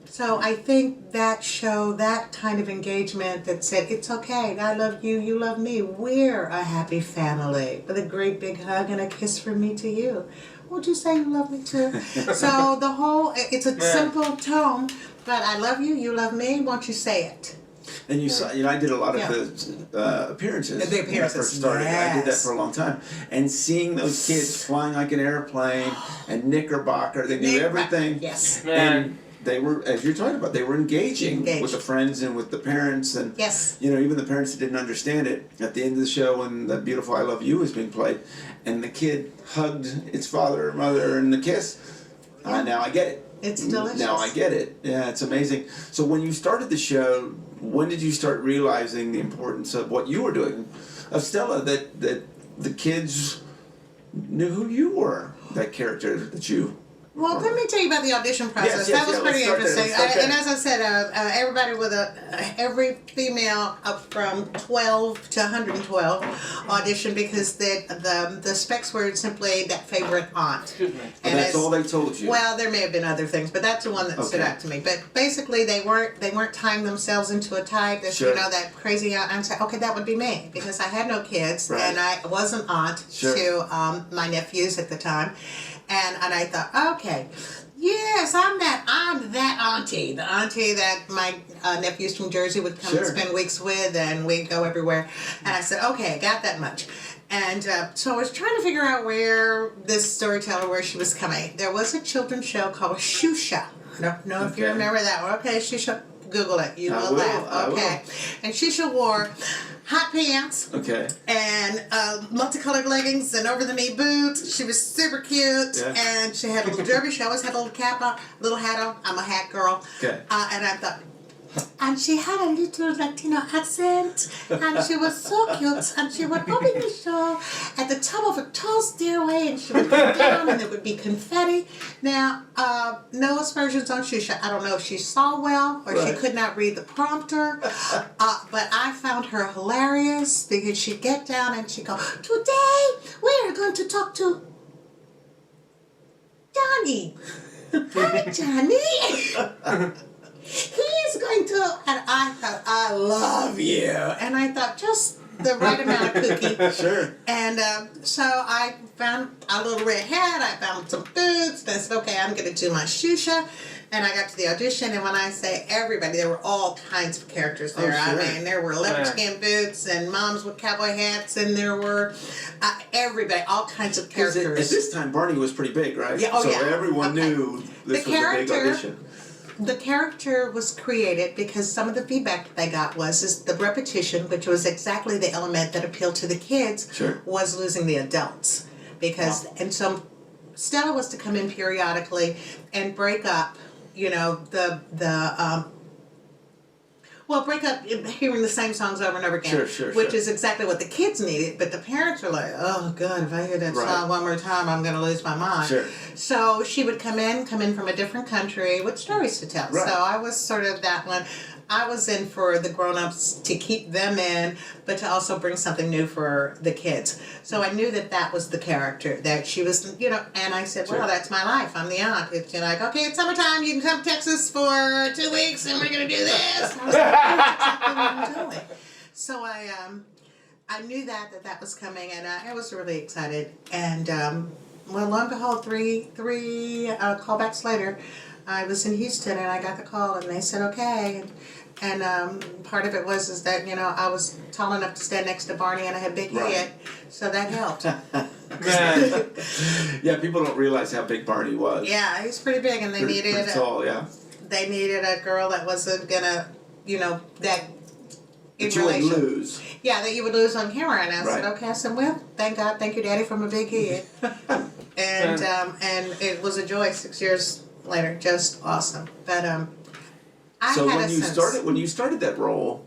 So I think that show, that kind of engagement that said, it's okay, I love you, you love me, we're a happy family, with a great big hug and a kiss from me to you. Won't you say you love me too? So the whole, it's a simple tone, but I love you, you love me, won't you say it? And you saw, I did a lot of Yeah. the appearances. The appearances, when I first started. I did that yes. for a long time. And seeing those kids flying like an airplane and Knickerbocker, they knew everything. Yes. And they were, as you're talking about, they were engaging Engaged. with the friends and with the parents. And, Yes. even the parents that didn't understand it, at the end of the show when the beautiful I Love You was being played, and the kid hugged its father or mother and the kiss, now I get it. It's delicious. Now I get it. Yeah, it's amazing. So when you started the show, when did you start realizing the importance of what you were doing, of Stella, that the kids knew who you were, that character that you... Well, let me tell you about the audition process. That was pretty interesting. And as I said, everybody with every female up from 12 to 112 auditioned because the specs were simply that favorite aunt. Excuse me. And that's all they told you. Well, there may have been other things, but that's the one that stood Okay. out to me. But basically, they weren't tying themselves into a type. There's, Sure. that crazy aunt. I'm saying, okay, that would be me because I had no kids Right. and I was an aunt Sure. to my nephews at the time. And I thought, okay, yes, I'm that auntie, the auntie that my nephews from Jersey would come and Sure. spend weeks with, and we'd go everywhere. And I said, okay, I got that much. And so I was trying to figure out where this storyteller, where she was coming. There was a children's show called Shusha. I don't know if you Okay. remember that one. Okay, Shusha, Google it. You I will will, laugh. I will. Okay. And Shusha wore hot pants Okay. and multicolored leggings and over-the-knee boots. She was super cute, Yeah. and she had a little derby. She always had a little cap on, little hat on. I'm a hat girl. Okay. And I thought, and she had a little Latino accent, and she was so cute, and she would open the show at the top of a tall stairway, and she would go down, and there would be confetti. Now, no aspersions on Shusha. I don't know if she saw well or she Right. could not read the prompter, but I found her hilarious because she'd get down and she'd go, today we are going to talk to Johnny. Hi, Johnny. He is going to, and I thought, I love you. And I thought, just the right amount of kooky. Sure. And so I found a little red hat, I found some boots, and I said, okay, I'm going to do my Shusha. And I got to the audition, and when I say everybody, there were all kinds of characters there. Oh, sure. I mean, there were leopard skin boots, and moms with cowboy hats, and there were everybody, all kinds of 'Cause characters. at this time, Barney was pretty big, right? Yeah, oh, so yeah. everyone Okay. knew this The was a big character- audition. The character was created because some of the feedback that they got is the repetition, which was exactly the element that appealed to the kids, Sure. was losing the adults. Because and so Stella was to come in periodically and break up, break up hearing the same songs over and over again. Sure, which sure. is exactly what the kids needed, but the parents were like, oh God, if I hear that Right. song one more time, I'm gonna lose my mind. Sure. So she would come in from a different country with stories to tell. Right. So I was sort of that one. I was in for the grown-ups to keep them in, but to also bring something new for the kids. So I knew that was the character, that she was, and I said, well, Sure. that's my life. I'm the aunt. It's like, okay, it's summertime. You can come to Texas for 2 weeks, and we're going to do this. I was like, that's exactly what I'm doing. So I knew that was coming, and I was really excited. And well, lo and behold, three callbacks later, I was in Houston, and I got the call, and they said, okay. And part of it was that I was tall enough to stand next to Barney, and I had big Right. head, so that helped. Man. Yeah, people don't realize how big Barney was. Yeah, he's pretty big, and they Pretty needed tall, yeah. a girl that wasn't gonna, that That you would lose. Yeah, that you would lose on camera. And I said, Right. okay. I said, well, thank God, thank you, Daddy, from a big head. and it was a joy 6 years later. Just awesome. But I So had when a you sense. started that role,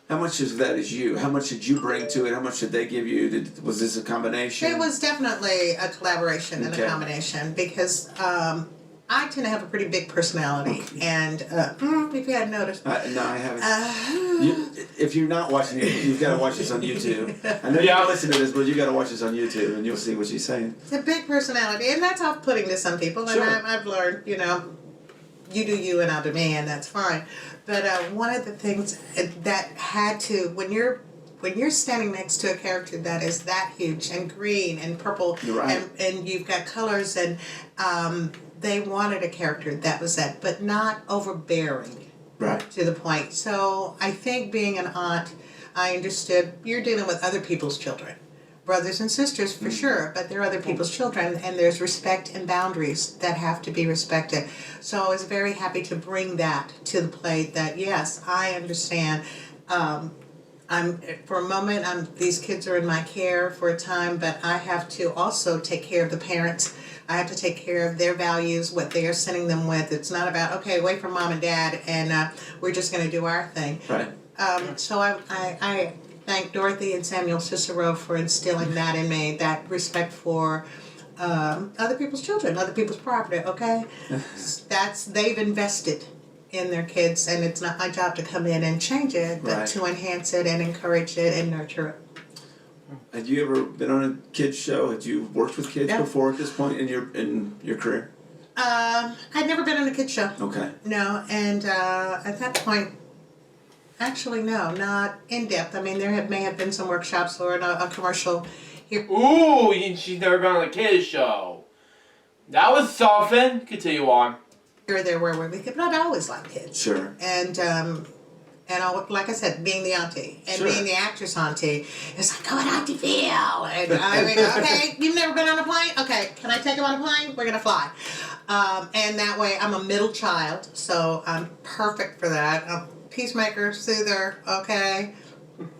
how much of that is you? How much did you bring to it? How much did they give you? Was this a combination? It was definitely a collaboration and Okay. a combination because I tend to have a pretty big personality, and if you hadn't noticed, No, I haven't. If you're not watching it, you've got to watch this on YouTube. I know you Yeah. can listen to this, but you got to watch this on YouTube, and you'll see what she's saying. it's a big personality, and that's off-putting to some people. Sure. And I've learned, you know, you do you and I'll do me, and that's fine. But one of the things that had to when you're standing next to a character that is that huge and green and purple, You're right. and you've got colors, and they wanted a character that was that, but not overbearing. Right. To the point. So I think being an aunt, I understood you're dealing with other people's children, brothers and sisters for sure, but they're other people's children, and there's respect and boundaries that have to be respected. So I was very happy to bring that to the plate. That yes, I understand. I'm for a moment. These kids are in my care for a time, but I have to also take care of the parents. I have to take care of their values, what they are sending them with. It's not about, okay, away from mom and dad, and we're just going to do our thing. Right. So I thank Dorothy and Samuel Cicero for instilling that in me, that respect for other people's children, other people's property, okay? They've invested in their kids, and it's not my job to come in and change it, but Right. to enhance it and encourage it and nurture it. Had you ever been on a kids show? Had you worked with kids Yeah. before at this point in your career? I'd never been on a kids show. Okay. No, and at that point, actually, no, not in depth. I mean, may have been some workshops or a commercial here. Ooh, she's never been on a kids show. That was something. Continue on. Here or there where we could, but I always liked kids. Sure. And like I said, being the auntie and Sure. being the actress auntie, it's like, go to Auntieville. And I mean, okay, you've never been on a plane? Okay, can I take you on a plane? We're going to fly. And that way, I'm a middle child, so I'm perfect for that. I'm peacemaker, soother, okay?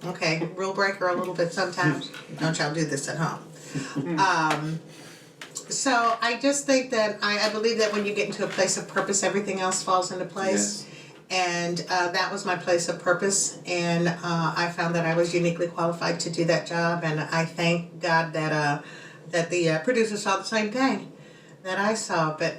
Okay, rule breaker a little bit sometimes. Don't y'all do this at home. So I just think that I believe that when you get into a place of purpose, everything else falls into place. Yes. And that was my place of purpose, and I found that I was uniquely qualified to do that job. And I thank God that the producer saw the same thing that I saw. But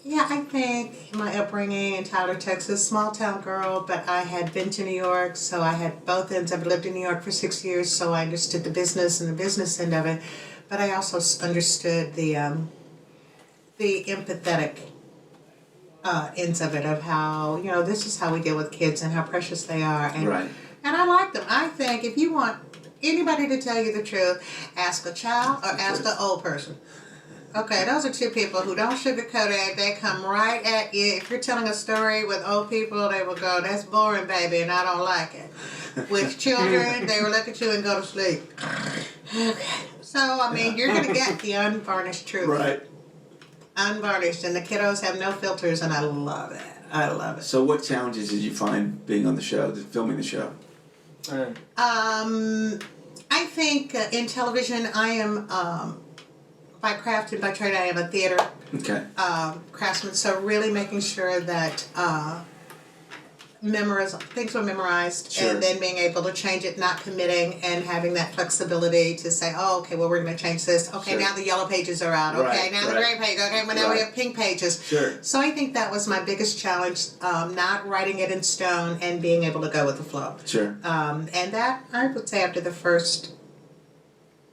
yeah, I think my upbringing in Tyler, Texas, small town girl, but I had been to New York, so I had both ends. I've lived in New York for 6 years, so I understood the business and the business end of it. But I also understood the empathetic ends of it, of how, you know, this is how we deal with kids and how precious they are. And, Right. and I like them. I think if you want anybody to tell you the truth, ask a child or ask an old person. Okay, those are two people who don't sugarcoat it. They come right at you. If you're telling a story with old people, they will go, that's boring, baby, and I don't like it. With children, they will look at you and go to sleep. Okay. So, I mean, you're going to get the unvarnished truth. Right. Unvarnished, and the kiddos have no filters, and I love it. I love it. So what challenges did you find being on the show, filming the show? I think in television, I am, by craft and by trade, I am a theater Okay. craftsman. So really making sure that things were memorized, Sure. and then being able to change it, not committing, and having that flexibility to say, oh, okay, well, we're going to change this. Okay, Sure. now the yellow pages are out. Okay, Right, now the right. gray page. Okay, well, now we Right. have pink pages. Sure. So I think that was my biggest challenge, not writing it in stone and being able to go with the flow. Sure. And that, I would say, after the first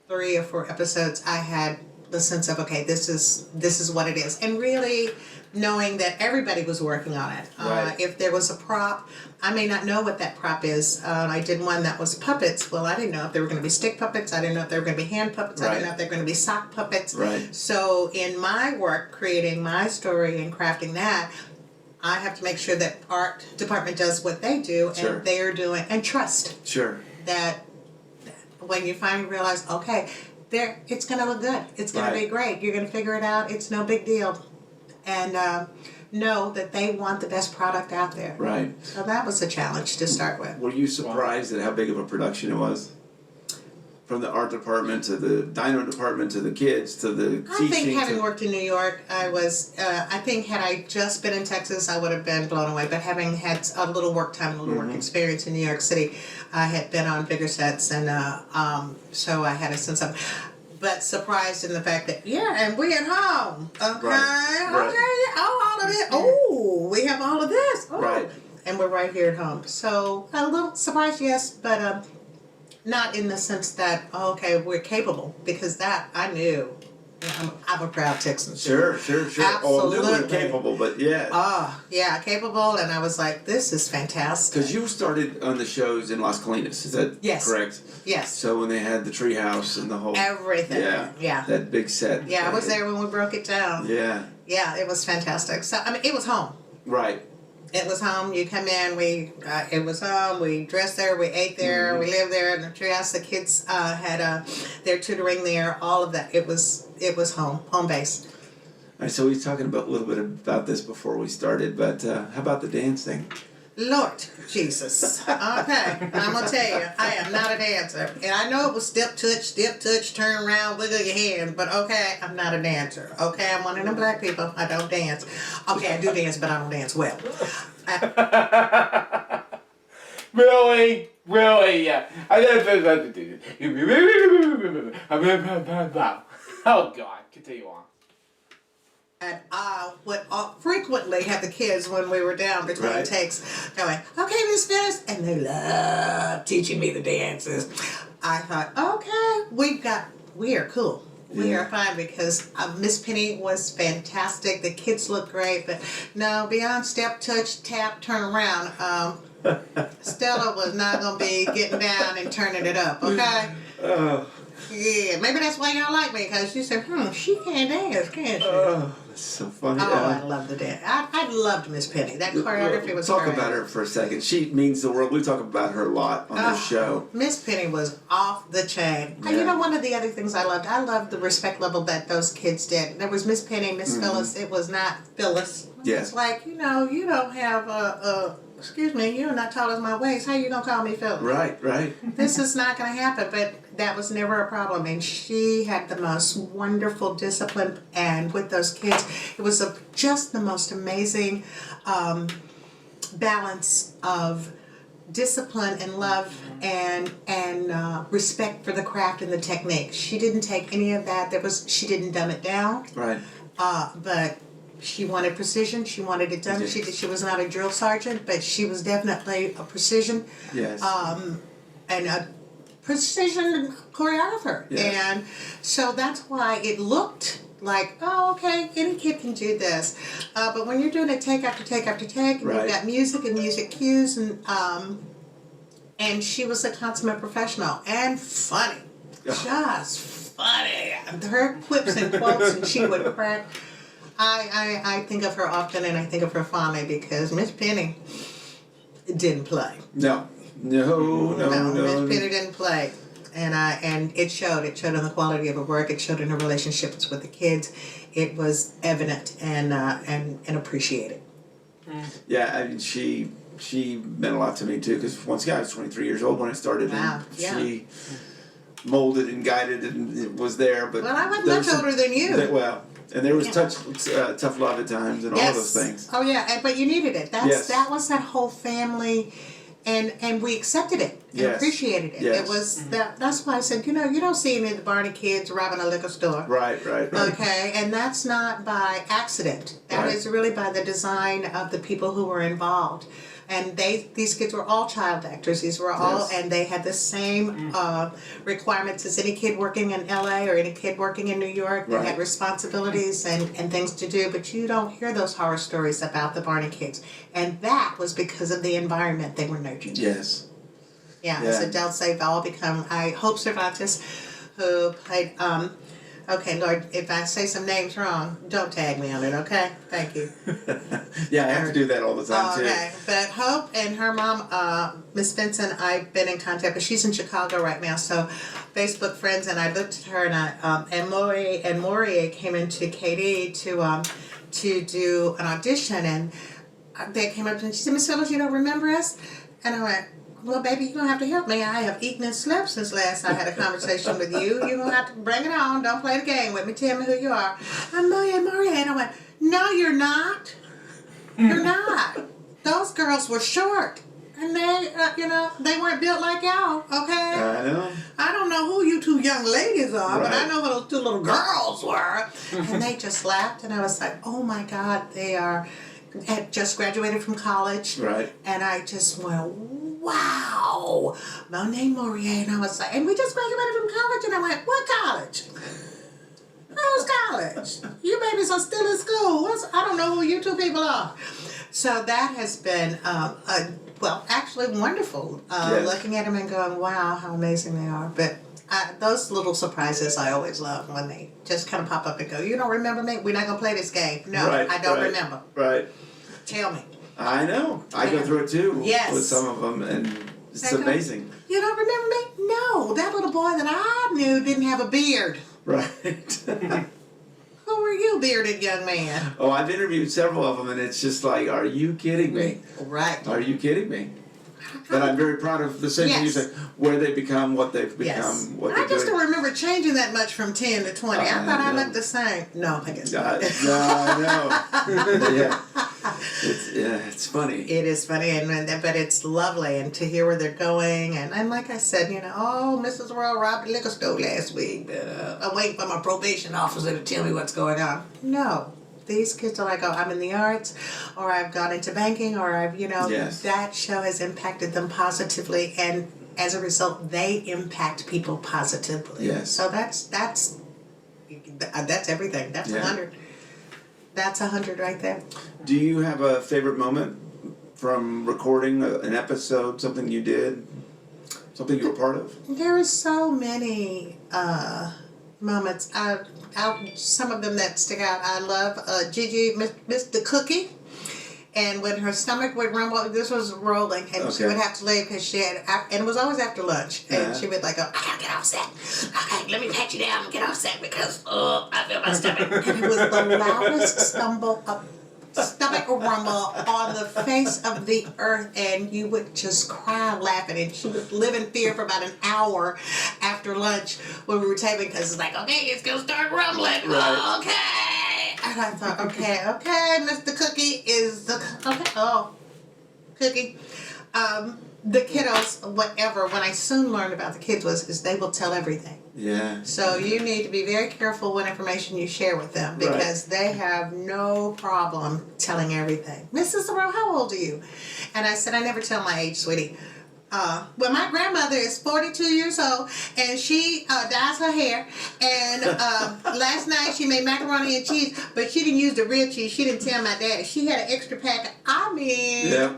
3 or 4 episodes, I had the sense of, okay, this is what it is, and really knowing that everybody was working on it. Right. If there was a prop, I may not know what that prop is. I did one that was puppets. Well, I didn't know if they were going to be stick puppets. I didn't know if they were going to be hand puppets. I Right. didn't know if they were going to be sock puppets. Right. So in my work, creating my story and crafting that, I have to make sure that art department does what they do, Sure. and they are doing, and trust Sure. that when you finally realize, okay, it's going to look good. It's going to be Right. great. You're going to figure it out. It's no big deal. And know that they want the best product out there. Right. So that was a challenge to start with. Were you surprised at how big of a production it was? From the art department to the dino department to the kids to the I teaching. think having to... worked in New York, I think had I just been in Texas, I would have been blown away. But having had a little work time, a little work experience in New York City, I had been on bigger sets, and so I had a sense of. But surprised in the fact that, and we at home. Okay, Right. okay, all of it. Oh, we have all of this. Oh. Right. And we're right here at home. So a little surprised, yes, but not in the sense that, okay, we're capable, because that I knew. I'm a proud Texan. Sure. Oh, they were Absolutely. capable, but yeah. Yeah, capable, and I was like, this is fantastic. Because you started on the shows in Las Colinas, is that correct? Yes. So when they had the treehouse and the whole Everything. Yeah. that big set. Yeah, I was there when we broke it down. Yeah. Yeah, it was fantastic. So I mean, it was home. Right. It was home. You come in. It was home. We dressed there. We ate there. We lived there in the treehouse. The kids had their tutoring there. All of that. It was home base. All right. So we were talking a little bit about this before we started, but how about the dance thing? Lord Jesus. Okay, I'm gonna tell you, I am not a dancer, and I know it was step touch, turn around, wiggle your hand, but okay, I'm not a dancer. Okay, I'm one of them black people. I don't dance. Okay, I do dance, but I don't dance well. Really? Yeah. Oh God, continue on. And I would frequently have the kids when we were down between takes going, okay, Miss Phyllis, and they love teaching me the dances. I thought, okay, we are cool. We are fine, because Miss Penny was fantastic. The kids looked great, but no, beyond step, touch, tap, turn around, Stella was not going to be getting down and turning it up, okay? Yeah, maybe that's why y'all like me, because you said, she can't dance, can't she? That's so funny. I love the dance. I loved Miss Penny. That choreography was Talk great. about her for a second. She means the world. We talk about her a lot on this show. Miss Penny was off the chain. Yeah. And you know, one of the other things I loved the respect level that those kids did. There was Miss Penny, Miss Phyllis. It was not Phyllis. Yes. It's like, you don't have excuse me, you're not tall as my waist. How you gonna call me Phyllis? Right. This is not gonna happen, but that was never a problem. And she had the most wonderful discipline, and with those kids, it was just the most amazing balance of discipline and love and respect for the craft and the technique. She didn't take any of that. She didn't dumb it down. Right. But she wanted precision. She wanted it done. She was not a drill sergeant, but she was definitely a precision. Yes. And a precision choreographer. Yes. And so that's why it looked like, oh, okay, any kid can do this. But when you're doing it take after take after take, and you've got music and music cues, and she was a consummate professional and funny. Just funny. Her quips and quotes, and she would crack. I think of her often, and I think of her fondly, because Miss Penny didn't play. No. Miss Penny didn't play, and it showed. It showed in the quality of her work. It showed in her relationships with the kids. It was evident and appreciated. Yeah, I mean, she meant a lot to me too, because once again, I was 23 years old when I started, and she molded and guided and was there. But well, I wasn't much older than you. And there was tough love at times and all those things. Oh yeah, but you needed it. That was that whole family, and we accepted it and appreciated it. Yes. It was that's why I said, you don't see any of the Barney kids robbing a liquor store. Right. Okay, and that's not by accident. That is really by the design of the people who were involved. And these kids were all child actors. These were all, and they had the same requirements as any kid working in LA or any kid working in New York. They had responsibilities and things to do, but you don't hear those horror stories about the Barney kids. And that was because of the environment they were nurtured in. Yes. Yeah, so adults, they've all become, I hope Cervantes, who played, okay, Lord, if I say some names wrong, don't tag me on it, okay? Thank you. Yeah, I have to do that all the time, too. Okay, but Hope and her mom, Miss Vincent, I've been in contact with. She's in Chicago right now, so Facebook friends, and I looked at her, and Maury came into KD to do an audition, and they came up to me and she said, Miss Phillips, you don't remember us? And I went, well, baby, you're going to have to help me. I have eaten and slept since last I had a conversation with you. You're going to have to bring it on. Don't play the game with me. Tell me who you are. I'm Maria. And I went, no, you're not. You're not. Those girls were short. And they, they weren't built like y'all, okay? I know. I don't know who you two young ladies are, but I Right. know who those two little girls were. And they just laughed, and I was like, oh my God, they had just graduated from college. Right. And I just went, wow, Monet Morier. And I was like, and we just graduated from college. And I went, what college? Who's college? You babies are still in school. I don't know who you two people are. So that has been, actually wonderful. Yes. Looking at them and going, wow, how amazing they are. But those little surprises I always love when they just kind of pop up and go, you don't remember me? We're not going to play this game. No, Right, I don't right, remember. Right. Tell me. I know. I go through it too. Yes. With some of them, and it's I go, amazing. You don't remember me? No, that little boy that I knew didn't have a beard. Right. Who are you, bearded young man? Oh, I've interviewed several of them, and it's just like, are you kidding me? Right. Are you kidding me? But I'm very proud of the same thing you Yes. said, where they become, what they've become, Yes. what I they're just doing. don't remember changing that much from 10 to 20. I thought I know. looked the same. No, I guess not. I know. Yeah. It's funny. It is funny, but it's lovely, and to hear where they're going, and like I said, Mrs. Royal robbed the liquor store last week, but I'm waiting for my probation officer to tell me what's going on. No, these kids are like, oh, I'm in the arts, or I've gone into banking, or I've, Yes. that show has impacted them positively, and as a result, they impact people positively. Yes. So that's everything. That's Yeah. 100. That's 100 right there. Do you have a favorite moment from recording an episode, something you did, something you were part of? There are so many moments. Some of them that stick out. I love Gigi, Miss the Cookie. And when her stomach would rumble, this was rolling, and she Okay. would have to leave because she had, and it was always after lunch, and Uh-huh. she would like go, I gotta get off set. Okay, let me pat you down and get off set because I feel my stomach. And it was the loudest stomach rumble on the face of the earth, and you would just cry laughing, and she would live in fear for about an hour after lunch when we were taping because it's like, okay, it's gonna start rumbling. Right. Okay. And I thought, okay, Mr. Cookie is the Cookie. The kiddos, whatever. When I soon learned about the kids is they will tell everything. Yeah. So you need to be very careful what information you share with them because they have no problem telling everything. Mrs. Thoreau, how old are you? And I said, I never tell my age, sweetie. Well, my grandmother is 42 years old, and she dyes her hair. And last night she made macaroni and cheese, but she didn't use the real cheese. She didn't tell my daddy. She had an extra pack. Yeah.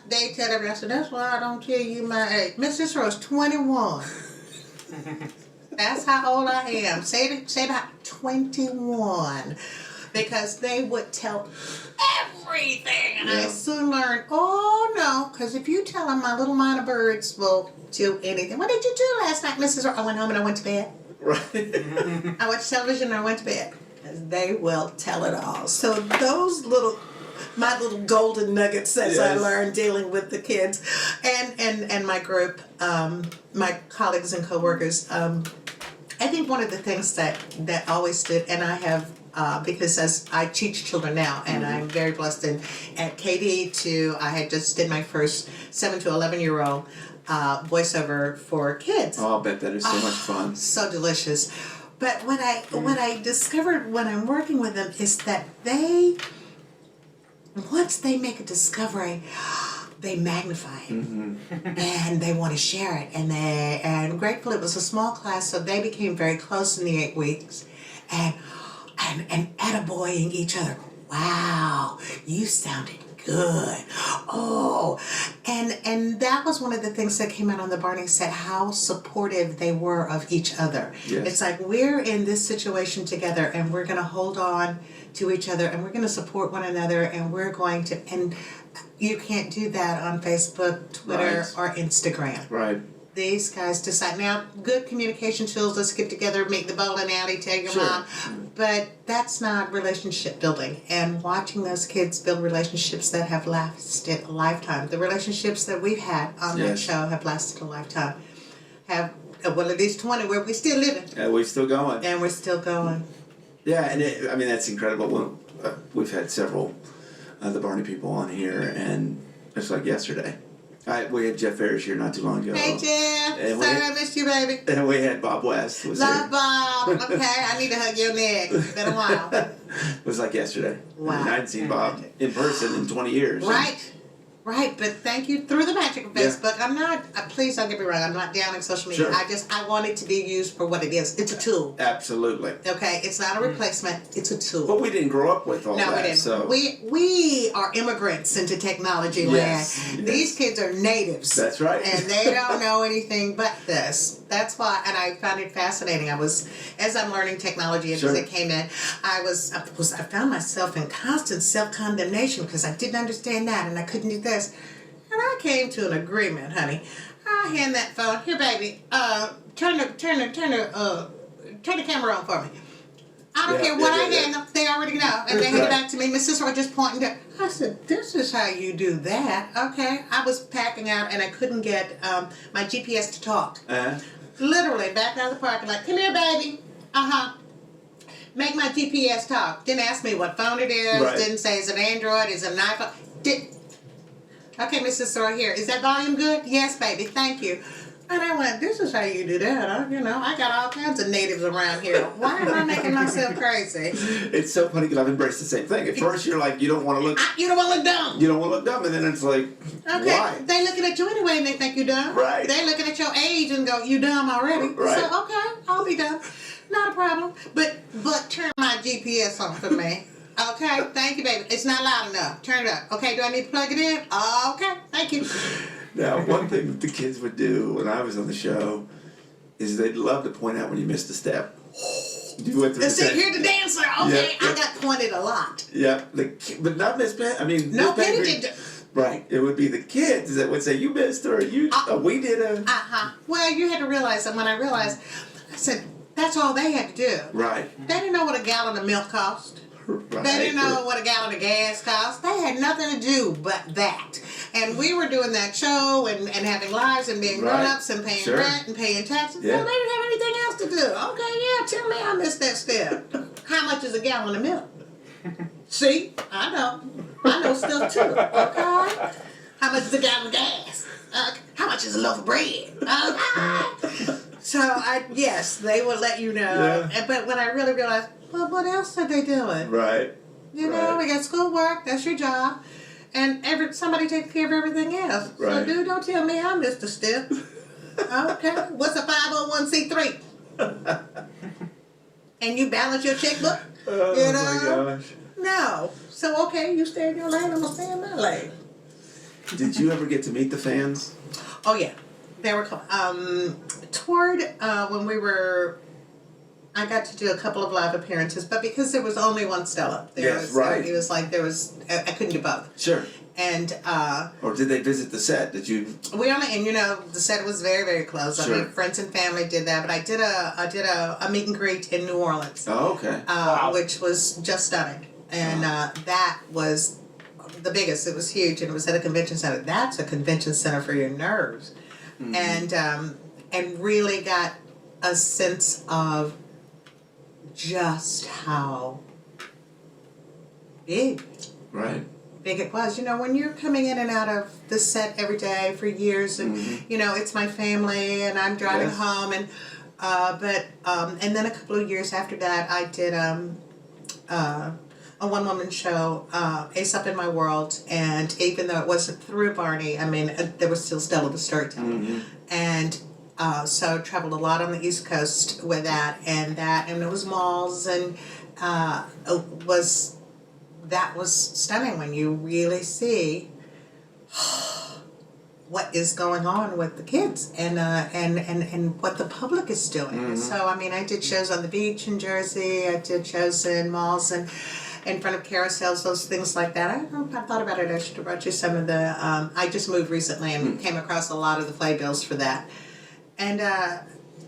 They tell everybody. I said, that's why I don't tell you my age. Mrs. Rose, 21. That's how old I am. Say about 21. Because they would tell everything. And I soon learned, oh no, because if you tell them my little minor birds will do anything. What did you do last night, Mrs. I went home and I went to bed. Right. I watched television and I went to bed. Because they will tell it all. So those my little golden nuggets as I learned dealing with the kids and my group, my colleagues and coworkers. I think one of the things that always stood, and I have, because as I teach children now, and I'm very blessed at KD I had just did my first 7 to 11-year-old voiceover for kids. Oh, I'll bet that is so much fun. So delicious. But what I discovered when I'm working with them is that once they make a discovery, they magnify it, and they want to share it, and grateful it was a small class, so they became very close in the 8 weeks, and attaboying each other. Wow, you sounded good. Oh, and that was one of the things that came out on the Barney set, how supportive they were of each other. Yes. It's like we're in this situation together, and we're going to hold on to each other, and we're going to support one another, and we're going to, and you can't do that on Facebook, Twitter, Right. or Instagram. Right. these guys decide. Now, good communication tools, let's get together, meet in the bowling alley, tell your Sure. mom. But that's not relationship building. And watching those kids build relationships that have lasted a lifetime. The relationships that we've had on that Yes. show have lasted a lifetime. Have, well, at least 20, where we're still living. And we're still going. And we're still going. Yeah, and I mean, that's incredible. We've had several of the Barney people on here, and it's like yesterday. We had Jeff Ferris here not too long ago. Hey, Jeff. And Sorry I missed you, baby. And we had Bob West. Was Love here. Bob. Okay, I need to hug your neck. It's been a while. It was like yesterday. Wow. I hadn't seen Bob in person in 20 years. Right. Right, but thank you through the magic of Yeah. Facebook. I'm not, please don't get me wrong, I'm not downing social media. Sure. I want it to be used for what it is. It's a tool. Absolutely. Okay, it's not a replacement, it's a tool. But we didn't grow up with all No, that. we didn't. So. We are immigrants into technology Yes, land. yes. These kids are natives. That's right. And they don't know anything but this. That's why, and I found it fascinating. As I'm learning technology and Sure. as it came in, I found myself in constant self-condemnation because I didn't understand that and I couldn't do this. And I came to an agreement, honey. I hand that phone, here, baby. Turn the camera on for me. I don't care what I hand them, they already know. And they hand it back to me. Mrs. Roy just pointing to. I said, this is how you do that. Okay. I was packing out and I couldn't get my GPS to talk. Literally back out of the parking lot. Come here, baby. Make my GPS talk. Didn't ask me what phone it is. Right. Didn't say is it Android, is it an iPhone. Okay, Mrs. Roy, here. Is that volume good? Yes, baby. Thank you. And I went, this is how you do that. I got all kinds of natives around here. Why am I making myself crazy? It's so funny because I've embraced the same thing. At first, you're like, you don't want to look. You don't want to look dumb. You don't want to look dumb, and then it's like, Okay, why? they looking at you anyway and they think you dumb. Right. They looking at your age and go, you dumb already. Right. So, okay, I'll be dumb. Not a problem. But turn my GPS on for me. Okay, thank you, baby. It's not loud enough. Turn it up. Okay, do I need to plug it in? Okay, thank you. Now, one thing that the kids would do when I was on the show is they'd love to point out when you missed a step. You went through the See, you're the dancer. Okay, Yeah, I got pointed a lot. Yeah, but not Miss Penn. I mean, No, Miss Penn Penny Green- did. Right, it would be the kids that would say, you missed or we did a. Well, you had to realize that when I realized, I said, that's all they had to do. Right. They didn't know what a gallon of milk cost. Right. They didn't know what a gallon of gas cost. They had nothing to do but that. And we were doing that show and having lives and being Right. grown-ups and paying Sure. rent and paying taxes. Yeah. Well, they didn't have anything else to do. Okay, yeah, tell me I missed that step. How much is a gallon of milk? See? I know stuff too. Okay? How much is a gallon of gas? How much is a loaf of bread? Okay? So, yes, they would let you know. Yeah. But when I really realized, well, what else are they doing? Right. You know, Right. we got schoolwork, that's your job. And somebody takes care of everything else. Right. So, dude, don't tell me I missed a step. Okay. What's a 501c3? And you balance your checkbook? Oh, You my know? gosh. No. So, okay, you stay in your lane, I'm going to stay in my lane. Did you ever get to meet the fans? Oh, yeah. They were toward when we were. I got to do a couple of live appearances, but because there was only one Stella, Right. It was like I couldn't do both. Sure. And Or did they visit the set? Did you? we only, and the set was very, very close. Sure. I mean, friends and family did that, but I did a meet and greet in New Orleans, Oh, okay. which was just stunning, and that was the biggest. It was huge, and it was at a convention center. That's a convention center for your nerves. And really got a sense of just how big it was. You know, when you're coming in and out of the set every day for years, and it's my family, and I'm driving home, and and then a couple of years after that, I did a one-woman show, Ace Up in My World, and even though it wasn't through Barney, I mean, there was still Stella the Storyteller. And so traveled a lot on the East Coast with that, and it was malls, and that was stunning when you really see what is going on with the kids and what the public is doing. So, I mean, I did shows on the beach in Jersey, I did shows in malls and in front of carousels, those things like that. I thought about it, I should have brought you some of the, I just moved recently and came across a lot of the playbills for that. And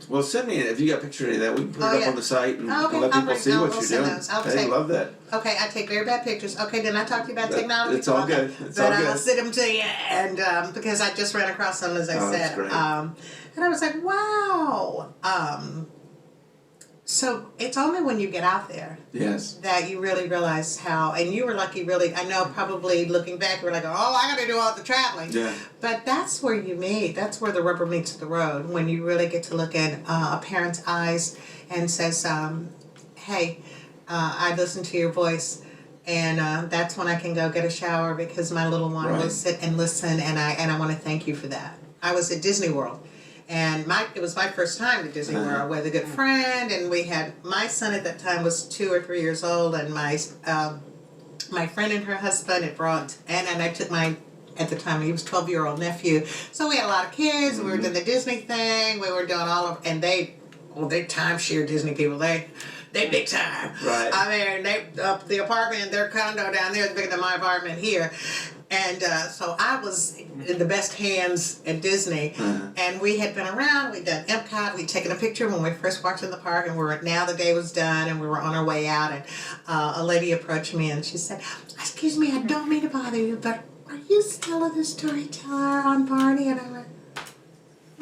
Well, send me it. If you got a picture of that, we can put it up on the site and okay. let people see what you're doing. I'll Hey, love that. Okay, I take very bad pictures. Okay, then I talk to you about technology. It's all good. It's all good. I'll send them to you, and because I just ran across them, as I said. That's great. And I was like, wow. So it's only when you get out there Yes. that you really realize how, and you were lucky really, I know probably looking back, you were like, oh, I gotta do all the traveling. Yeah. But that's where you meet, that's where the rubber meets the road, when you really get to look in a parent's eyes and says, hey, I listened to your voice, and that's when I can go get a shower because my little one will sit and listen, and I want to thank you for that. I was at Disney World. And it was my first time to Disney World with a good friend, and we had, my son at that time was 2 or 3 years old, and my friend and her husband had brought, and I took my, at the time he was 12-year-old nephew. So we had a lot of kids. We were doing the Disney thing. We were doing all of, and they timeshare Disney people. They big time. Right. I mean, the apartment in their condo down there is bigger than my apartment here. And so I was in the best hands at Disney, and we had been around. We'd done Epcot. We'd taken a picture when we first walked in the park, and now the day was done, and we were on our way out. And a lady approached me, and she said, "Excuse me, I don't mean to bother you, but are you Stella the storyteller on Barney?" And I went,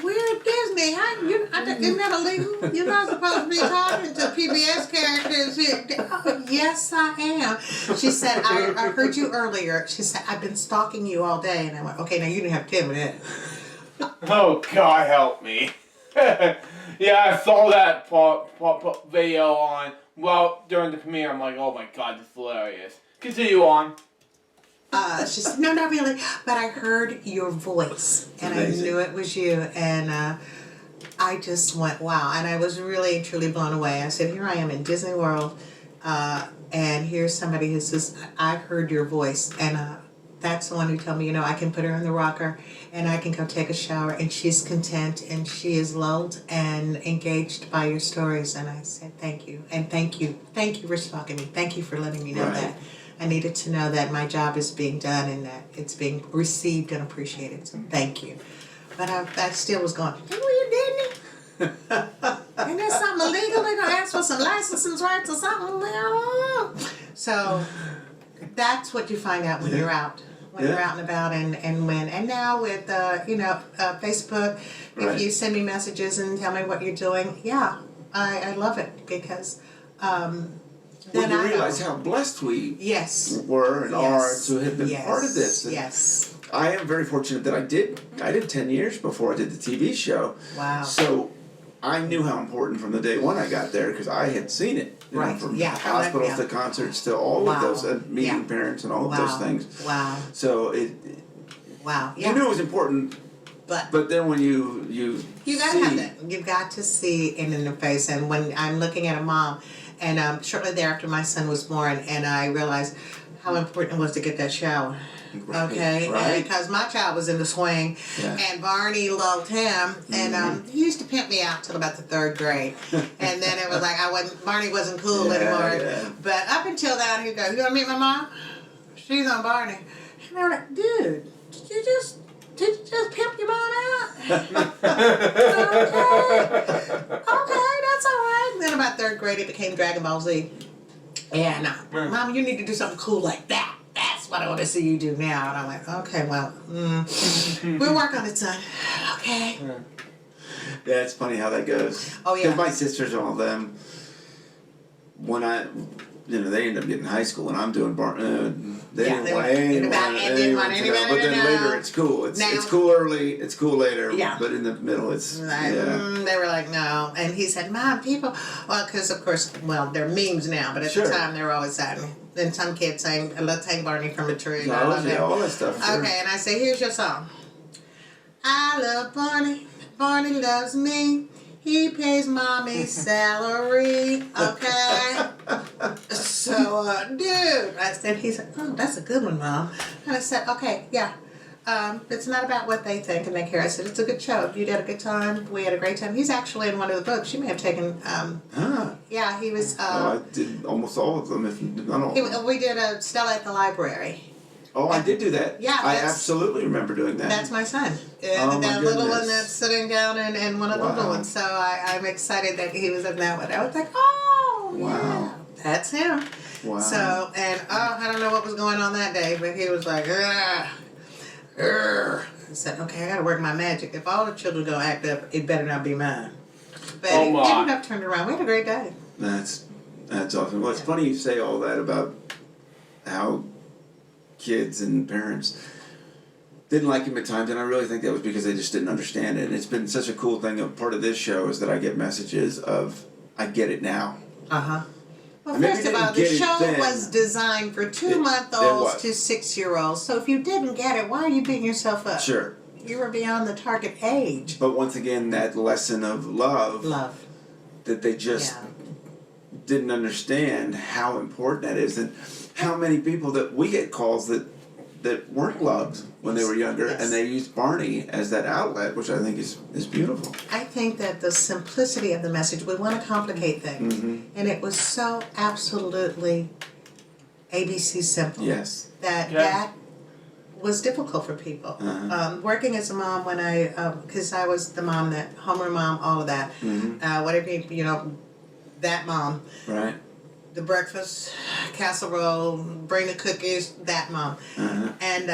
"We're at Disney. Isn't that illegal? You're not supposed to be talking to PBS characters here." "Oh, yes, I am." She said, I heard you earlier. She said, "I've been stalking you all day." And I went, "Okay, now you didn't have to tell me that." Oh, God help me. Yeah, I saw that video during the premiere. I'm like, oh my God, this is hilarious. Continue on. She said, "No, not really, but I heard your voice, and Amazing. I knew it was you." And I just went, wow. And I was really, truly blown away. I said, here I am in Disney World, and here's somebody who says, "I heard your voice." And that's the one who told me, I can put her in the rocker, and I can go take a shower, and she's content, and she is lulled and engaged by your stories. And I said, thank you, and thank you for stalking me. Thank you for letting me know that. I needed to know that my job is being done and that it's being received and appreciated. So thank you. But I still was going, "Hey, were you Disney? Ain't there something illegal? They're going to ask for some license rights or something." So that's what you find out when you're out. When you're out and about, and now with Facebook, if you send me messages and tell me what you're doing, I love it because When you realize how blessed we were and are to have been part of this. And yes. I am very fortunate that I did 10 years before I did the TV show. Wow. So I knew how important from the day one I got there because I had seen it. From hospitals to concerts to all of those, meeting parents and all of those things. Wow. So you knew it was important. But then when you gotta have that. You've got to see it in the face. And when I'm looking at a mom, and shortly thereafter my son was born, and I realized how important it was to get that shower. Okay, because my child was in the swing, and Barney loved him, and he used to pimp me out till about the 3rd grade, and then it was like Barney wasn't cool anymore. Yeah. But up until then, he'd go, "You wanna meet my mom? She's on Barney." And I was like, "Dude, did you just pimp your mom out?" Okay, that's all right. And then about 3rd grade, it became Dragon Ball Z. And Mom, you need to do something cool like that. That's what I want to see you do now. And I went, okay, well, we'll work on it, son. Okay. Yeah, it's funny how that goes. Oh, yeah. Because my sisters and all them, when they end up getting high school and I'm doing they didn't want anyone. But then later it's cool. It's cool early, it's cool later. Yeah. But in the middle it's, they were like, no. And he said, "Mom, people," because of course, they're memes now, but at the time they were always saying, and some kids saying, "Let's hang Barney from a tree." All that stuff. Sure. Okay, and I say, here's your song. "I love Barney, Barney loves me. He pays Mommy's salary." Okay? So, dude, he said, "Oh, that's a good one, Mom." And I said, okay, it's not about what they think and they care. I said, it's a good show. You had a good time. We had a great time. He's actually in one of the books. You may have taken, he was... I did almost all of them, if not all. We did a Stella at the Library. Oh, I did do that. Yeah, I that's- absolutely remember doing that. That's my son. Oh, my that little one goodness. that's sitting down and one of the Wow. little ones. So I'm excited that he was in that one. I was like, oh, Wow. yeah, that's him. Wow. So, and I don't know what was going on that day, but he was like, ugh. I said, okay, I gotta work my magic. If all the children gonna act up, it better not be mine. But Oh, he my. ended up turning around. We had a great day. That's awesome. Well, it's funny you say all that about how kids and parents didn't like him at times, and I really think that was because they just didn't understand it. And it's been such a cool thing. A part of this show is that I get messages of, I get it now. Uh-huh. Well, I maybe first of all, didn't the get it show then. was designed for It 2-month-olds was. to 6-year-olds. So if you didn't get it, why are you beating yourself up? Sure. You were beyond the target age. But once again, that lesson of love, Love. that they just didn't understand how important that is, and how many people that we get calls that weren't loved when they were younger, Yes. and they used Barney as that outlet, which I think is beautiful. I think that the simplicity of the message, we want to complicate things. Mm-hmm. And it was so absolutely ABC simple. Yes. That was difficult for people. Uh-huh. Working as a mom when because I was the mom, that homeroom mom, all of that. Mm-hmm. Whatever, that mom. Right. The breakfast, casserole, bring the cookies, that mom. Uh-huh. And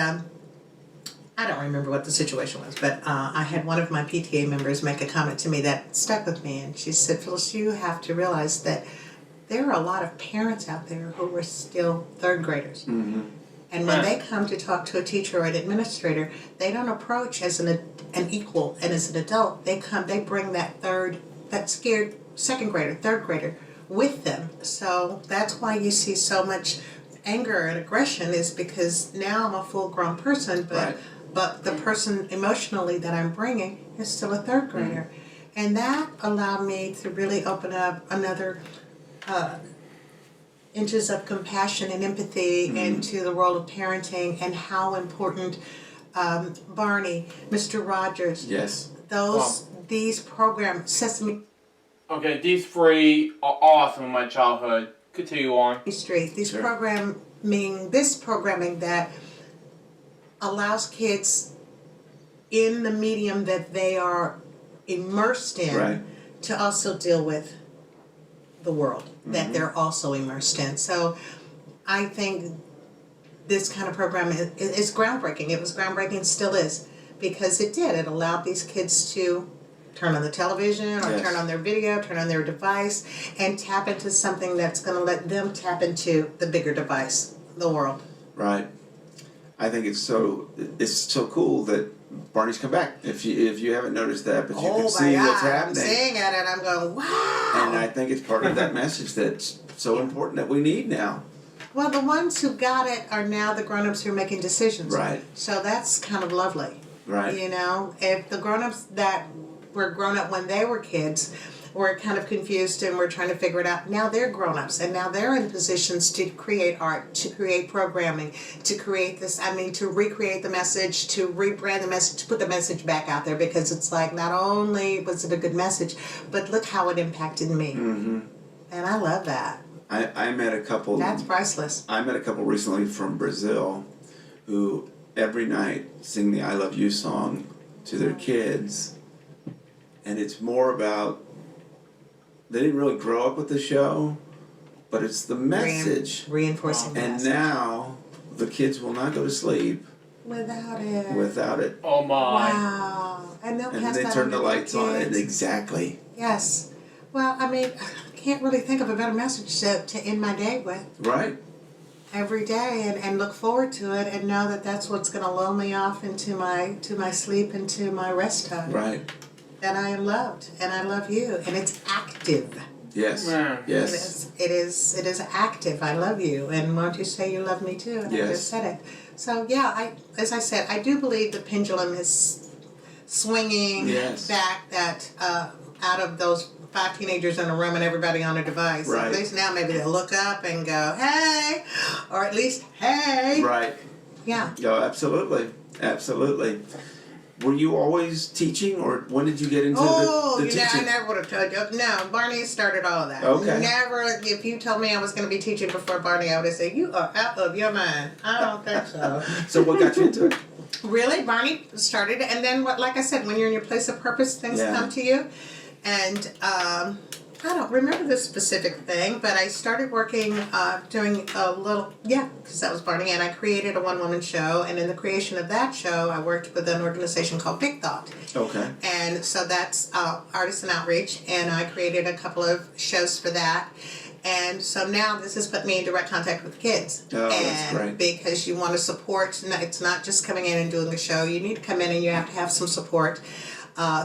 I don't remember what the situation was, but I had one of my PTA members make a comment to me that stuck with me. And she said, Phyllis, you have to realize that there are a lot of parents out there who are still third graders. Mm-hmm. And when they come to talk to a teacher or an administrator, they don't approach as an equal. And as an adult, they bring that scared second grader, third grader with them. So that's why you see so much anger and aggression, is because now I'm a full-grown person, but the person emotionally that I'm bringing is still a third grader. And that allowed me to really open up another inches of compassion and empathy into the role of parenting, and how important Barney, Mr. Rogers, Yes. these programs, Sesame Okay, these three are awesome in my childhood. Continue on. Street, this Sure. programming that allows kids in the medium that they are immersed in Right. to also deal with the world that they're also immersed in. So I think this kind of program is groundbreaking. It was groundbreaking, still is, because it allowed these kids to turn on the television or Yes. turn on their video, turn on their device, and tap into something that's going to let them tap into the bigger device, the world. Right. I think it's so cool that Barney's come back. If you haven't noticed that, but you can see what's I'm happening. seeing it and I'm going, wow. And I think it's part of that message that's so important that we need now. Well, the ones who got it are now the grown-ups who are making decisions. Right. So that's kind of lovely. Right. If the grown-ups that were grown up when they were kids were kind of confused and were trying to figure it out, now they're grown-ups and now they're in positions to create art, to create programming, to create to recreate the message, to rebrand the message, to put the message back out there, because it's like, not only was it a good message, but look how it impacted me. Mm-hmm. And I love that. I met a couple. That's priceless. I met a couple recently from Brazil who every night sing the I Love You song to their kids. And it's more about, they didn't really grow up with the show, but it's the message. Reinforcing the And message. now the kids will not go to sleep Without it. without it. Oh my. Wow. And they'll And pass they that turn on the to their lights on. kids. And exactly. Yes. Well, I can't really think of a better message to end my day with. Right. Every day, and look forward to it, and know that that's what's going to lull me off into my sleep, into my rest time. Right. That I am loved, and I love you, and it's active. Yes. Yeah. Yes. It is active. I love you, and won't you say you love me too? And Yes. I just said it. So yeah, as I said, I do believe the pendulum is swinging Yes. back that out of those 5 teenagers in a room and everybody on a device. Right. At least now maybe they'll look up and go, hey, or at least, hey. Right. Yeah. Oh, absolutely. Absolutely. Were you always teaching, or when did you get into the you know, I teaching? never would have told you. No, Barney started all of that. Okay. Never, if you told me I was going to be teaching before Barney, I would have said, you are out of your mind. I don't think so. So what got you into it? Really, Barney started, and then like I said, when you're in your place of purpose, things come to you. And I don't remember the specific thing, but I started working, doing a little, because that was Barney, and I created a one-woman show, and in the creation of that show, I worked with an organization called Big Thought. Okay. And so that's Artists and Outreach, and I created a couple of shows for that. And so now this has put me in direct contact with kids. Oh, that's great. Because you want to support, it's not just coming in and doing a show. You need to come in and you have to have some support.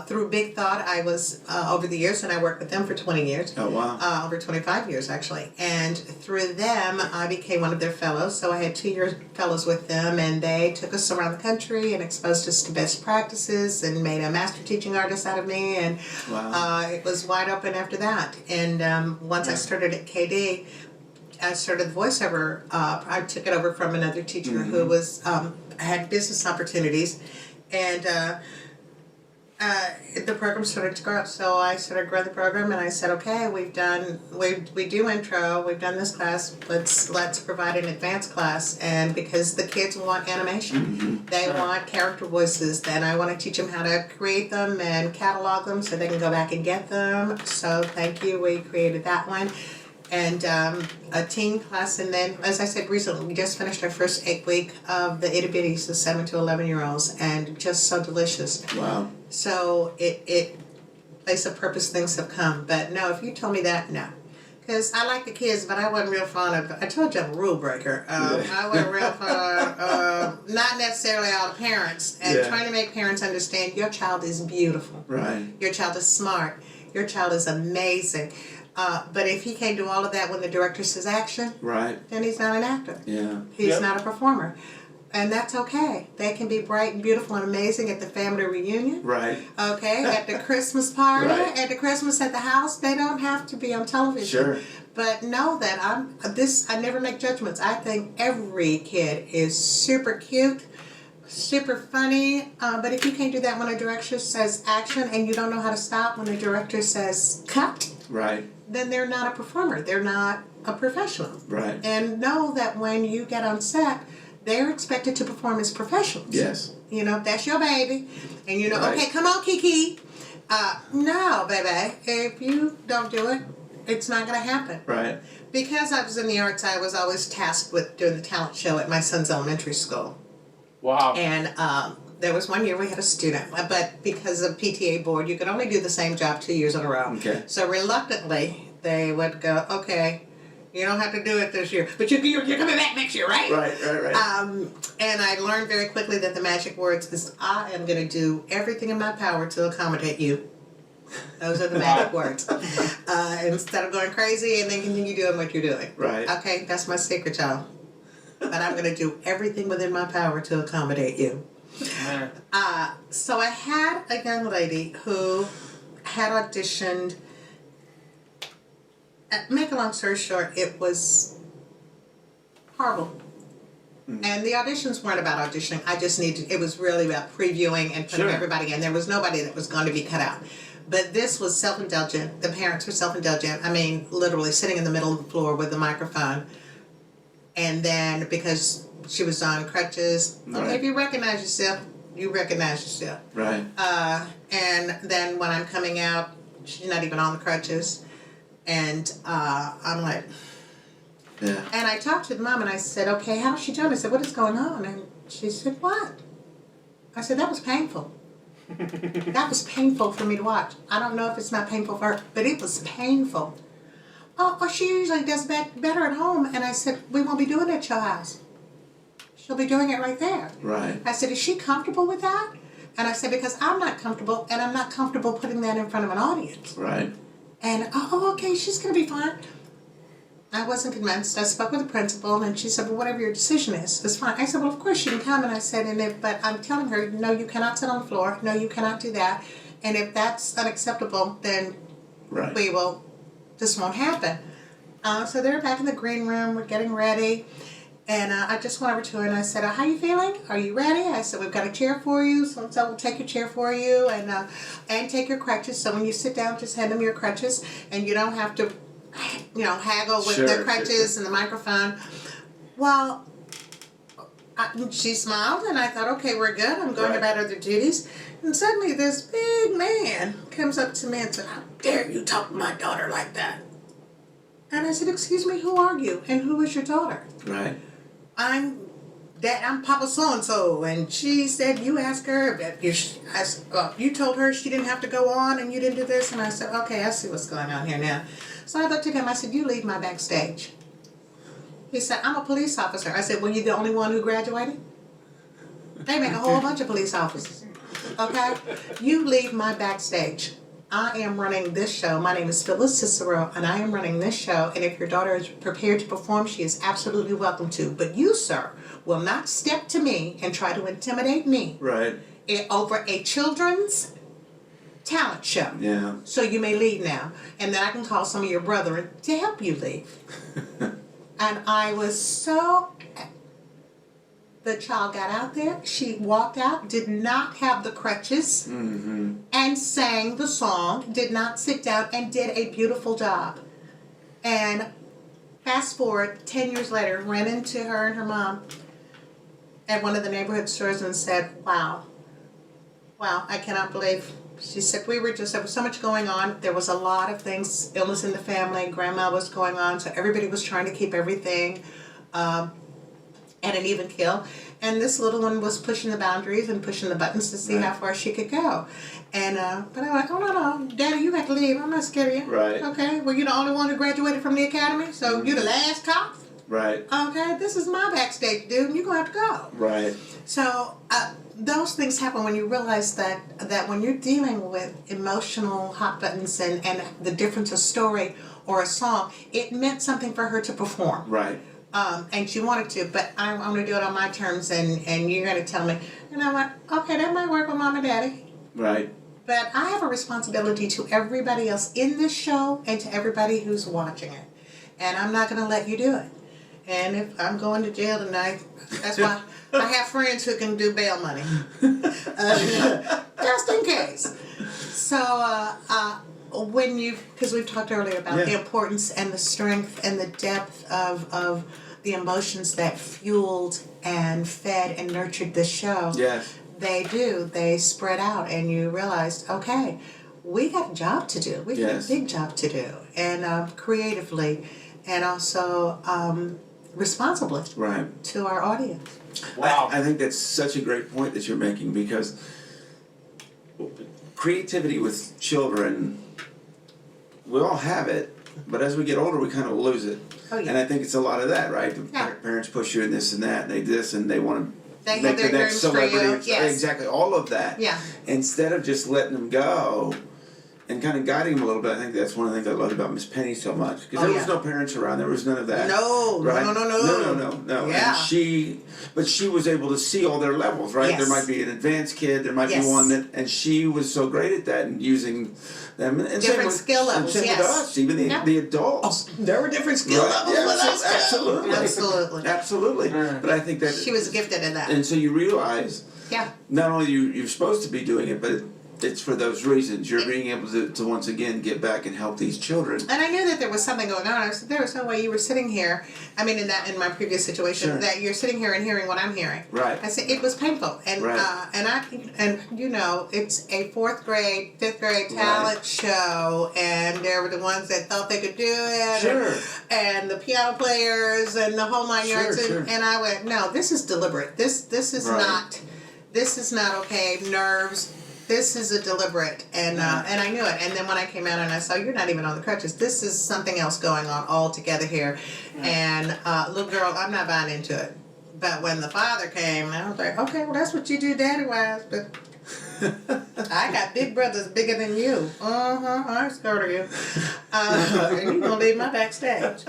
Through Big Thought, I was over the years, and I worked with them for 20 years. Oh, wow. Over 25 years, actually. And through them, I became one of their fellows. So I had 2-year fellows with them, and they took us around the country and exposed us to best practices and made a master teaching artist out of me. And it was wide open after that. And once I started at KD, I started the voiceover. I took it over from another teacher who was had business opportunities, and the program started to grow. So I started growing the program, and I said, okay, we do intro, we've done this class, let's provide an advanced class. And because the kids want animation, they want character voices, then I want to teach them how to create them and catalog them so they can go back and get them. So thank you, we created that one. And a teen class, and then, as I said recently, we just finished our first 8-week of the itty bitties, the 7 to 11-year-olds, and just so delicious. Wow. So it place of purpose things have come. But no, if you told me that, no. Because I like the kids, but I wasn't real fond of, I told you I'm a rule breaker. I wasn't real fond of, not necessarily all the parents, and trying to make parents understand your child is beautiful. Right. Your child is smart. Your child is amazing. But if he can't do all of that when the director says action, then he's not an actor. Yeah. He's not a performer. And that's okay. They can be bright and beautiful and amazing at the family reunion. Right. Okay, at the Christmas party, Right. at the Christmas at the house. They don't have to be on television. Sure. But know that I never make judgments. I think every kid is super cute, super funny. But if you can't do that when a director says action and you don't know how to stop when a director says cut, then they're not a performer. They're not a professional. Right. And know that when you get on set, they're expected to perform as professionals. Yes. You know, if that's your baby, and you know, okay, come on, Kiki. No, baby, if you don't do it, it's not going to happen. Right. Because I was in the arts, I was always tasked with doing the talent show at my son's elementary school. Wow. And there was one year we had a student, but because of PTA board, you could only do the same job 2 years in a row. Okay. So reluctantly, they would go, okay, you don't have to do it this year, but you're coming back next year, right? Right. And I learned very quickly that the magic words is, I am going to do everything in my power to accommodate you. Those are the magic words. Instead of going crazy and then continue doing what you're doing. Right. Okay, that's my secret, y'all. But I'm going to do everything within my power to accommodate you. So I had a young lady who had auditioned. Make a long story short, it was horrible. And the auditions weren't about auditioning. It was really about previewing and putting everybody in. There was nobody that was going to be cut out. But this was self-indulgent. The parents were self-indulgent. I mean, literally sitting in the middle of the floor with a microphone. And then, because she was on crutches, okay, if you recognize yourself, you recognize yourself. Right. And then when I'm coming out, she's not even on the crutches. And I'm like, yeah. And I talked to the mom and I said, okay, how's she doing? I said, what is going on? And she said, what? I said, that was painful. That was painful for me to watch. I don't know if it's not painful for her, but it was painful. Oh, she usually does better at home. And I said, we won't be doing it at your house. She'll be doing it right there. Right. I said, is she comfortable with that? And I said, because I'm not comfortable, and I'm not comfortable putting that in front of an audience. Right. And, okay, she's going to be fine. I wasn't convinced. I spoke with the principal, and she said, well, whatever your decision is, it's fine. I said, well, of course she can come. And I said, but I'm telling her, no, you cannot sit on the floor. No, you cannot do that. And if that's unacceptable, then this won't happen. So they're back in the green room. We're getting ready. And I just went over to her and I said, how you feeling? Are you ready? I said, we've got a chair for you. So we'll take your chair for you and take your crutches. So when you sit down, just hand them your crutches and you don't have to, haggle with the crutches and the microphone. Well, she smiled and I thought, okay, we're good. I'm going about other duties. And suddenly this big man comes up to me and said, how dare you talk to my daughter like that? And I said, excuse me, who are you? And who is your daughter? Right. I'm Papa so-and-so. And she said, you asked her, you told her she didn't have to go on and you didn't do this. And I said, okay, I see what's going on here now. So I looked at him, I said, you leave my backstage. He said, I'm a police officer. I said, well, you the only one who graduated? They make a whole bunch of police officers. Okay? You leave my backstage. I am running this show. My name is Phyllis Cicero, and I am running this show. And if your daughter is prepared to perform, she is absolutely welcome to. But you, sir, will not step to me and try to intimidate me over a children's talent show. Yeah. So you may leave now. And then I can call some of your brethren to help you leave. And I was so... The child got out there, she walked out, did not have the crutches, and sang the song, did not sit down, and did a beautiful job. And fast forward, 10 years later, ran into her and her mom at one of the neighborhood stores and said, wow, I cannot believe. She said, there was so much going on. There was a lot of things, illness in the family, grandma was going on, so everybody was trying to keep everything at an even kill. And this little one was pushing the boundaries and pushing the buttons to see how far she could go. And but I went, oh no, Daddy, you got to leave. I'm not scared of you. Right. Okay, well, you're the only one who graduated from the academy, so you're the last cop. Right. Okay, this is my backstage, dude, and you're going to have to go. Right. So those things happen when you realize that when you're dealing with emotional hot buttons and the difference of story or a song, it meant something for her to perform. Right. And she wanted to, but I'm going to do it on my terms, and you're going to tell me. And I went, okay, that might work with Mom and Daddy. Right. But I have a responsibility to everybody else in this show and to everybody who's watching it. And I'm not going to let you do it. And if I'm going to jail tonight, that's why I have friends who can do bail money. Just in case. So, because we've talked earlier about the importance and the strength and the depth of the emotions that fueled and fed and nurtured this show. Yes. They spread out, and you realized, okay, we got a job to do. We got a big job to do, and creatively, and also responsibly to our audience. Wow. I think that's such a great point that you're making, because creativity with children, we all have it, but as we get older, we kind of lose it. Oh, yeah. And I think it's a lot of that, right? The parents push you in this and that, and they this, and they want to They make have the their next dreams for you. celebrity. Yes. Exactly, all of that. Yeah. Instead of just letting them go and kind of guiding them a little bit, I think that's one of the things I loved about Miss Penny so much. Because there was no parents around, there was none of that. No, right? no. Yeah. And she was able to see all their levels, right? Yes. There might be an advanced kid, there might be one that, and she was so great at that and using them. And different skill levels, same with us, even the adults. Oh, there were different skill levels with us. Absolutely. Absolutely. But I think that she was gifted in that. And so you realize not only you're supposed to be doing it, but it's for those reasons. You're being able to once again get back and help these children. And I knew that there was something going on. I said, there was no way you were sitting here. I mean, in my previous situation, that you're sitting here and hearing what I'm hearing. Right. I said it was painful, and and it's a 4th grade, 5th grade talent show, and there were the ones that thought they could do it, and the piano players and the whole 9 yards. And I went, no, this is deliberate. This is not okay. Nerves. This is a deliberate, and I knew it. And then when I came out and I saw you're not even on the crutches, this is something else going on altogether here. And little girl, I'm not buying into it. But when the father came, I was like, okay, well that's what you do, daddy-wise. But I got big brothers bigger than you. I'm scared of you. And you're gonna leave my backstage.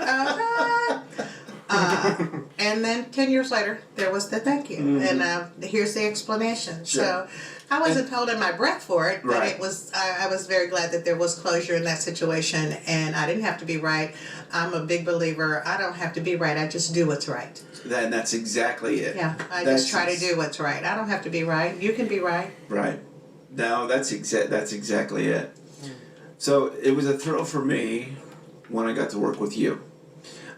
And then 10 years later, there was the thank you, and here's the explanation. So I wasn't holding my breath for it, but it was. I was very glad that there was closure in that situation, and I didn't have to be right. I'm a big believer. I don't have to be right. I just do what's right. That's exactly it. Yeah, I That's just try to do what's right. I don't have to be right. You can be right. Right. No, that's exactly it. So it was a thrill for me when I got to work with you.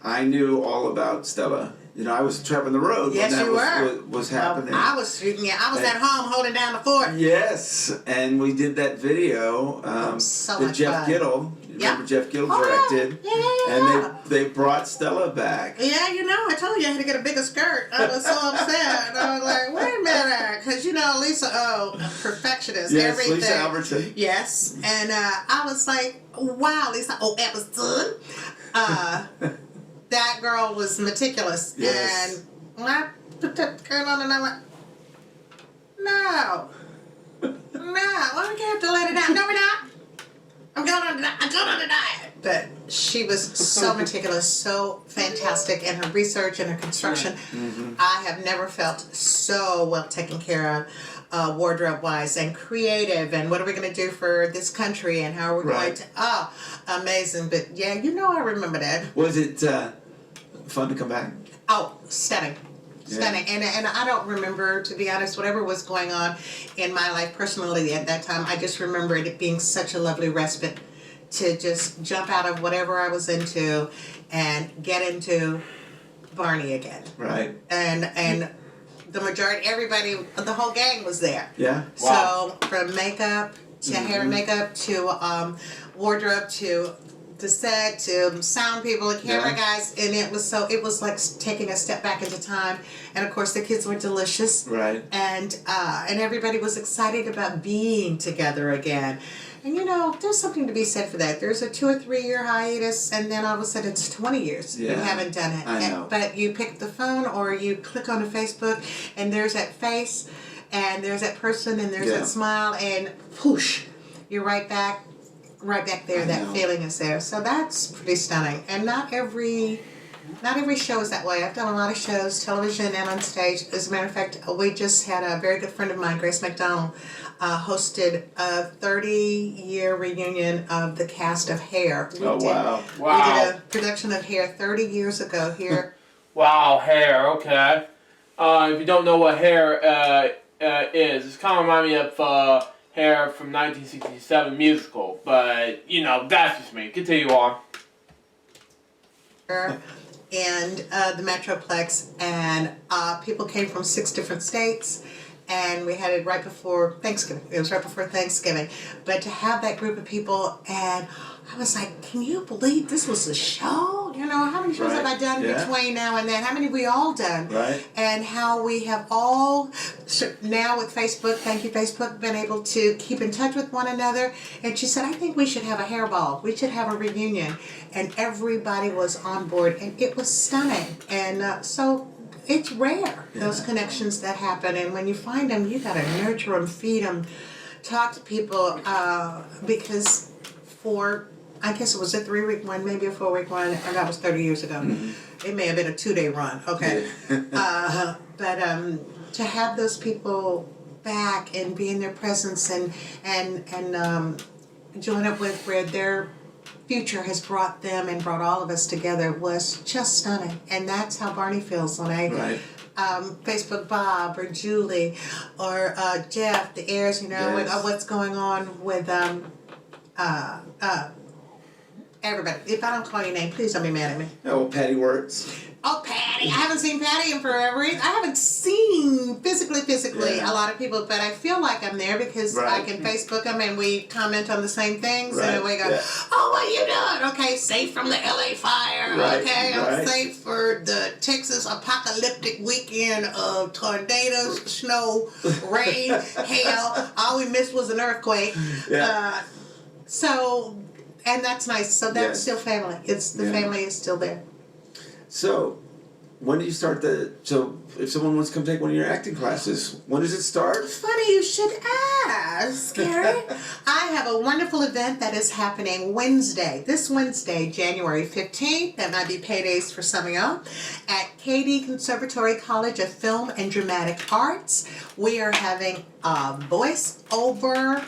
I knew all about Stella. You know, I was traveling the road Yes, when you that was happening. I was at home holding down the fort. Yes, and we did that video so that much Jeff fun. Gittle. Remember Jeff Gittle directed, Yeah. and they brought Stella back. Yeah, you know, I told you I had to get a bigger skirt. I was so upset. I was like, wait a minute, because you know Lisa, perfectionist, Yes, everything. Lisa Albertson. Yes, and I was like, wow, Lisa Albertson. That girl was meticulous, Yes. and when I put that skirt on, and I went, no, why do we have to let it out? No, we're not. I'm going on a diet. But she was so meticulous, so fantastic in her research and her construction. Mm-hmm. I have never felt so well taken care of, wardrobe-wise and creative. And what are we going to do for this country? And how are we going to? Amazing. But yeah, you know, I remember that. Was it fun to come back? Oh, stunning. Stunning. And I don't remember, to be honest, whatever was going on in my life personally at that time. I just remember it being such a lovely respite to just jump out of whatever I was into and get into Barney again. Right. And the majority, everybody, the whole gang was there. Yeah. So from makeup to hair and makeup to wardrobe to the set to sound people, camera guys, and it was like taking a step back into time. And of course the kids were delicious. Right. And everybody was excited about being together again. And you know, there's something to be said for that. There's a 2 or 3 year hiatus, and then all of a sudden it's 20 years you haven't done it. I know. But you pick the phone or you click on a Facebook, and there's that face, and there's that person, and there's that smile, and whoosh, you're right back there. That feeling is there. So that's pretty stunning. And not every show is that way. I've done a lot of shows, television and on stage. As a matter of fact, we just had a very good friend of mine, Grace McDonald, hosted a 30-year reunion of the cast of Hair. We did a production of Hair 30 years ago here. Wow, Hair, okay. If you don't know what Hair is, it's kind of remind me of Hair from 1967 musical, but, you know, that's just me. Continue on. And the Metroplex, and people came from 6 different states, and we had it right before Thanksgiving. It was right before Thanksgiving. But to have that group of people, and I was like, can you believe this was a show? You know, how many shows have I done between now and then? How many have we all done? Right. And how we have all, now with Facebook, thank you Facebook, been able to keep in touch with one another. And she said, I think we should have a hairball. We should have a reunion. And everybody was on board, and it was stunning. And so it's rare, those connections that happen. And when you find them, you got to nurture them, feed them, talk to people, because for, I guess it was a 3-week one, maybe a 4-week one, and that was 30 years ago. Mm-hmm. It may have been a 2-day run, okay. But to have those people back and be in their presence and join up with where their future has brought them and brought all of us together was just stunning. And that's how Barney feels when I Facebook Bob or Julie or Jeff, the heirs, you know, with, what's going on with everybody. If I don't call your name, please don't be mad at me. Oh, Patty Wirtz. Oh, Patty. I haven't seen Patty in forever. I haven't seen physically a lot of people, but I feel like I'm there because I can Facebook them and we comment on the same things and we go, oh, what are you doing? Okay, safe from the LA fire. Okay, I'm safe for the Texas apocalyptic weekend of tornadoes, snow, rain, hail. All we missed was an earthquake. So, and that's nice. So that's still family. It's the family is still there. So, when do you start so if someone wants to come take one of your acting classes, when does it start? Funny you should ask, Gary. I have a wonderful event that is happening this Wednesday, January 15th. That might be paydays for some of y'all. At KD Conservatory College of Film and Dramatic Arts. We are having a voice-over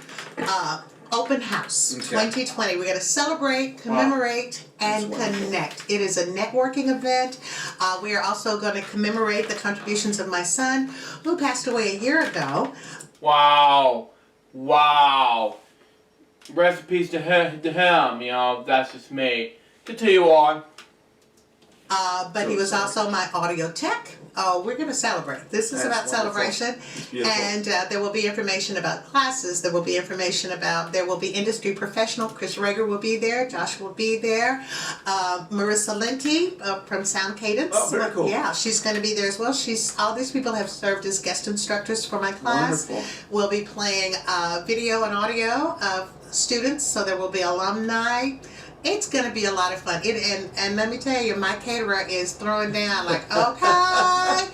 Open House Okay. 2020. We're going to celebrate, commemorate, and That's wonderful. connect. It is a networking event. We are also going to commemorate the contributions of my son, who passed away a year ago. Wow. Wow. Recipes to him, you know, that's just me. Continue on. But he was also my audio tech. Oh, we're going to celebrate. This is That's about wonderful. celebration. It's beautiful. And there will be information about classes. There will be information about, there will be industry professional. Chris Rager will be there. Josh will be there. Marissa Linty from Sound Cadence. Oh, very cool. Yeah, she's going to be there as well. All these people have served as guest instructors for my class. Wonderful. We'll be playing video and audio of students, so there will be alumni. It's going to be a lot of fun. And let me tell you, my caterer is throwing down like, okay.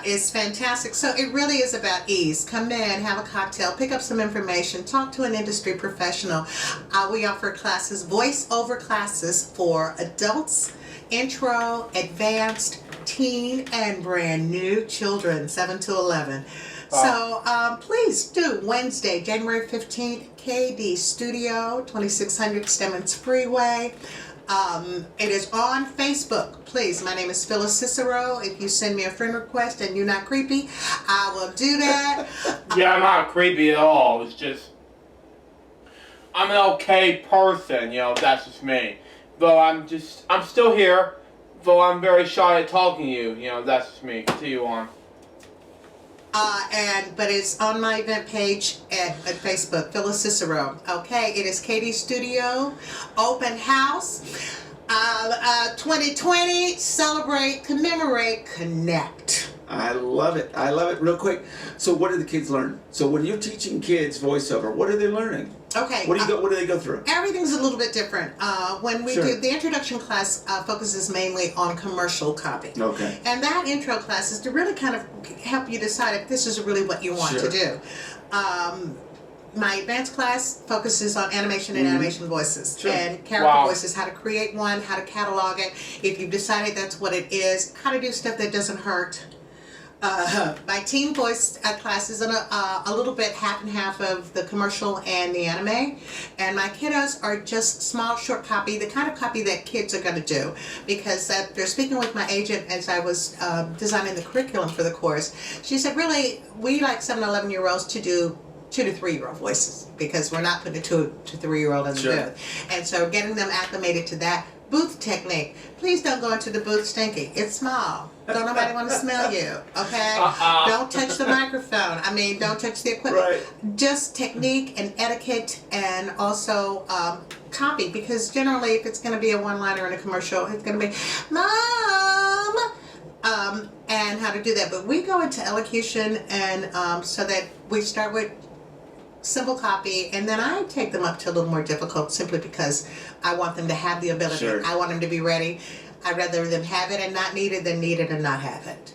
It's fantastic. So it really is about ease. Come in, have a cocktail, pick up some information, talk to an industry professional. We offer classes, voice-over classes for adults, intro, advanced, teen, and brand new children, 7 to 11. So please do, Wednesday, January 15th, KD Studio, 2600 Stemmons Freeway. It is on Facebook. Please, my name is Phyllis Cicero. If you send me a friend request and you're not creepy, I will do that. Yeah, I'm not creepy at all. It's just, I'm an okay person, you know, that's just me. Though I'm still here, though I'm very shy at talking to you, you know, that's just me. Continue on. But it's on my event page at Facebook, Phyllis Cicero. Okay, it is KD Studio, Open House, 2020, celebrate, commemorate, connect. I love it. I love it. Real quick. So what do the kids learn? So when you're teaching kids voiceover, what are they learning? Okay. What do they go through? Everything's a little bit different. When we Sure. do the introduction class, focuses mainly on commercial copy. Okay. And that intro class is to really kind of help you decide if this is really what you want Sure. to do. My advanced class focuses on animation and animation voices Sure. and character Wow. voices, how to create one, how to catalog it. If you've decided that's what it is, how to do stuff that doesn't hurt. My teen voice class is a little bit half and half of the commercial and the anime, and my kiddos are just small short copy, the kind of copy that kids are going to do, because they're speaking with my agent as I was designing the curriculum for the course. She said, really, we like 7 to 11-year-olds to do 2 to 3-year-old voices, because we're not putting a 2 to 3-year-old in the Sure. booth. And so getting them acclimated to that. Booth technique. Please don't go into the booth stinky. It's small. Don't nobody want to smell you, okay? Don't touch the microphone. I mean, don't touch the equipment. Right. Just technique and etiquette, and also copy, because generally if it's going to be a one-liner in a commercial, it's going to be, Mom! And how to do that. But we go into elocution, and so that we start with simple copy, and then I take them up to a little more difficult, simply because I want them to have the ability. Sure. I want them to be ready. I'd rather them have it and not need it than need it and not have it.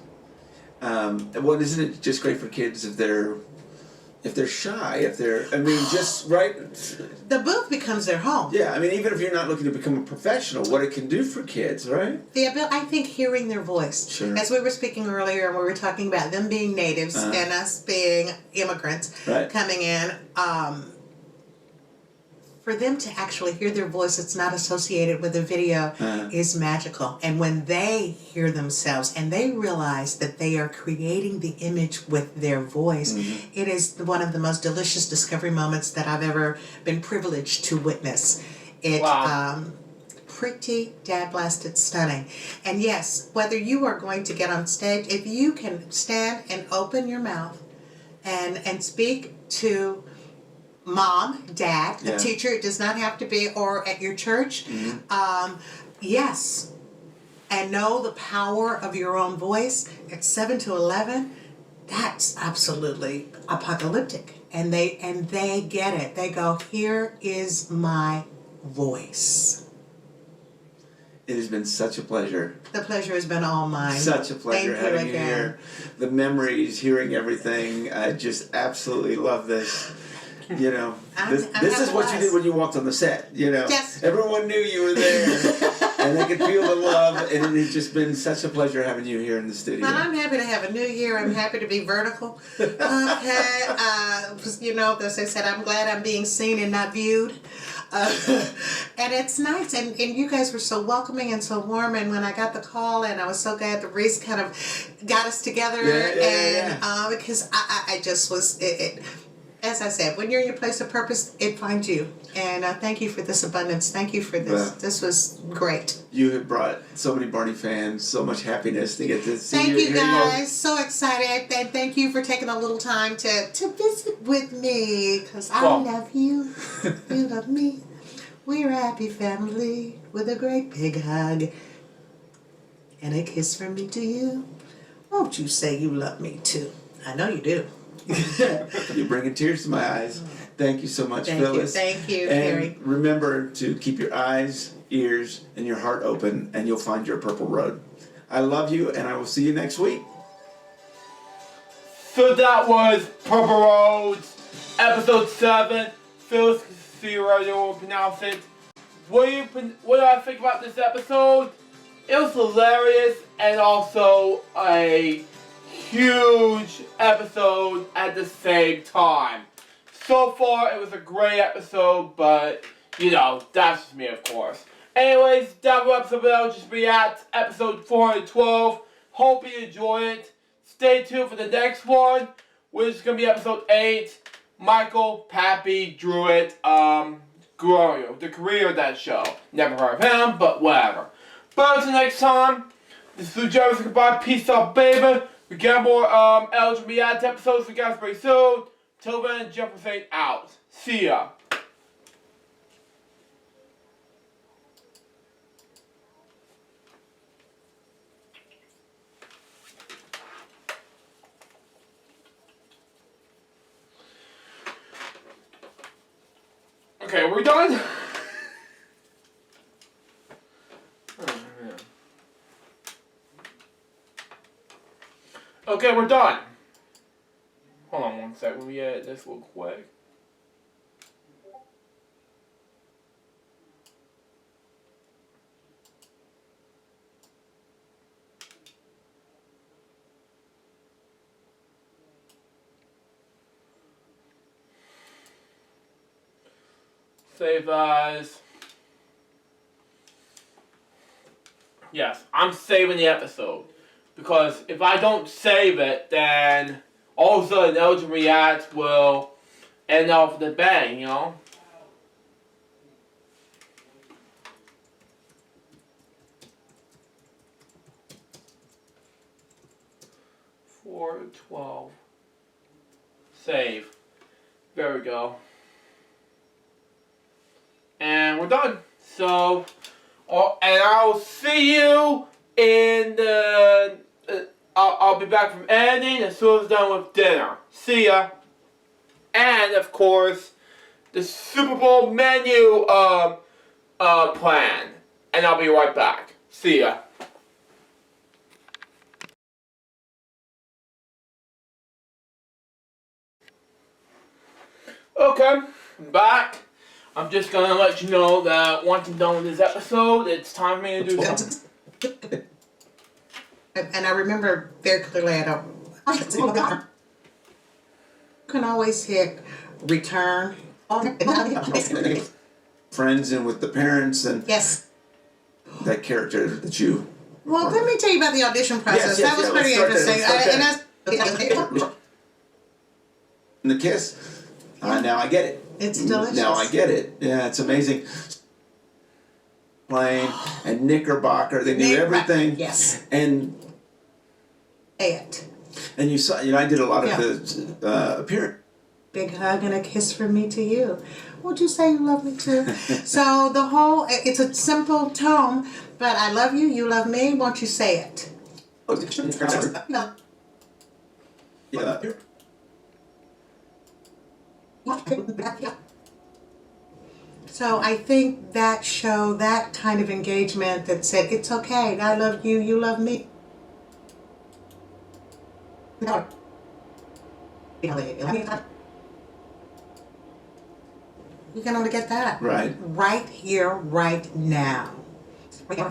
Well, isn't it just great for kids if they're shy, just right? The booth becomes their home. Yeah, I mean, even if you're not looking to become a professional, what it can do for kids, right? I think hearing their voice. Sure. As we were speaking earlier, and we were talking about them being natives and us being immigrants Right. coming in, for them to actually hear their voice that's not associated with a video is magical. And when they hear themselves and they realize that they are creating the image with their voice, it is one of the most delicious discovery moments that I've ever been privileged to witness. It pretty dad-blasted stunning. And yes, whether you are going to get on stage, if you can stand and open your mouth and speak to mom, dad, the teacher, it does not have to be, or at your church, yes, and know the power of your own voice at 7 to 11, that's absolutely apocalyptic. And they get it. They go, here is my voice. It has been such a pleasure. The pleasure has been all mine. Such a pleasure Thank having you again. here. The memories, hearing everything, I just absolutely love this. You know, I'm this is having what you a did when you walked on the set. You know, Yes. everyone knew you were there, and I can feel the love, and it has just been such a pleasure having you here in the studio. Well, I'm happy to have a new year. I'm happy to be vertical. Okay, as I said, I'm glad I'm being seen and not viewed. And it's nice, and you guys were so welcoming and so warm. And when I got the call, and I was so glad that Reese kind of got us together, because I just was. As I said, when you're in your place of purpose, it finds you. And thank you for this abundance. Thank you for this. Well, this was great. You have brought so many Barney fans so much happiness to get to see Thank you here guys. So excited. And thank you for taking a little time to visit with me. Because I love you. You love me. We're a happy family with a great big hug. And a kiss from me to you. Won't you say you love me too? I know you do. You're bringing tears to my eyes. Thank you so much, Phyllis. Thank you, and Carrie. remember to keep your eyes, ears, and your heart open, and you'll find your purple road. I love you, and I will see you next week. So that was Purple Roads, episode 7. Phyllis, see you right, you will pronounce it. What do I think about this episode? It was hilarious and also a huge episode at the same time. So far, it was a great episode, but, that's just me, of course. Anyways, that was episode of LJPCBM, episode 412. Hope you enjoy it. Stay tuned for the next one, which is going to be episode 8. Michael, Pappy, Druid, Glorio, the creator of that show. Never heard of him, but whatever. But until next time, this is Lou Jarvis. Goodbye. Peace out, baby. We got more LJPCBM episodes for you guys very soon. Till then, Jefferson out. See ya. Okay, we're done. Okay, we're done. Hold on one second. Let me edit this real quick. Save as. Yes, I'm saving the episode. Because if I don't save it, then all of a sudden LJPCBM will end off with a bang, 412. Save. There we go. And we're done. So, and I'll see you in the... I'll be back from editing as soon as I'm done with dinner. See ya. And, of course, the Super Bowl menu plan. And I'll be right back. See ya. Okay, I'm back. I'm just gonna let you know that once I'm done with this episode, it's time for me to do something. And I remember very clearly, you can always hit return. Friends and with the parents and Yes. that character that you... Well, let me tell you about the audition process. Yes, that was yeah, pretty let's start interesting. there. And the kiss. Now I get it. It's delicious. Now I get it. Yeah, it's amazing. Plane and Knickerbocker, they knew everything. Yes. And it. And you saw, I did a lot of the appearance. Big hug and a kiss from me to you. Won't you say you love me too? So the whole, it's a simple tone, but I love you, you love me, won't you say it? No. Yeah. So I think that show, that kind of engagement that said, it's okay, I love you, you love me. You can only get that. Right. Right here, right now. And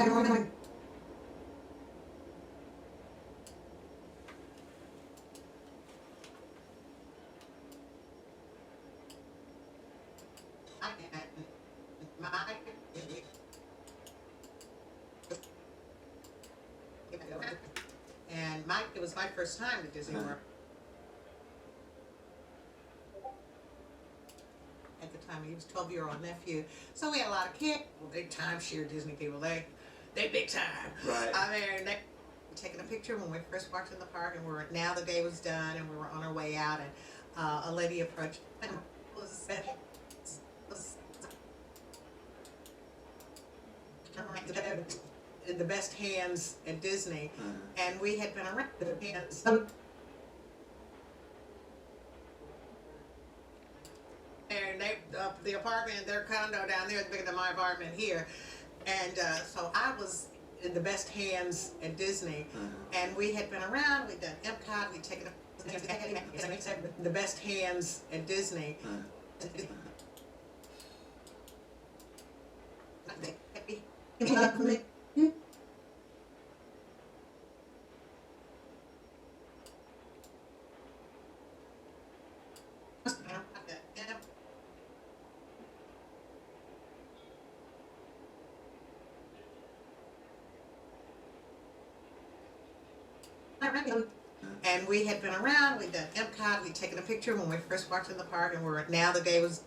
it was my first time to Disney World. At the time, he was 12-year-old nephew. So we had a lot of kids. Well, big time sheer Disney people. They big time. Right. I mean, they taking a picture when we first walked in the park, and now the day was done, and we were on our way out, and a lady approached and was in the best hands at Disney, and we had been around the hands. And the apartment, their condo down there is bigger than my apartment here, and so I was in the best hands at Disney, and we had been around. We'd done Epcot. We'd taken the best hands at Disney. And we had been around. We'd done Epcot. We'd taken a picture when we first walked in the park, and now the day was.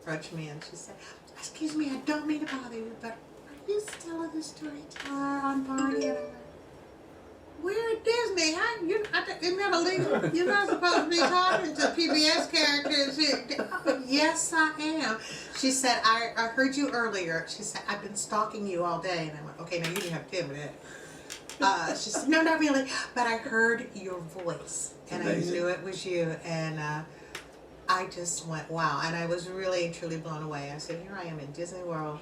Approached me and she said, "Excuse me, I don't mean to bother you, but are you still the storyteller on Barney?" And I went, "We're at Disney. Isn't that illegal? You're not supposed to be talking to PBS characters." "Yes, I am." She said, I heard you earlier. She said, "I've been stalking you all day." And I went, "Okay, now you didn't have to tell me that." She said, "No, not really, but I heard your voice, and Amazing. I knew it was you." And I just went, wow. And I was really, truly blown away. I said, here I am in Disney World,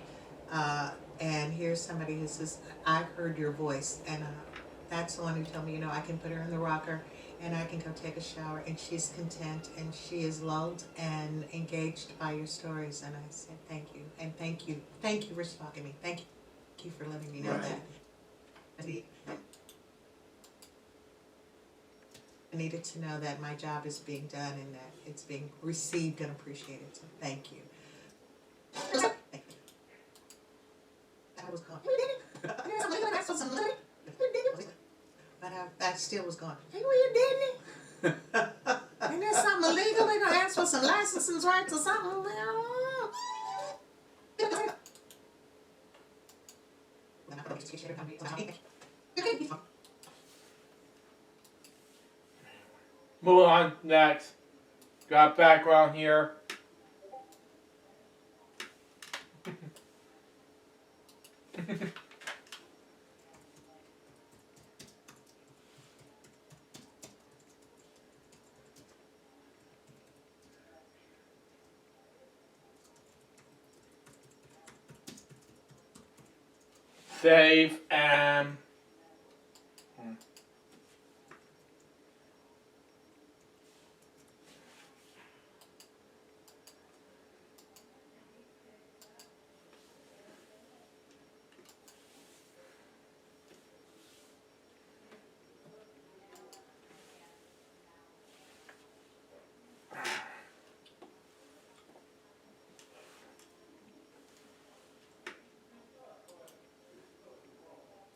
and here's somebody who says, "I heard your voice." And that's the one who told me, I can put her in the rocker, and I can go take a shower, and she's content, and she is lulled and engaged by your stories. And I said, thank you, and thank you for stalking me. Thank you for letting me know that. I needed to know that my job is being done and that it's being received and appreciated. So thank you. Thank you. That was gone. But that still was gone. "Hey, were you Disney? Ain't there something illegal? They gonna ask for some licenses rights or something?" Move on, next. Got background here. Save and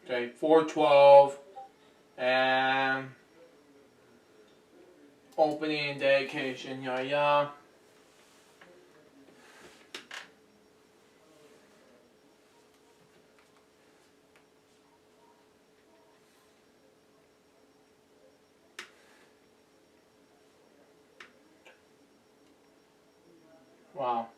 okay, 412 and opening and dedication, yeah. Wow.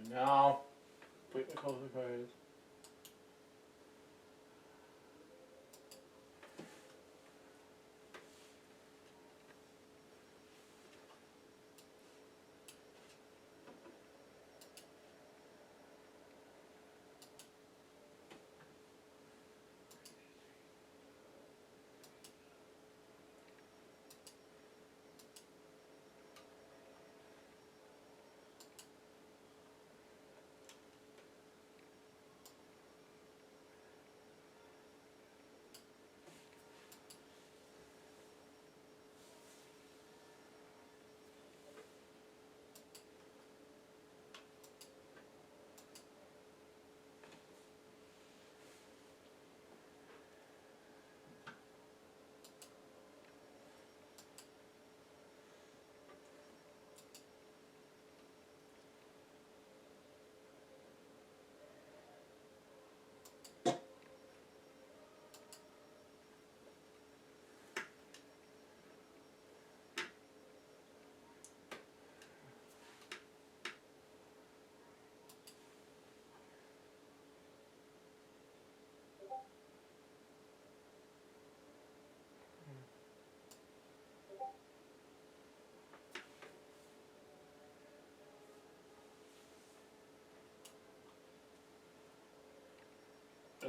Now, put the closer pose.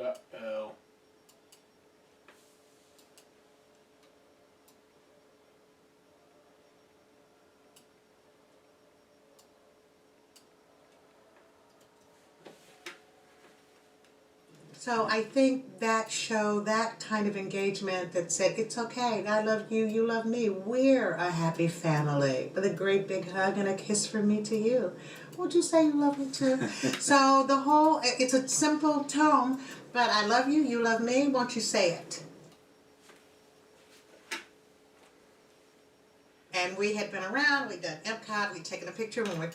Uh-oh. So I think that show, that kind of engagement that said, it's okay, I love you, you love me, we're a happy family, with a great big hug and a kiss from me to you. Would you say you love me too? So the whole, it's a simple tone, but I love you, you love me, won't you say it? And we had been around, we'd done Epcot, we'd taken a picture when we're...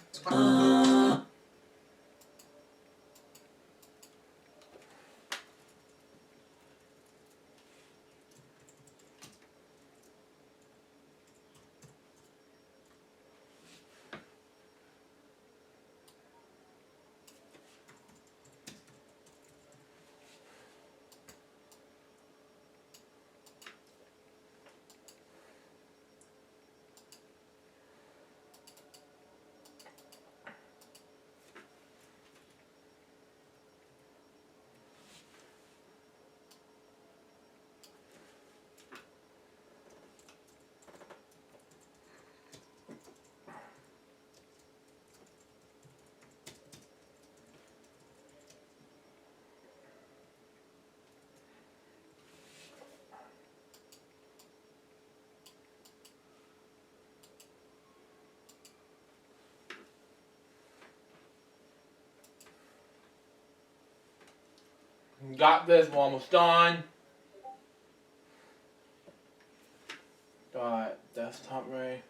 Got this, we're almost done. Got desktop ready.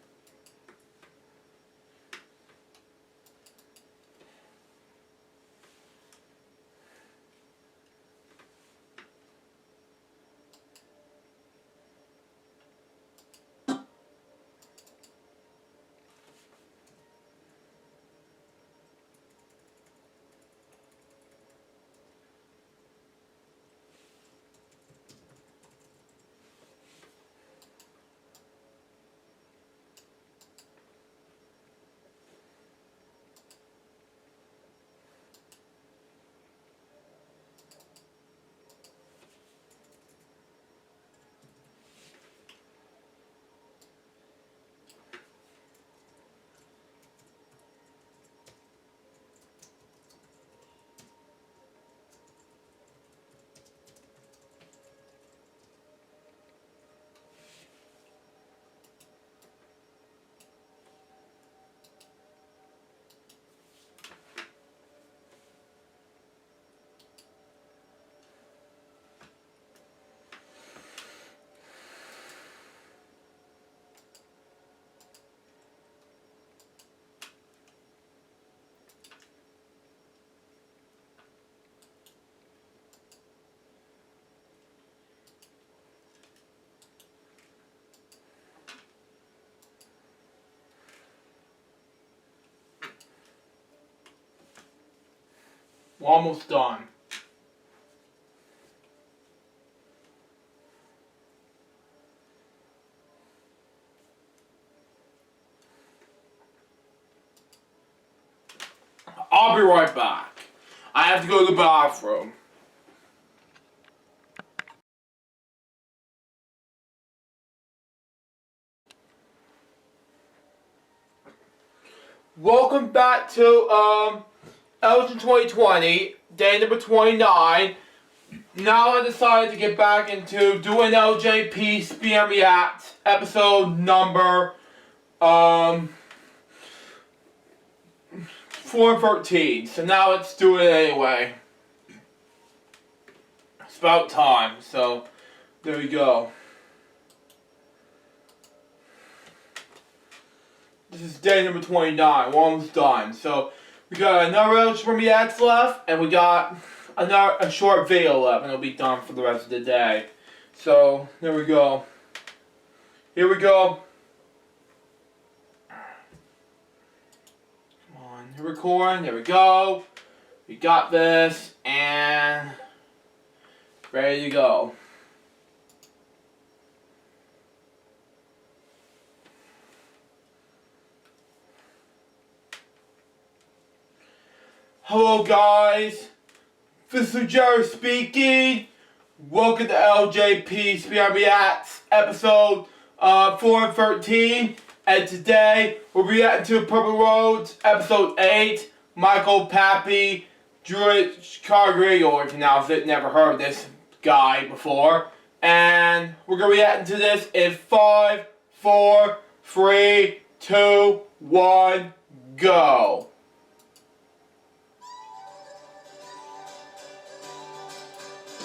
We're almost done. I'll be right back. I have to go to the bathroom. Welcome back to Elgin 2020, day number 29. Now I decided to get back into doing LJPCBM React, episode number 413. So now let's do it anyway. It's about time, so there we go. This is day number 29. We're almost done. So we got another LJPCBM Reacts left, and we got a short video left, and it'll be done for the rest of the day. So there we go. Here we go. Come on, hit record. There we go. We got this, and ready to go. Hello guys, this is Jerry speaking. Welcome to LJPCBM Reacts, episode 413. And today we're reacting to Purple Roads, episode 8. Michael Pappy, Druid Chicago, or pronounce it, never heard of this guy before. And we're gonna react to this in 5, 4, 3, 2, 1, go.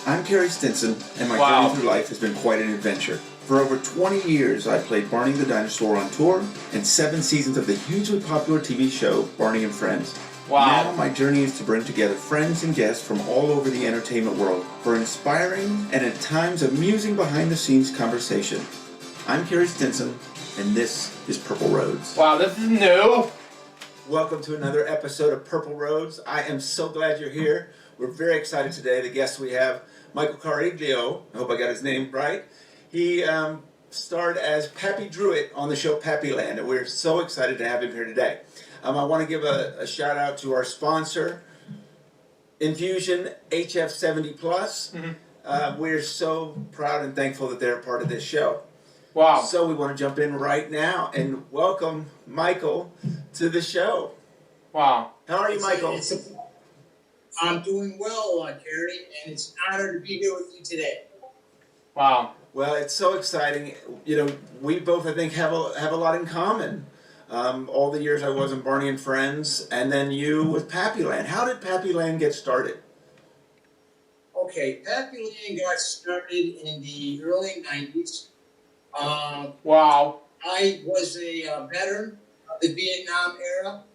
I'm Kerry Stinson, and my journey through life has been quite an adventure. For over 20 years, I played Barney the Dinosaur on tour, and 7 seasons of the hugely popular TV show, Barney and Friends. Wow. Now my journey is to bring together friends and guests from all over the entertainment world for inspiring and at times amusing behind-the-scenes conversation. I'm Kerry Stinson, and this is Purple Roads. Wow, this is new. Welcome to another episode of Purple Roads. I am so glad you're here. We're very excited today. The guest we have, Michael Cariglio, I hope I got his name right. He starred as Pappy Druid on the show Pappyland, and we're so excited to have him here today. I want to give a shout out to our sponsor, Infusion HF70 Plus. We're so proud and thankful that they're a part of this show. Wow. So we want to jump in right now and welcome Michael to the show. Wow. How are you, Michael? I'm doing well, Kerry, and it's an honor to be here with you today. Wow. Well, it's so exciting. You know, we both, I think, have a lot in common. All the years I was in Barney and Friends, and then you with Pappyland. How did Pappyland get started? Okay, Pappyland got started in the early 90s. Wow. I was a veteran of the Vietnam era,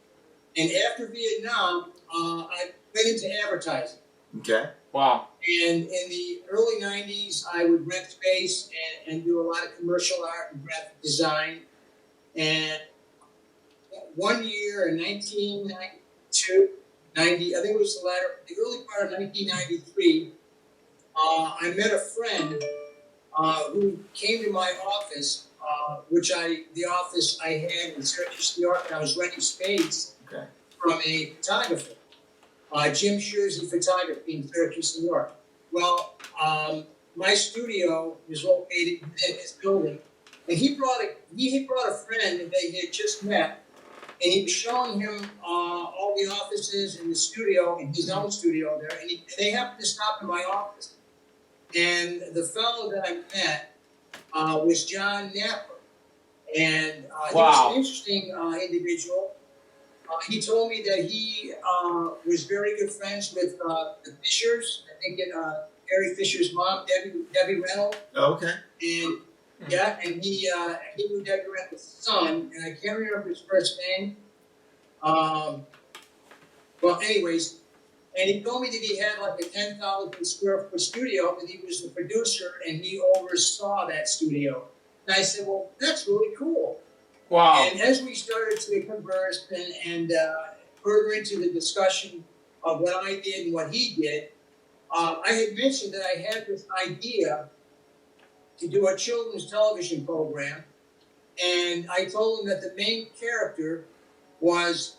and after Vietnam, I went into advertising. Okay. Wow. And in the early 90s, I would rent space and do a lot of commercial art and graphic design. And one year in 1992, I think it was the early part of 1993, I met a friend who came to my office, the office I had in Syracuse, New York, and I was renting space from a photographer. Jim Shearsy Photography in Syracuse, New York. Well, my studio is located in his building, and he brought a friend that they had just met, and he was showing him all the offices in the studio, in his own studio there, and they happened to stop in my office. And the fellow that I met was John Napper, and he was an interesting individual. He told me that he was very good friends with the Fishers. I think Harry Fisher's mom, Debbie Reynolds. Oh, okay. And and he knew Debbie Reynolds' son, and I can't remember his first name. Well, anyways, and he told me that he had like a 10,000 square foot studio, and he was the producer, and he oversaw that studio. And I said, well, that's really cool. Wow. And as we started to converse and further into the discussion of what I did and what he did, I had mentioned that I had this idea to do a children's television program, and I told him that the main character was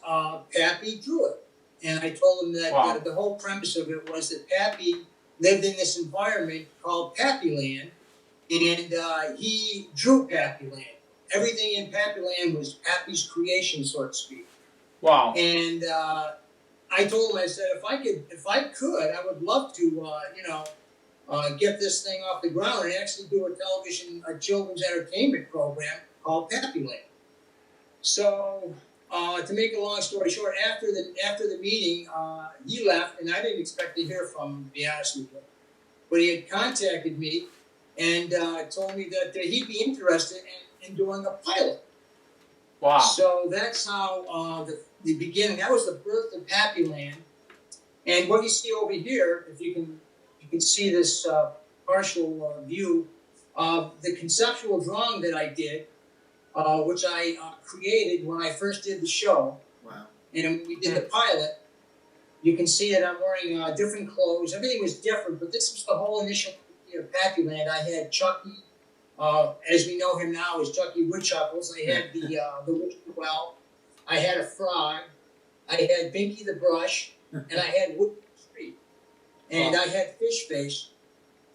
Pappy Druitt. And I told him that the whole premise of it was that Pappy lived in this environment called Pappyland, and he drew Pappyland. Everything in Pappyland was Pappy's creation, so to speak. Wow. And I told him, I said, if I could, I would love to, get this thing off the ground and actually do a children's entertainment program called Pappyland. So, to make a long story short, after the meeting, he left, and I didn't expect to hear from him, to be honest with you. But he had contacted me and told me that he'd be interested in doing a pilot. Wow. So that's how the beginning. That was the birth of Pappyland. And what you see over here, if you can see this partial view of the conceptual drawing that I did, which I created when I first did the show. Wow. And we did the pilot. You can see that I'm wearing different clothes. Everything was different, but this was the whole initial idea of Pappyland. I had Chucky, as we know him now as Chucky Woodchuckles. I had the Witch Well. I had a frog. I had Binky the Brush, and I had Wood Street. And I had Fish Face,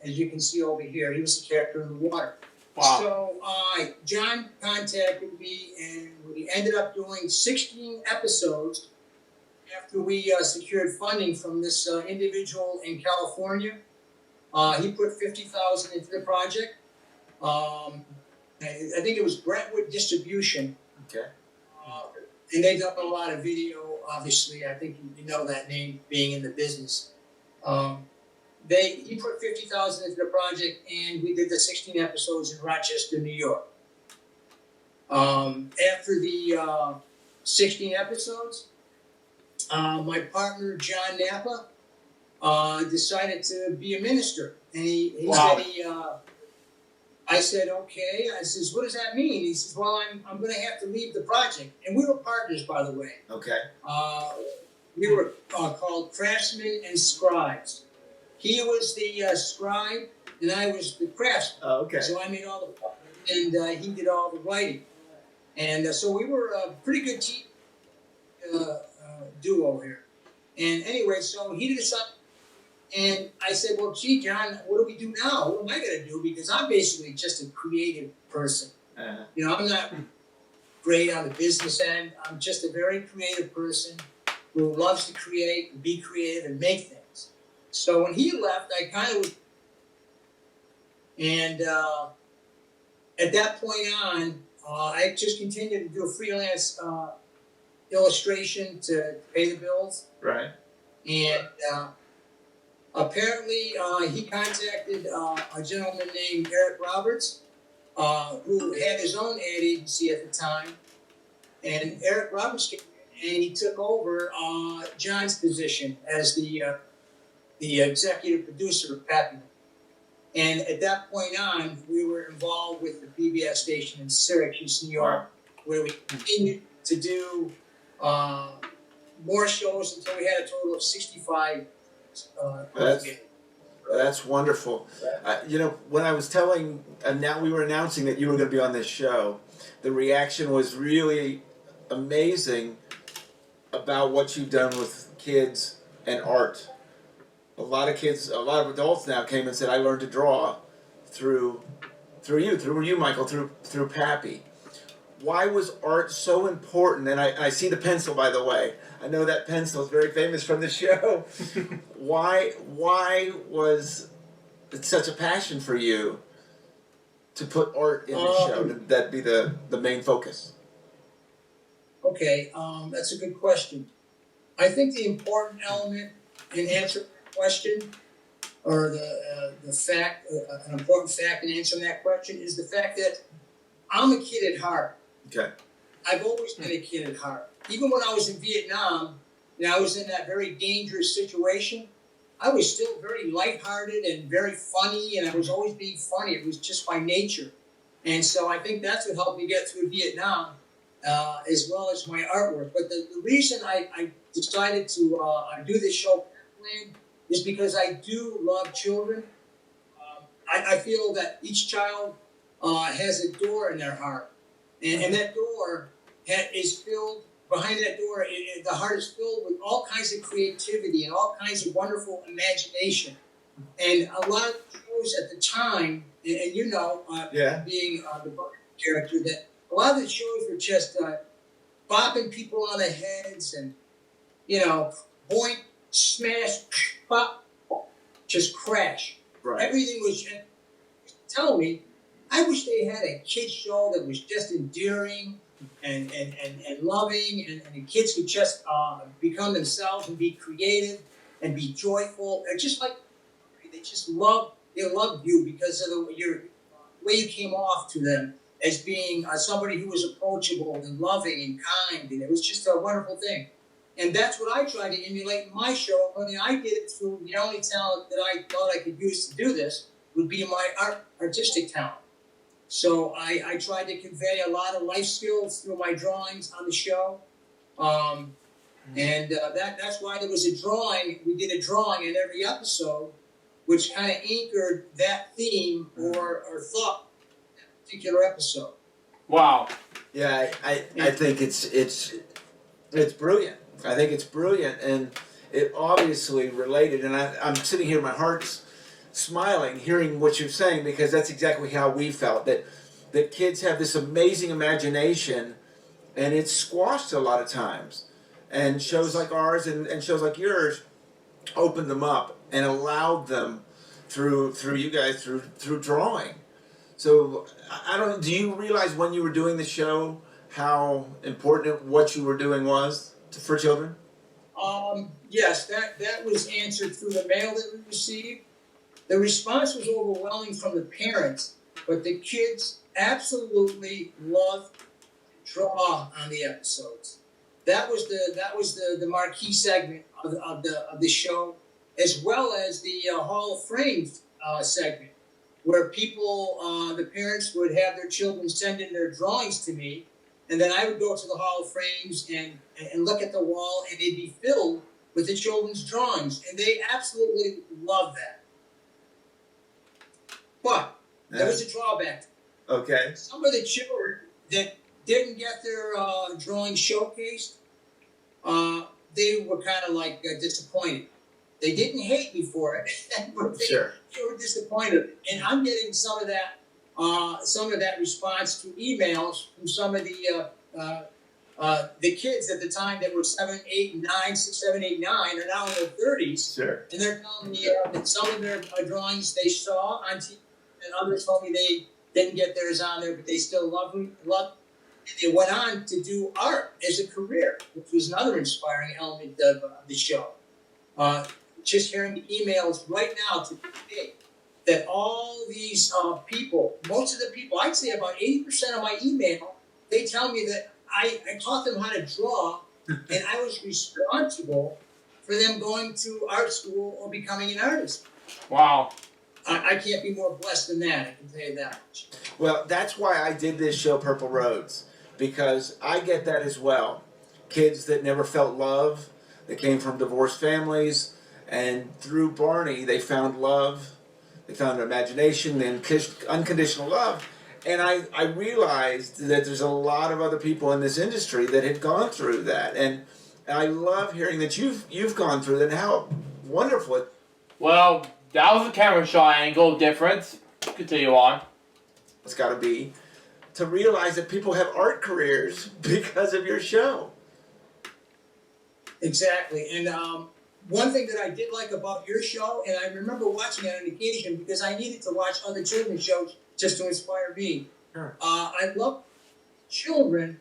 as you can see over here. He was the character in the water. Wow. So John contacted me, and we ended up doing 16 episodes after we secured funding from this individual in California. He put $50,000 into the project. I think it was Brentwood Distribution. Okay. And they've done a lot of video, obviously. I think you know that name, being in the business. He put $50,000 into the project, and we did the 16 episodes in Rochester, New York. After the 16 episodes, my partner John Napa decided to be a minister, and he said I said, okay. I says, what does that mean? He says, well, I'm going to have to leave the project. And we were partners, by the way. Okay. We were called craftsmen and scribes. He was the scribe, and I was the craftsman. Oh, okay. So I made all the, and he did all the writing. And so we were a pretty good team duo here. And anyway, so he decided, and I said, well, gee, John, what do we do now? What am I going to do? Because I'm basically just a creative person. You know, I'm not great on the business end. I'm just a very creative person who loves to create, and be creative, and make things. So when he left, I kind of was, and at that point on, I just continued to do freelance illustration to pay the bills. Right. And apparently, he contacted a gentleman named Eric Roberts, who had his own ad agency at the time. And Eric Roberts came in, and he took over John's position as the executive producer of Pappyland. And at that point on, we were involved with the PBS station in Syracuse, New York, where we continued to do more shows until we had a total of 65. That's wonderful. You know, when I was telling, and now we were announcing that you were going to be on this show, the reaction was really amazing about what you've done with kids and art. A lot of kids, a lot of adults now came and said, I learned to draw through you, Michael, through Pappy. Why was art so important? And I see the pencil, by the way. I know that pencil is very famous from the show. Why was it such a passion for you to put art in the show? That'd be the main focus. Okay, that's a good question. I think the important element in answering that question, or the fact, an important fact in answering that question, is the fact that I'm a kid at heart. Okay. I've always been a kid at heart. Even when I was in Vietnam, and I was in that very dangerous situation, I was still very lighthearted and very funny, and I was always being funny. It was just by nature. And so I think that's what helped me get through Vietnam, as well as my artwork. But the reason I decided to do this show is because I do love children. I feel that each child has a door in their heart, and that door is filled. Behind that door, the heart is filled with all kinds of creativity and all kinds of wonderful imagination. And a lot of shows at the time, and you know, being the character, that a lot of the shows were just bopping people on the heads and, you know, boink, smash, pop, just crash. Right. Everything was just, tell me, I wish they had a kids show that was just endearing and loving, and the kids could just become themselves and be creative and be joyful. And just like, they loved you because of the way you came off to them as being somebody who was approachable and loving and kind, and it was just a wonderful thing. And that's what I tried to emulate in my show. I mean, I did it through the only talent that I thought I could use to do this would be my artistic talent. So I tried to convey a lot of life skills through my drawings on the show. That's why there was a drawing. We did a drawing in every episode, which kind of anchored that theme or thought in that particular episode. Wow. Yeah, I think it's brilliant. I think it's brilliant, and it obviously related. And I'm sitting here, my heart's smiling, hearing what you're saying, because that's exactly how we felt. That kids have this amazing imagination, and it's squashed a lot of times. And shows like ours and shows like yours opened them up and allowed them through you guys through drawing. So I don't know. Do you realize when you were doing the show how important what you were doing was for children? Yes, that was answered through the mail that we received. The response was overwhelming from the parents, but the kids absolutely loved to draw on the episodes. That was the marquee segment of the show, as well as the Hall of Fame segment, where people, the parents would have their children send in their drawings to me, and then I would go to the Hall of Frames and look at the wall, and they'd be filled with the children's drawings, and they absolutely loved that. But there was a drawback. Okay. Some of the children that didn't get their drawings showcased, they were kind of like disappointed. They didn't hate me for it, but they were disappointed. And I'm getting some of that response through emails from some of the kids at the time that were 7, 8, 9, 6, 7, 8, 9 are now in their 30s. Sure. And they're telling me that some of their drawings they saw on TV, and others told me they didn't get theirs on there, but they still love me. And they went on to do art as a career, which was another inspiring element of the show. Just hearing the emails right now today that all these people, most of the people, I'd say about 80% of my email, they tell me that I taught them how to draw, and I was responsible for them going to art school or becoming an artist. Wow. I can't be more blessed than that, I can tell you that much. Well, that's why I did this show, Purple Roads, because I get that as well. Kids that never felt love, that came from divorced families, and through Barney, they found love, they found imagination, and unconditional love. And I realized that there's a lot of other people in this industry that had gone through that. And I love hearing that you've gone through that and how wonderful it. Well, that was a camera shot angle difference. Continue on. It's got to be to realize that people have art careers because of your show. Exactly. And one thing that I did like about your show, and I remember watching it on occasion because I needed to watch other children's shows just to inspire me. Sure. I love children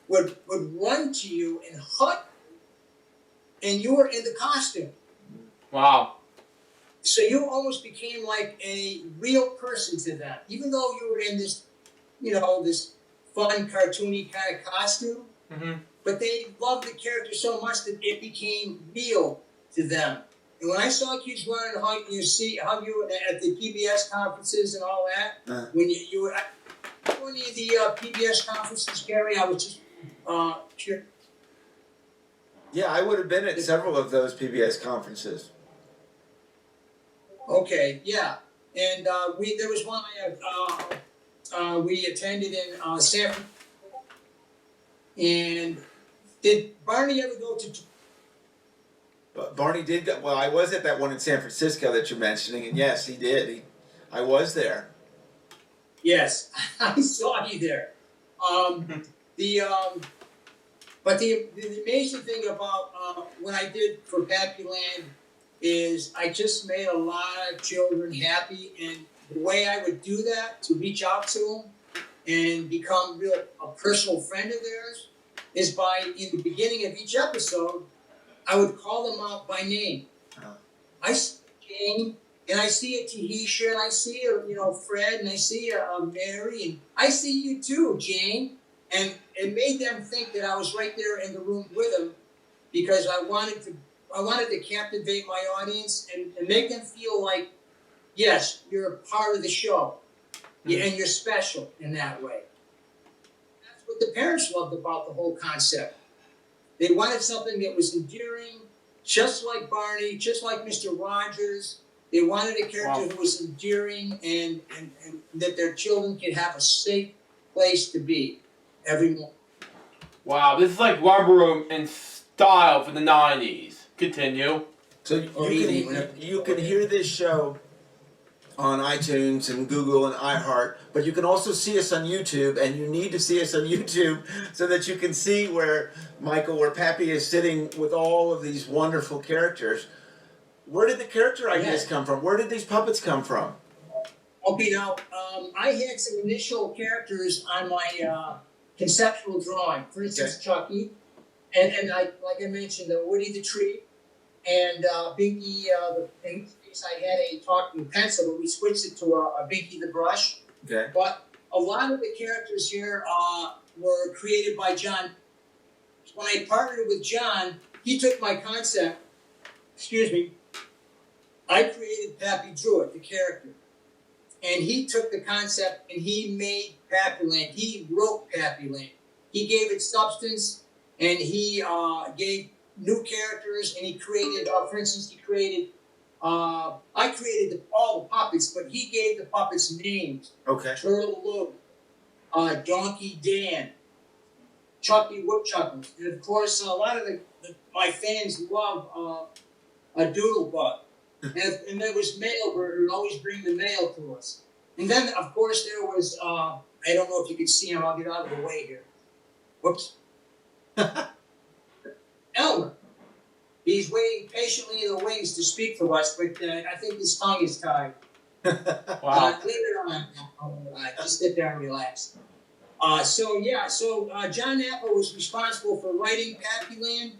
would run to you and hug you, and you were in the costume. Wow. So you almost became like a real person to them, even though you were in this, this fun, cartoony kind of costume. Mm-hmm. But they loved the character so much that it became real to them. And when I saw kids running and hug you at the PBS conferences and all that, when you were at any of the PBS conferences, Gary, I was just curious. Yeah, I would have been at several of those PBS conferences. Okay, yeah, and there was one we attended in San Francisco. And did Barney ever go to? But Barney did go. Well, I was at that one in San Francisco that you're mentioning, and yes, he did. I was there. Yes, I saw you there. But the amazing thing about what I did for Pappyland is I just made a lot of children happy, and the way I would do that to reach out to them and become a personal friend of theirs is by, in the beginning of each episode, I would call them out by name. I see Jane, and I see a Tahisha, and I see a Fred, and I see a Mary, and I see you too, Jane. And it made them think that I was right there in the room with them, because I wanted to captivate my audience and make them feel like, yes, you're a part of the show, and you're special in that way. That's what the parents loved about the whole concept. They wanted something that was endearing, just like Barney, just like Mr. Rogers. They wanted a character who was endearing and that their children could have a safe place to be every morning. Wow, this is like Rubber Room in style for the 90s. Continue. So you can hear this show on iTunes and Google and iHeart, but you can also see us on YouTube, and you need to see us on YouTube so that you can see where Pappy is sitting with all of these wonderful characters. Where did the character ideas come from? Where did these puppets come from? Okay, now, I had some initial characters on my conceptual drawing. For instance, Chucky, and like I mentioned, Woody the Tree, and Binky the Pink. I had a talking pencil, but we switched it to a Binky the Brush. Okay. But a lot of the characters here were created by John. When I partnered with John, he took my concept. Excuse me. I created Pappy Druid, the character, and he took the concept and he made Pappyland. He wrote Pappyland. He gave it substance, and he gave new characters, and he created. For instance, he created. I created all the puppets, but he gave the puppets names. Okay. Turtle Lou, Donkey Dan, Chucky Woodchuckles, and of course, a lot of my fans love a Doodlebug, and there was Mailbird who would always bring the mail to us. And then, of course, there was I don't know if you can see him. I'll get out of the way here. Whoops. Elmer. He's waiting patiently in the wings to speak to us, but I think his tongue is tied. Wow. Leave it on. Just sit there and relax. So John Apple was responsible for writing Pappyland,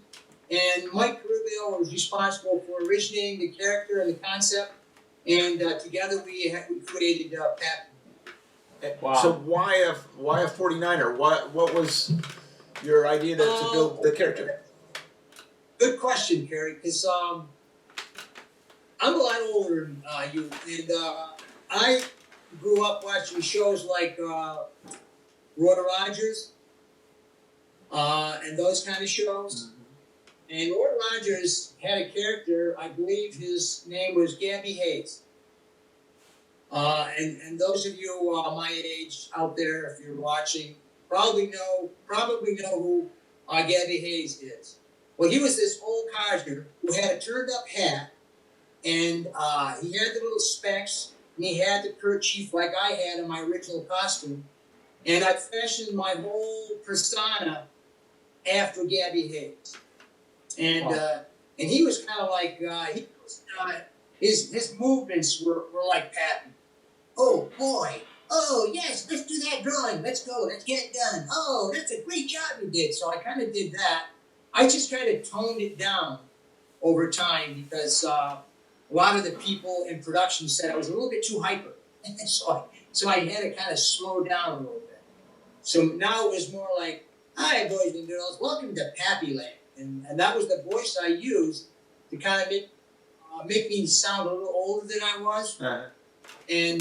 and Mike Rubio was responsible for originating the character and the concept, and together we created Pappyland. Wow. So why a 49er? What was your idea to build the character? Good question, Kerry, because I'm a lot older than you, and I grew up watching shows like Roy Rogers and those kind of shows. Mm-hmm. And Roy Rogers had a character, I believe his name was Gabby Hayes. And those of you my age out there, if you're watching, probably know who Gabby Hayes is. Well, he was this old codger who had a turned-up hat, and he had the little specs, and he had the kerchief like I had in my original costume, and I fashioned my whole persona after Gabby Hayes. And and he was kind of like his movements were like Patton. Oh boy! Oh yes, let's do that drawing. Let's go. Let's get it done. Oh, that's a great job you did. So I kind of did that. I just kind of toned it down over time because a lot of the people in production said I was a little bit too hyper. so I had to kind of slow down a little bit. So now it was more like, hi, boys and girls, welcome to Pappyland. And that was the voice I used to kind of make me sound a little older than I was. Uh-huh. And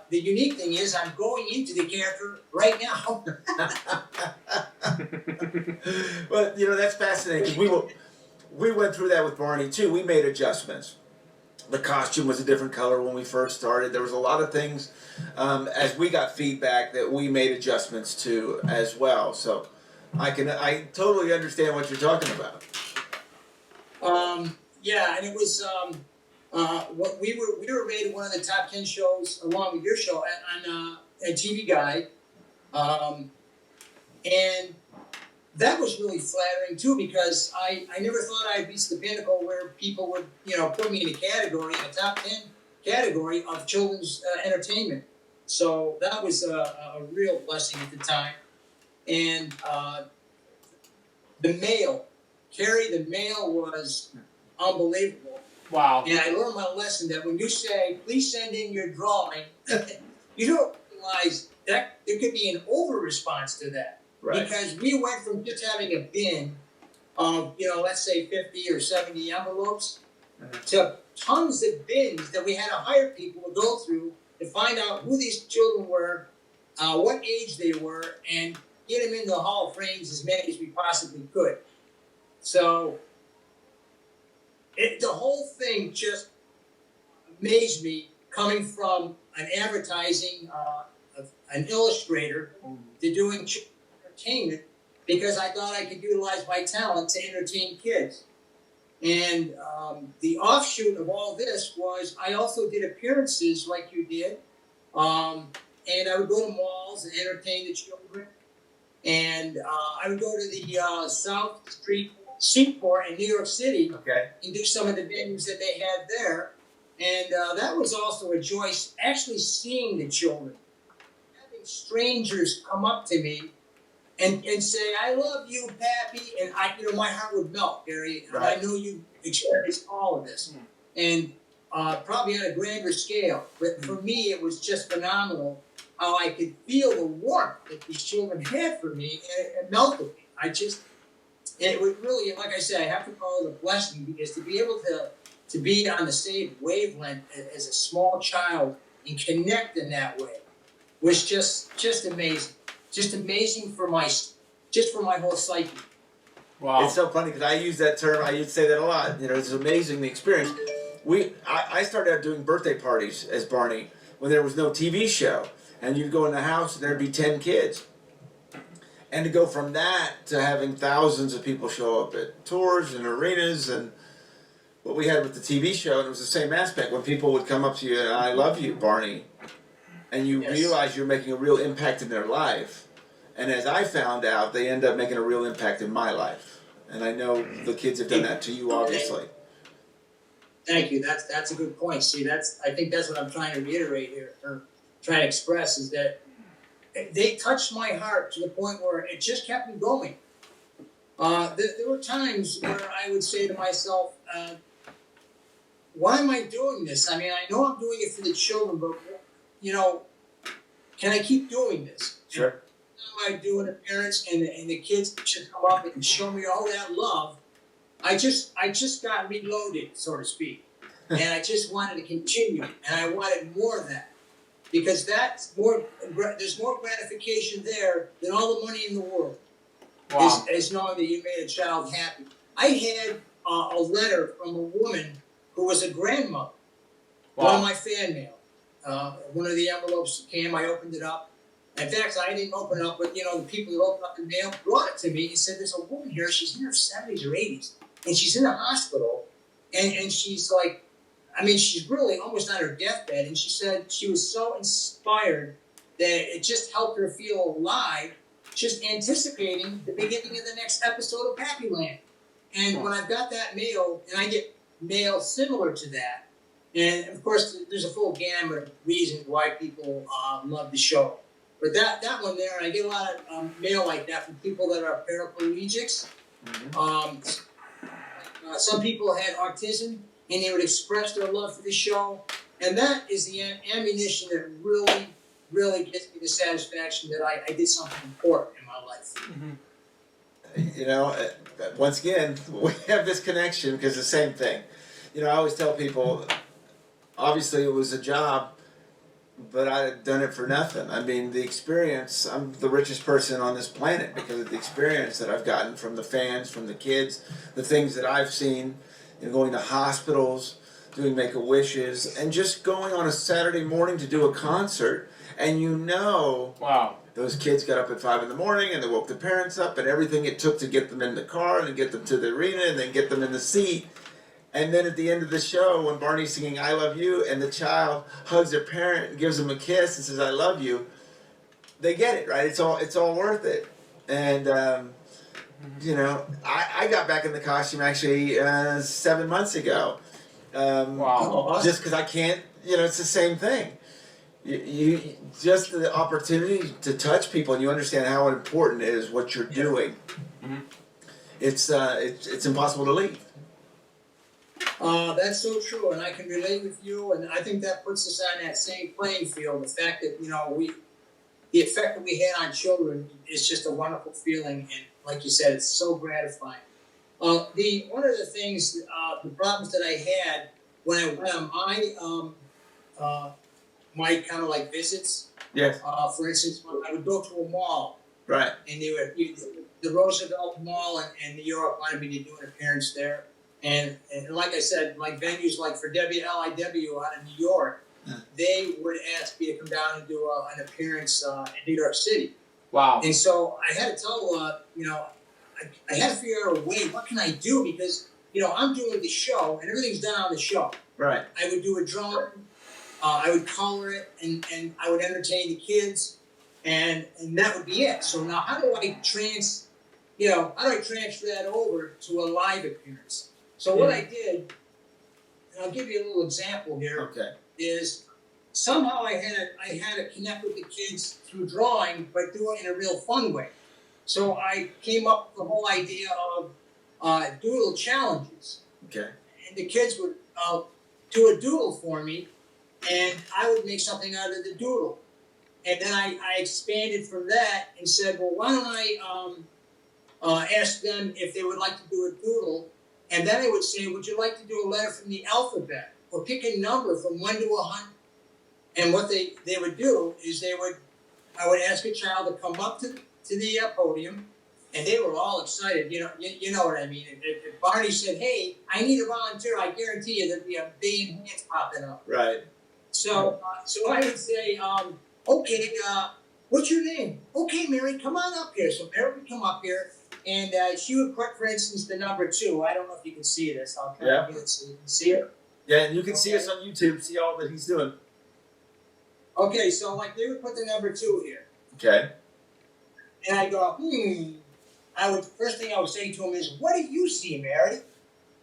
the unique thing is I'm going into the character right now. Well, that's fascinating. we went through that with Barney too. We made adjustments. The costume was a different color when we first started. There was a lot of things as we got feedback that we made adjustments to as well. So I totally understand what you're talking about. Yeah, and it was what we were rated one of the top 10 shows along with your show on TV Guide, and that was really flattering too, because I never thought I'd reach the pinnacle where people would put me in a top 10 category of children's entertainment. So that was a real blessing at the time, and the mail. Carrie, the mail was unbelievable. Wow. And I learned my lesson that when you say, please send in your drawing, you don't realize that there could be an over response to that. Right. Because we went from just having a bin of, let's say 50 or 70 envelopes to tons of bins that we had to hire people to go through to find out who these children were, what age they were, and get them in the Hall of Frames as many as we possibly could. So the whole thing just amazed me, coming from an advertising, an illustrator, to doing entertainment, because I thought I could utilize my talent to entertain kids. And the offshoot of all this was I also did appearances like you did, and I would go to malls and entertain the children. And I would go to the South Street Seaport in New York City and do some of the venues that they had there. And that was also a joy, actually seeing the children. Having strangers come up to me and say, I love you, Pappy. And my heart would melt, Gary. And I knew you experienced all of this. And probably on a grander scale. But for me, it was just phenomenal how I could feel the warmth that these children had for me, and it melted me. It would really, like I said, I have to call it a blessing, because to be able to be on the same wavelength as a small child and connect in that way was just amazing. Just amazing for my whole psyche. Wow. It's so funny because I use that term. I used to say that a lot. It's amazing, the experience. I started out doing birthday parties as Barney when there was no TV show, and you'd go in the house and there'd be 10 kids. And to go from that to having thousands of people show up at tours and arenas, and what we had with the TV show, and it was the same aspect when people would come up to you and I love you, Barney, and you realize you're making a real impact in their life. And as I found out, they end up making a real impact in my life. And I know the kids have done that to you, obviously. Thank you. That's a good point. See, I think that's what I'm trying to reiterate here, or trying to express, is that they touched my heart to the point where it just kept me going. There were times where I would say to myself, why am I doing this? I mean, I know I'm doing it for the children, but, can I keep doing this? Sure. I do an appearance and the kids just come up and show me all that love. I just got reloaded, so to speak. And I just wanted to continue, and I wanted more of that. Because there's more gratification there than all the money in the world. Wow. Is knowing that you made a child happy. I had a letter from a woman who was a grandmother. Wow. One of my fan mail. One of the envelopes came, I opened it up. In fact, I didn't open it up, but the people who opened up the mail brought it to me and said, there's a woman here, she's in her 70s or 80s, and she's in the hospital, and she's like, she's really almost on her deathbed, and she said she was so inspired that it just helped her feel alive, just anticipating the beginning of the next episode of Happy Land. And when I've got that mail, and I get mail similar to that, and of course there's a full gamut of reasons why people love the show. But that one there, I get a lot of mail like that from people that are paraplegics. Some people had autism, and they would express their love for the show. And that is the ammunition that really, really gives me the satisfaction that I did something important in my life. Once again, we have this connection because the same thing. I always tell people, obviously it was a job, but I've done it for nothing. I mean, the experience, I'm the richest person on this planet because of the experience that I've gotten from the fans, from the kids, the things that I've seen, going to hospitals, doing Make-A-Wishes, and just going on a Saturday morning to do a concert, and wow. Those kids got up at 5 in the morning and they woke their parents up and everything it took to get them in the car and get them to the arena and then get them in the seat. And then at the end of the show, when Barney's singing I Love You and the child hugs their parent and gives them a kiss and says I love you, they get it, right? It's all worth it. And, I got back in the costume actually 7 months ago. Wow. Just because I can't, it's the same thing. You just the opportunity to touch people and you understand how important it is what you're doing. Mm-hmm. It's impossible to leave. That's so true, and I can relate with you, and I think that puts us on that same playing field. The fact that the effect that we had on children is just a wonderful feeling, and like you said, it's so gratifying. One of the things, the problems that I had when I went on my kind of like visits. Yes. For instance, I would go to a mall. Right. And the Roosevelt Mall in New York wanted me to do an appearance there. And like I said, like venues like for WLIW out of New York, they would ask me to come down and do an appearance in New York City. Wow. And so I had to tell, I had to figure out a way, what can I do? Because, I'm doing the show and everything's done on the show. Right. I would do a drawing, I would color it, and I would entertain the kids, and that would be it. So now how do I transfer that over to a live appearance? So what I did, and I'll give you a little example here, is somehow I had to connect with the kids through drawing, but do it in a real fun way. So I came up with the whole idea of doodle challenges. Okay. And the kids would do a doodle for me, and I would make something out of the doodle. And then I expanded from that and said, well, why don't I ask them if they would like to do a doodle? And then I would say, would you like to do a letter from the alphabet? Or pick a number from 1 to 100. And what they would do is I would ask a child to come up to the podium, and they were all excited. You know what I mean. If Barney said, hey, I need a volunteer, I guarantee you there'd be a billion hands popping up. Right. So I would say, okay, what's your name? Okay, Mary, come on up here. So Mary would come up here, and she would put, for instance, the number 2. I don't know if you can see this. I'll try to get it so you can see it. Yeah, and you can see us on YouTube, see all that he's doing. Okay, so like they would put the number 2 here. Okay. And I go, first thing I would say to him is, what do you see, Mary?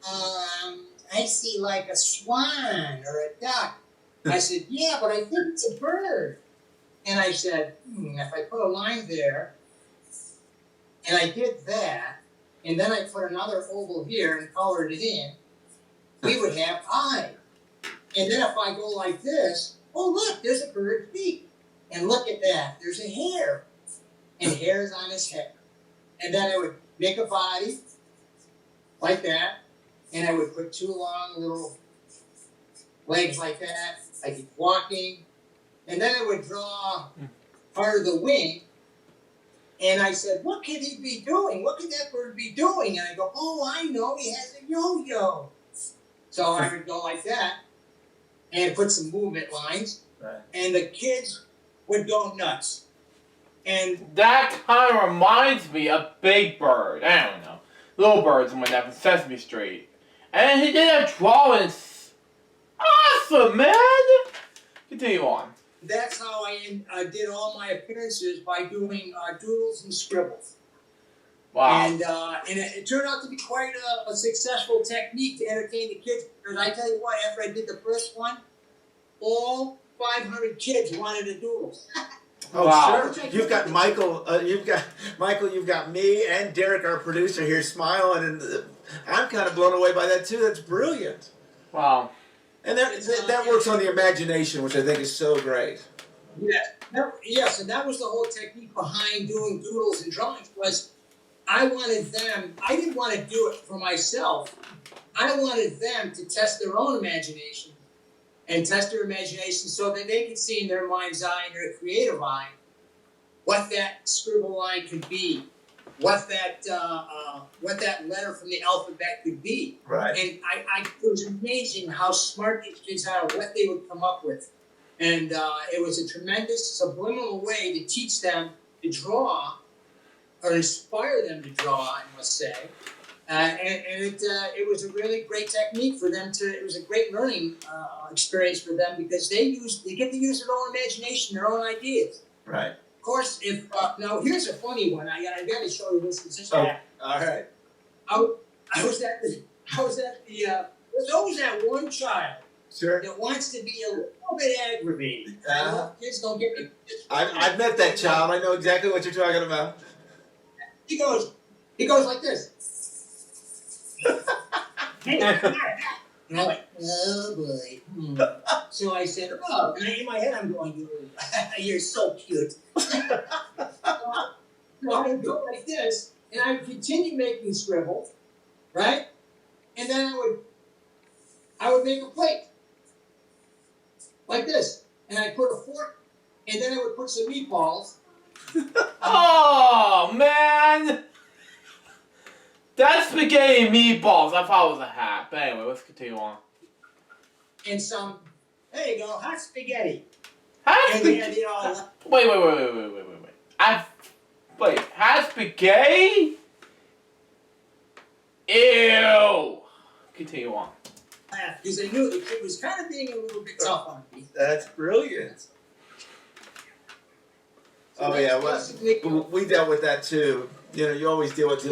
I see like a swan or a duck. I said, yeah, but I think it's a bird. And I said, if I put a line there, and I did that, and then I put another oval here and colored it in, we would have I. And then if I go like this, oh look, there's a bird's beak. And look at that, there's a hair. And hair's on his head. And then I would make a body like that, and I would put 2 long little legs like that. I keep walking, and then I would draw part of the wing, and I said, what could he be doing? What could that bird be doing? And I go, oh, I know, he has a yo-yo. So I would go like that, and put some movement lines, and the kids would go nuts. And that kind of reminds me of Big Bird. I don't know. Little Bird's one that from Sesame Street. And he did a drawing. Awesome, man! Continue on. That's how I did all my appearances, by doing doodles and scribbles. Wow. And it turned out to be quite a successful technique to entertain the kids. Because I tell you what, after I did the first one, all 500 kids wanted a doodle. Oh, wow. sure. You've got Michael. You've got me and Derek, our producer, here smiling, and I'm kind of blown away by that too. That's brilliant. Wow. And that works on the imagination, which I think is so great. Yeah. Yes, and that was the whole technique behind doing doodles and drawings. Was I wanted them. I didn't want to do it for myself. I wanted them to test their own imagination and test their imagination so that they could see in their mind's eye, in their creative eye, what that scribble line could be, what that letter from the alphabet could be. Right. And it was amazing how smart these kids are, what they would come up with. And it was a tremendous subliminal way to teach them to draw, or inspire them to draw, I must say. It was a really great technique for them it was a great learning experience for them because they get to use their own imagination, their own ideas. Right. Of course, now here's a funny one. I got to show you this. It's just all right. I was at the there's always that one child Sure. that wants to be a little bit aggravated. Kids don't get me. I've met that child. I know exactly what you're talking about. He goes like this. And I'm like, oh boy. So I said, oh, and in my head I'm going, you're so cute. So I would go like this, and I would continue making scribbles, right? And then I would make a plate, like this. And I'd put a fork, and then I would put some meatballs. Oh, man! That's spaghetti and meatballs. I thought it was a hat. But anyway, let's continue on. And there you go, hot spaghetti. Hot And spaghetti? you know, Wait. Wait, hot spaghetti? Ew! Continue on. because I knew the kid was kind of being a little bit tough on me. That's brilliant. Oh yeah, well, we dealt with that too. You know, you always deal with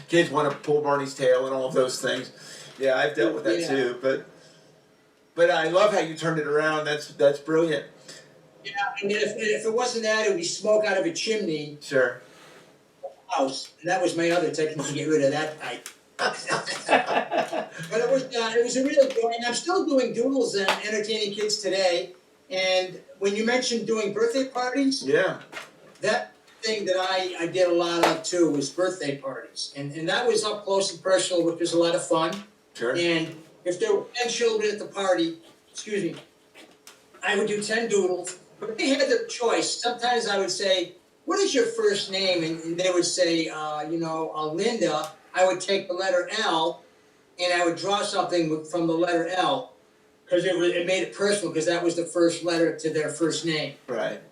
kids want to pull Barney's tail and all of those things. Yeah, I've dealt with that too. But I love how you turned it around. That's brilliant. Yeah, I mean, if it wasn't that, it would be smoke out of a chimney. Sure. House, and that was my other technique to get rid of that type. But it was a real joy, and I'm still doing doodles and entertaining kids today. And when you mentioned doing birthday parties, yeah, that thing that I did a lot of too was birthday parties, and that was up close and personal, which was a lot of fun. Sure. And if there were 10 children at the party, I would do 10 doodles. But they had their choice. Sometimes I would say, "What is your first name?" And they would say, Linda. I would take the letter L, and I would draw something from the letter L, because it made it personal, because that was the first letter to their first name. Right.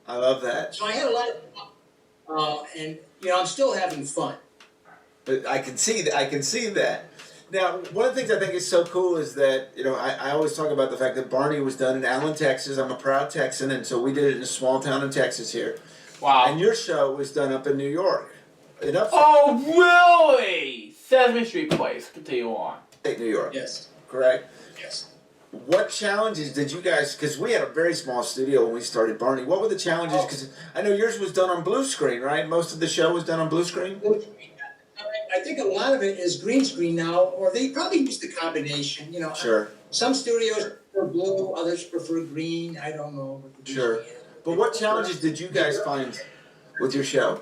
I love that. So I had a lot of fun, and I'm still having fun. But I can see that. Now, one of the things I think is so cool is that, I always talk about the fact that Barney was done in Allen, Texas. I'm a proud Texan, and so we did it in a small town in Texas here. Wow. And your show was done up in New York. Oh, really? Sesame Street Place. Continue on. New York. Yes. Correct? Yes. What challenges did you guys, because we had a very small studio when we started Barney, what were the challenges? Because I know yours was done on blue screen, right? Most of the show was done on blue screen? I think a lot of it is green screen now, or they probably used the combination, Sure. Some studios prefer blue, others prefer green, I don't know. What the Sure. But what challenges did you guys find with your show,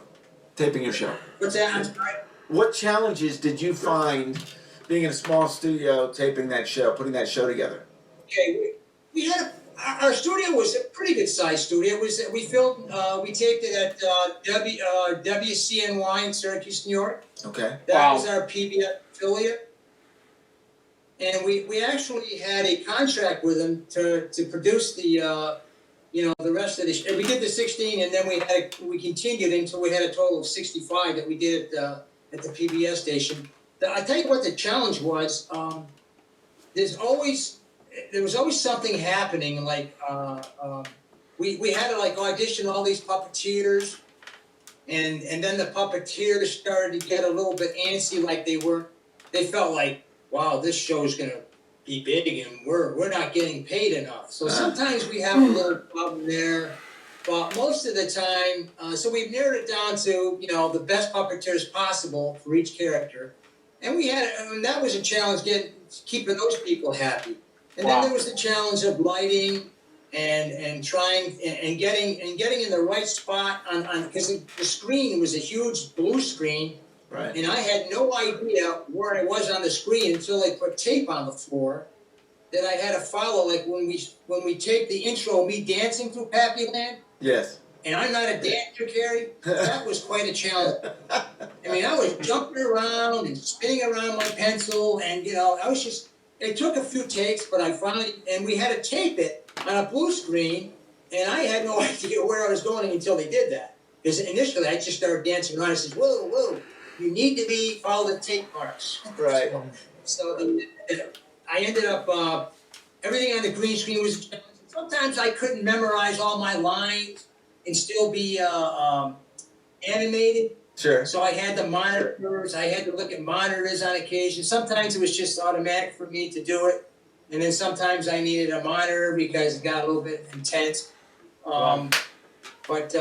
taping your show? What's that? I'm sorry? What challenges did you find being in a small studio, taping that show, putting that show together? Okay, we had our studio was a pretty good sized studio. We taped it at WCNY in Syracuse, New York. Okay. That was our PBS affiliate, and we actually had a contract with them to produce the rest of the show. We did the 16, and then we continued until we had a total of 65 that we did at the PBS station. I tell you what the challenge was. There was always something happening. Like we had to audition all these puppeteers, and then the puppeteers started to get a little bit antsy. They felt like, wow, this show's gonna be big, and we're not getting paid enough. So sometimes we have a little problem there. But most of the time, so we've narrowed it down to the best puppeteers possible for each character, and that was a challenge, keeping those people happy. And then there was the challenge of lighting and trying and getting in the right spot on because the screen was a huge blue screen, right? And I had no idea where I was on the screen until they put tape on the floor, that I had to follow, like when we taped the intro, me dancing through Pappyland, Yes. and I'm not a dancer, Carrie. That was quite a challenge. I mean, I was jumping around and spinning around my pencil, and I was just. It took a few takes, but I finally, and we had to tape it on a blue screen, and I had no idea where I was going until they did that. Because initially, I just started dancing around. I said, "Whoa, you need to follow the tape marks." Right. So I ended up, everything on the green screen was a challenge. Sometimes I couldn't memorize all my lines and still be animated. Sure. So I had the monitors. I had to look at monitors on occasion. Sometimes it was just automatic for me to do it. And then sometimes I needed a monitor because it got a little bit intense. But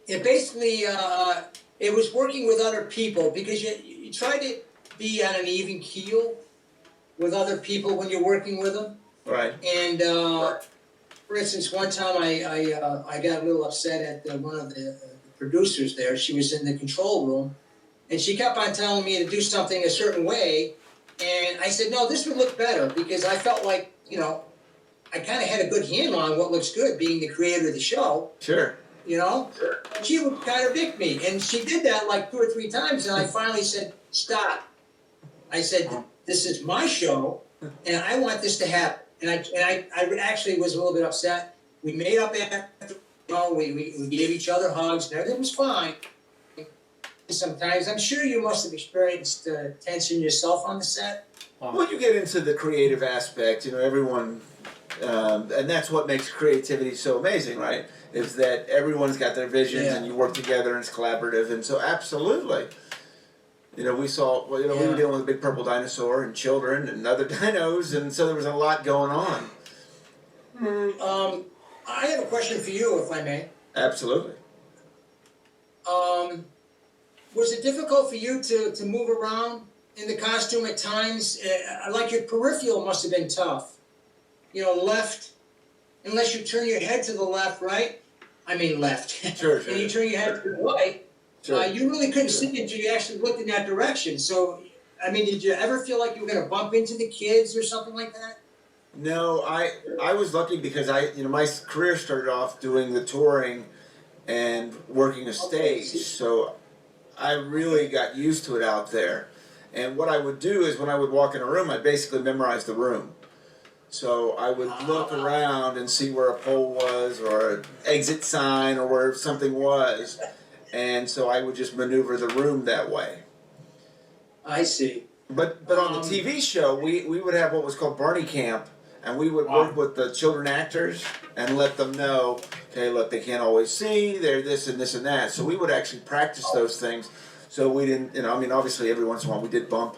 it basically, it was working with other people because you try to be on an even keel with other people when you're working with them. Right. And for instance, one time I got a little upset at one of the producers there. She was in the control room, and she kept on telling me to do something a certain way. And I said, no, this would look better, because I felt like, I kind of had a good handle on what looks good, being the creator of the show. Sure. And she would contradict me. And she did that like 2 or 3 times, and I finally said, stop. I said, this is my show, and I want this to happen. And I actually was a little bit upset. We made up after, we gave each other hugs, and everything was fine. Sometimes, I'm sure you must have experienced tension yourself on the set. Well, you get into the creative aspect, everyone, and that's what makes creativity so amazing, right? Is that everyone's got their visions and you work together and it's collaborative, and so absolutely. We saw, we were dealing with a big purple dinosaur and children and other dinos, and so there was a lot going on. I have a question for you, if I may. Absolutely. Was it difficult for you to move around in the costume at times? Like your peripheral must have been tough. Left, unless you turn your head to the left, right? I mean left. Sure. And you turn your head to the right. Sure. You really couldn't see until you actually looked in that direction. So, did you ever feel like you were going to bump into the kids or something like that? No, I was lucky because my career started off doing the touring and working a stage, so I really got used to it out there. And what I would do is when I would walk in a room, I'd basically memorize the room. So I would look around and see where a pole was or an exit sign or where something was. And so I would just maneuver the room that way. I see. But on the TV show, we would have what was called Barney Camp, and we would work with the children actors and let them know, okay, look, they can't always see, they're this and this and that. So we would actually practice those things. So we didn't, obviously every once in a while we did bump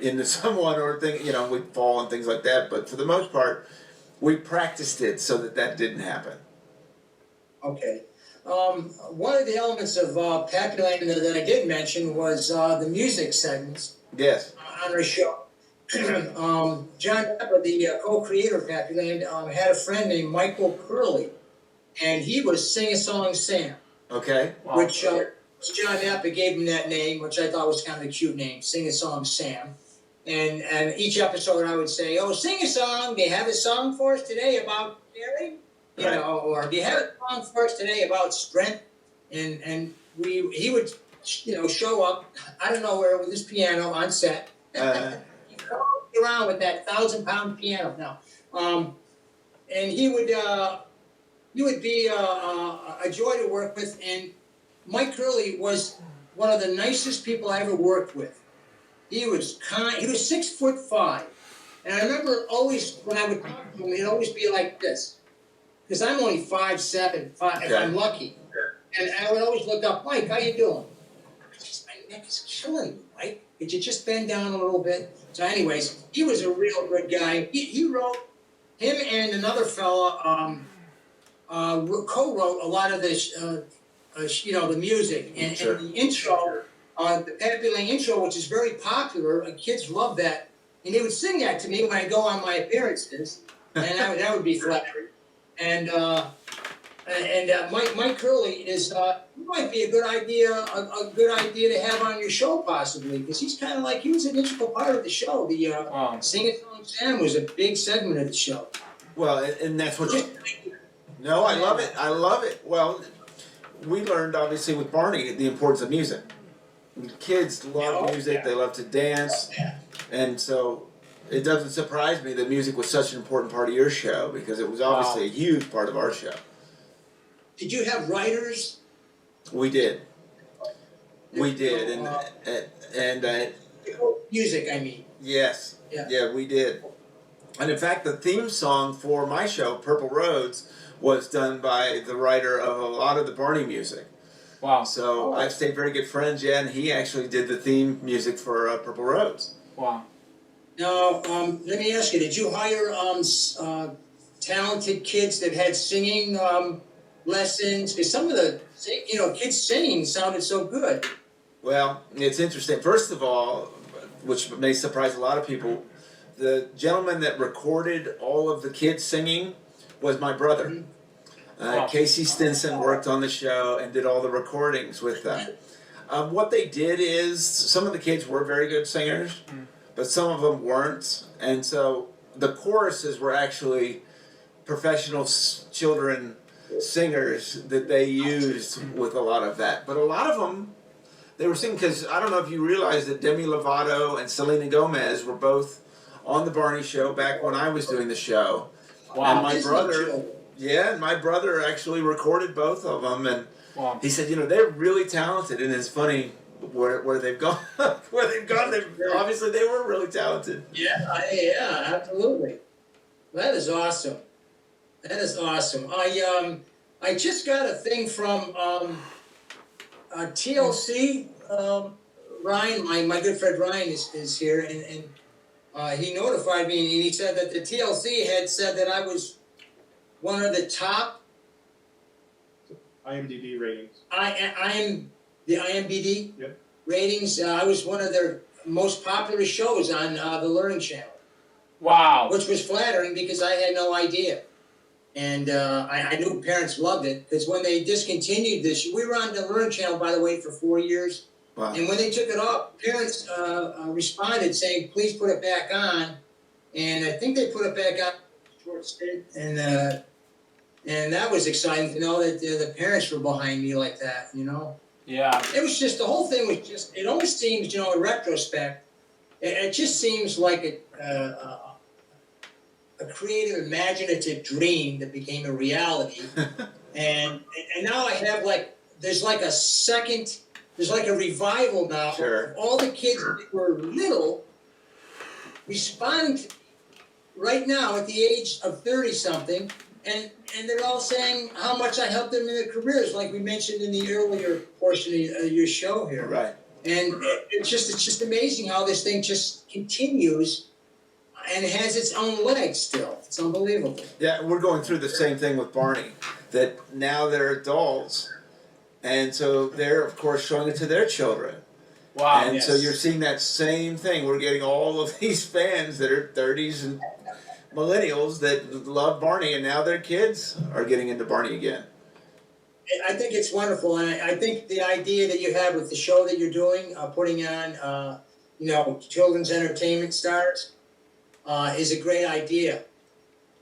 into someone or we'd fall and things like that. But for the most part, we practiced it so that didn't happen. Okay. One of the elements of Pappyland that I did mention was the music segments. Yes. On our show. John Pepper, the co-creator of Pappyland, had a friend named Michael Curley, and he was Sing-A-Song Sam. Okay. Which John Pepper gave him that name, which I thought was kind of a cute name, Sing-A-Song Sam. And each episode I would say, oh, sing a song. Do you have a song for us today about caring? Or do you have a song for us today about strength? And he would, show up out of nowhere with his piano on set. He'd come around with that 1,000-pound piano now. And he would be a joy to work with. And Mike Curley was one of the nicest people I ever worked with. He was kind. He was 6'5", and I remember always when I would talk to him, it'd always be like this, because I'm only 5'7", if I'm lucky. And I would always look up, Mike, how you doing? My neck is killing me, Mike. Could you just bend down a little bit? So, anyways, he was a real good guy. He wrote, him and another fella co-wrote a lot of this, the music and the intro. The Pappyland intro, which is very popular, kids love that, and they would sing that to me when I go on my appearances, and that would be flattering. And Mike Curley is might be a good idea to have on your show possibly, because he's kind of like, he was an integral part of the show. The Sing a Song Sam was a big segment of the show. Well, and that's what you. No, I love it. I love it. Well, we learned obviously with Barney the importance of music. Kids love music. They love to dance, and so it doesn't surprise me that music was such an important part of your show, because it was obviously a huge part of our show. Did you have writers? We did. We did, and music, I mean. Yes. Yeah, we did. And in fact, the theme song for my show, Purple Roads, was done by the writer of a lot of the Barney music. Wow. So I've stayed very good friends, and he actually did the theme music for Purple Roads. Wow. Now, let me ask you, did you hire talented kids that had singing lessons? Because some of the kids singing sounded so good. Well, it's interesting. First of all, which may surprise a lot of people, the gentleman that recorded all of the kids singing was my brother. Casey Stinson worked on the show and did all the recordings with them. What they did is, some of the kids were very good singers, but some of them weren't. And so the choruses were actually professional children singers that they used with a lot of that. But a lot of them, they were singing, because I don't know if you realize that Demi Lovato and Selena Gomez were both on the Barney show back when I was doing the show. Wow. And my brother actually recorded both of them, and he said, they're really talented, and it's funny where they've gone. Obviously they were really talented. Yeah, absolutely. That is awesome. That is awesome. I just got a thing from TLC. Ryan, my good friend Ryan is here, and he notified me, and he said that the TLC had said that I was one of the top IMDb ratings. I am the IMDb ratings. I was one of their most popular shows on the Learning Channel. Wow. Which was flattering, because I had no idea. And I knew parents loved it, because when they discontinued this, we were on the Learning Channel, by the way, for 4 years. Wow. And when they took it off, parents responded saying, please put it back on. And I think they put it back on short stint. And that was exciting to know that the parents were behind me like that, Yeah. It was just, the whole thing was just, it almost seems, in retrospect, it just seems like a creative, imaginative dream that became a reality. and now I have there's a revival now. Sure. All the kids that were little respond to me right now at the age of 30-something, and they're all saying how much I helped them in their careers, like we mentioned in the earlier portion of your show here. Right. And it's just amazing how this thing just continues, and it has its own legs still. It's unbelievable. Yeah, we're going through the same thing with Barney, that now they're adults, and so they're, of course, showing it to their children. Wow. And so you're seeing that same thing. We're getting all of these fans that are 30s and millennials that love Barney, and now their kids are getting into Barney again. I think it's wonderful, and I think the idea that you have with the show that you're doing, putting on, children's entertainment stars, is a great idea.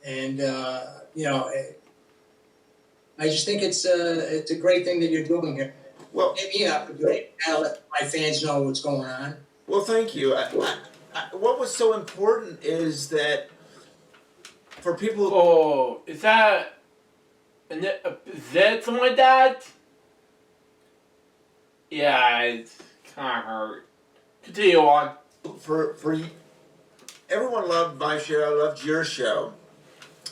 And, I just think it's a great thing that you're doing here. Well, maybe an opportunity to let my fans know what's going on. Well, thank you. What was so important is that for people. Oh, is that something like that? Yeah, it's kind of hurt. Continue on. For everyone loved my show. I loved your show.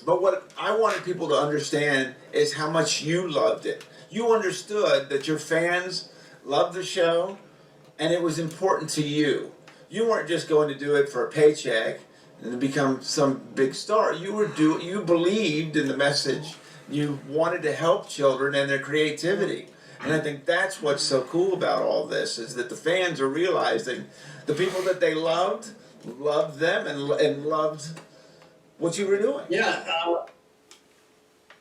But what I wanted people to understand is how much you loved it. You understood that your fans loved the show, and it was important to you. You weren't just going to do it for a paycheck and become some big star. You believed in the message. You wanted to help children and their creativity. And I think that's what's so cool about all this, is that the fans are realizing the people that they loved them and loved what you were doing. Yeah.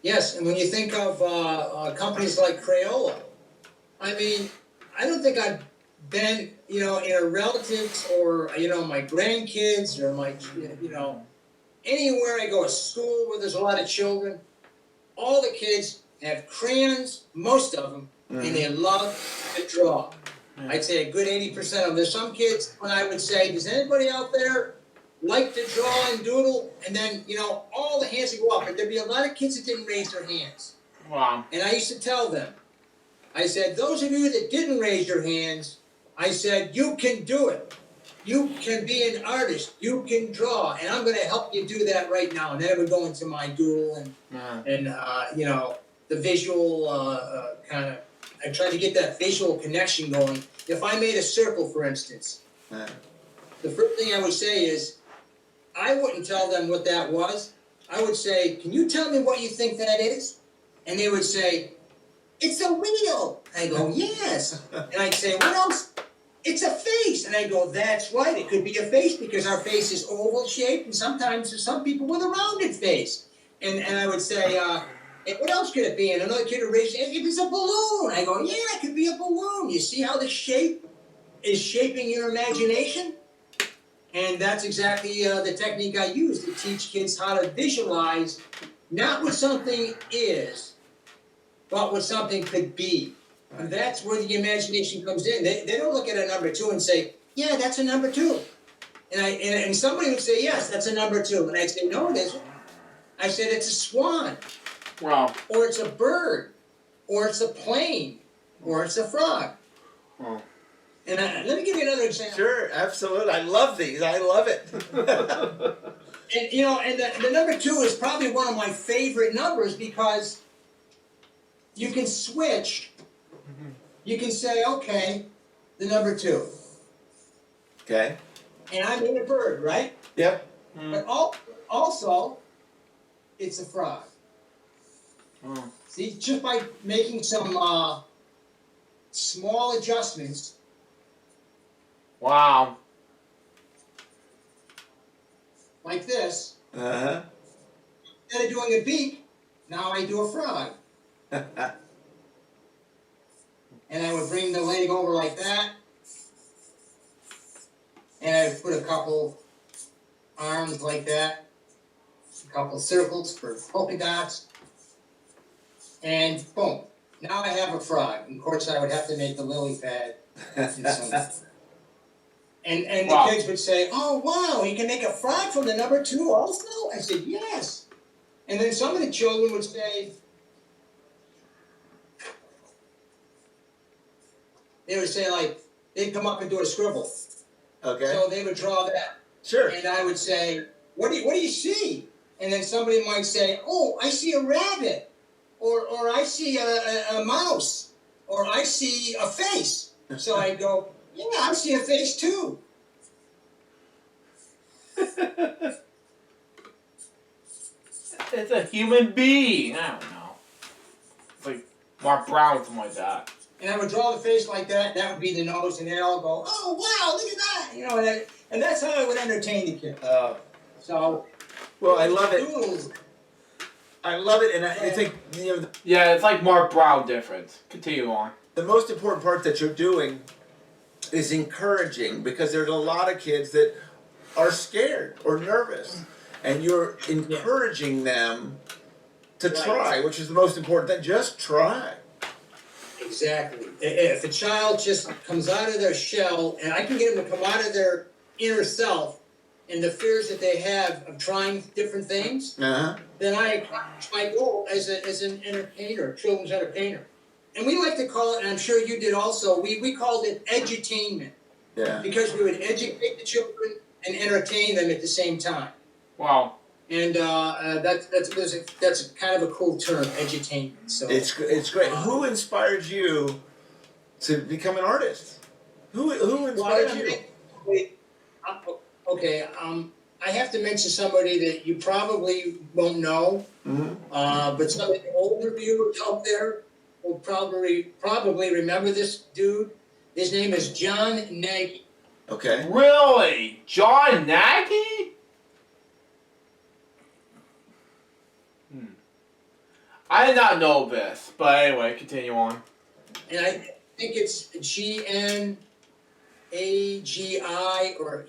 Yes, and when you think of companies like Crayola, I mean, I don't think I've been, in a relatives or, my grandkids or my, anywhere I go, a school where there's a lot of children, all the kids have crayons, most of them, and they love to draw. I'd say a good 80% of them. There's some kids when I would say, does anybody out there like to draw and doodle? And then, all the hands would go up. But there'd be a lot of kids that didn't raise their hands. Wow. And I used to tell them, I said, those of you that didn't raise your hands, I said, you can do it. You can be an artist. You can draw. And I'm going to help you do that right now. And then I would go into my doodle and the visual kind of, I tried to get that visual connection going. If I made a circle, for instance, the first thing I would say is, I wouldn't tell them what that was. I would say, can you tell me what you think that is? And they would say, it's a wheel. I go, yes. And I'd say, what else? It's a face. And I go, that's right. It could be a face because our face is oval shaped. And sometimes there's some people with a rounded face. And I would say, and what else could it be? And another kid would raise, if it's a balloon. I go, yeah, it could be a balloon. You see how the shape is shaping your imagination? And that's exactly the technique I use to teach kids how to visualize not what something is, but what something could be. And that's where the imagination comes in. They don't look at a number 2 and say, yeah, that's a number 2. And somebody would say, yes, that's a number 2. And I'd say, no, it isn't. I said, it's a swan. Wow. Or it's a bird. Or it's a plane. Or it's a frog. Wow. And let me give you another example. Sure, absolutely. I love these. I love it. And the number 2 is probably one of my favorite numbers because you can switch. You can say, okay, the number 2. Okay. And I made a bird, right? Yep. But also, it's a frog. See, just by making some small adjustments. Wow. Like this. Uh-huh. Instead of doing a beak, now I do a frog. And I would bring the leg over like that. And I would put a couple arms like that. A couple circles for polka dots. And boom. Now I have a frog. And of course I would have to make the lily pad. And Wow. the kids would say, oh wow, you can make a frog from the number 2 also? I said, yes. And then some of the children would say, like, they'd come up and do a scribble. Okay. So they would draw that. Sure. And I would say, what do you see? And then somebody might say, oh, I see a rabbit. Or I see a mouse. Or I see a face. So I'd go, yeah, I see a face too. It's a human being. I don't know. It's like Mark Brown or something like that. And I would draw the face like that. That would be the nose. And they'd all go, oh, wow, look at that. And that's how I would entertain the kids. So. Well, I love it. Doodles. I love it, and I think Yeah, it's like Mark Brown difference. Continue on. the most important part that you're doing is encouraging, because there's a lot of kids that are scared or nervous, and you're encouraging them to try, which is the most important thing. Just try. Exactly. If a child just comes out of their shell, and I can get them to come out of their inner self and the fears that they have of trying different things, then I accomplish my goal as an entertainer, children's entertainer. And we like to call it, and I'm sure you did also, we called it edutainment. Yeah. Because we would educate the children and entertain them at the same time. Wow. And that's kind of a cool term, edutainment. So It's great. Who inspired you to become an artist? Who inspired you? I have to mention somebody that you probably won't know, but some of the older viewers out there will probably remember this dude. His name is John Nagy. Okay. Really? John Nagy? I did not know this, but anyway, continue on. And I think it's GNAGI or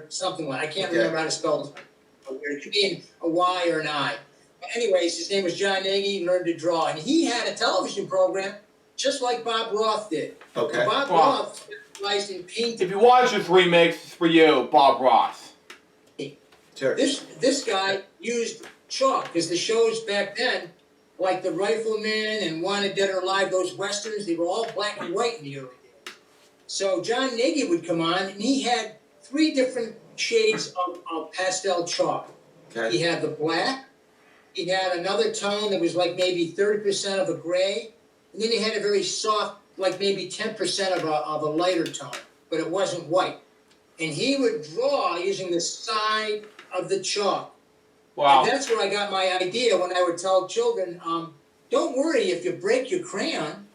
something like. I can't remember how to spell it. It could be a Y or an I. But anyways, his name was John Nagy. He learned to draw, and he had a television program just like Bob Roth did. Okay. Bob Roth specialized in painting. If you watch this remix, it's for you, Bob Ross. Sure. This guy used chalk because the shows back then, like The Rifleman and Wanted Dead or Alive, those westerns, they were all black and white in the early days. So John Nagy would come on, and he had 3 different shades of pastel chalk. Okay. He had the black, he had another tone that was like maybe 30% of a gray, and then he had a very soft, like maybe 10% of a lighter tone, but it wasn't white. And he would draw using the side of the chalk. Wow. And that's where I got my idea when I would tell children, don't worry if you break your crayon,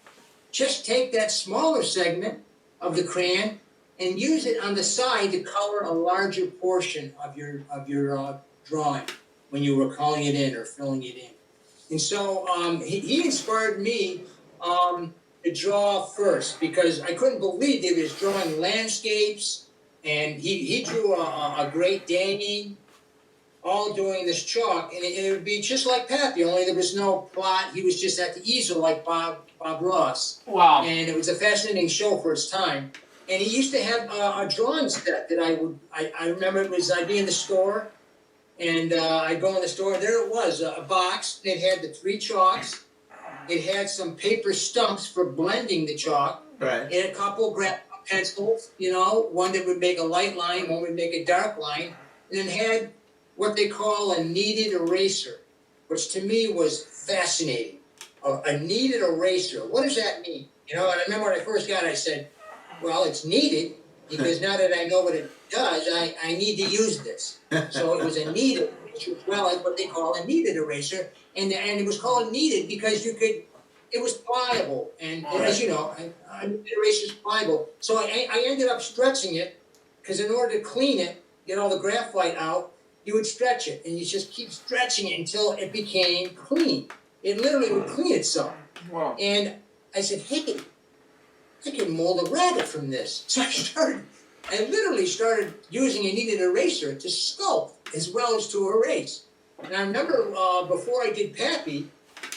just take that smaller segment of the crayon and use it on the side to color a larger portion of your drawing when you were calling it in or filling it in. And so he inspired me to draw first because I couldn't believe he was drawing landscapes, and he drew a Great Dane, all doing this chalk, and it would be just like Pappy, only there was no plot. He was just at the easel like Bob Ross. Wow. And it was a fascinating show for its time. And he used to have a drawing set that I remember I'd be in the store, and I'd go in the store, and there it was, a box. It had the 3 chalks. It had some paper stumps for blending the chalk. Right. And a couple graph pencils, one that would make a light line, one would make a dark line, and it had what they call a kneaded eraser, which to me was fascinating. A kneaded eraser. What does that mean? And I remember when I first got it, I said, well, it's kneaded because now that I know what it does, I need to use this. So it was a kneaded eraser, as well as what they call a kneaded eraser. And it was called kneaded because it was pliable. And as you know, a kneaded eraser is pliable. So I ended up stretching it because in order to clean it, get all the graphite out, you would stretch it, and you just keep stretching it until it became clean. It literally would clean itself. Wow. And I said, hey, I can mold a rabbit from this. So I literally started using a kneaded eraser to sculpt as well as to erase. And I remember before I did Pappy,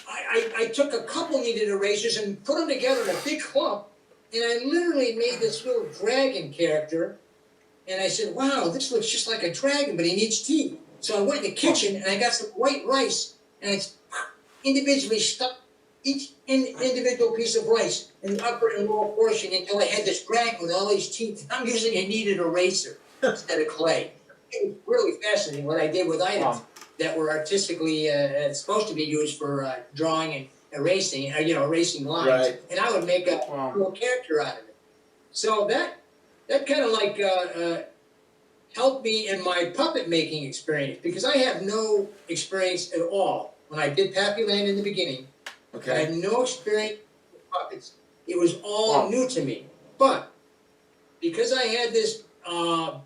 I took a couple kneaded erasers and put them together in a big clump, and I literally made this little dragon character. And I said, wow, this looks just like a dragon, but he needs teeth. So I went in the kitchen, and I got some white rice, and I individually stuck each individual piece of rice in the upper and lower portion until I had this dragon with all these teeth. I'm using a kneaded eraser instead of clay. It was really fascinating what I did with items that were artistically supposed to be used for drawing and erasing, erasing lines. Right. And I would make a little character out of it. So that kind of like helped me in my puppet making experience because I have no experience at all. When I did Pappyland in the beginning, I had no experience with puppets. It was all new to me. But because I had this, I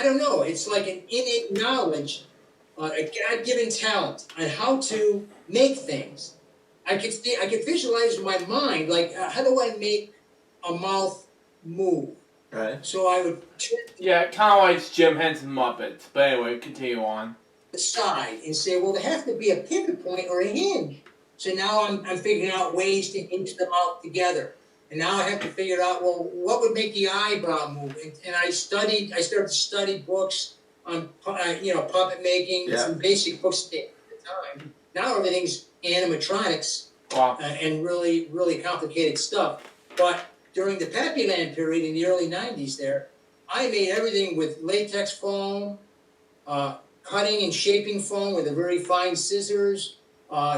don't know, it's like an innate knowledge, a God-given talent on how to make things. I could visualize in my mind, like, how do I make a mouth move? Right. So I would Yeah, kind of like Jim Henson Muppets. But anyway, continue on. the side and say, well, there has to be a pivot point or a hinge. So now I'm figuring out ways to hinge them out together. And now I have to figure out, well, what would make the eyebrow move? And I started to study books on, puppet making, some basic books at the time. Now everything's animatronics and really, really complicated stuff. But during the Pappyland period in the early 90s there, I made everything with latex foam, cutting and shaping foam with a very fine scissors,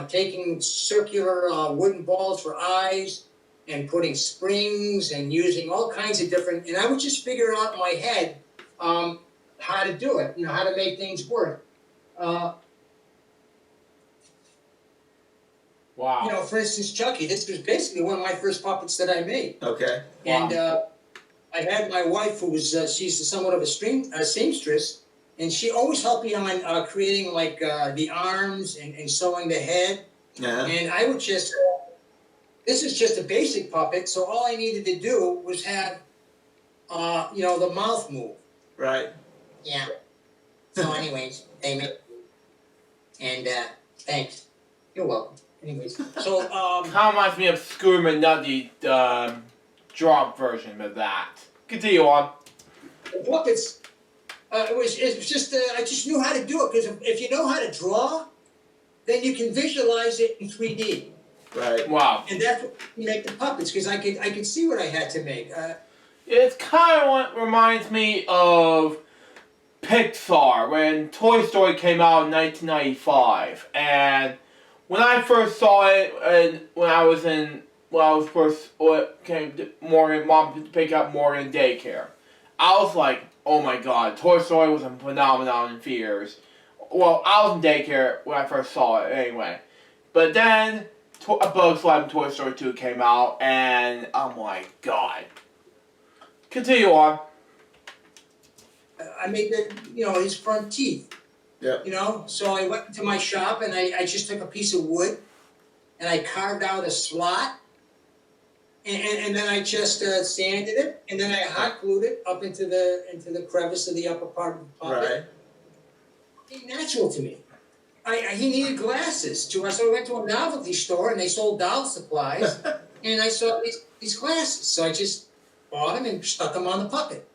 taking circular wooden balls for eyes, and putting springs and using all kinds of different, and I would just figure out in my head how to do it, how to make things work. Wow. For instance, Chucky, this was basically one of my first puppets that I made. Okay. And I had my wife, who was, she's somewhat of a seamstress, and she always helped me on creating like the arms and sewing the head. Yeah. And I would just, this is just a basic puppet, so all I needed to do was have, the mouth move. Right. Yeah. So anyways, they made, and thanks. You're welcome. Anyways, so Kind of reminds me of Scooter McNutty, drop version of that. Continue on. the puppets, it was just I just knew how to do it, because if you know how to draw, then you can visualize it in 3D, Right. Wow. and that's what you make the puppets, because I could see what I had to make. It's kind of what reminds me of Pixar when Toy Story came out in 1995, and when I first saw it, and when I was first came to Morgan, mom to pick up Morgan daycare, I was like, oh my god, Toy Story was a phenomenon in theaters. Well, I was in daycare when I first saw it anyway, but then A Bug's Life and Toy Story 2 came out, and oh my god. Continue on. I made his front teeth. Yeah. So I went to my shop and I just took a piece of wood and I carved out a slot, and then I just sanded it, and then I hot glued it up into the crevice of the upper part of the puppet. Right. It came natural to me. He needed glasses too, so I went to a novelty store and they sold doll supplies, and I saw these glasses, so I just bought them and stuck them on the puppet,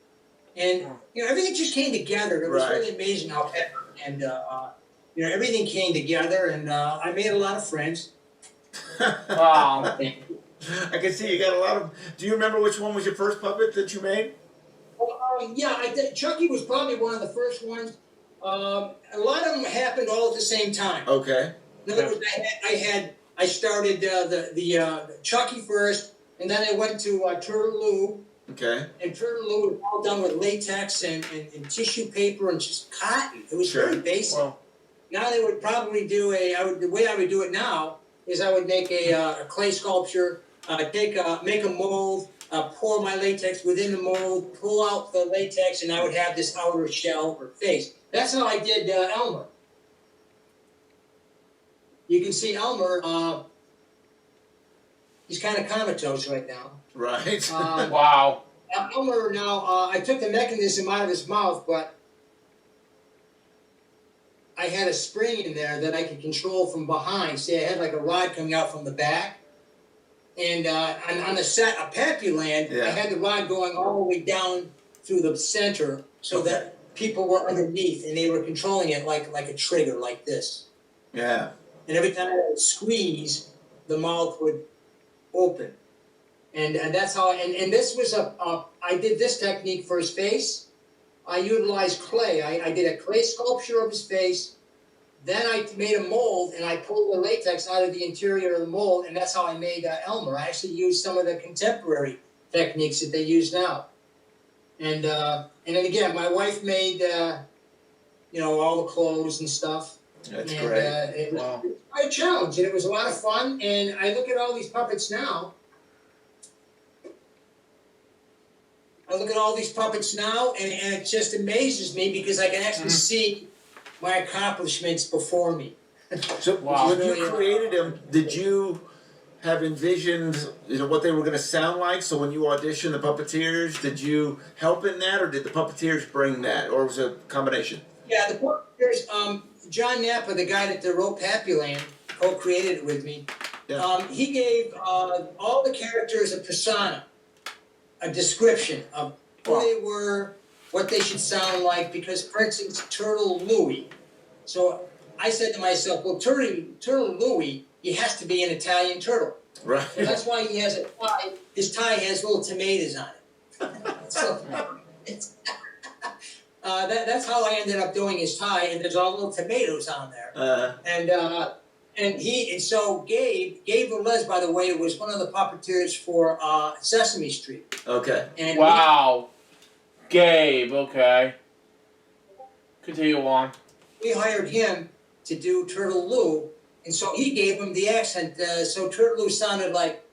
and everything just came together. It was really amazing how and everything came together, and I made a lot of friends. Wow. I can see you got a lot of. Do you remember which one was your first puppet that you made? Yeah, I think Chucky was probably one of the first ones. A lot of them happened all at the same time. Okay. In other words, I started the Chucky first, and then I went to Turtle Lou. Okay. And Turtle Lou was all done with latex and tissue paper and just cotton. It was very basic. Well, now they would probably do the way I would do it now is I would make a clay sculpture, make a mold, pour my latex within the mold, pull out the latex, and I would have this outer shell or face. That's how I did Elmer. You can see Elmer, he's kind of comatose right now. Right. wow. Elmer now, I took the mechanism out of his mouth, but I had a spring in there that I could control from behind. See, I had like a rod coming out from the back. And on the set of Pappyland, I had the rod going all the way down through the center so that people were underneath and they were controlling it like a trigger, like this. Yeah. And every time I would squeeze, the mouth would open. And that's how, and this was I did this technique for his face. I utilized clay. I did a clay sculpture of his face. Then I made a mold, and I pulled the latex out of the interior of the mold, and that's how I made Elmer. I actually used some of the contemporary techniques that they use now. And then again, my wife made, all the clothes and stuff. That's great. It was quite a challenge, and it was a lot of fun. And I look at all these puppets now. And it just amazes me because I can actually see my accomplishments before me. So when you created them, did you have envisioned what they were going to sound like? So when you auditioned the puppeteers, did you help in that, or did the puppeteers bring that, or was it a combination? Yeah, the puppeteers. John Napa, the guy that wrote Pappyland, co-created it with me. Yeah. He gave all the characters a persona, a description of who they were, what they should sound like, because, for instance, Turtle Louie. So I said to myself, well, Turtle Louie, he has to be an Italian turtle. Right. So that's why he has a tie. His tie has little tomatoes on it. So that's how I ended up doing his tie, and there's all little tomatoes on there. So Gabe Velez, by the way, was one of the puppeteers for Sesame Street. Okay. And wow. Gabe, okay. Continue on. We hired him to do Turtle Lou, and so he gave him the accent. So Turtle Lou sounded like,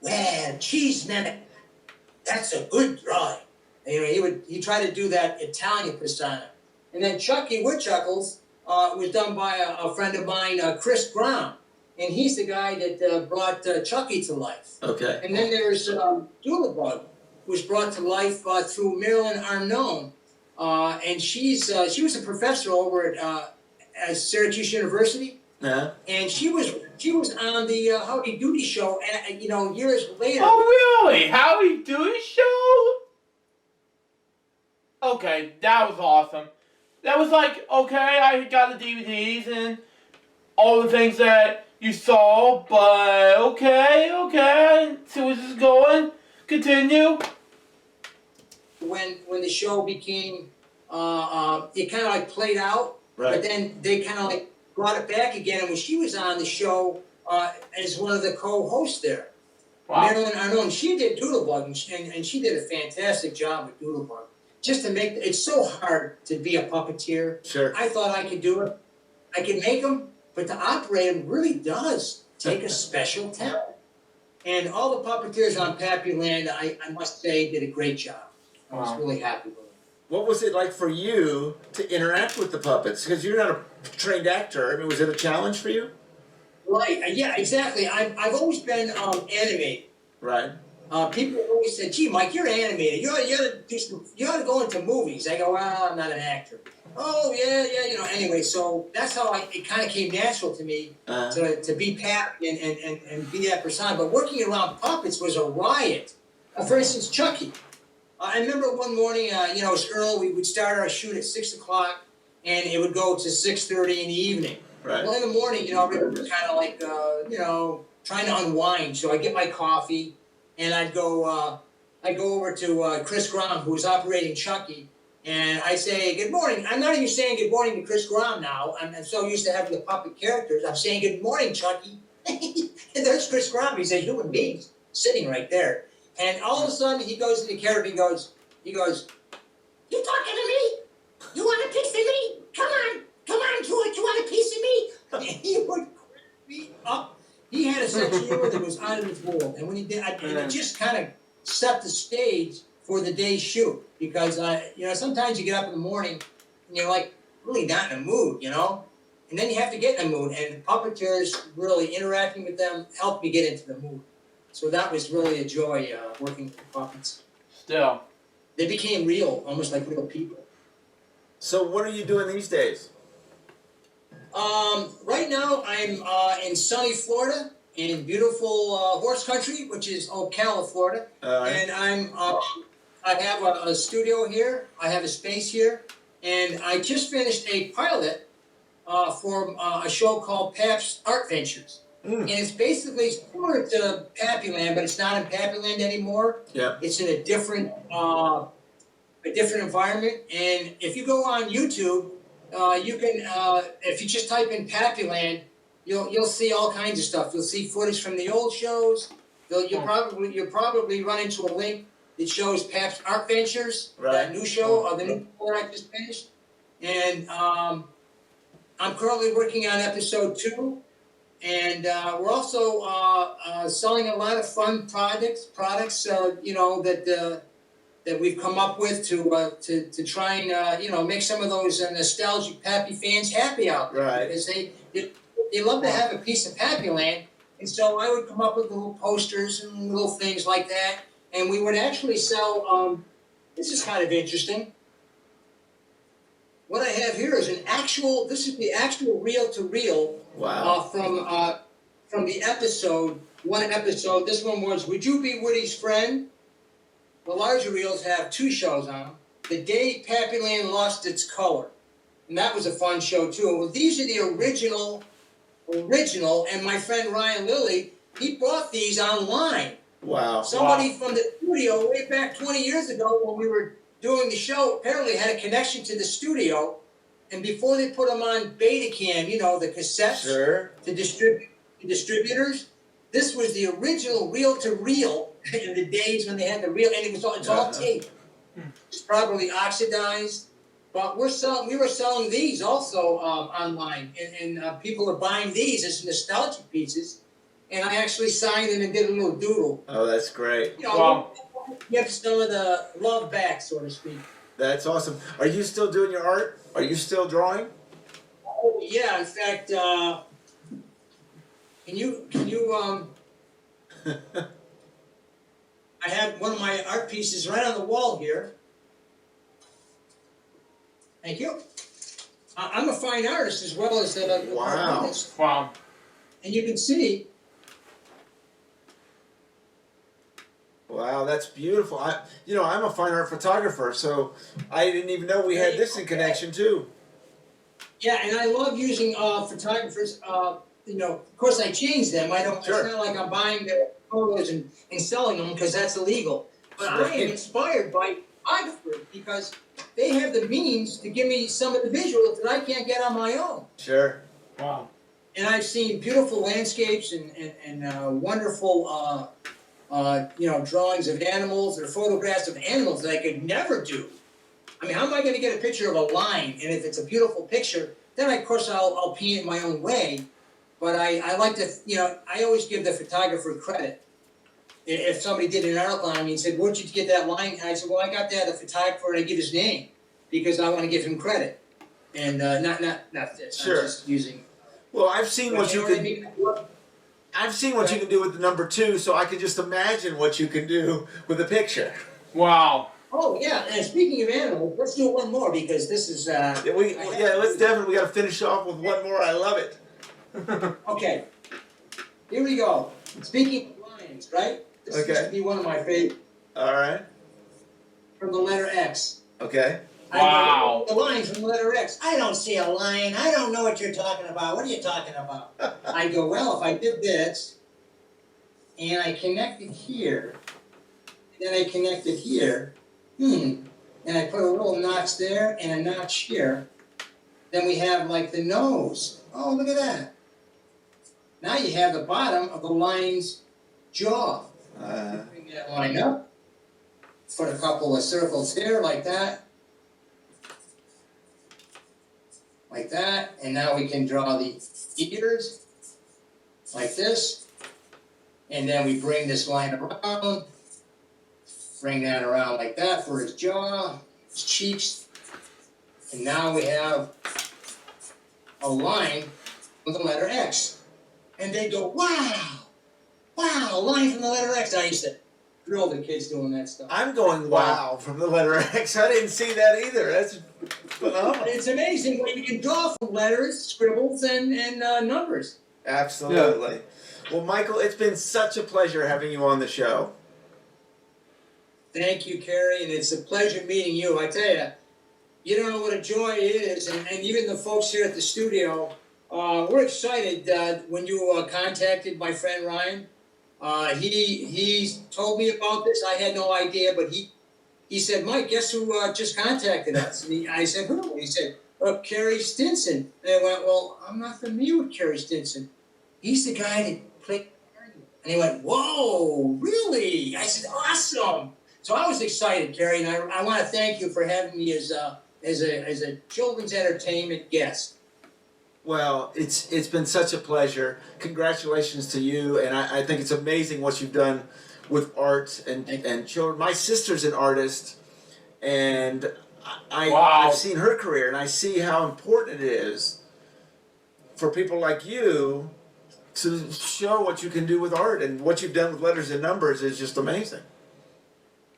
well, geez, man, that's a good drawing. He tried to do that Italian persona. And then Chucky Woodchuckles was done by a friend of mine, Chris Brown. and he's the guy that brought Chucky to life. Okay. And then there's Doodlebug, who was brought to life through Marilyn Arnone, and she was a professor over at Syracuse University, and she was on the Howdy Doody show, and years later. Oh really? Howdy Doody show? Okay, that was awesome. That was like, okay, I got the DVDs and all the things that you saw, but okay, I see where this is going. Continue. When the show became, it kind of like played out, but then they kind of like brought it back again. And when she was on the show as one of the co-hosts there, Marilyn Arnone, she did Doodlebug, and she did a fantastic job with Doodlebug. Just to make it's so hard to be a puppeteer. Sure. I thought I could do it. I could make them, but to operate them really does take a special talent. And all the puppeteers on Pappyland, I must say, did a great job. I was really happy with it. What was it like for you to interact with the puppets? Because you're not a trained actor. I mean, was it a challenge for you? Right. Yeah. Exactly. I've always been animated. Right. People always said, "Gee, Mike, you're animated. You ought to go into movies." I go, "Well, I'm not an actor." Oh yeah. Anyway, so that's how it kind of came natural to me to be Pat and be that persona. But working around puppets was a riot. For instance, Chucky. I remember one morning, it was early. We would start our shoot at 6 o'clock, and it would go to 6:30 in the evening. Right. Well, in the morning, everyone was kind of like, trying to unwind. So I get my coffee. And I'd go over to Chris Grom, who was operating Chucky, and I say, "Good morning." I'm not even saying good morning to Chris Grom now. I'm so used to having the puppet characters. I'm saying, "Good morning, Chucky." And there's Chris Grom. He's a human being sitting right there. And all of a sudden, he goes into character. He goes, "You talking to me? You want a piece of me? Come on, George. You want a piece of me?" And he would crack me up. He had a sense of humor that was out of this world, and when he did, it just kind of set the stage for the day's shoot. Because sometimes you get up in the morning and you're like really not in a mood, and then you have to get in a mood. And the puppeteers really interacting with them helped me get into the mood. So that was really a joy working with the puppets. Still, they became real, almost like real people. So what are you doing these days? Right now I'm in sunny Florida, in beautiful horse country, which is Ocala, Florida. And I have a studio here. I have a space here, and I just finished a pilot for a show called Pap's Art Ventures. And it's basically similar to Pappyland, but it's not in Pappyland anymore. Yeah. It's in a different environment. And if you go on YouTube, you can, if you just type in Pappyland, you'll see all kinds of stuff. You'll see footage from the old shows. You'll probably run into a link that shows Pap's Art Ventures, that new show, the new show I just finished. And I'm currently working on episode 2, and we're also selling a lot of fun products, that we've come up with to try and make some of those nostalgic Pappy fans happy out there. Right. Because they love to have a piece of Pappyland, and so I would come up with little posters and little things like that, and we would actually sell. This is kind of interesting. What I have here is this is the actual reel-to-reel from the episode. One episode. This one was "Would You Be Woody's Friend?" The larger reels have 2 shows on them. The Day Pappyland Lost Its Color. And that was a fun show, too. Well, these are the original, and my friend Ryan Lilly, he bought these online. Wow. Somebody from the studio way back 20 years ago when we were doing the show apparently had a connection to the studio. And before they put them on Betacam, the cassettes, to distribute the distributors, this was the original reel-to-reel in the days when they had the reel, and it's all tape. It's probably oxidized, but we were selling these also online, and people are buying these as nostalgic pieces. And I actually signed them and did a little doodle. Oh, that's great. Get some of the love back, so to speak. That's awesome. Are you still doing your art? Are you still drawing? Oh yeah, in fact. Can you I have one of my art pieces right on the wall here. Thank you. I'm a fine artist as well as a Wow. artist. Wow. And you can see, Wow, that's beautiful. I'm a fine art photographer, so I didn't even know we had this in connection too. yeah, and I love using photographers. Of course I change them. I don't. Sure. It's not like I'm buying their photos and selling them because that's illegal. But I Right. am inspired by photographers because they have the means to give me some of the visuals that I can't get on my own. Sure. Wow. And I've seen beautiful landscapes and wonderful drawings of animals or photographs of animals that I could never do. I mean, how am I going to get a picture of a lion? And if it's a beautiful picture, then of course I'll paint it my own way. But I like to, I always give the photographer credit. If somebody did an article on me and said, "Where'd you get that line?" And I said, "Well, I got that, the photographer, and I give his name because I want to give him credit." And not this. Sure. I'm just using. Well, I've seen what you know can. I mean? I've seen what you can do with the number 2, so I can just imagine what you can do with a picture. Wow. Oh yeah, and speaking of animals, let's do one more because this is. Let's definitely. We got to finish off with one more. I love it. Okay, here we go. Speaking of lions, right? This Okay. used to be one of my favorites All right. from the letter X. Okay. Wow. The lines from the letter X. I don't see a lion. I don't know what you're talking about. What are you talking about? I go, well, if I did this, and I connected here, and then I connected here, and I put a little notch there and a notch here, then we have like the nose. Oh, look at that. Now you have the bottom of the lion's jaw. Bring that line up. Put a couple of circles here like that. Like that. And now we can draw the ears like this. And then we bring this line around. Bring that around like that for his jaw, his cheeks. And now we have a line with the letter X. And they go, wow, a line from the letter X. I used to drill the kids doing that stuff. I'm going wow from the letter X. I didn't see that either. That's phenomenal. It's amazing what you can draw from letters, scribbles, and numbers. Absolutely. Well, Michael, it's been such a pleasure having you on the show. Thank you, Carrie, and it's a pleasure meeting you. I tell you, you don't know what a joy it is, and even the folks here at the studio, we're excited when you contacted my friend Ryan. He told me about this. I had no idea, but he said, "Mike, guess who just contacted us?" And I said, "Who?" He said, "Carrie Stinson." And I went, "Well, I'm not familiar with Carrie Stinson. He's the guy that played." And he went, "Whoa, really?" I said, "Awesome." So I was excited, Carrie, and I want to thank you for having me as a children's entertainment guest. Well, it's been such a pleasure. Congratulations to you, and I think it's amazing what you've done with art and children. My sister's an artist, and I've seen her career, and I see how important it is for people like you to show what you can do with art, and what you've done with letters and numbers is just amazing.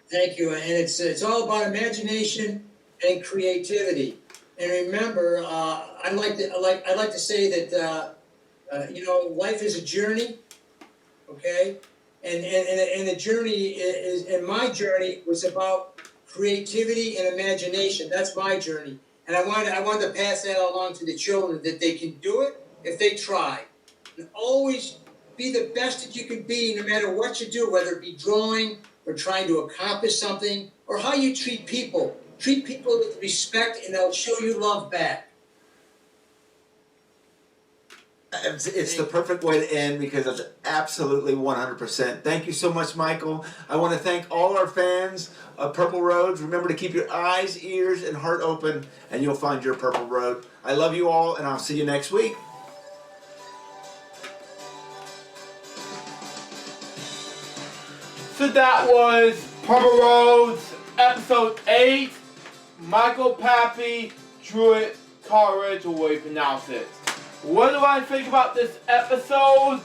Thank you, and it's all about imagination and creativity. And remember, I'd like to say that life is a journey, okay, and the journey is, and my journey was about creativity and imagination. That's my journey, and I wanted to pass that along to the children, that they can do it if they try, and always be the best that you can be, no matter what you do, whether it be drawing or trying to accomplish something, or how you treat people. Treat people with respect, and they'll show you love back. It's the perfect way to end, because it's absolutely 100%. Thank you so much, Michael. I want to thank all our fans of Purple Roads. Remember to keep your eyes, ears, and heart open, and you'll find your Purple Road. I love you all, and I'll see you next week. So that was Purple Roads, episode 8. Michael Pappy, Druid Coleridge, or way you pronounce it. What do I think about this episode?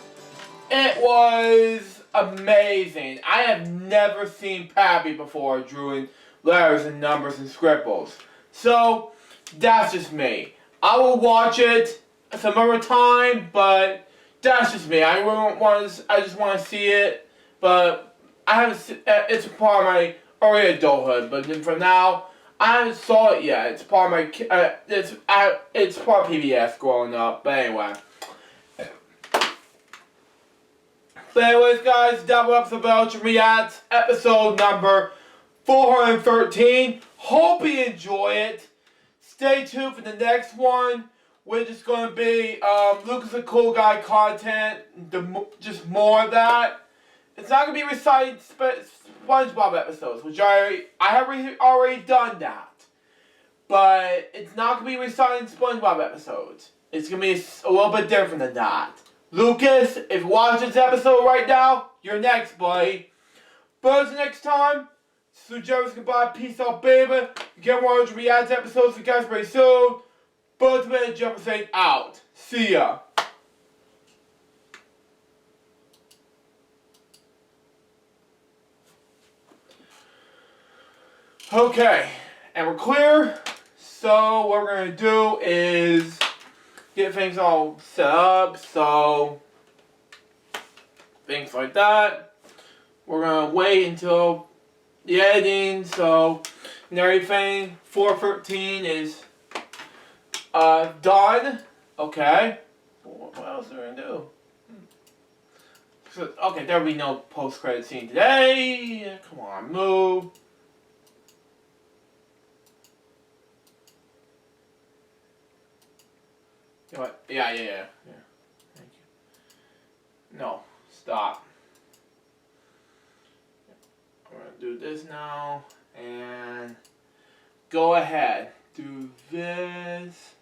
It was amazing. I have never seen Pappy before drawing letters and numbers and scribbles. So, that's just me. I will watch it some other time, but that's just me. I just want to see it, but I haven't. It's a part of my early adulthood, but then for now, I haven't saw it yet. It's part of my. It's part of PBS growing up. But anyway. But anyways, guys, that was the Belgian Reacts episode number 413. Hope you enjoy it. Stay tuned for the next one, which is going to be Lucas the Cool Guy content. Just more of that. It's not going to be reciting SpongeBob episodes, which I have already done that. But it's not going to be reciting SpongeBob episodes. It's going to be a little bit different than that. Lucas, if you watch this episode right now, you're next, buddy. But until next time, so Jerry's goodbye, peace out, baby. You get more of Reacts episodes for you guys pretty soon. But the minute Jumper saying out. See ya. Okay, and we're clear. So what we're gonna do is get things all set up, so things like that. We're gonna wait until the editing, so and everything. 413 is done. Okay. What else are we gonna do? So, okay, there'll be no post-credit scene today. Come on, move. You know what? Yeah. Thank you. No, stop. I'm gonna do this now, and go ahead. Do this.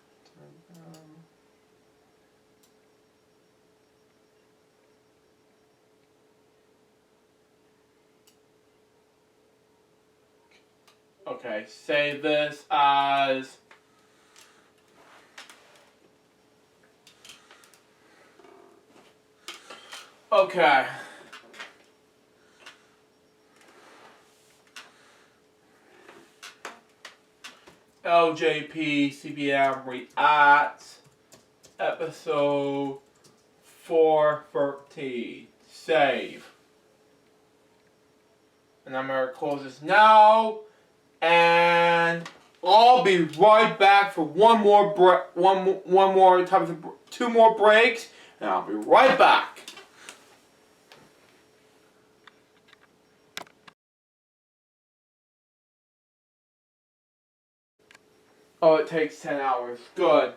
Okay, save this as okay. LJPCBM Reacts episode 413. Save. And I'm gonna close this now, and I'll be right back for two more breaks, and I'll be right back. Oh, it takes 10 hours. Good.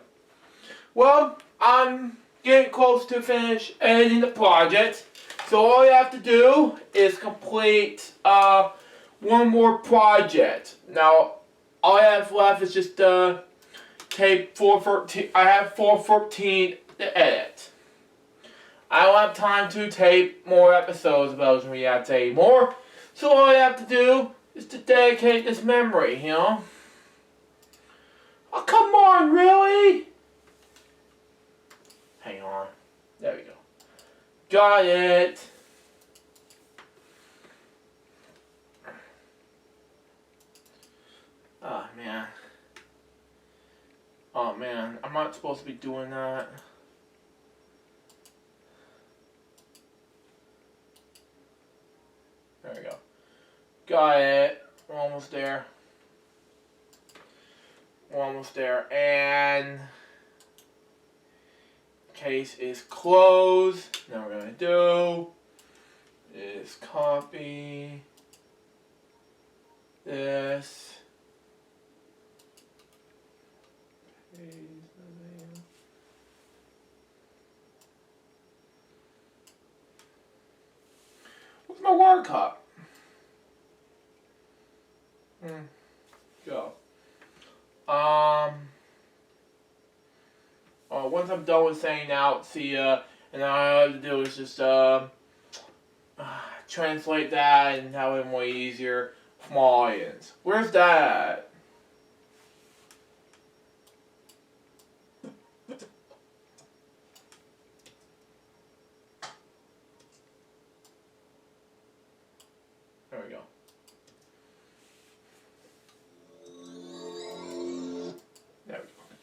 Well, I'm getting close to finish editing the project. So all you have to do is complete one more project. Now, all I have left is just tape 413. I have 414 to edit. I don't have time to tape more episodes of Belgian Reacts anymore. So all I have to do is to dedicate this memory, you know? Oh, come on, really? Hang on. There we go. Got it. Oh, man. Oh, man. I'm not supposed to be doing that. There we go. Got it. We're almost there. We're almost there. And case is closed. Now we're going to do is copy this. Where's my word cup? Go. Once I'm done with saying out, see ya, and all I have to do is just translate that and have it more easier for my audience. Where's that?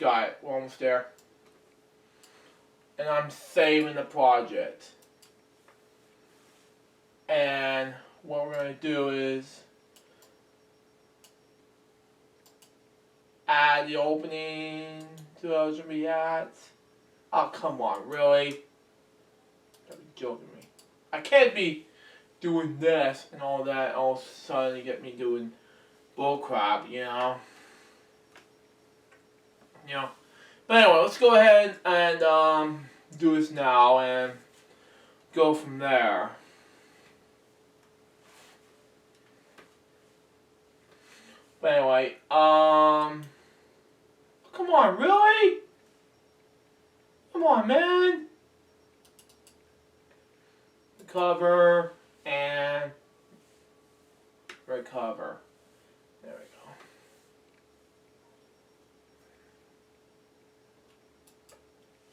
got it. We're almost there. And I'm saving the project. And what we're going to do is add the opening to those going to be ads. Oh, come on, really? Gotta be joking me. I can't be doing this and all that all of a sudden get me doing bullcrap, you know? You know. But anyway, let's go ahead and do this now and go from there. But anyway, come on, really? Come on, man. Recover and recover. There we go.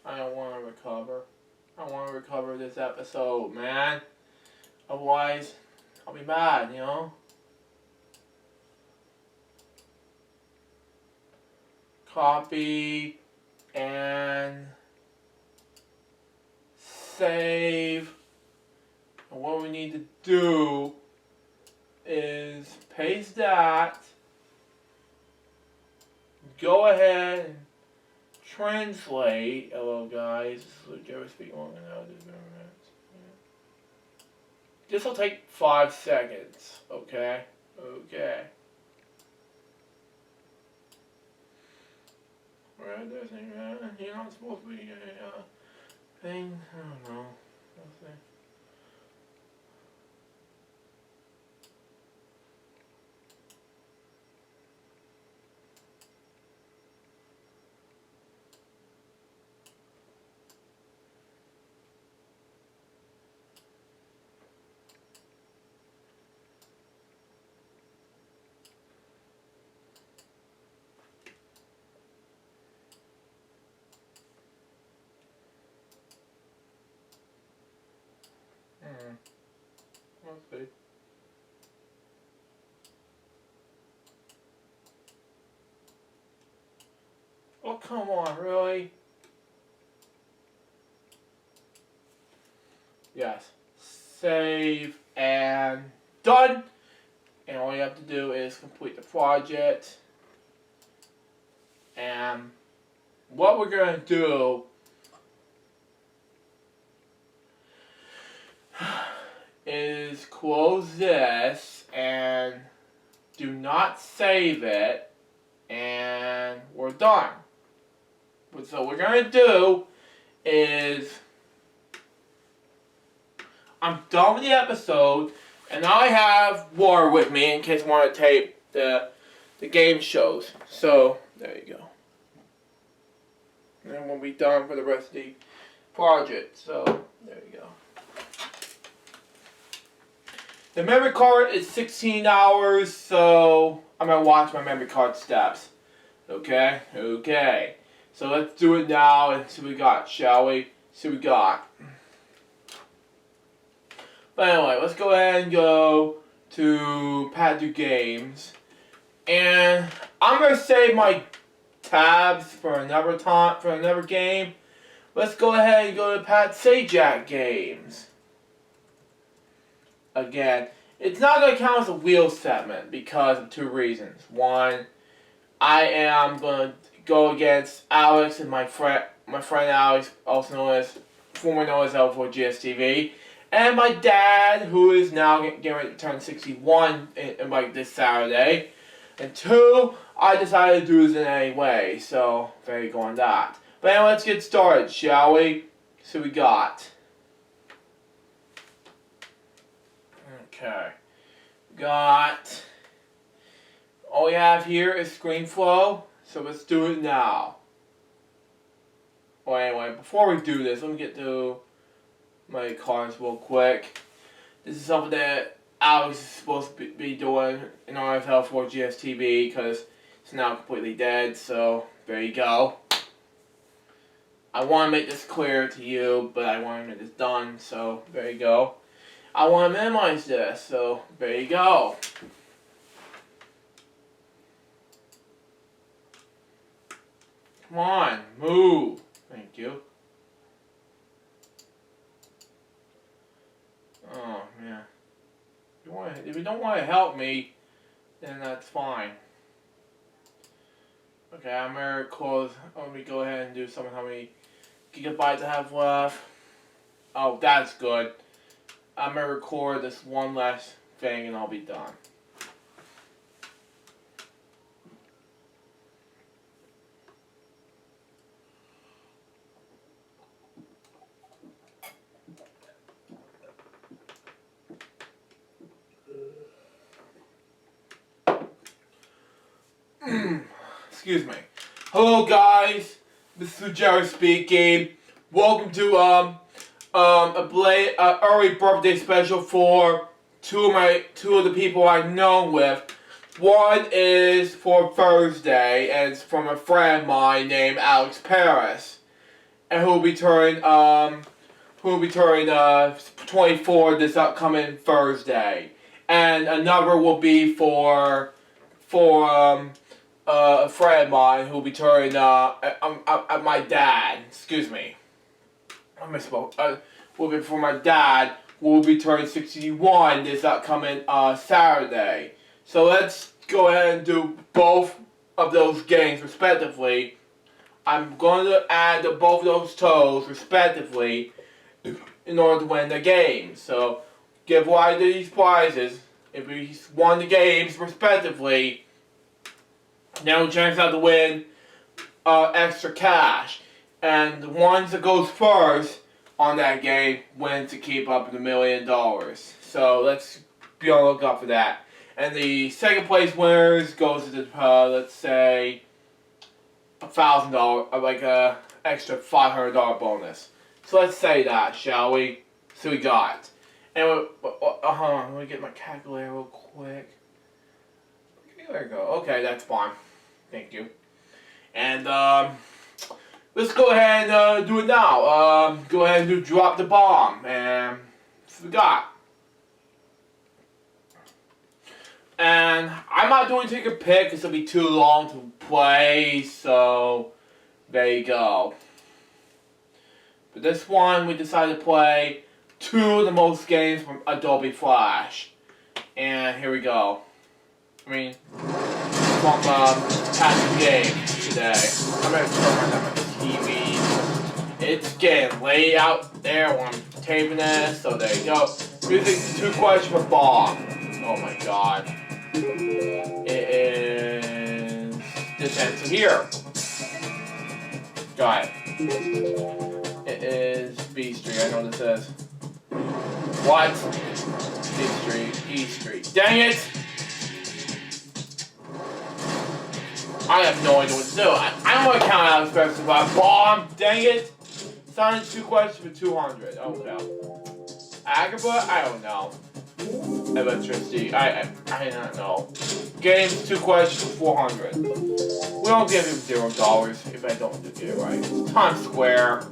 I don't want to recover. I want to recover this episode, man. Otherwise, I'll be mad, you know? Copy and save. And what we need to do is paste that. Go ahead and translate. Hello guys, this is Jerry speaking on now. This will take 5 seconds, okay? Okay. Right, you're not supposed to be thing. I don't know. Let's see. Let's see. Oh, come on, really? Yes. Save and done. And all you have to do is complete the project. And what we're going to do is close this and do not save it, and we're done. So what we're going to do is, I'm done with the episode, and I have water with me in case I want to tape the game shows. So there you go. And then we'll be done for the rest of the project. So there you go. The memory card is 16 hours, so I'm going to watch my memory card steps. Okay? Okay. So let's do it now and see what we got, shall we? See what we got. But anyway, let's go ahead and go to Pad 2 Games. And I'm going to save my tabs for another time, for another game. Let's go ahead and go to Pat Sajak Games. Again, it's not going to count as a wheel segment because of 2 reasons. One, I am going to go against Alex and my friend Alex, also known as, formerly known as L4GSTV, and my dad, who is now getting ready to turn 61 in like this Saturday. And 2, I decided to do this in any way, so there you go on that. But anyway, let's get started, shall we? See what we got. Okay, got, all we have here is ScreenFlow, so let's do it now. Well, anyway, before we do this, let me get to my cards real quick. This is something that Alex is supposed to be doing in RFL for GSTV because it's now completely dead, so there you go. I want to make this clear to you, but I want to make this done, so there you go. I want to minimize this, so there you go. Come on, move. Thank you. Oh man. If you don't want to help me, then that's fine. Okay, I'm very close. Let me go ahead and do some of how many gigabytes I have left. Oh, that's good. I'm gonna record this one last thing and I'll be done. Excuse me. Hello guys, this is Jerry speaking. Welcome to a early birthday special for two of the people I know with. One is for Thursday, and it's from a friend of mine named Alex Paris, and who'll be turning 24 this upcoming Thursday. And another will be for a friend of mine who'll be turning my dad. Excuse me. I misspoke. Will be for my dad. Will be turning 61 this upcoming Saturday. So let's go ahead and do both of those games respectively. I'm going to add both of those totals respectively in order to win the game. So give away these prizes. If we won the games respectively, now chance out to win extra cash. And the ones that goes first on that game wins to keep up the $1 million. So let's be on the lookout for that. And the second place winners goes to the let's say $1,000, like a extra $500 bonus. So let's say that, shall we? So we got. And let me get my calculator real quick. There we go. Okay, that's fine. Thank you. And let's go ahead and do it now. Go ahead and do drop the bomb. And so we got. And I'm not doing take a pick because it'll be too long to play. So there you go. But this one we decided to play 2 of the most games from Adobe Flash. And here we go. I mean, from past games today. I'm going to turn on my TV. It's getting late out there when I'm taping this, so there you go. Using 2 questions for bomb. Oh my god. It is this answer here. Got it. It is B Street. I know what this is. What? B Street. E Street. Dang it! I have no idea what to do. I don't want to count out expensive bomb. Dang it! Signed 2 questions for 200. Oh no. Agrabah? I don't know. Electricity. I don't know. Games 2 questions for 400. We don't give him $0 if I don't get it right. Times Square.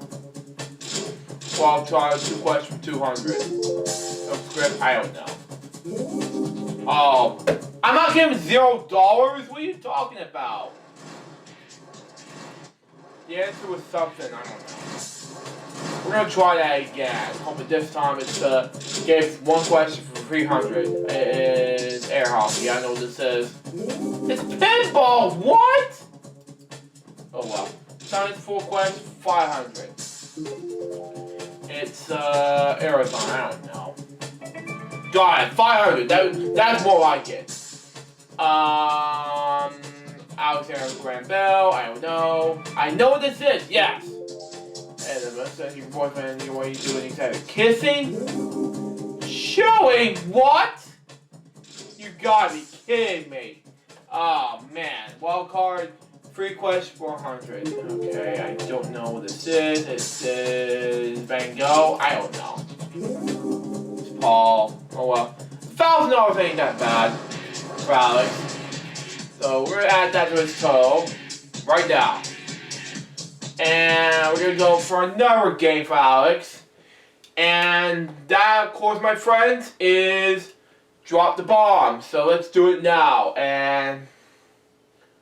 12 tries, 2 questions for 200. Script, I don't know. Oh, I'm not giving $0. What are you talking about? The answer was something, I don't know. We're gonna try that again. Hopefully this time it's gave 1 question for 300. It is air hockey. I know what this is. It's pinball. What? Oh well. Times 4 questions for 500. It's Arizona. I don't know. Got it. 500. That's more like it. Alexander Graham Bell. I don't know. I know what this is. Yes. And the says your boyfriend. What are you doing? He said kissing. Showing what? You gotta be kidding me. Oh man. Wild card. 3 questions for 100. Okay, I don't know what this is. It says Van Gogh. I don't know. It's Paul. Oh well. $1,000 ain't that bad for Alex. So we're gonna add that to his total right now. And we're gonna go for another game for Alex. And that, of course, my friends, is Drop the Bomb. So let's do it now. And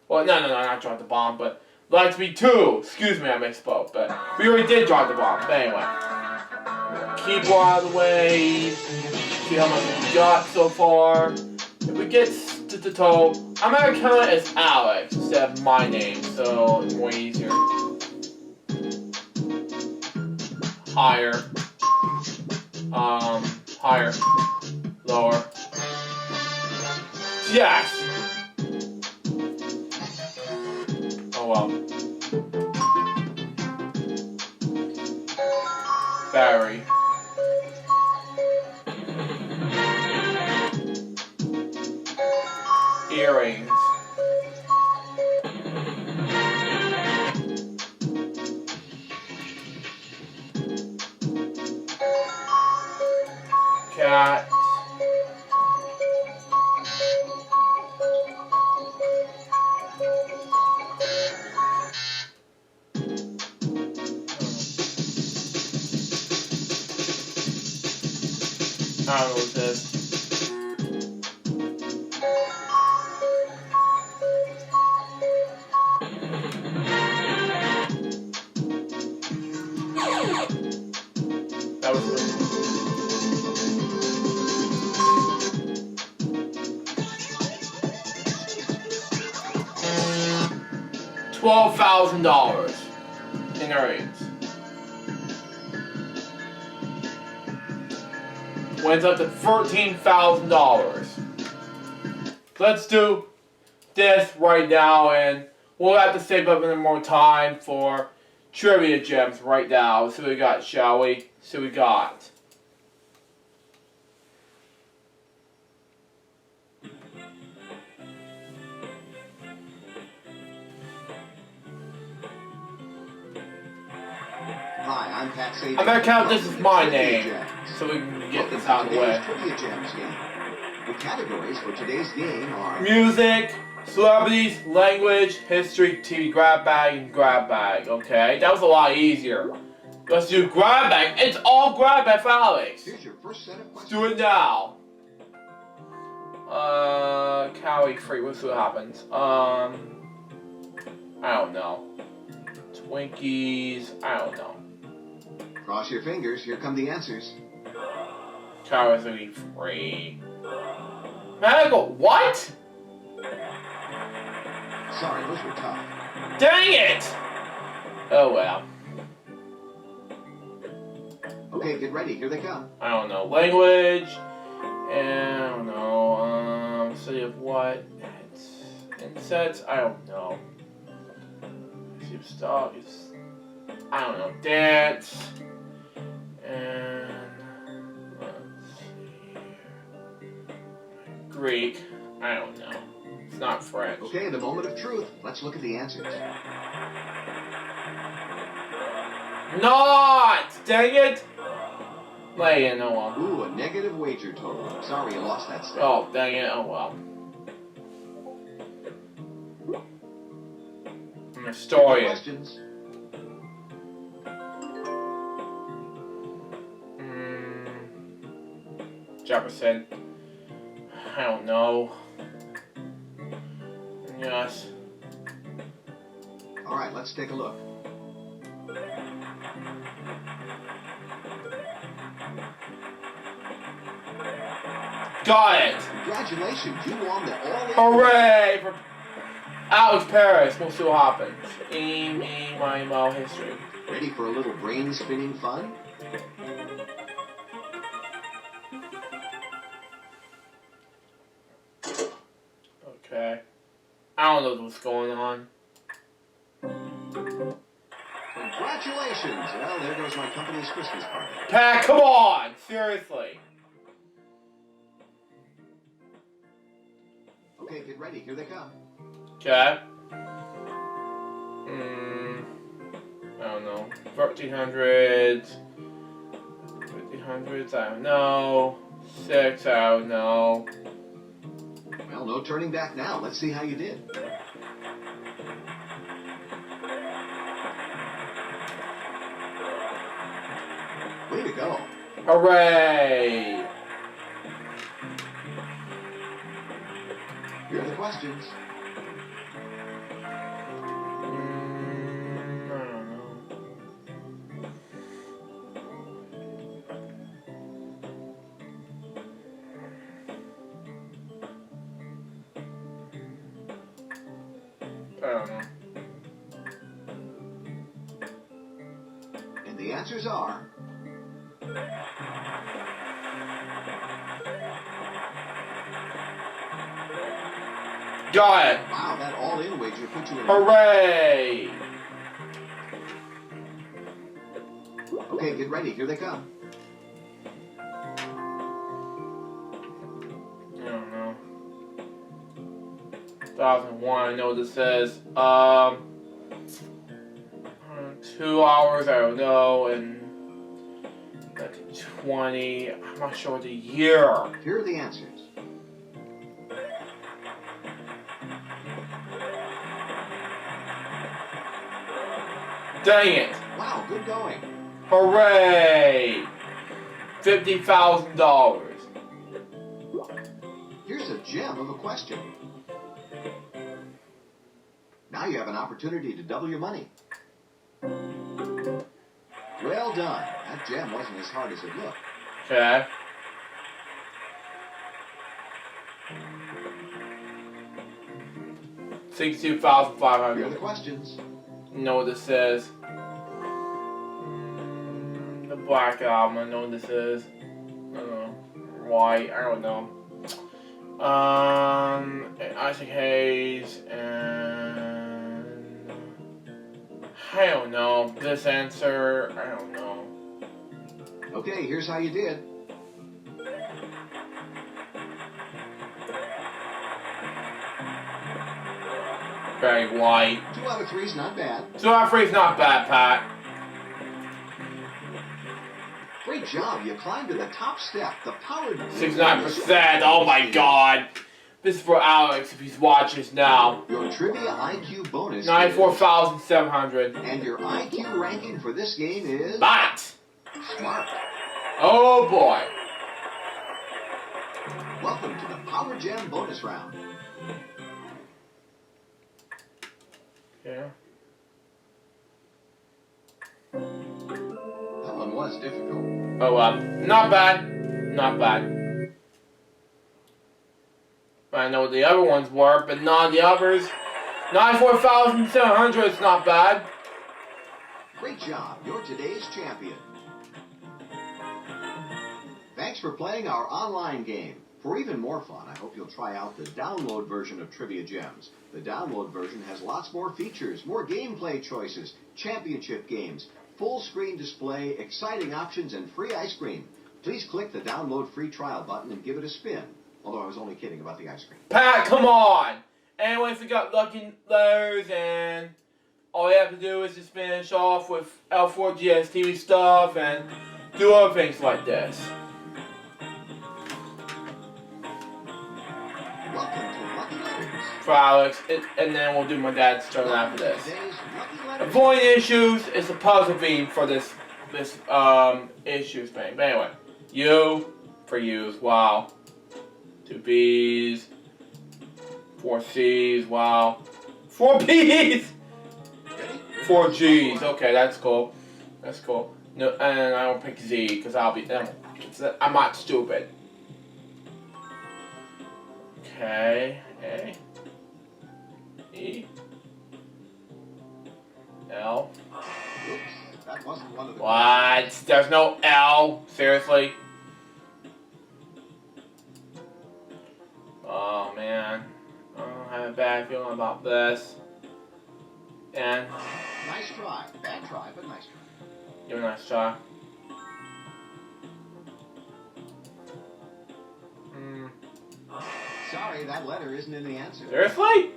well, no, not Drop the Bomb, but Like to be 2. Excuse me, I misspoke. But we already did drop the bomb. But anyway. Keyboard out of the way. See how much we got so far. If we get to the total, I'm gonna count it as Alex instead of my name, so it's more easier. Higher. Higher. Lower. Yes! Oh well. Barry. Earrings. Cat. I don't know what this is. That was good. $12,000 in earnings. Went up to $13,000. Let's do this right now, and we'll have to save up a little more time for trivia gems right now. See what we got, shall we? See what we got. Hi, I'm Pat Sajak. I'm gonna count this as my name, so we can get this out of the way. Trivia Gems game. The categories for today's game are Music, celebrities, language, history, TV, grab bag, and grab bag. Okay, that was a lot easier. Let's do grab bag. It's all grab bag for Alex. Here's your first set of questions. Do it now. Calorie free. We'll see what happens. I don't know. Twinkies. I don't know. Cross your fingers. Here come the answers. Calorie free. Medical. What? Sorry, those were tough. Dang it! Oh well. Okay, get ready. Here they come. I don't know. Language. And I don't know. City of what? Insects. I don't know. Sheep stock is. I don't know. Dance. And let's see here. Greek. I don't know. It's not French. Okay, the moment of truth. Let's look at the answers. Not! Dang it! Lay in, oh well. Ooh, a negative wager total. Sorry you lost that step. Oh, dang it, oh well. I'm a historian. Questions. Jefferson. I don't know. Yes. Alright, let's take a look. Got it! Congratulations, you won the all-in. Hooray! For Alex Paris. We'll see what happens. My history. Ready for a little brain-spinning fun? Okay. I don't know what's going on. Congratulations! Well, there goes my company's Christmas party. Pat, come on! Seriously. Okay, get ready. Here they come. Okay. I don't know. 1300s. 1500s, I don't know. 6, I don't know. Well, no turning back now. Let's see how you did. Way to go. Hooray! Here are the questions. I don't know. And the answers are Got it. wow, that all-in wager put you in. Hooray! Okay, get ready. Here they come. I don't know. 2001, I know what this says. 2 hours, I don't know, and 20, I'm not sure what the year. Here are the answers. Dang it! Wow, good going. Hooray! $50,000. Here's a gem of a question. Now you have an opportunity to double your money. Well done. That gem wasn't as hard as it looked. Okay. Here are the $62,500. questions. You know what this says? The Black Album, I know what this is. I don't know. White, I don't know. Isaac Hayes, and I don't know. This answer, I don't know. Okay, here's how you did. Very White. 2 out of 3 is not bad. 2 out of 3 is not bad, Pat. Great job. You climbed to the top step. The power. 69%. Oh my God. This is for Alex if he's watching us now. Your trivia IQ bonus. 94,700. And your IQ ranking for this game is. But. Smart. Oh boy. Welcome to the Power Gem bonus round. Yeah. That one was difficult. Oh not bad. Not bad. I know what the other ones were, but none of the others. 94,700 is not bad. Great job. You're today's champion. Thanks for playing our online game. For even more fun, I hope you'll try out the download version of Trivia Gems. The download version has lots more features, more gameplay choices, championship games, full screen display, exciting options, and free ice cream. Please click the download free trial button and give it a spin. Although I was only kidding about the ice cream. Pat, come on! Anyways, we got lucky letters, and all you have to do is just finish off with L4GS TV stuff and do other things like this. Welcome to Lucky Letters. For Alex, and then we'll do my dad's turn after this. Today's Lucky Letters. Avoiding issues is a puzzle theme for this issues thing. But anyway, U for U's, wow. 2 B's, 4 C's, wow. 4 P's! 4 G's, okay, that's cool. That's cool. No, and I don't pick Z, because I'm not stupid. Okay, A, E, L. Oops, that wasn't one of the. What? There's no L? Seriously? Oh man. I have a bad feeling about this. And Nice try. Bad try, but nice try. give it a nice try. Sorry, that letter isn't in the answer. Seriously? You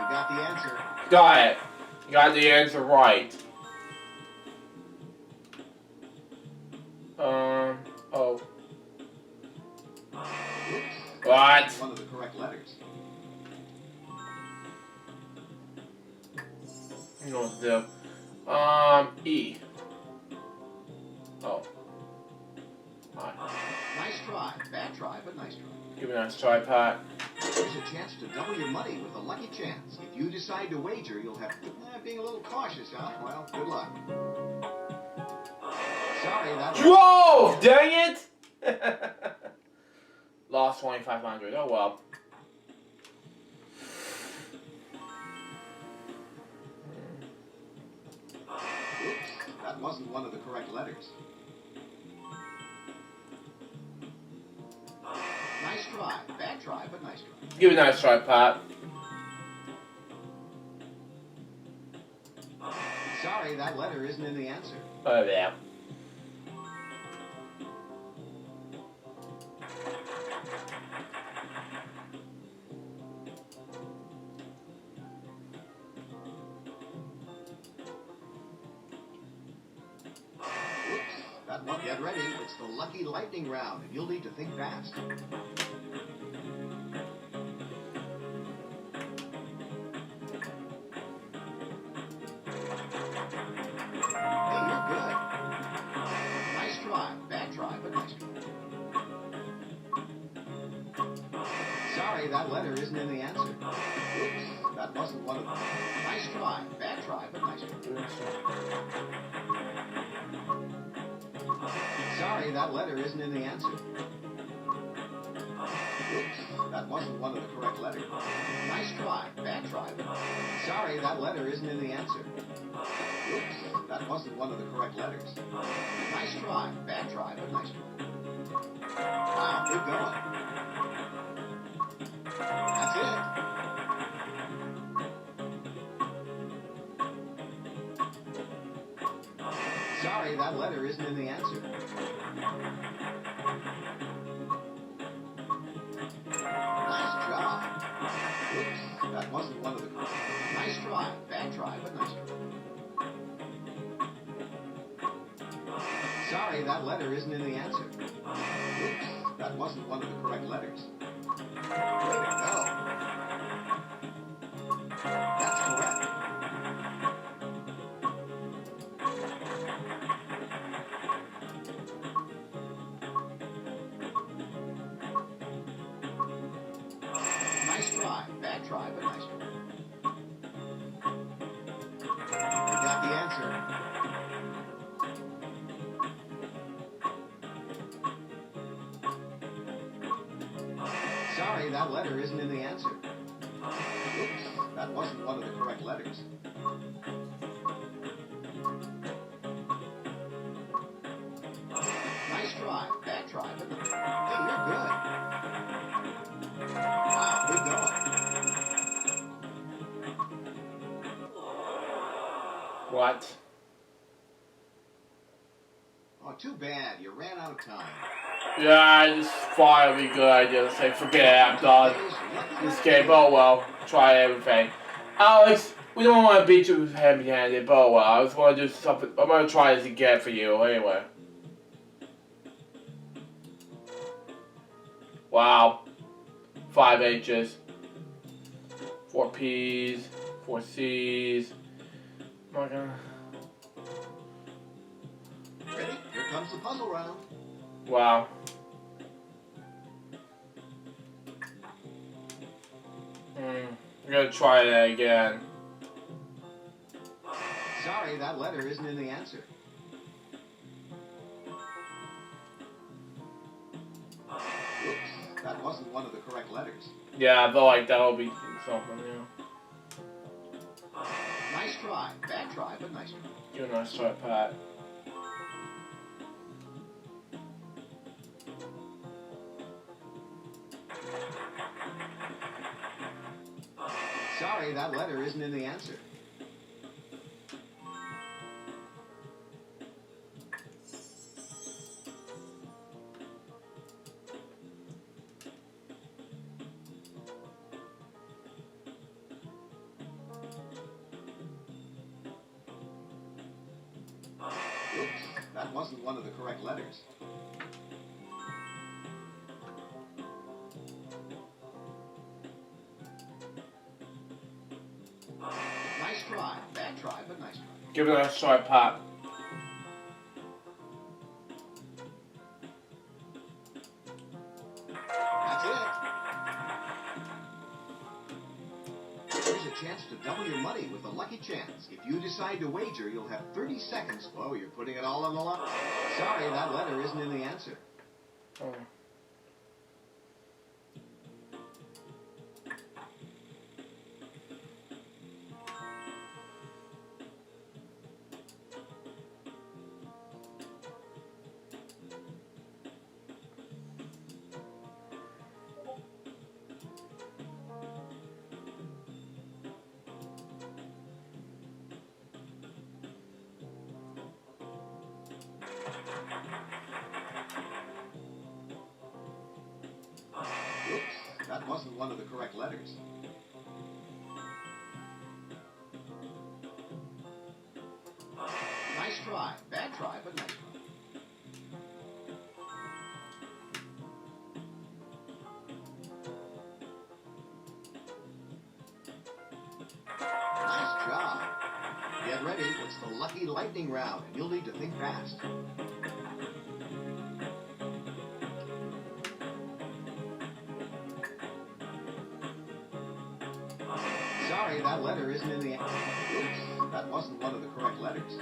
got the answer. Got it. You got the answer right. Oh. Oops. What? One of the correct letters. You know what to do. E. Oh. Nice try. Bad try, but nice try. Give it a nice try, Pat. There's a chance to double your money with a lucky chance. If you decide to wager, you'll have being a little cautious, huh? Well, good luck. Sorry, that Drove! Dang it! Lost 2,500. Oh well. Oops, that wasn't one of the correct letters. Nice try. Bad try, but nice try. Give it a nice try, Pat. Sorry, that letter isn't in the answer. Oh yeah. That one, get ready. It's the lucky lightning round, and you'll need to think fast. Hey, you're good. Nice try. Bad try, but nice try. Sorry, that letter isn't in the answer. Oops, that wasn't one of them. Nice try. Bad try, but nice try. Sorry, that letter isn't in the answer. Oops, that wasn't one of the correct letters. Nice try, bad try, but sorry, that letter isn't in the answer. Oops, that wasn't one of the correct letters. Nice try, bad try, but nice try. Wow, good going. That's it. Sorry, that letter isn't in the answer. Nice job. Oops, that wasn't one of the correct. Nice try. Bad try, but nice try. Sorry, that letter isn't in the answer. Oops, that wasn't one of the correct letters. Way to go. That's correct. Nice try. Bad try, but nice try. You got the answer. Sorry, that letter isn't in the answer. Oops, that wasn't one of the correct letters. Nice try. Bad try, but nice. Hey, you're good. Wow, good going. What? Oh, too bad. You ran out of time. Yeah, I just thought it'd be a good idea to say, forget it, I'm done. This game, oh well, try everything. Alex, we don't want to beat you heavy-handed, but oh well, I just want to do something. I'm going to try this again for you, anyway. Wow. 5 H's. 4 P's. 4 C's. Oh my god. Ready? Here comes the puzzle round. Wow. I'm gonna try that again. Sorry, that letter isn't in the answer. Oops, that wasn't one of the correct letters. Yeah, I feel like that'll be something, yeah. Nice try. Bad try, but nice try. You a nice try, Pat. Sorry, that letter isn't in the answer. Oops, that wasn't one of the correct letters. Nice try. Bad try, but nice try. Give it a nice try, Pat. That's it. Here's a chance to double your money with the Lucky Chance. If you decide to wager, you'll have 30 seconds. Whoa, you're putting it all on the line. Sorry, that letter isn't in the answer. Oh. Oops, that wasn't one of the correct letters. Nice try. Bad try, but nice try. Nice job. Get ready. It's the Lucky Lightning round, and you'll need to think fast. Sorry, that letter isn't in the answer. Oops, that wasn't one of the correct letters. Way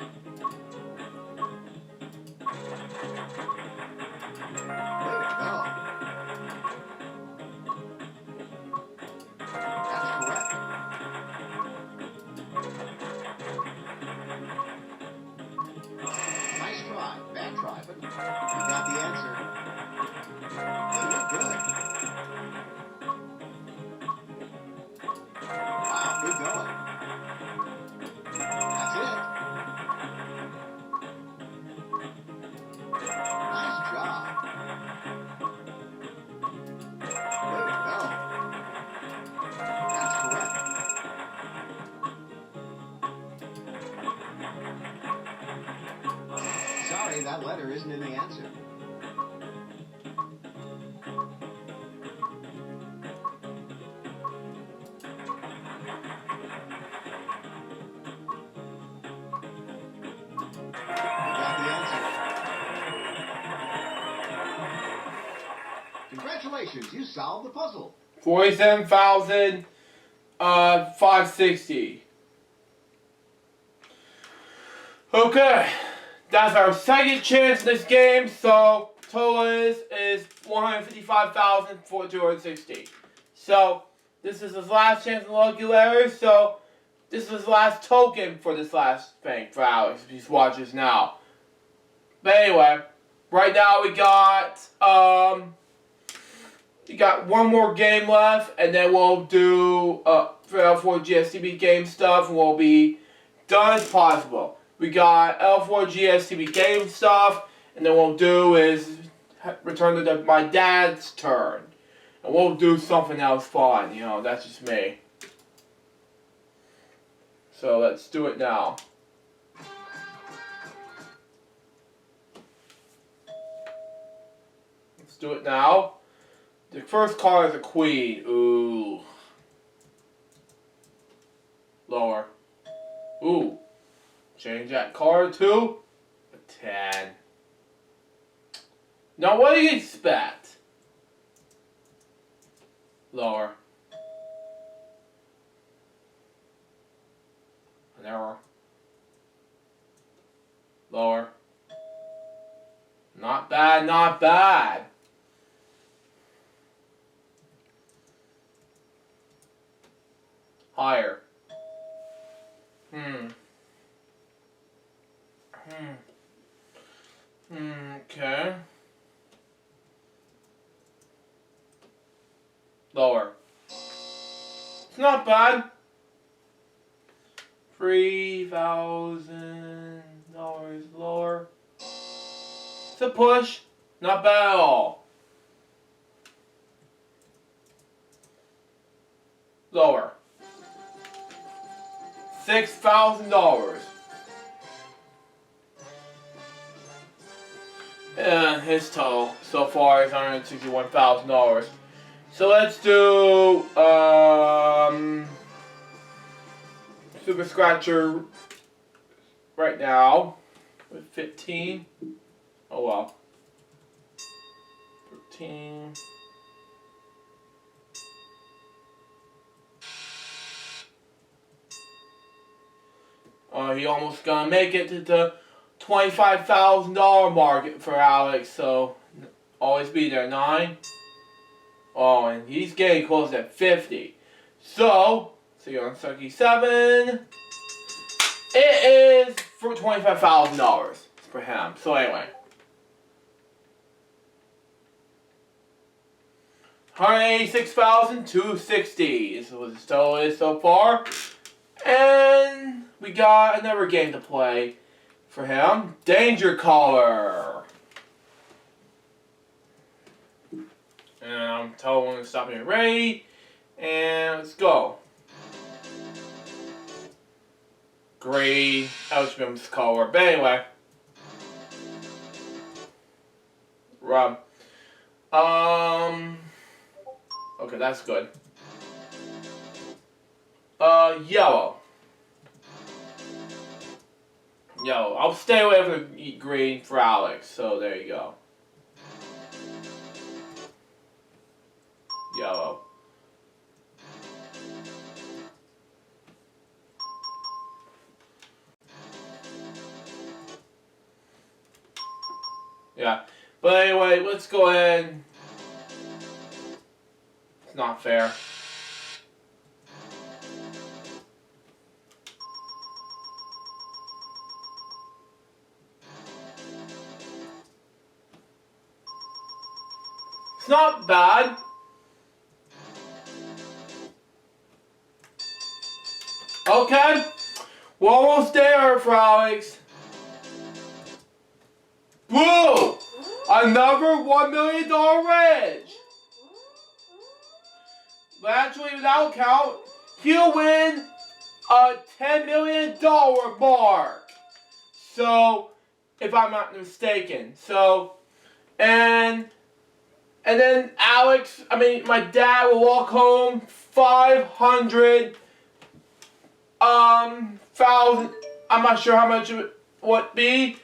to go. That's correct. Nice try. Bad try, but you got the answer. Hey, you're good. Wow, good going. That's it. Nice job. Way to go. That's correct. Sorry, that letter isn't in the answer. Congratulations, you solved the puzzle. 47,560. Okay, that's our second chance in this game. So total is 155,460. So this is his last chance in the lucky letters. So this is his last token for this last thing for Alex if he watches now. But anyway, right now we got one more game left, and then we'll do for L4 GSTB game stuff, and we'll be done as possible. We got L4 GSTB game stuff, and then what we'll do is return to my dad's turn, and we'll do something else fun. You know, that's just me. So let's do it now. Let's do it now. The first card is a queen. Ooh. Lower. Ooh. Change that card to a 10. Now what do you expect? Lower. An error. Lower. Not bad, not bad. Higher. Okay. Lower. It's not bad. $3,000 lower. It's a push. Not bad at all. Lower. $6,000. And his total so far is $161,000. So let's do Super Scratcher right now with 15. Oh well. 13. He almost gonna make it to the $25,000 mark for Alex, so always be there. 9. Oh, and he's getting close at 50. So, see you on Sucky 7. It is for $25,000 for him. So anyway. 186,260 is what the total is so far. And we got another game to play for him. Danger Caller. And I'm telling him to stop being ready. And let's go. Great LJPCBM caller. But anyway. Rob. Okay, that's good. Yellow. Yellow. I'll stay away from the green for Alex, so there you go. Yellow. Yeah. But anyway, let's go ahead. It's not fair. It's not bad. Okay. We're almost there for Alex. Whoa! Another $1 million range. But actually, without count, he'll win a $10 million mark. So, if I'm not mistaken. So, and then Alex, my dad will walk home 500,000. I'm not sure how much it would be,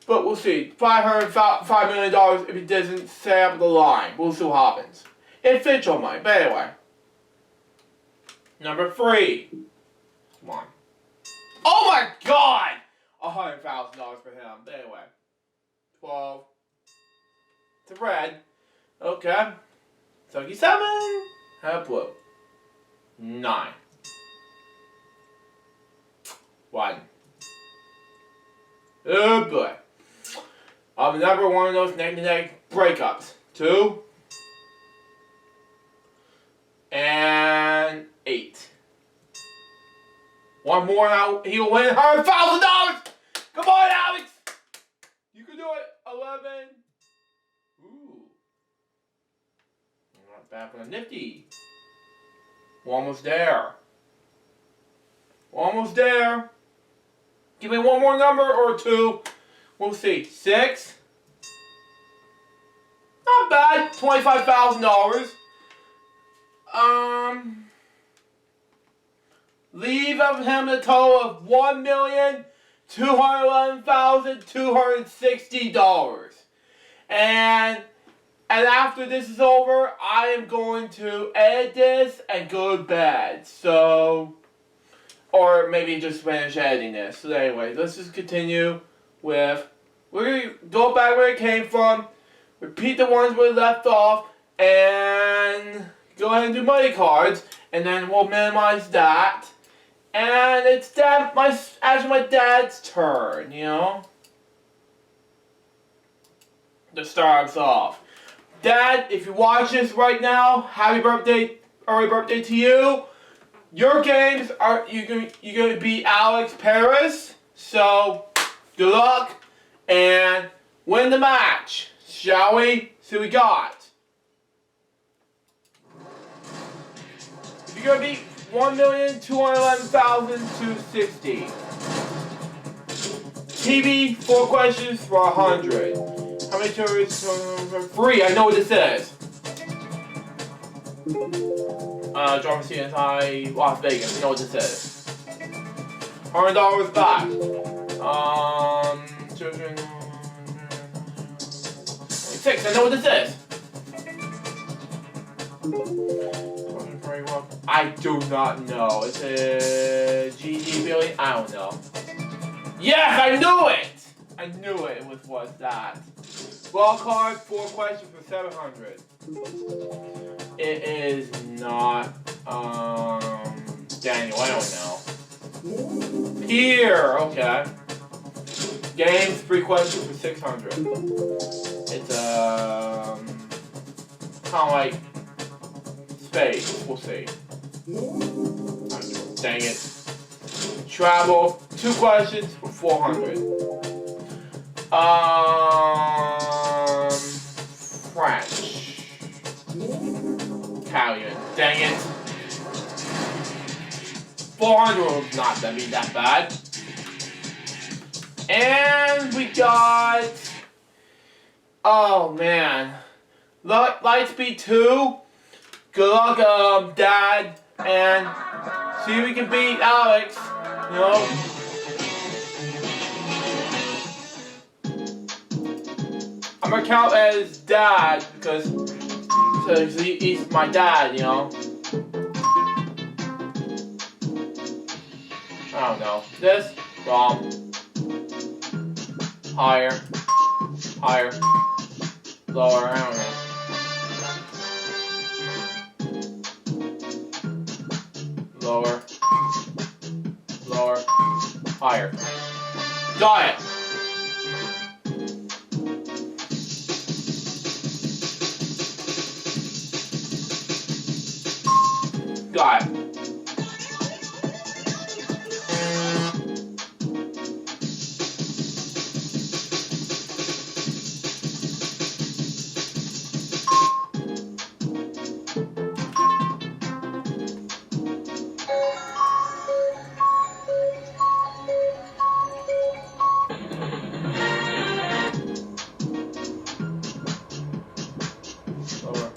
but we'll see. $5 million if he doesn't stay up the line. We'll see what happens. It fits on mine, but anyway. Number 3. Come on. Oh my God! $100,000 for him. But anyway. 12. It's a red. Okay. 37. Have blue. 9. 1. Oh boy. Another one of those neck-to-neck breakups. 2. And 8. One more now. He'll win $100,000! Come on, Alex! You can do it. 11. Ooh. Not bad for the nifty. We're almost there. We're almost there. Give me one more number or 2. We'll see. 6. Not bad. $25,000. Leave of him a total of $1,211,260. And after this is over, I am going to edit this and go to bed. So, or maybe just finish editing this. So anyway, let's just continue with, we're going to go back where it came from, repeat the ones we left off, and go ahead and do money cards, and then we'll minimize that. And it's actually my dad's turn, you know? To start us off. Dad, if you watch this right now, happy birthday, early birthday to you. Your games are, you're going to beat Alex Paris. So, good luck and win the match. Shall we? See what we got. If you're going to beat 1,211,260. TV, 4 questions for 100. How many tourists for free? I know what this is. Drama Students High, Las Vegas. I know what this is. $100 back. Children. 6. I know what this is. I do not know. It's a GG billion. I don't know. Yes, I knew it! I knew it was that. Wild card, 4 questions for 700. It is not, Daniel, I don't know. Here, okay. Games, 3 questions for 600. It's, kind of like space, we'll see. Dang it. Travel, 2 questions for 400. French. Italian. Dang it. 400 was not gonna be that bad. And we got, oh man. Lightspeed 2. Good luck, Dad. And see if we can beat Alex. You know. I'm gonna count as Dad because he's my dad, you know. I don't know. This wrong. Higher. Higher. Lower. I don't know. Lower. Lower. Higher. Got it. Got it. Lower.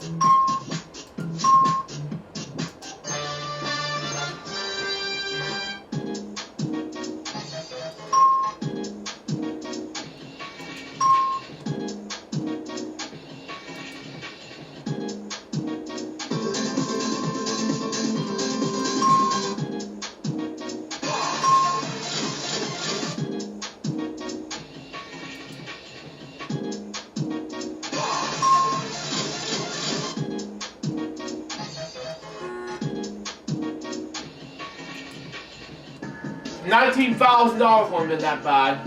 19,000 wouldn't have been that bad.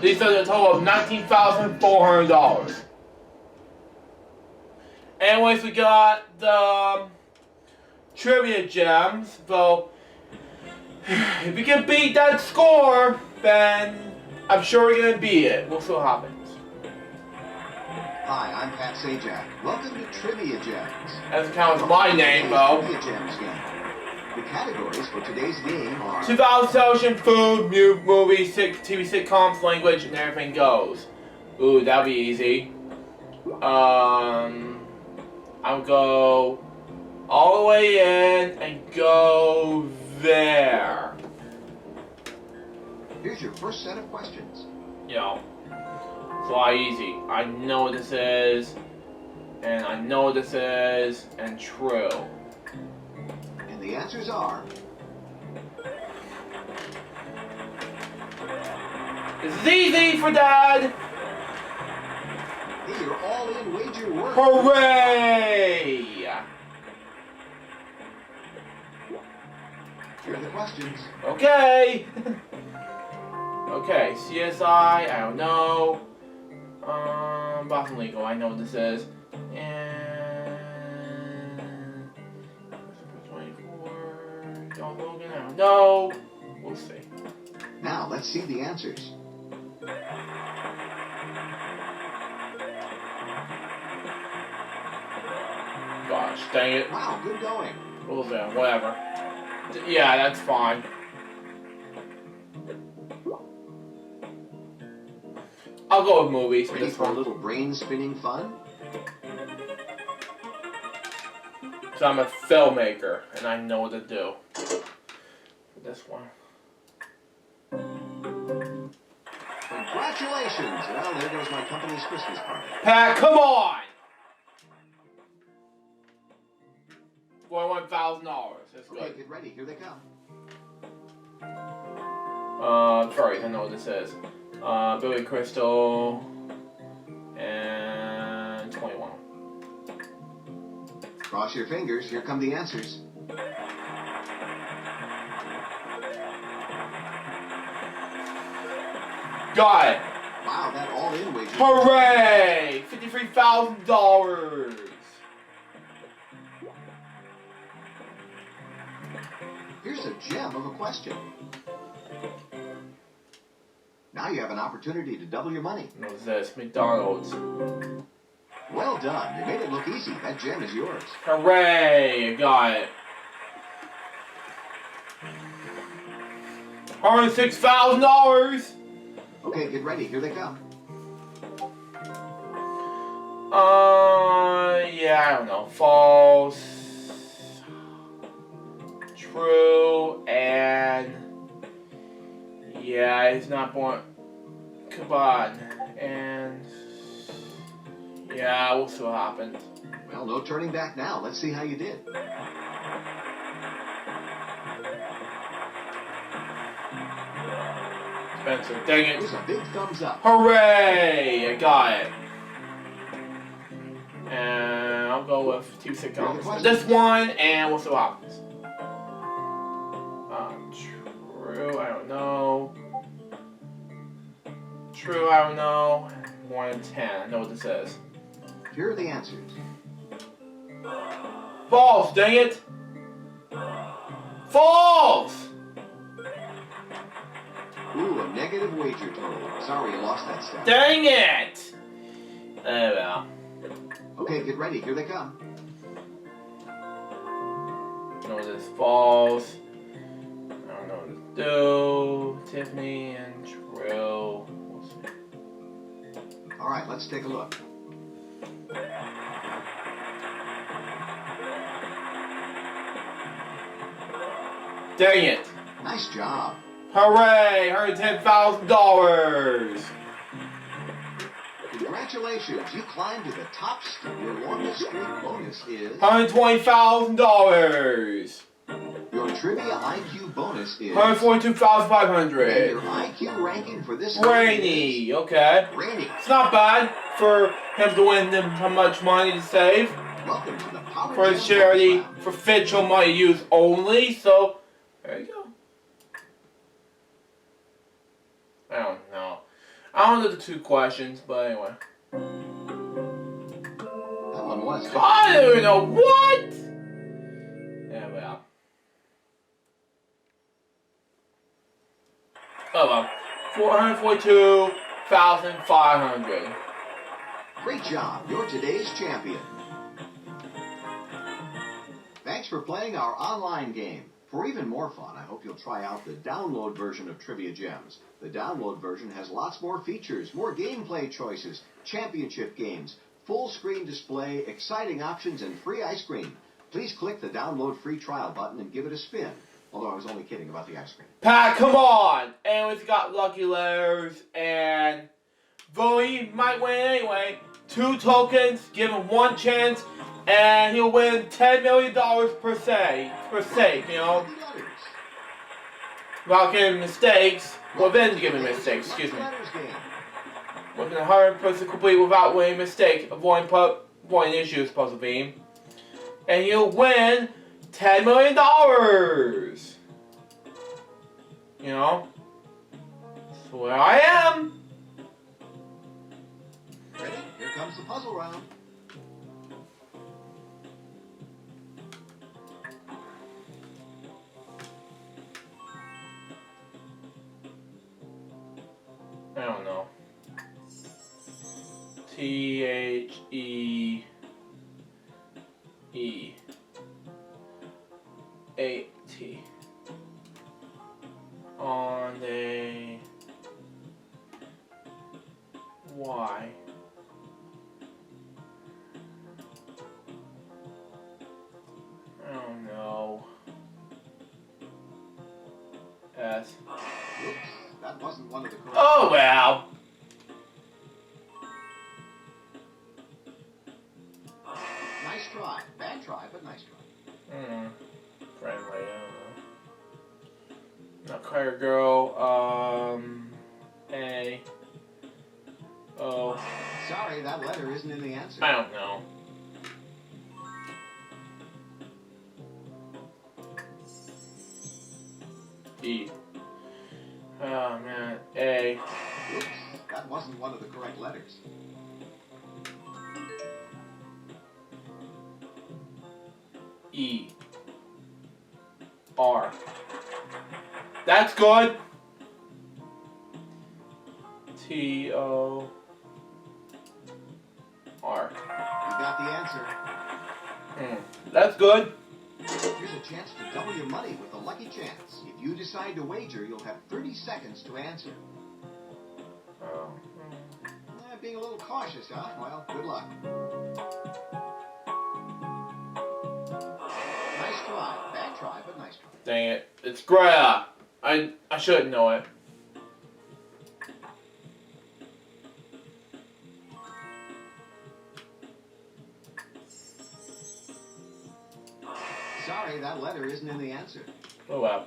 These are the total of $19,400. Anyways, we got the trivia gems. So, if we can beat that score, then I'm sure we're gonna beat it. We'll see what happens. Hi, I'm Pat Sajak. Welcome to Trivia Gems. Doesn't count as my name, though. Trivia Gems game. The categories for today's game are 2000 television, food, movies, TV sitcoms, language, and everything goes. Ooh, that'll be easy. I'll go all the way in and go there. Here's your first set of questions. Yo, it's a lot easy. I know what this is, and I know what this is, and true. And the answers are This is easy for Dad! Hey, your all-in wager work. Hooray! Here are the questions. Okay! Okay, CSI, I don't know. Boston Legal, I know what this is. And 24, John Logan, I don't know. We'll see. Now, let's see the answers. Gosh, dang it. Wow, good going. Whatever. Yeah, that's fine. I'll go with movies for Ready this for a one. little brain-spinning fun? So I'm a filmmaker, and I know what to do for this one. Congratulations! Well, there goes my company's Christmas party. Pat, come on! $41,000. That's Okay, good. get ready. Here they come. Furries, I know what this is. Billy Crystal, and 21. Cross your fingers, here come the answers. Got it! Wow, that all-in wager. Hooray! $53,000! Here's a gem of a question. Now you have an opportunity to double your money. What's this? McDonald's. Well done. You made it look easy. That gem is yours. Hooray! Got it. $106,000! Okay, get ready. Here they come. Yeah, I don't know. False. True, and yeah, he's not born. Come on, and yeah, we'll see what happens. Well, no turning back now. Let's see how you did. Spencer, dang it! Here's a big thumbs up. Hooray! I got it. And I'll go with 2 sitcoms. This one, and we'll see what happens. True, I don't know. True, I don't know. 1 in 10. I know what this is. Here are the answers. False, dang it! False! Ooh, a negative wager total. Sorry you lost that stuff. Dang it! Oh well. Okay, get ready. Here they come. No, this is false. I don't know what to do. Tiffany and True. We'll see. All right, let's take a look. Dang it! Nice job. Hooray! $110,000! Congratulations, you climbed to the top step. Your longest streak bonus is $120,000! your trivia IQ bonus is $142,500. and your IQ ranking for this Rainy, okay. Rainy. It's not bad for him to win how much money to save. Welcome to the Power For his Jam charity, bonus round. for official money use only, so there you go. I don't know. I don't know the 2 questions, but anyway. That one was good. I don't even know what! Yeah, well. Oh well. 442,500. Great job. You're today's champion. Thanks for playing our online game. For even more fun, I hope you'll try out the download version of Trivia Gems. The download version has lots more features, more gameplay choices, championship games, full screen display, exciting options, and free ice cream. Please click the download free trial button and give it a spin. Although I was only kidding about the ice cream. Pat, come on! And we've got lucky letters, and Bowie might win anyway. 2 tokens, give him 1 chance, and he'll win $10 million per se, you know. Without giving mistakes, well then giving mistakes, excuse me. With 100% complete without winning mistake, avoiding issues, puzzle beam. And he'll win $10 million! You know? That's where I am! Ready? Here comes the puzzle round. I don't know. THEE AT on a Y. I don't know. S. Oops, that wasn't one of the correct. Oh well. Nice try. Bad try, but nice try. Friendly, I don't know. Not Cracker Girl. A. O. Sorry, that letter isn't in the answer. I don't know. E. Oh man. A. Oops, that wasn't one of the correct letters. E. R. That's good. T. O. R. You got the answer. That's good. Here's a chance to double your money with a lucky chance. If you decide to wager, you'll have 30 seconds to answer. Being a little cautious, huh? Well, good luck. Nice try. Bad try, but nice try. Dang it. It's Greta. I should know it. Sorry, that letter isn't in the answer. Oh well.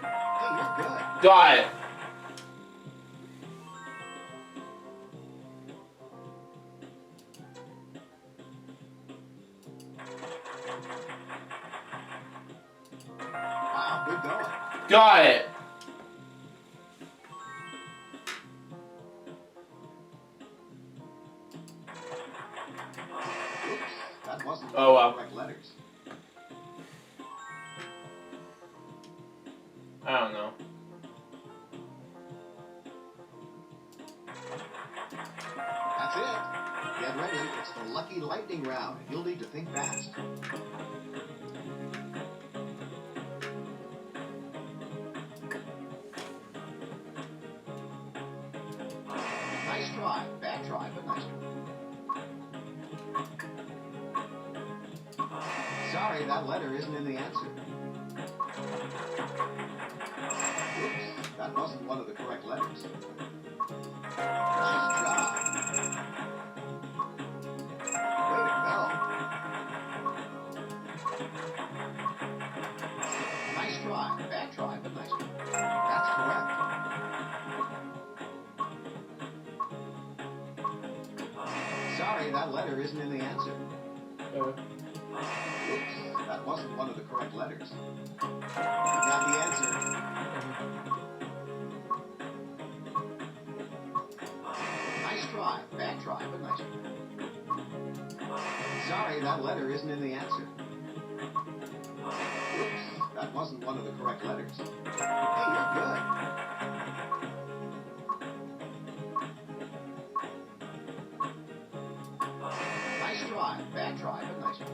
Hey, you're good. Got it. Wow, good going. Got it. Oops, that wasn't Oh, one wow. of the correct letters. I don't know. That's it. Get ready. It's the lucky lightning round, and you'll need to think fast. Nice try. Bad try, but nice try. Sorry, that letter isn't in the answer. Oops, that wasn't one of the correct letters. Nice job. Way to go. Nice try. Bad try, but nice try. That's correct. Sorry, that letter isn't in the answer. Oops, that wasn't one of the correct letters. You got the answer. Nice try. Bad try, but nice try. Sorry, that letter isn't in the answer. Oops, that wasn't one of the correct letters. Hey, you're good. Nice try. Bad try, but nice try.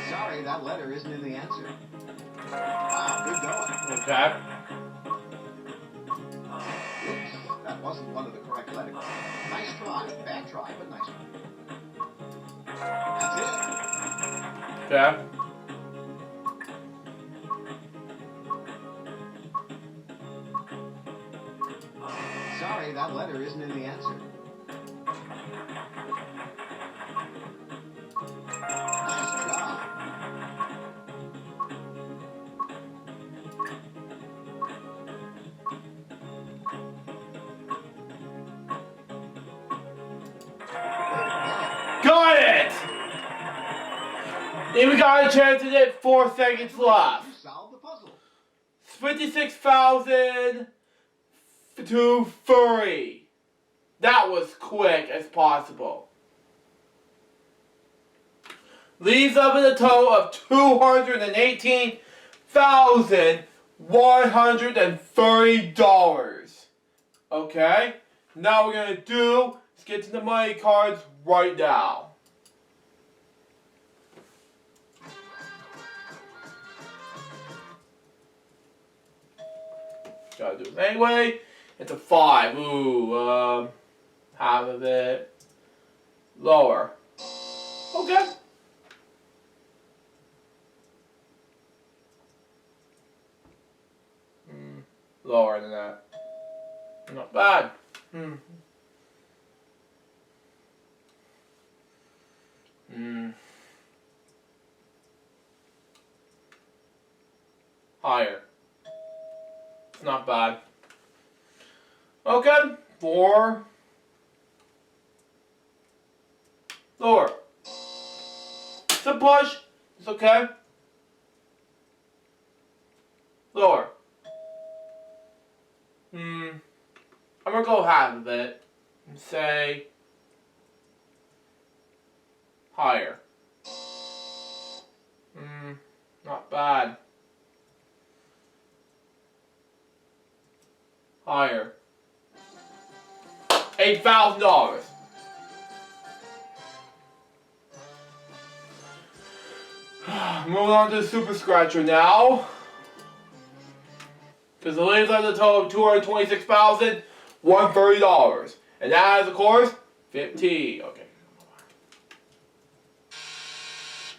Sorry, that letter isn't in the answer. Wow, good going. Okay. Oops, that wasn't one of the correct letters. Nice try. Bad try, but nice try. That's it. Okay. Sorry, that letter isn't in the answer. Nice job. Got it! And we got a chance to get 4 seconds left. You solved the puzzle. 56,000 to 3. That was quick as possible. Leaves up in a total of $218,130. Okay? Now we're gonna do, let's get to the money cards right now. Gotta do it anyway. It's a 5. Ooh, half of it. Lower. Okay. Lower than that. Not bad. Higher. It's not bad. Okay, 4. Lower. It's a push. It's okay. Lower. I'm gonna go half of it and say higher. Not bad. Higher. $8,000. Moving on to the Super Scratcher now. Because the leaves has a total of $226,130. And that is, of course, 15. Okay.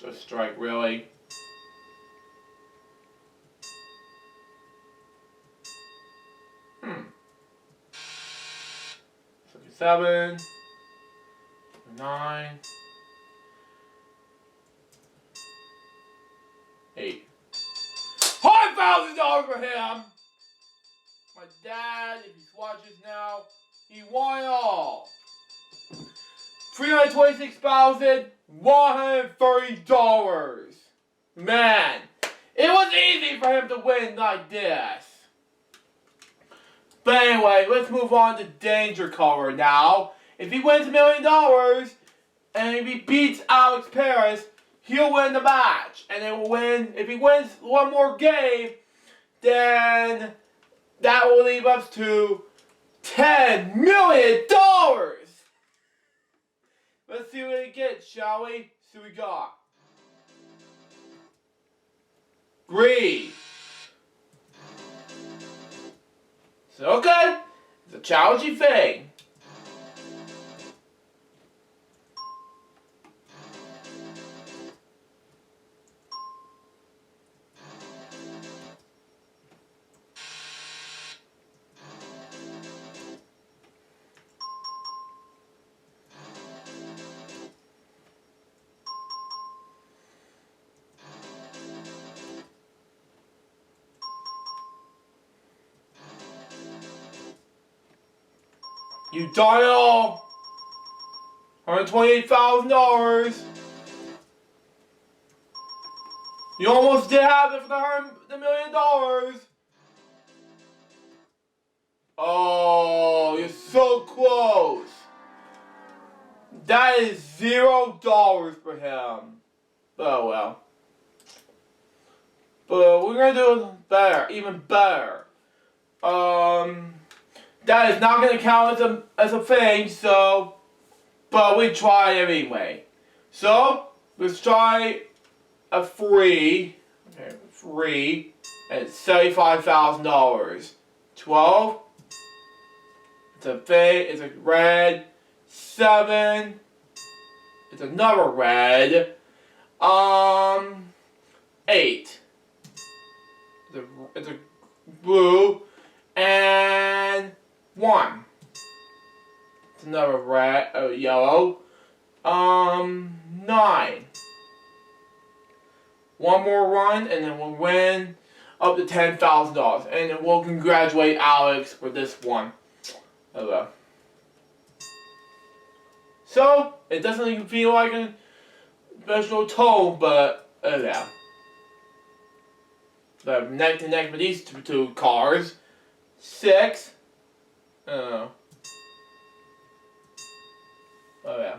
Just strike, really. Seven, 9, 8. $5,000 for him! My dad, if he watches now, he won it all. $326,130. Man, it was easy for him to win like this. But anyway, let's move on to Danger Color now. If he wins $1 million, and if he beats Alex Paris, he'll win the match. And it will win, if he wins one more game, then that will leave us to $10 million. Let's see what he gets, shall we? See what we got. Green. So, okay, it's a challenging thing. You done it all. $128,000. You almost did have it for the $1 million. Oh, you're so close. That is $0 for him. Oh well. But we're gonna do better, even better. That is not going to count as a thing, so, but we try anyway. So, let's try a free, okay, free, at $75,000. 12, it's a thing, it's a red, 7, it's another red, 8, it's a blue, and 1. It's another red, yellow. 9. One more run, and then we'll win up to $10,000, and then we'll congratulate Alex for this one. Okay. So it doesn't even feel like a special toll, but yeah. So neck to neck with these two cars. 6. Oh yeah.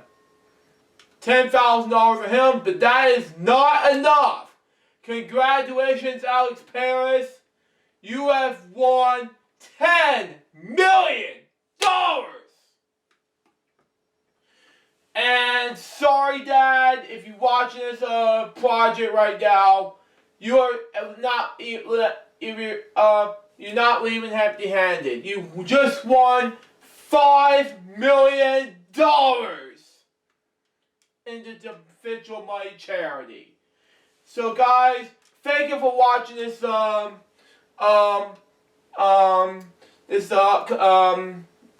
$10,000 for him, but that is not enough. Congratulations, Alex Paris. You have won $10 million. And sorry, Dad, if you're watching this project right now, you are not you're not leaving empty-handed. You just won $5 million into the individual money charity. So guys, thank you for watching this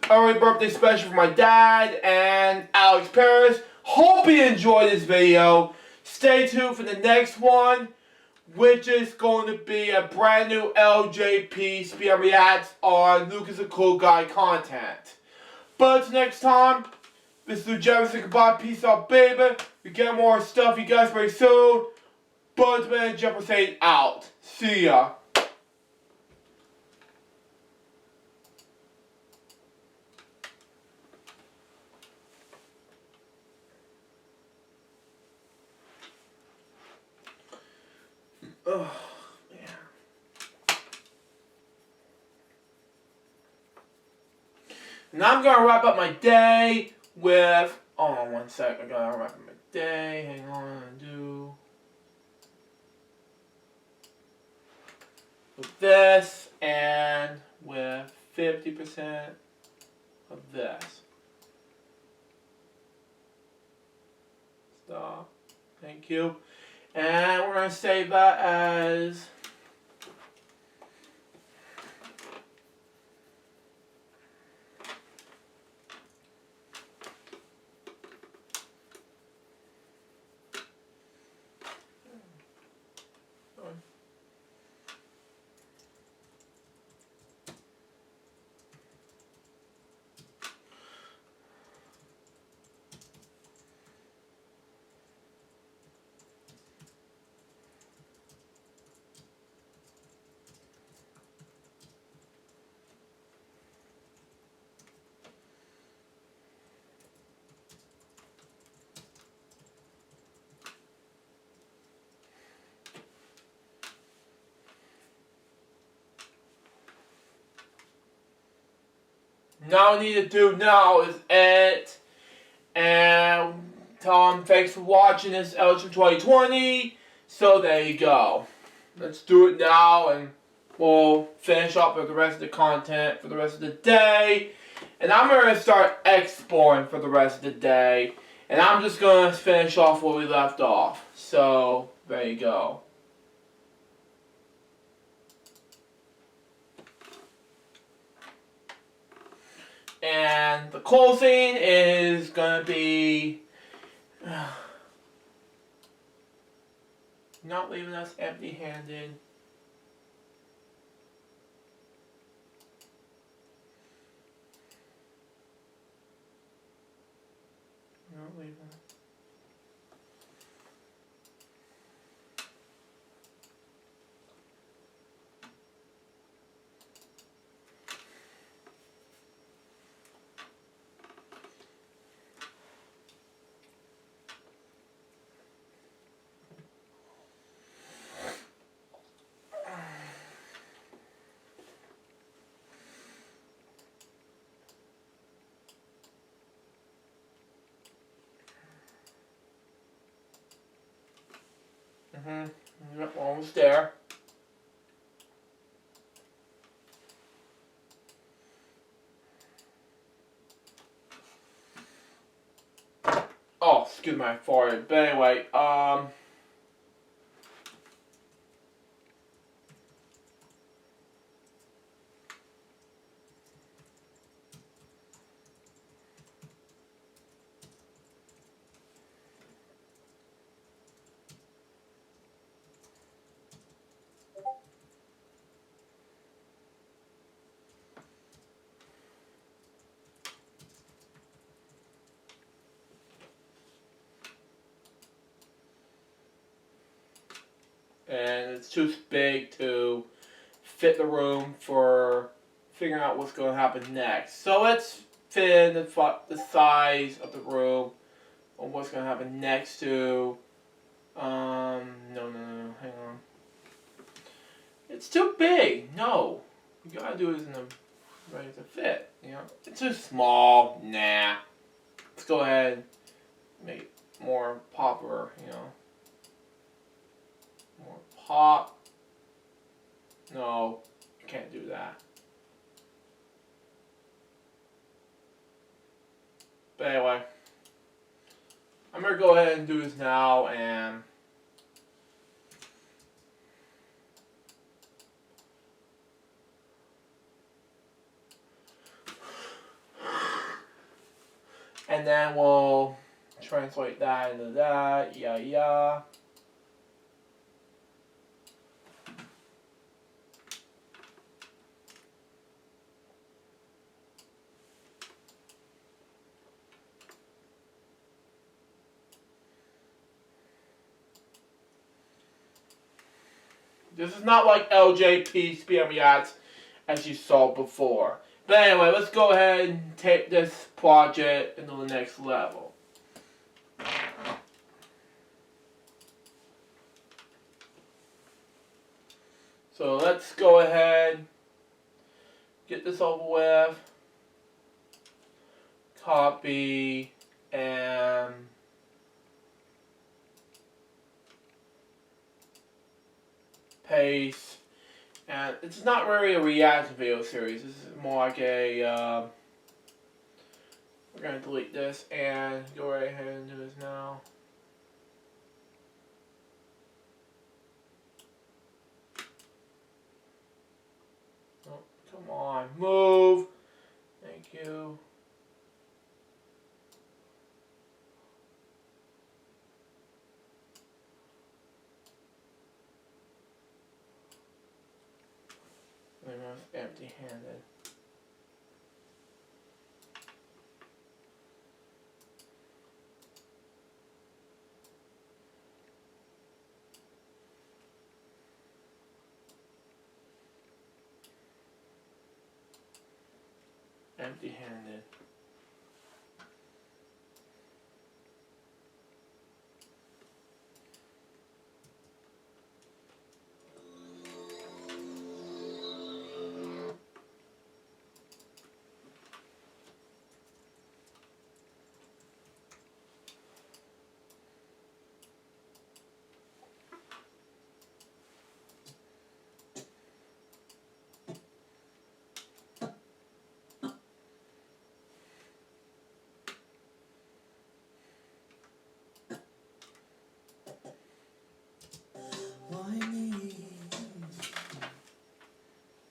early birthday special for my dad and Alex Paris. Hope you enjoyed this video. Stay tuned for the next one, which is going to be a brand new LJPCBM reacts on Lucas the Cool Guy content. But until next time, this is Jeremy saying goodbye, peace out, baby. We get more stuff you guys very soon. Budsman Jefferson out. See ya. Oh, man. Now I'm gonna wrap up my day with. Hold on one sec. I gotta wrap up my day. Hang on. Do. With this and with 50% of this. Stop. Thank you. And we're going to save that as now I need to do now is edit and tell them thanks for watching this LJ 2020. So there you go. Let's do it now and we'll finish up with the rest of the content for the rest of the day. And I'm going to start exploring for the rest of the day. And I'm just going to finish off where we left off. So there you go. And the closing is going to be not leaving us empty-handed. Not leaving. Yep, almost there. Oh, excuse my forehead. But anyway, and it's too big to fit the room for figuring out what's going to happen next. So let's fit in the size of the room on what's going to happen next to. No, hang on. It's too big. No, you gotta do it in the ready to fit. You know, it's too small. Nah. Let's go ahead and make it more popular. You know. More pop. No, you can't do that. But anyway, I'm gonna go ahead and do this now and then we'll translate that into that. Yeah. This is not like LJPCBM Reacts as you saw before. But anyway, let's go ahead and take this project into the next level. So let's go ahead, get this over with, copy, and paste. And it's not really a reaction video series. This is more like a, we're going to delete this and go right ahead and do this now. Oh, come on, move. Thank you. I was empty-handed. Empty-handed.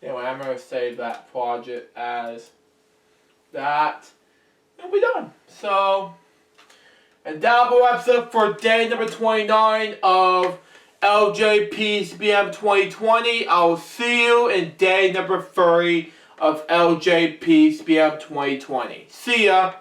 Anyway, I'm going to save that project as that, and we're done. So, and that'll be episode for day number 29 of LJPCBM 2020. I'll see you in day number 30 of LJPCBM 2020. See ya!